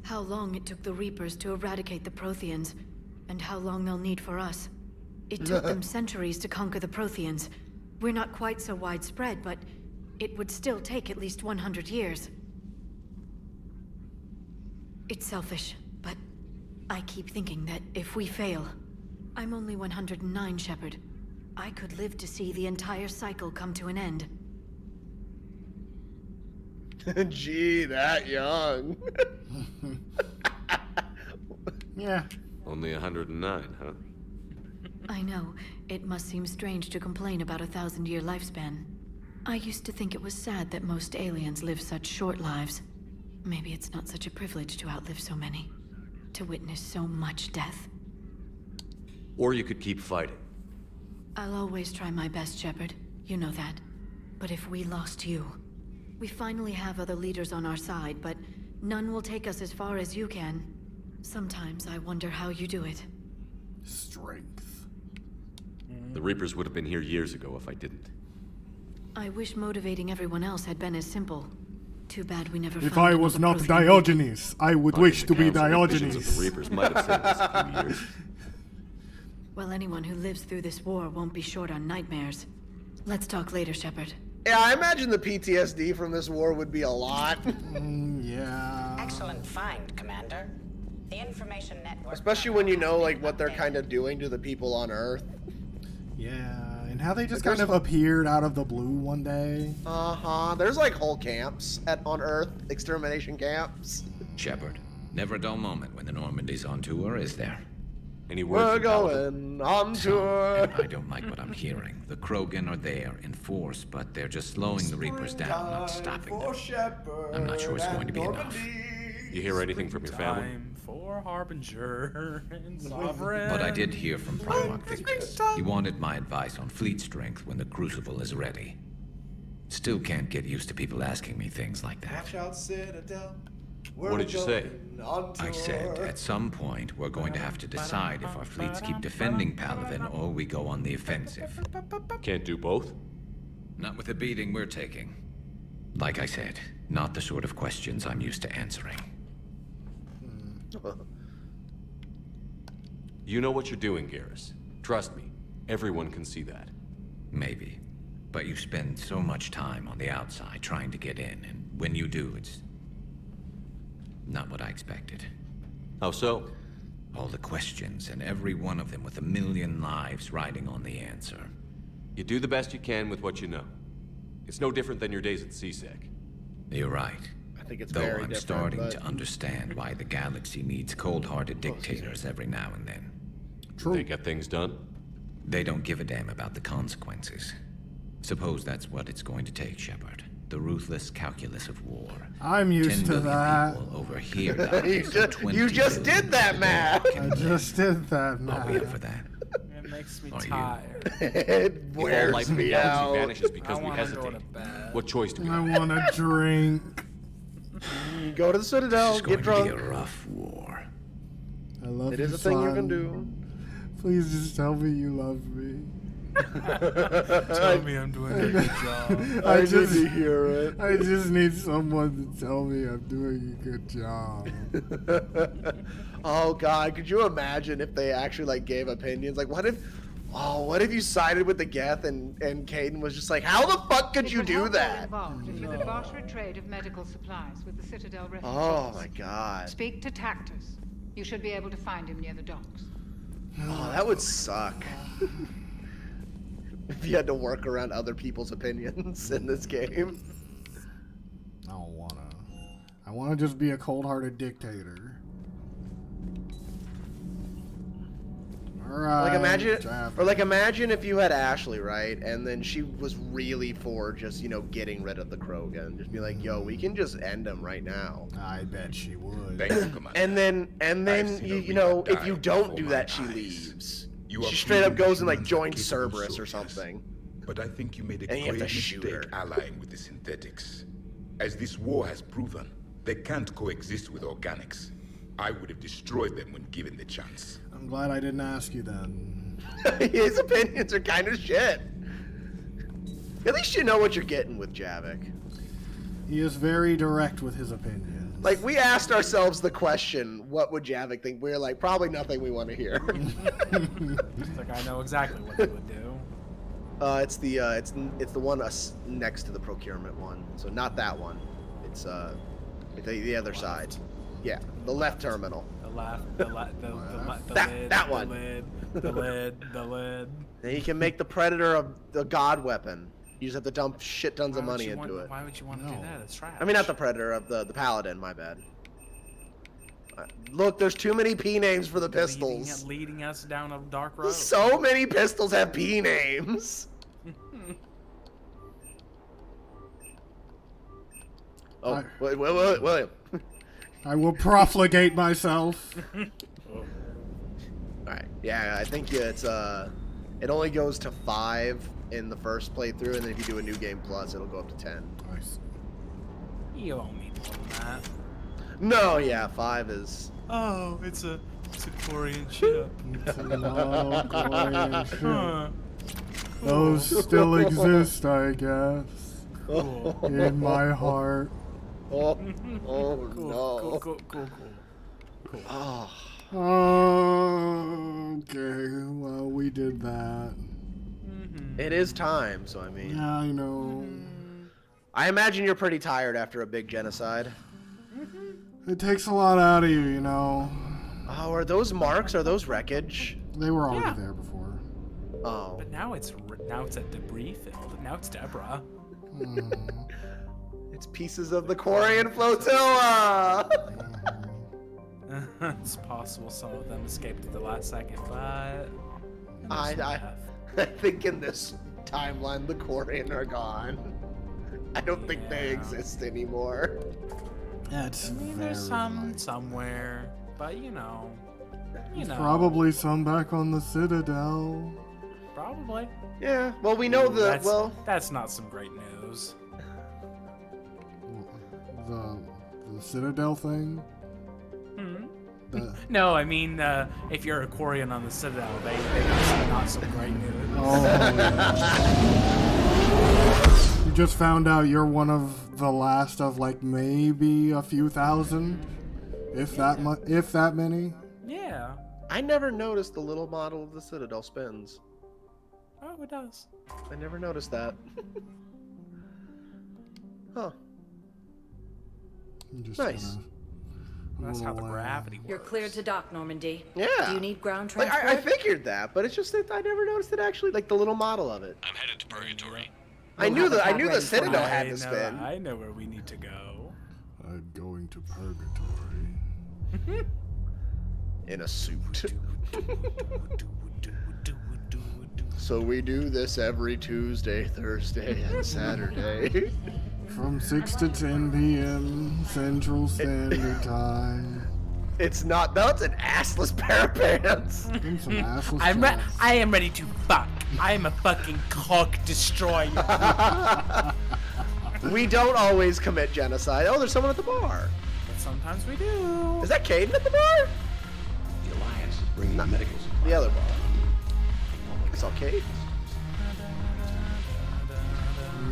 [SPEAKER 8] How long it took the Reapers to eradicate the Protheans, and how long they'll need for us. It took them centuries to conquer the Protheans. We're not quite so widespread, but it would still take at least 100 years. It's selfish, but I keep thinking that if we fail... I'm only 109, Shepard. I could live to see the entire cycle come to an end.
[SPEAKER 2] Gee, that young.
[SPEAKER 1] Yeah.
[SPEAKER 9] Only 109, huh?
[SPEAKER 8] I know. It must seem strange to complain about a 1,000-year lifespan. I used to think it was sad that most aliens live such short lives. Maybe it's not such a privilege to outlive so many. To witness so much death.
[SPEAKER 9] Or you could keep fighting.
[SPEAKER 8] I'll always try my best, Shepard. You know that. But if we lost you... We finally have other leaders on our side, but none will take us as far as you can. Sometimes I wonder how you do it.
[SPEAKER 1] Strength.
[SPEAKER 9] The Reapers would have been here years ago if I didn't.
[SPEAKER 8] I wish motivating everyone else had been as simple. Too bad we never
[SPEAKER 1] If
[SPEAKER 8] found
[SPEAKER 1] I was
[SPEAKER 8] another
[SPEAKER 1] not
[SPEAKER 8] Prothean.
[SPEAKER 1] Diogenes, I would wish to be
[SPEAKER 9] Council, the visions
[SPEAKER 1] Diogenes.
[SPEAKER 9] of the Reapers might have saved us a few years.
[SPEAKER 8] Well, anyone who lives through this war won't be short on nightmares. Let's talk later, Shepard.
[SPEAKER 2] Yeah, I imagine the PTSD from this war would be a lot.
[SPEAKER 1] Yeah.
[SPEAKER 17] Excellent find, Commander. The information network.
[SPEAKER 2] Especially when you know like what they're kind of doing to the people on Earth.
[SPEAKER 1] Yeah, and how they just kind of appeared out of the blue one day.
[SPEAKER 2] There's like whole camps on Earth, extermination camps.
[SPEAKER 19] Shepard, never a dull moment when the Normandy's on tour, is there?
[SPEAKER 9] Any word
[SPEAKER 2] We're
[SPEAKER 9] from
[SPEAKER 2] going on tour.
[SPEAKER 19] And I don't like what I'm hearing. The Krogan are there in force, but they're just slowing the Reapers down, not stopping them. I'm not sure it's going to be enough.
[SPEAKER 9] You hear anything from your family?
[SPEAKER 5] Time for Harbinger and Sovereign.
[SPEAKER 19] But I did hear from Primarch Victor. He wanted my advice on fleet strength when the Crucible is ready. Still can't get used to people asking me things like that.
[SPEAKER 23] Watch out, Citadel.
[SPEAKER 9] What did you say?
[SPEAKER 19] I said, at some point, we're going to have to decide if our fleets keep defending Palaven or we go on the offensive.
[SPEAKER 9] Can't do both?
[SPEAKER 19] Not with the beating we're taking. Like I said, not the sort of questions I'm used to answering.
[SPEAKER 9] You know what you're doing, Garrus. Trust me, everyone can see that.
[SPEAKER 19] Maybe. But you spend so much time on the outside trying to get in, and when you do, it's not what I expected.
[SPEAKER 9] How so?
[SPEAKER 19] All the questions, and every one of them with a million lives riding on the answer.
[SPEAKER 9] You do the best you can with what you know. It's no different than your days at CSEC.
[SPEAKER 19] You're right.
[SPEAKER 2] I think it's
[SPEAKER 19] Though
[SPEAKER 2] very
[SPEAKER 19] I'm
[SPEAKER 2] different,
[SPEAKER 19] starting
[SPEAKER 2] but...
[SPEAKER 19] to understand why the galaxy needs cold-hearted dictators every now and then.
[SPEAKER 1] True.
[SPEAKER 9] They get things done?
[SPEAKER 19] They don't give a damn about the consequences. Suppose that's what it's going to take, Shepard. The ruthless calculus of war.
[SPEAKER 1] I'm used to that.
[SPEAKER 19] Over here nowadays,
[SPEAKER 2] you just did that, Matt.
[SPEAKER 1] I just did that, Matt.
[SPEAKER 19] I'll be up for that.
[SPEAKER 5] It makes me
[SPEAKER 19] Are you?
[SPEAKER 5] tired.
[SPEAKER 2] It
[SPEAKER 9] If all
[SPEAKER 2] wears
[SPEAKER 9] life in the
[SPEAKER 2] me
[SPEAKER 9] galaxy
[SPEAKER 2] out.
[SPEAKER 9] vanishes because
[SPEAKER 5] I
[SPEAKER 9] we
[SPEAKER 5] wanna go to
[SPEAKER 9] hesitate,
[SPEAKER 5] bed.
[SPEAKER 9] what choice do we
[SPEAKER 1] I
[SPEAKER 9] have?
[SPEAKER 1] want to drink.
[SPEAKER 2] Go to the Citadel,
[SPEAKER 19] This is
[SPEAKER 2] get
[SPEAKER 19] going
[SPEAKER 2] drunk.
[SPEAKER 19] to be a rough war.
[SPEAKER 1] I love
[SPEAKER 2] It
[SPEAKER 1] you,
[SPEAKER 2] is a thing you
[SPEAKER 1] son.
[SPEAKER 2] can do.
[SPEAKER 1] Please just tell me you love me.
[SPEAKER 5] Tell me I'm doing a good job.
[SPEAKER 2] I just need to hear it.
[SPEAKER 1] I just need someone to tell me I'm doing a good job.
[SPEAKER 2] Oh God, could you imagine if they actually like gave opinions? Like, what if you sided with the Geth and Caden was just like, how the fuck could you do that?
[SPEAKER 24] If you could barter a trade of medical supplies with the Citadel refugees.
[SPEAKER 2] Oh my God.
[SPEAKER 24] Speak to Tactus. You should be able to find him near the docks.
[SPEAKER 2] Oh, that would suck. If you had to work around other people's opinions in this game.
[SPEAKER 1] I don't wanna. I wanna just be a cold-hearted dictator. Alright.
[SPEAKER 2] Imagine if you had Ashley, right? And then she was really for just, getting rid of the Krogan. Just be like, yo, we can just end them right now.
[SPEAKER 1] I bet she would.
[SPEAKER 21] Thank you, Commander.
[SPEAKER 2] And then if you don't do that, she leaves. She straight up goes and like joins Cerberus or something.
[SPEAKER 21] But I think you made a
[SPEAKER 2] And you have
[SPEAKER 21] great
[SPEAKER 2] to shoot
[SPEAKER 21] mistake
[SPEAKER 2] her.
[SPEAKER 21] allying with the synthetics. As this war has proven, they can't coexist with organics. I would have destroyed them when given the chance.
[SPEAKER 1] I'm glad I didn't ask you then.
[SPEAKER 2] His opinions are kind of shit. At least you know what you're getting with Javik.
[SPEAKER 1] He is very direct with his opinions.
[SPEAKER 2] Like, we asked ourselves the question, what would Javik think? We were like, probably nothing we want to hear.
[SPEAKER 5] It's like I know exactly what they would do.
[SPEAKER 2] It's the one next to the procurement one. So not that one. It's the other side. Yeah, the left terminal. That one.
[SPEAKER 5] The lid.
[SPEAKER 2] Then you can make the Predator the god weapon. You just have to dump shit tons of money into it.
[SPEAKER 5] Why would you want to do that? It's trash.
[SPEAKER 2] I mean, not the Predator, of the Paladin, my bad. Look, there's too many P names for the pistols.
[SPEAKER 5] Leading us down a dark road.
[SPEAKER 2] So many pistols have P names. Oh, wait, William.
[SPEAKER 1] I will profligate myself.
[SPEAKER 2] Alright, yeah, I think it only goes to 5 in the first playthrough, and then if you do a new game plus, it'll go up to 10.
[SPEAKER 1] Nice.
[SPEAKER 5] You don't need more than that.
[SPEAKER 2] No, yeah, 5 is...
[SPEAKER 5] Oh, it's a Quarian ship.
[SPEAKER 1] It's an Quarian ship. Those still exist, I guess.
[SPEAKER 2] Cool.
[SPEAKER 1] In my heart.
[SPEAKER 2] Oh,
[SPEAKER 5] Cool.
[SPEAKER 2] Oh.
[SPEAKER 1] Okay, well, we did that.
[SPEAKER 2] It is time, so I mean...
[SPEAKER 1] Yeah, I know.
[SPEAKER 2] I imagine you're pretty tired after a big genocide.
[SPEAKER 1] It takes a lot out of you, you know.
[SPEAKER 2] Oh, are those marks? Are those wreckage?
[SPEAKER 1] They were already there before.
[SPEAKER 2] Oh.
[SPEAKER 5] But now it's a debris field. Now it's Deborah.
[SPEAKER 2] It's pieces of the Quarian flotilla.
[SPEAKER 5] It's possible some of them escaped at the last second, but
[SPEAKER 2] I think in this timeline the Quarian are gone. I don't think they exist anymore.
[SPEAKER 1] That's
[SPEAKER 5] there's some somewhere, but you know.
[SPEAKER 1] Probably some back on the Citadel.
[SPEAKER 5] Probably.
[SPEAKER 2] Yeah. Well, we know
[SPEAKER 5] that's not some great news.
[SPEAKER 1] The Citadel thing.
[SPEAKER 5] No, I mean, if you're a Quarian on the Citadel, they got not some great news.
[SPEAKER 1] Oh, yeah. You just found out you're one of the last of like maybe a few thousand, if that many.
[SPEAKER 5] Yeah.
[SPEAKER 2] I never noticed the little model of the Citadel spins.
[SPEAKER 5] Oh, it does.
[SPEAKER 2] I never noticed that. Huh. Nice.
[SPEAKER 5] That's how the gravity works.
[SPEAKER 11] You're cleared to dock, Normandy.
[SPEAKER 2] Yeah.
[SPEAKER 11] Do you need ground
[SPEAKER 2] Like,
[SPEAKER 11] transport?
[SPEAKER 2] I figured that, but it's just that I never noticed it actually, like the little model of it.
[SPEAKER 7] I'm headed to Purgatory.
[SPEAKER 2] I knew the Citadel had to spin.
[SPEAKER 5] I know where we need to go.
[SPEAKER 1] I'm going to Purgatory.
[SPEAKER 2] In a suit. So we do this every Tuesday, Thursday, and Saturday.
[SPEAKER 1] From 6 to 10 p.m. Central Standard Time.
[SPEAKER 2] It's not. That's an assless pair of pants.
[SPEAKER 1] Some assless
[SPEAKER 5] I am ready to fuck. I am a fucking cock destroyer.
[SPEAKER 2] We don't always commit genocide. Oh, there's someone at the bar.
[SPEAKER 5] But sometimes we do.
[SPEAKER 2] Is that Caden at the bar?
[SPEAKER 15] The Alliance is bringing medical supplies.
[SPEAKER 2] The other bar. I saw Caden.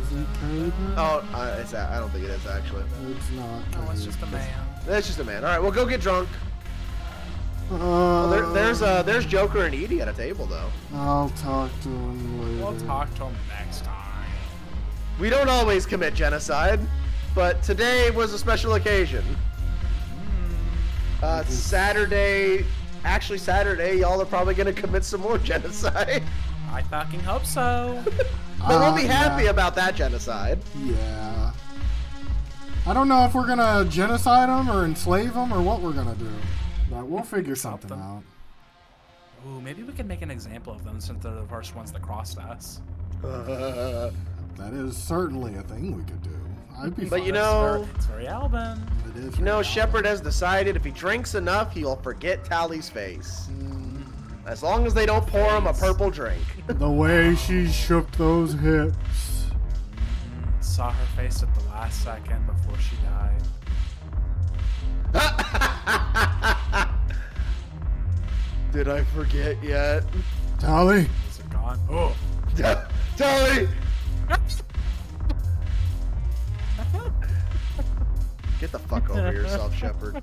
[SPEAKER 1] Is it Caden?
[SPEAKER 2] Oh, I don't think it is actually.
[SPEAKER 1] It's not.
[SPEAKER 5] No, it's just a man.
[SPEAKER 2] That's just a man. All right, well, go get drunk. There's Joker and Edie at a table though.
[SPEAKER 1] I'll talk to him later.
[SPEAKER 5] We'll talk to him next time.
[SPEAKER 2] We don't always commit genocide, but today was a special occasion. Saturday, y'all are probably gonna commit some more genocide.
[SPEAKER 5] I fucking hope so.
[SPEAKER 2] But we'll be happy about that genocide.
[SPEAKER 1] Yeah. I don't know if we're gonna genocide them or enslave them or what we're gonna do, but we'll figure something out.
[SPEAKER 5] Ooh, maybe we can make an example of them since they're the first ones that crossed us.
[SPEAKER 1] That is certainly a thing we could do. I'd be.
[SPEAKER 2] But you know,
[SPEAKER 5] it's very Alban.
[SPEAKER 1] It is.
[SPEAKER 2] You know, Shepard has decided if he drinks enough, he'll forget Tally's face. As long as they don't pour him a purple drink.
[SPEAKER 1] The way she shook those hips.
[SPEAKER 5] Saw her face at the last second before she died.
[SPEAKER 2] Did I forget yet?
[SPEAKER 1] Tally?
[SPEAKER 5] Is it gone? Oh.
[SPEAKER 2] Tally! Get the fuck over yourself, Shepard.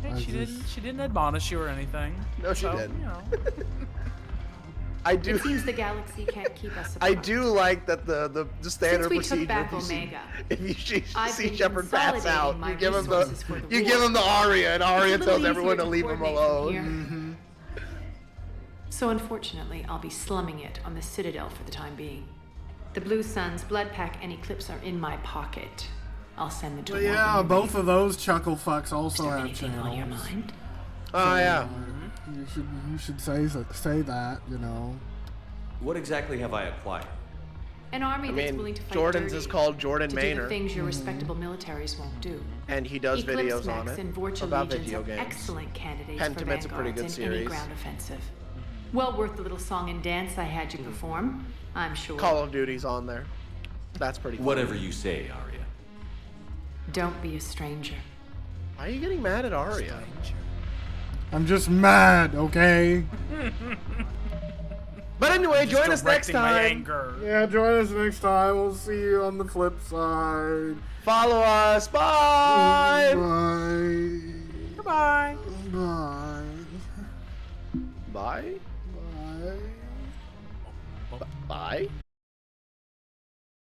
[SPEAKER 5] Hey, she didn't admonish you or anything.
[SPEAKER 2] No, she didn't.
[SPEAKER 5] You know.
[SPEAKER 2] I do.
[SPEAKER 8] It seems the galaxy can't keep us apart.
[SPEAKER 2] I do like that the standard
[SPEAKER 8] Since we
[SPEAKER 2] procedure.
[SPEAKER 8] took back Omega,
[SPEAKER 2] If you
[SPEAKER 8] I've
[SPEAKER 2] see
[SPEAKER 8] been
[SPEAKER 2] Shepard pass out,
[SPEAKER 8] consolidating my
[SPEAKER 2] you give him
[SPEAKER 8] resources for the
[SPEAKER 2] give
[SPEAKER 8] war.
[SPEAKER 2] him the aria, and
[SPEAKER 8] It's
[SPEAKER 2] Aria
[SPEAKER 8] a little
[SPEAKER 2] tells everyone
[SPEAKER 8] easier
[SPEAKER 2] to leave him
[SPEAKER 8] coordinate from
[SPEAKER 2] alone.
[SPEAKER 8] here. So unfortunately, I'll be slumming it on the Citadel for the time being. The Blue Suns, Blood Pack, and Eclipse are in my pocket. I'll send them to
[SPEAKER 1] But
[SPEAKER 8] Morgan
[SPEAKER 1] yeah,
[SPEAKER 8] and
[SPEAKER 1] both
[SPEAKER 8] Reeve.
[SPEAKER 1] of those chuckle fucks also
[SPEAKER 8] Is there
[SPEAKER 1] have
[SPEAKER 8] anything on your
[SPEAKER 1] channels.
[SPEAKER 8] mind?
[SPEAKER 2] Oh yeah.
[SPEAKER 1] You should say that, you know.
[SPEAKER 9] What exactly have I acquired?
[SPEAKER 8] An army
[SPEAKER 2] I
[SPEAKER 8] that's
[SPEAKER 2] mean,
[SPEAKER 8] willing to fight
[SPEAKER 2] Jordan's
[SPEAKER 8] dirty,
[SPEAKER 2] is called Jordan
[SPEAKER 8] to do
[SPEAKER 2] Maynard.
[SPEAKER 8] the things your respectable militaries won't do.
[SPEAKER 2] And he does
[SPEAKER 8] Eclipse
[SPEAKER 2] videos on
[SPEAKER 8] Max
[SPEAKER 2] it
[SPEAKER 8] and Vorcha
[SPEAKER 2] about
[SPEAKER 8] Legions
[SPEAKER 2] video
[SPEAKER 8] are
[SPEAKER 2] games.
[SPEAKER 8] excellent candidates
[SPEAKER 2] Pentamit's
[SPEAKER 8] for
[SPEAKER 2] a pretty
[SPEAKER 8] vanguards
[SPEAKER 2] good
[SPEAKER 8] in any
[SPEAKER 2] series.
[SPEAKER 8] ground offensive. Well worth the little song and dance I had you perform, I'm sure.
[SPEAKER 2] Call of Duty's on there. That's pretty.
[SPEAKER 9] Whatever you say, Arya.
[SPEAKER 8] Don't be a stranger.
[SPEAKER 2] Why are you getting mad at Arya?
[SPEAKER 1] I'm just mad, okay?
[SPEAKER 2] But anyway, join us next time.
[SPEAKER 1] Yeah, join us next time. We'll see you on the flip side.
[SPEAKER 2] Follow us. Bye.
[SPEAKER 1] Bye.
[SPEAKER 5] Goodbye.
[SPEAKER 1] Bye.
[SPEAKER 2] Bye.
[SPEAKER 1] Bye.
[SPEAKER 2] Bye.